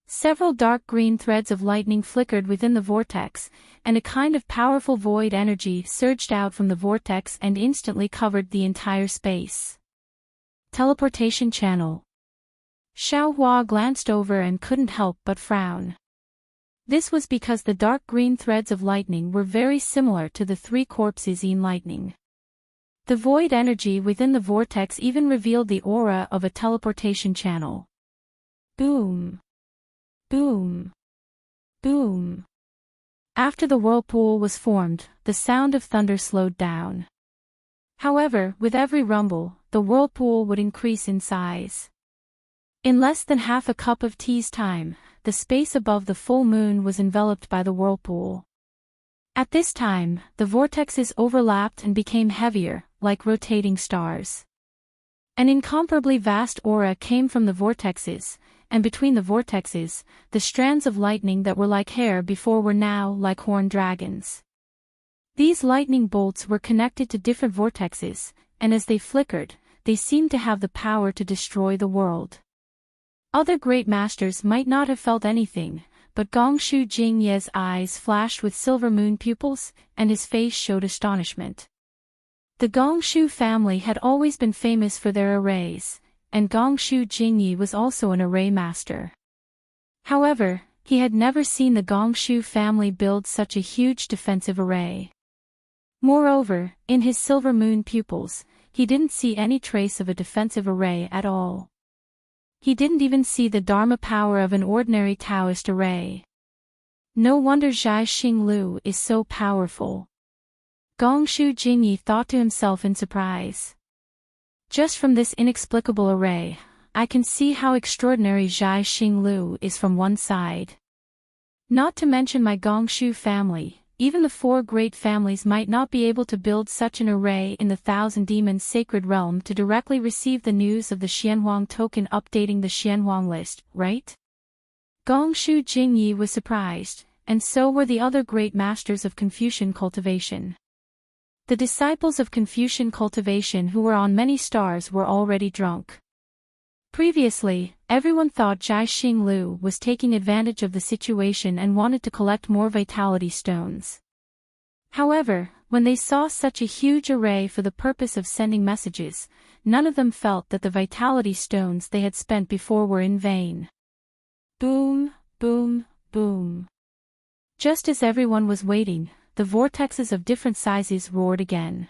Several dark green threads of lightning flickered within the vortex, and a kind of powerful void energy surged out from the vortex and instantly covered the entire space. Teleportation channel. Xiao Hua glanced over and couldn't help but frown. This was because the dark green threads of lightning were very similar to the three corpses in lightning. The void energy within the vortex even revealed the aura of a teleportation channel. Boom. Boom. Boom. After the whirlpool was formed, the sound of thunder slowed down. However, with every rumble, the whirlpool would increase in size. In less than half a cup of tea's time, the space above the full moon was enveloped by the whirlpool. At this time, the vortexes overlapped and became heavier, like rotating stars. An incomparably vast aura came from the vortexes, and between the vortexes, the strands of lightning that were like hair before were now like horned dragons. These lightning bolts were connected to different vortexes, and as they flickered, they seemed to have the power to destroy the world. Other great masters might not have felt anything, but Gongshu Jingye's eyes flashed with silver moon pupils, and his face showed astonishment. The Gongshu family had always been famous for their arrays, and Gongshu Jingyi was also an array master. However, he had never seen the Gongshu family build such a huge defensive array. Moreover, in his silver moon pupils, he didn't see any trace of a defensive array at all. He didn't even see the Dharma power of an ordinary Taoist array. No wonder Zhai Xinglu is so powerful. Gongshu Jingyi thought to himself in surprise. Just from this inexplicable array, I can see how extraordinary Zhai Xinglu is from one side. Not to mention my Gongshu family, even the four great families might not be able to build such an array in the Thousand Demons Sacred Realm to directly receive the news of the Xianhuang token updating the Xianhuang list, right? Gongshu Jingyi was surprised, and so were the other great masters of Confucian cultivation. The disciples of Confucian cultivation who were on many stars were already drunk. Previously, everyone thought Zhai Xinglu was taking advantage of the situation and wanted to collect more vitality stones. However, when they saw such a huge array for the purpose of sending messages, none of them felt that the vitality stones they had spent before were in vain. Boom, boom, boom. Just as everyone was waiting, the vortexes of different sizes roared again.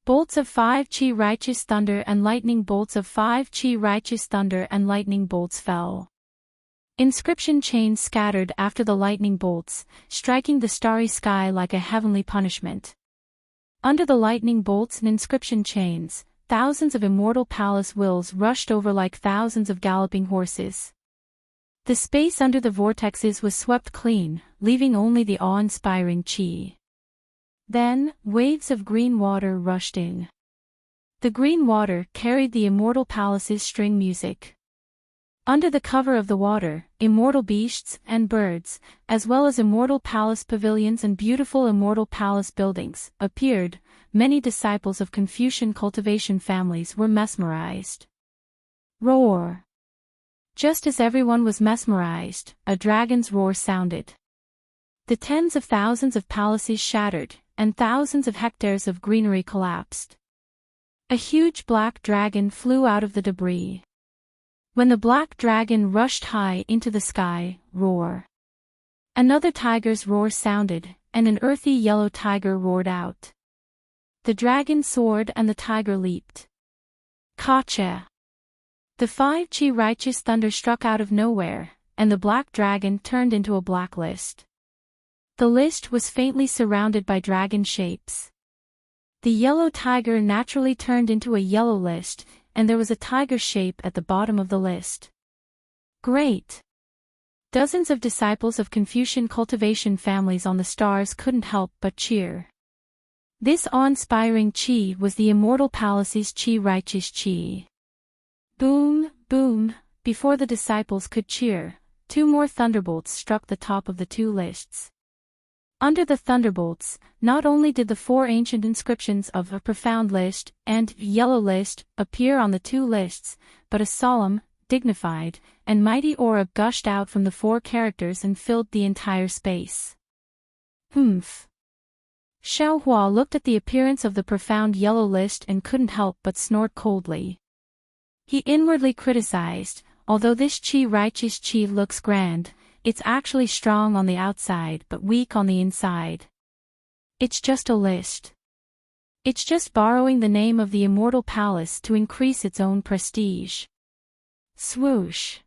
Bolts of 5 chi righteous thunder and lightning bolts of 5 chi righteous thunder and lightning bolts fell. Inscription chains scattered after the lightning bolts, striking the starry sky like a heavenly punishment. Under the lightning bolts and inscription chains, thousands of immortal palace wills rushed over like thousands of galloping horses. The space under the vortexes was swept clean, leaving only the awe-inspiring chi. Then, waves of green water rushed in. The green water carried the immortal palace's string music. Under the cover of the water, immortal beasts and birds, as well as immortal palace pavilions and beautiful immortal palace buildings, appeared. Many disciples of Confucian cultivation families were mesmerized. Roar! Just as everyone was mesmerized, a dragon's roar sounded. The tens of thousands of palaces shattered, and thousands of hectares of greenery collapsed. A huge black dragon flew out of the debris. When the black dragon rushed high into the sky, roar! Another tiger's roar sounded, and an earthy yellow tiger roared out. The dragon soared and the tiger leaped. Kacha! The 5 chi righteous thunder struck out of nowhere, and the black dragon turned into a black list. The list was faintly surrounded by dragon shapes. The yellow tiger naturally turned into a yellow list, and there was a tiger shape at the bottom of the list. Great! Dozens of disciples of Confucian cultivation families on the stars couldn't help but cheer. This awe-inspiring chi was the immortal palace's chi righteous chi. Boom, boom, before the disciples could cheer, 2 more thunderbolts struck the top of the 2 lists. Under the thunderbolts, not only did the 4 ancient inscriptions of a profound list and yellow list appear on the 2 lists, but a solemn, dignified, and mighty aura gushed out from the 4 characters and filled the entire space. Humph! Xiao Hua looked at the appearance of the profound yellow list and couldn't help but snort coldly. He inwardly criticized, although this chi righteous chi looks grand, it's actually strong on the outside but weak on the inside. It's just a list. It's just borrowing the name of the immortal palace to increase its own prestige. Swoosh!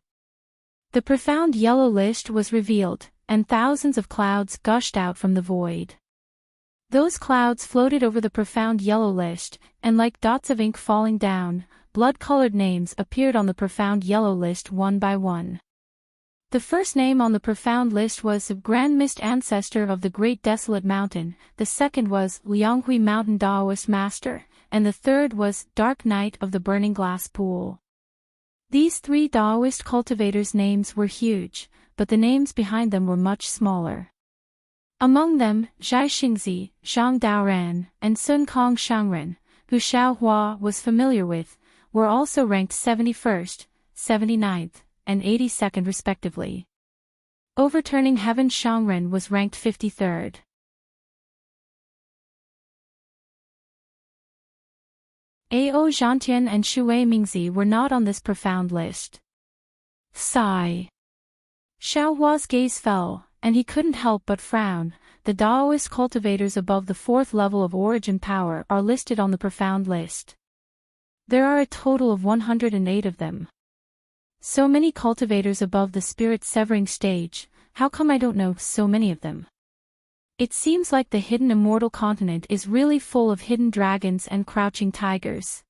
The profound yellow list was revealed, and thousands of clouds gushed out from the void. Those clouds floated over the profound yellow list, and like dots of ink falling down, blood-colored names appeared on the profound yellow list one by one. The first name on the profound list was Grand Mist Ancestor of the Great Desolate Mountain, the second was Lianghui Mountain Daoist Master, and the third was Dark Knight of the Burning Glass Pool. These 3 Daoist cultivators' names were huge, but the names behind them were much smaller. Among them, Zhai Xingzi, Zhang Daoran, and Sun Kong Shangren, who Xiao Hua was familiar with, were also ranked 71st, 79th, and 82nd respectively. Overturning Heaven Shangren was ranked 53rd. Ao Zhantian and Shui Mingzi were not on this profound list. Sigh. Xiao Hua's gaze fell, and he couldn't help but frown. The Daoist cultivators above the 4th level of origin power are listed on the profound list. There are a total of 108 of them. So many cultivators above the spirit severing stage, how come I don't know so many of them? It seems like the hidden immortal continent is really full of hidden dragons and crouching tigers.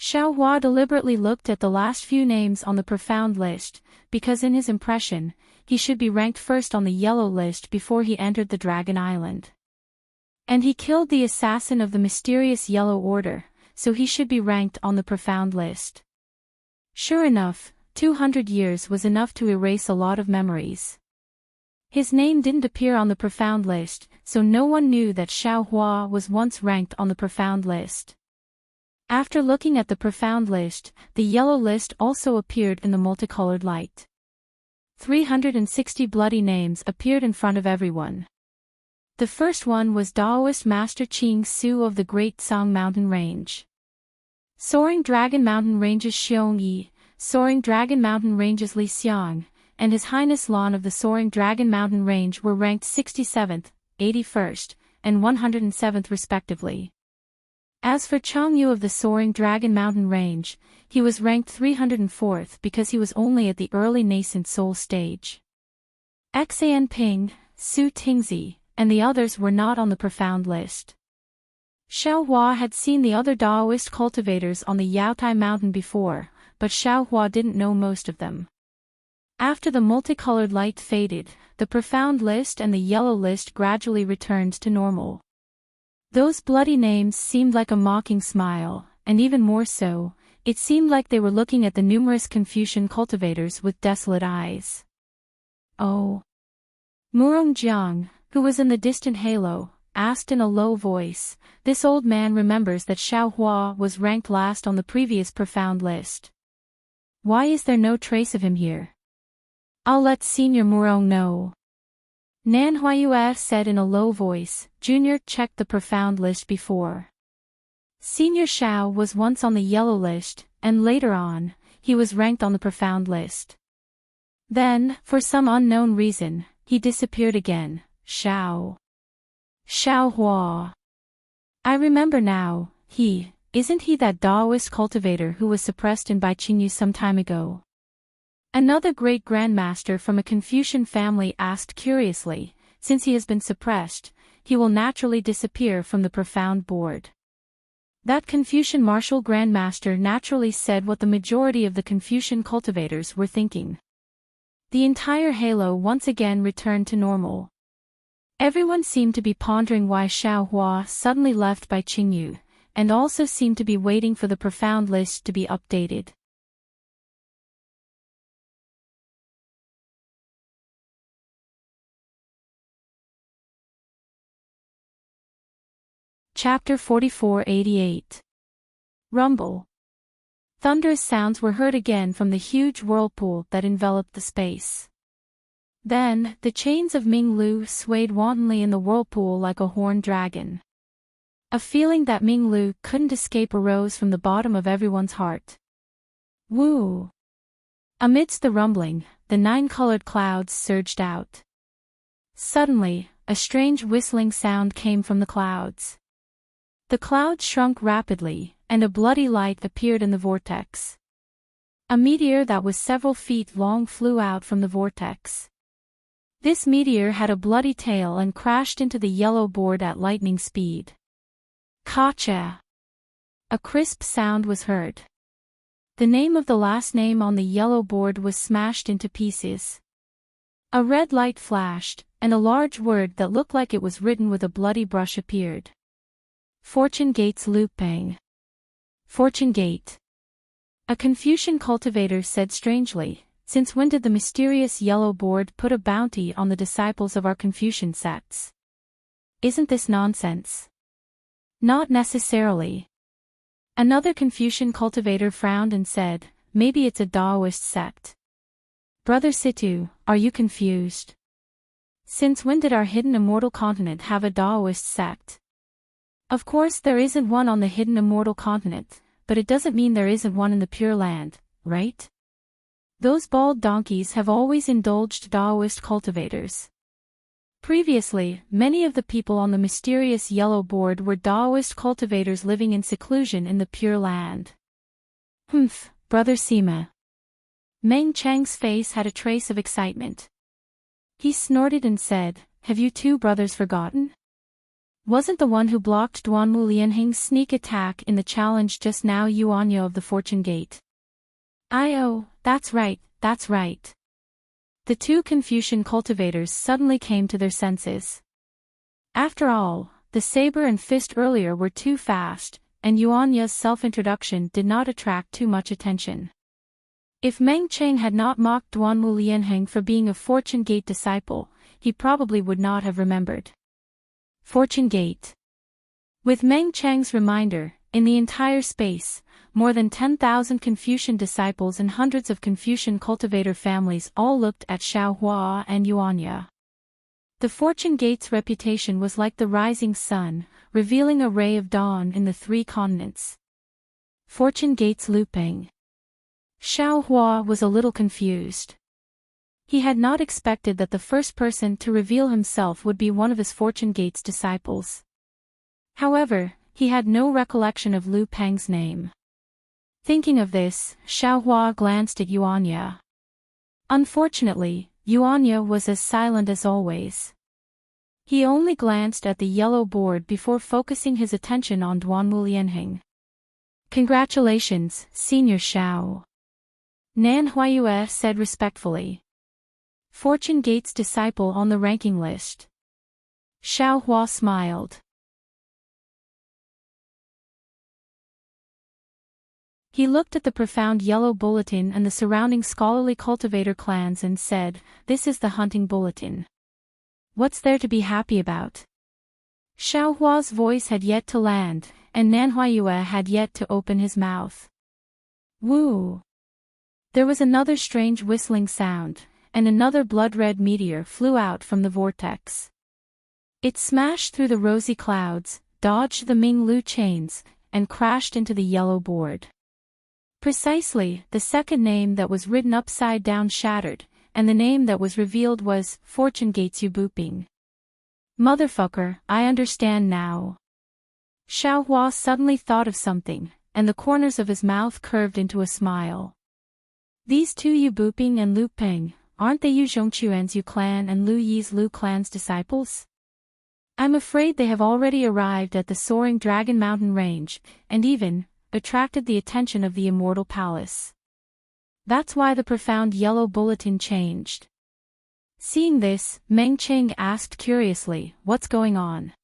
Xiao Hua deliberately looked at the last few names on the profound list, because in his impression, he should be ranked first on the yellow list before he entered the Dragon Island. And he killed the assassin of the mysterious Yellow Order, so he should be ranked on the profound list. Sure enough, 200 years was enough to erase a lot of memories. His name didn't appear on the profound list, so no one knew that Xiao Hua was once ranked on the profound list. After looking at the profound list, the yellow list also appeared in the multicolored light. 360 bloody names appeared in front of everyone. The first one was Daoist Master Qing Su of the Great Song Mountain Range. Soaring Dragon Mountain Ranges Xiongyi, Soaring Dragon Mountain Ranges Lixiang, and His Highness Lan of the Soaring Dragon Mountain Range were ranked 67th, 81st, and 107th respectively. As for Changyu of the Soaring Dragon Mountain Range, he was ranked 304th because he was only at the early nascent soul stage. Xan Ping, Su Tingzi, and the others were not on the profound list. Xiao Hua had seen the other Daoist cultivators on the Yaotai Mountain before, but Xiao Hua didn't know most of them. After the multicolored light faded, the profound list and the yellow list gradually returned to normal. Those bloody names seemed like a mocking smile, and even more so, it seemed like they were looking at the numerous Confucian cultivators with desolate eyes. Oh. Murong Jiang, who was in the distant halo, asked in a low voice. This old man remembers that Xiao Hua was ranked last on the previous profound list. Why is there no trace of him here? I'll let Senior Murong know. Nan Huayue said in a low voice. Junior checked the profound list before. Senior Xiao was once on the yellow list, and later on, he was ranked on the profound list. Then, for some unknown reason, he disappeared again. Xiao Hua. I remember now, isn't he that Daoist cultivator who was suppressed in Baiqingyu some time ago? Another great grandmaster from a Confucian family asked curiously. Since he has been suppressed, he will naturally disappear from the profound board. That Confucian martial grandmaster naturally said what the majority of the Confucian cultivators were thinking. The entire halo once again returned to normal. Everyone seemed to be pondering why Xiao Hua suddenly left Baiqingyu, and also seemed to be waiting for the profound list to be updated. Chapter 4488. Rumble. Thunderous sounds were heard again from the huge whirlpool that enveloped the space. Then, the chains of Ming Lu swayed wantonly in the whirlpool like a horned dragon. A feeling that Ming Lu couldn't escape arose from the bottom of everyone's heart. Woo! Amidst the rumbling, the 9-colored clouds surged out. Suddenly, a strange whistling sound came from the clouds. The clouds shrunk rapidly, and a bloody light appeared in the vortex. A meteor that was several feet long flew out from the vortex. This meteor had a bloody tail and crashed into the yellow board at lightning speed. Kacha! A crisp sound was heard. The name of the last name on the yellow board was smashed into pieces. A red light flashed, and a large word that looked like it was written with a bloody brush appeared. Fortune Gate's Lupang. Fortune Gate. A Confucian cultivator said strangely, since when did the mysterious yellow board put a bounty on the disciples of our Confucian sects? Isn't this nonsense? Not necessarily. Another Confucian cultivator frowned and said, maybe it's a Daoist sect. Brother Situ, are you confused? Since when did our hidden immortal continent have a Daoist sect? Of course there isn't one on the hidden immortal continent, but it doesn't mean there isn't one in the Pure Land, right? Those bald donkeys have always indulged Daoist cultivators. Previously, many of the people on the mysterious yellow board were Daoist cultivators living in seclusion in the Pure Land. Humph, Brother Sima. Meng Chang's face had a trace of excitement. He snorted and said, have you two brothers forgotten? Wasn't the one who blocked Duanmu Lianhing's sneak attack in the challenge just now Yuanya of the Fortune Gate? Oh, that's right, that's right. The two Confucian cultivators suddenly came to their senses. After all, the saber and fist earlier were too fast, and Yuanya's self-introduction did not attract too much attention. If Meng Chang had not mocked Duanmu Lianhing for being a Fortune Gate disciple, he probably would not have remembered. Fortune Gate. With Meng Chang's reminder, in the entire space, more than 10,000 Confucian disciples and hundreds of Confucian cultivator families all looked at Xiao Hua and Yuanya. The Fortune Gate's reputation was like the rising sun, revealing a ray of dawn in the 3 continents. Fortune Gates looping. Xiao Hua was a little confused. He had not expected that the first person to reveal himself would be one of his Fortune Gates disciples. However, he had no recollection of Lu Peng's name. Thinking of this, Xiao Hua glanced at Yuanya. Unfortunately, Yuanya was as silent as always. He only glanced at the yellow board before focusing his attention on Duanwu Lianheng. Congratulations, Senior Xiao. Nan Huayue said respectfully. Fortune Gates disciple on the ranking list. Xiao Hua smiled. He looked at the profound yellow bulletin and the surrounding scholarly cultivator clans and said, "This is the hunting bulletin. What's there to be happy about?" Xiao Hua's voice had yet to land, and Nan Huayue had yet to open his mouth. Woo! There was another strange whistling sound, and another blood-red meteor flew out from the vortex. It smashed through the rosy clouds, dodged the Ming Lu chains, and crashed into the yellow board. Precisely, the second name that was written upside down shattered, and the name that was revealed was Fortune Gates Yubuping. Motherfucker, I understand now. Xiao Hua suddenly thought of something, and the corners of his mouth curved into a smile. These two Yubuping and Lu Peng, aren't they Yu Zhongquan's Yu clan and Lu Yi's Lu clan's disciples? I'm afraid they have already arrived at the soaring Dragon Mountain range, and even attracted the attention of the Immortal Palace. That's why the profound yellow bulletin changed. Seeing this, Meng Qing asked curiously, "What's going on?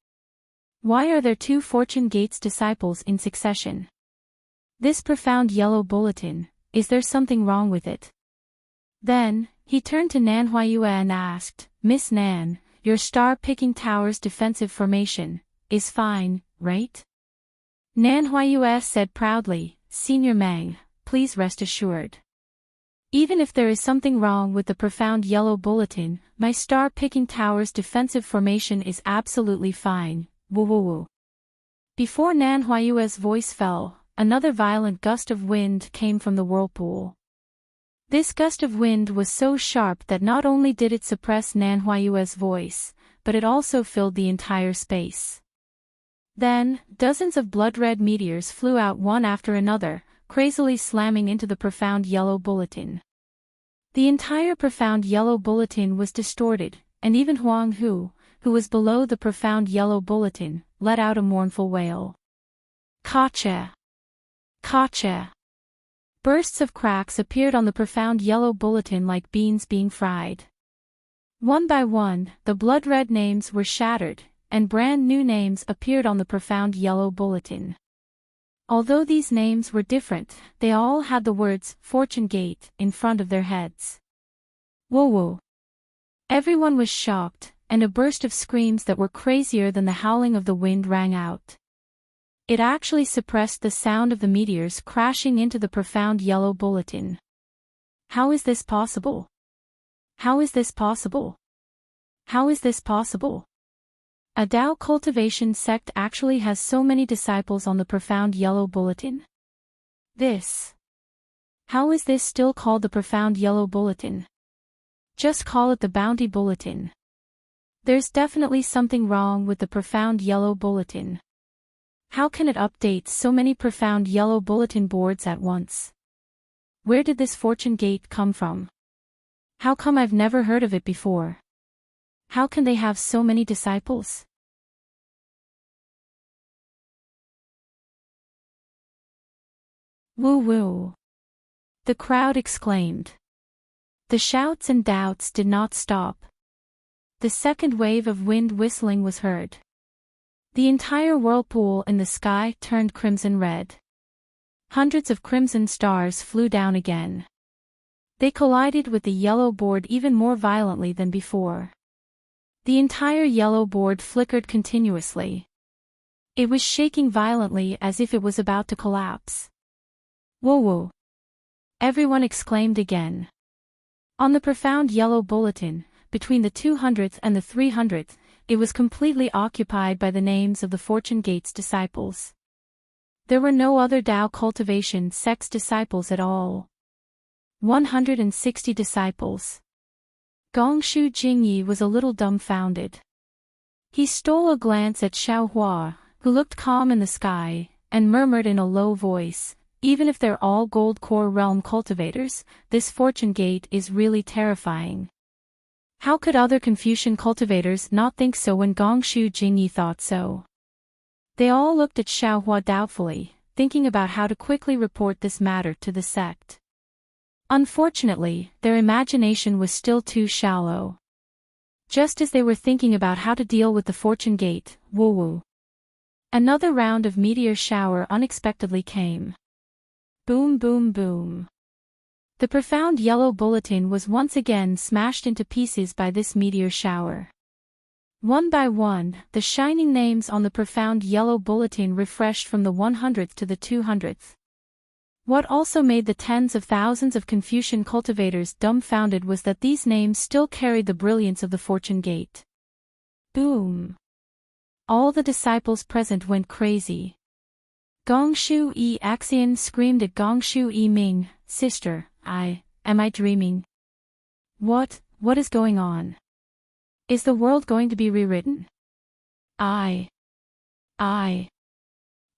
Why are there two Fortune Gates disciples in succession? This profound yellow bulletin, is there something wrong with it?" Then, he turned to Nan Huayue and asked, "Miss Nan, your star-picking tower's defensive formation is fine, right?" Nan Huayue said proudly, "Senior Meng, please rest assured. Even if there is something wrong with the profound yellow bulletin, my star-picking tower's defensive formation is absolutely fine, woo woo woo." Before Nan Huayue's voice fell, another violent gust of wind came from the whirlpool. This gust of wind was so sharp that not only did it suppress Nan Huayue's voice, but it also filled the entire space. Then, dozens of blood-red meteors flew out one after another, crazily slamming into the profound yellow bulletin. The entire profound yellow bulletin was distorted, and even Huang Hu, who was below the profound yellow bulletin, let out a mournful wail. Kacha! Kacha! Bursts of cracks appeared on the profound yellow bulletin like beans being fried. One by one, the blood-red names were shattered, and brand new names appeared on the profound yellow bulletin. Although these names were different, they all had the words Fortune Gate in front of their heads. Whoa whoa! Everyone was shocked, and a burst of screams that were crazier than the howling of the wind rang out. It actually suppressed the sound of the meteors crashing into the profound yellow bulletin. How is this possible? How is this possible? How is this possible? A Tao cultivation sect actually has so many disciples on the profound yellow bulletin? This. How is this still called the profound yellow bulletin? Just call it the bounty bulletin. There's definitely something wrong with the profound yellow bulletin. How can it update so many profound yellow bulletin boards at once? Where did this Fortune Gate come from? How come I've never heard of it before? How can they have so many disciples? Woo woo! The crowd exclaimed. The shouts and doubts did not stop. The second wave of wind whistling was heard. The entire whirlpool in the sky turned crimson red. Hundreds of crimson stars flew down again. They collided with the yellow board even more violently than before. The entire yellow board flickered continuously. It was shaking violently as if it was about to collapse. Whoa whoa! Everyone exclaimed again. On the profound yellow bulletin, between the 200th and the 300th, it was completely occupied by the names of the Fortune Gates disciples. There were no other Tao cultivation sect's disciples at all. 160 disciples. Gongshu Jingyi was a little dumbfounded. He stole a glance at Xiaohua, who looked calm in the sky, and murmured in a low voice, "Even if they're all gold core realm cultivators, this fortune gate is really terrifying." How could other Confucian cultivators not think so when Gongshu Jingyi thought so? They all looked at Xiaohua doubtfully, thinking about how to quickly report this matter to the sect. Unfortunately, their imagination was still too shallow. Just as they were thinking about how to deal with the fortune gate, woo-woo, another round of meteor shower unexpectedly came. Boom boom boom. The profound yellow bulletin was once again smashed into pieces by this meteor shower. One by one, the shining names on the profound yellow bulletin refreshed from the 100th to the 200th. What also made the tens of thousands of Confucian cultivators dumbfounded was that these names still carried the brilliance of the fortune gate. Boom! All the disciples present went crazy. Gongshu Yi Axian screamed at Gongshu Yi Ming, "Sister, am I dreaming? What is going on? Is the world going to be rewritten? I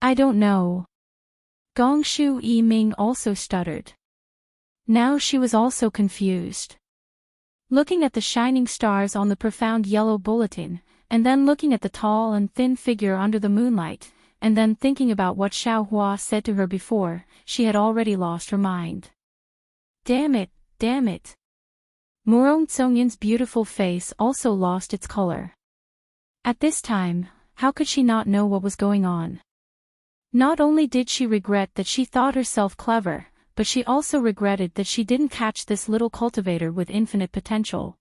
don't know." Gongshu Yi Ming also stuttered. Now she was also confused. Looking at the shining stars on the profound yellow bulletin, and then looking at the tall and thin figure under the moonlight, and then thinking about what Xiaohua said to her before, she had already lost her mind. Damn it! Murong Tsongyin's beautiful face also lost its color. At this time, how could she not know what was going on? Not only did she regret that she thought herself clever, but she also regretted that she didn't catch this little cultivator with infinite potential.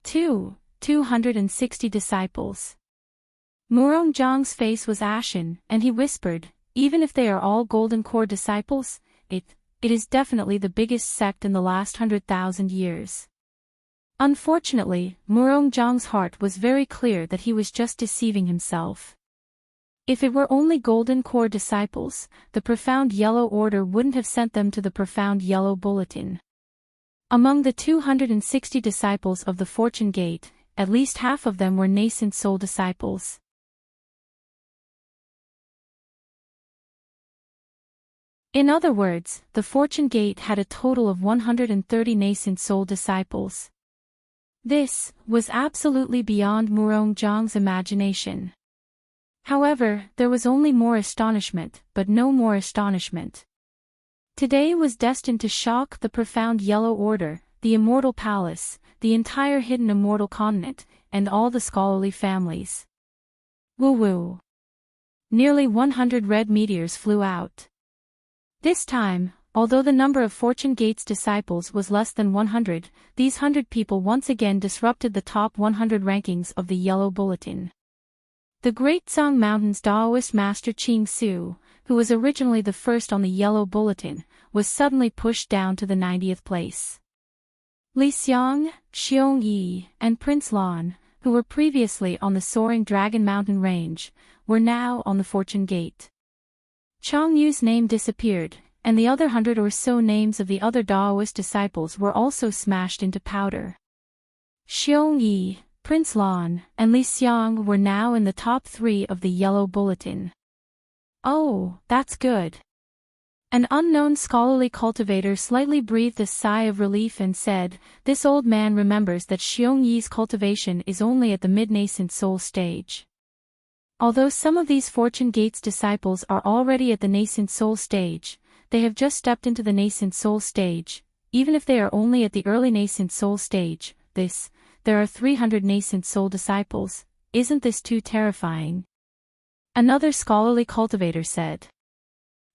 260 disciples. Murong Zhang's face was ashen, and he whispered, "Even if they are all golden core disciples, it is definitely the biggest sect in the last 100,000 years." Unfortunately, Murong Zhang's heart was very clear that he was just deceiving himself. If it were only golden core disciples, the profound yellow order wouldn't have sent them to the profound yellow bulletin. Among the 260 disciples of the fortune gate, at least half of them were nascent soul disciples. In other words, the fortune gate had a total of 130 nascent soul disciples. This was absolutely beyond Murong Zhang's imagination. However, there was only more astonishment, but no more astonishment. Today was destined to shock the profound yellow order, the immortal palace, the entire hidden immortal continent, and all the scholarly families. Woo-woo. Nearly 100 red meteors flew out. This time, although the number of Fortune Gate's disciples was less than 100, these 100 people once again disrupted the top 100 rankings of the Yellow Bulletin. The Great Tsang Mountain's Daoist master Qing Su, who was originally the first on the Yellow Bulletin, was suddenly pushed down to the 90th place. Li Xiang, Xiong Yi, and Prince Lan, who were previously on the soaring Dragon Mountain range, were now on the Fortune Gate. Chang Yu's name disappeared, and the other 100 or so names of the other Daoist disciples were also smashed into powder. Xiong Yi, Prince Lan, and Li Xiang were now in the top 3 of the Yellow Bulletin. Oh, that's good. An unknown scholarly cultivator slightly breathed a sigh of relief and said, "This old man remembers that Xiong Yi's cultivation is only at the mid-nascent soul stage. Although some of these Fortune Gate's disciples are already at the nascent soul stage, they have just stepped into the nascent soul stage. Even if they are only at the early nascent soul stage, there are 300 nascent soul disciples. Isn't this too terrifying?" Another scholarly cultivator said.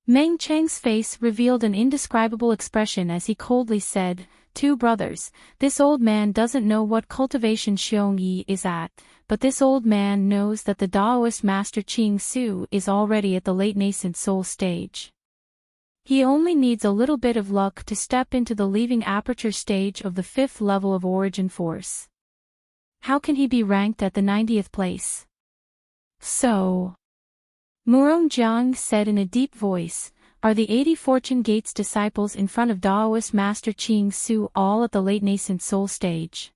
Meng Cheng's face revealed an indescribable expression as he coldly said, "Two brothers, this old man doesn't know what cultivation Xiong Yi is at, but this old man knows that the Daoist master Qing Su is already at the late nascent soul stage. He only needs a little bit of luck to step into the leaving aperture stage of the 5th level of origin force. How can he be ranked at the 90th place? So Murong Jiang said in a deep voice, "Are the 80 Fortune Gates disciples in front of Daoist Master Qing Su all at the late nascent soul stage?"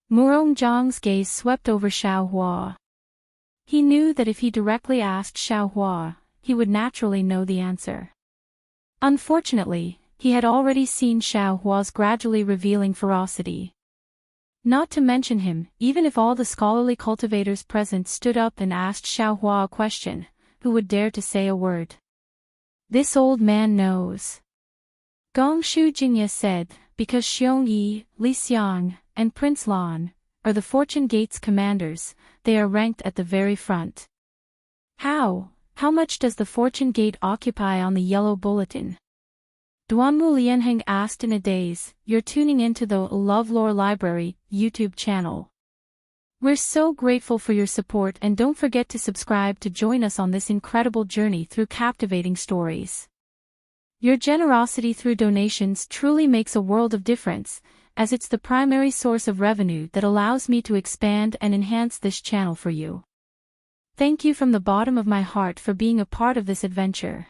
Murong Jiang's gaze swept over Xiaohua. He knew that if he directly asked Xiaohua, he would naturally know the answer. Unfortunately, he had already seen Xiaohua's gradually revealing ferocity. Not to mention him, even if all the scholarly cultivators present stood up and asked Xiaohua a question, who would dare to say a word? "This old man knows." Gong Shu Jingye said, "Because Xiong Yi, Li Xiang, and Prince Lan are the Fortune Gates commanders, they are ranked at the very front." How much does the Fortune Gate occupy on the yellow bulletin? Duanmu Lianheng asked in a daze. "You're tuning into the LoveLore Library YouTube channel. We're so grateful for your support, and don't forget to subscribe to join us on this incredible journey through captivating stories. Your generosity through donations truly makes a world of difference, as it's the primary source of revenue that allows me to expand and enhance this channel for you. Thank you from the bottom of my heart for being a part of this adventure.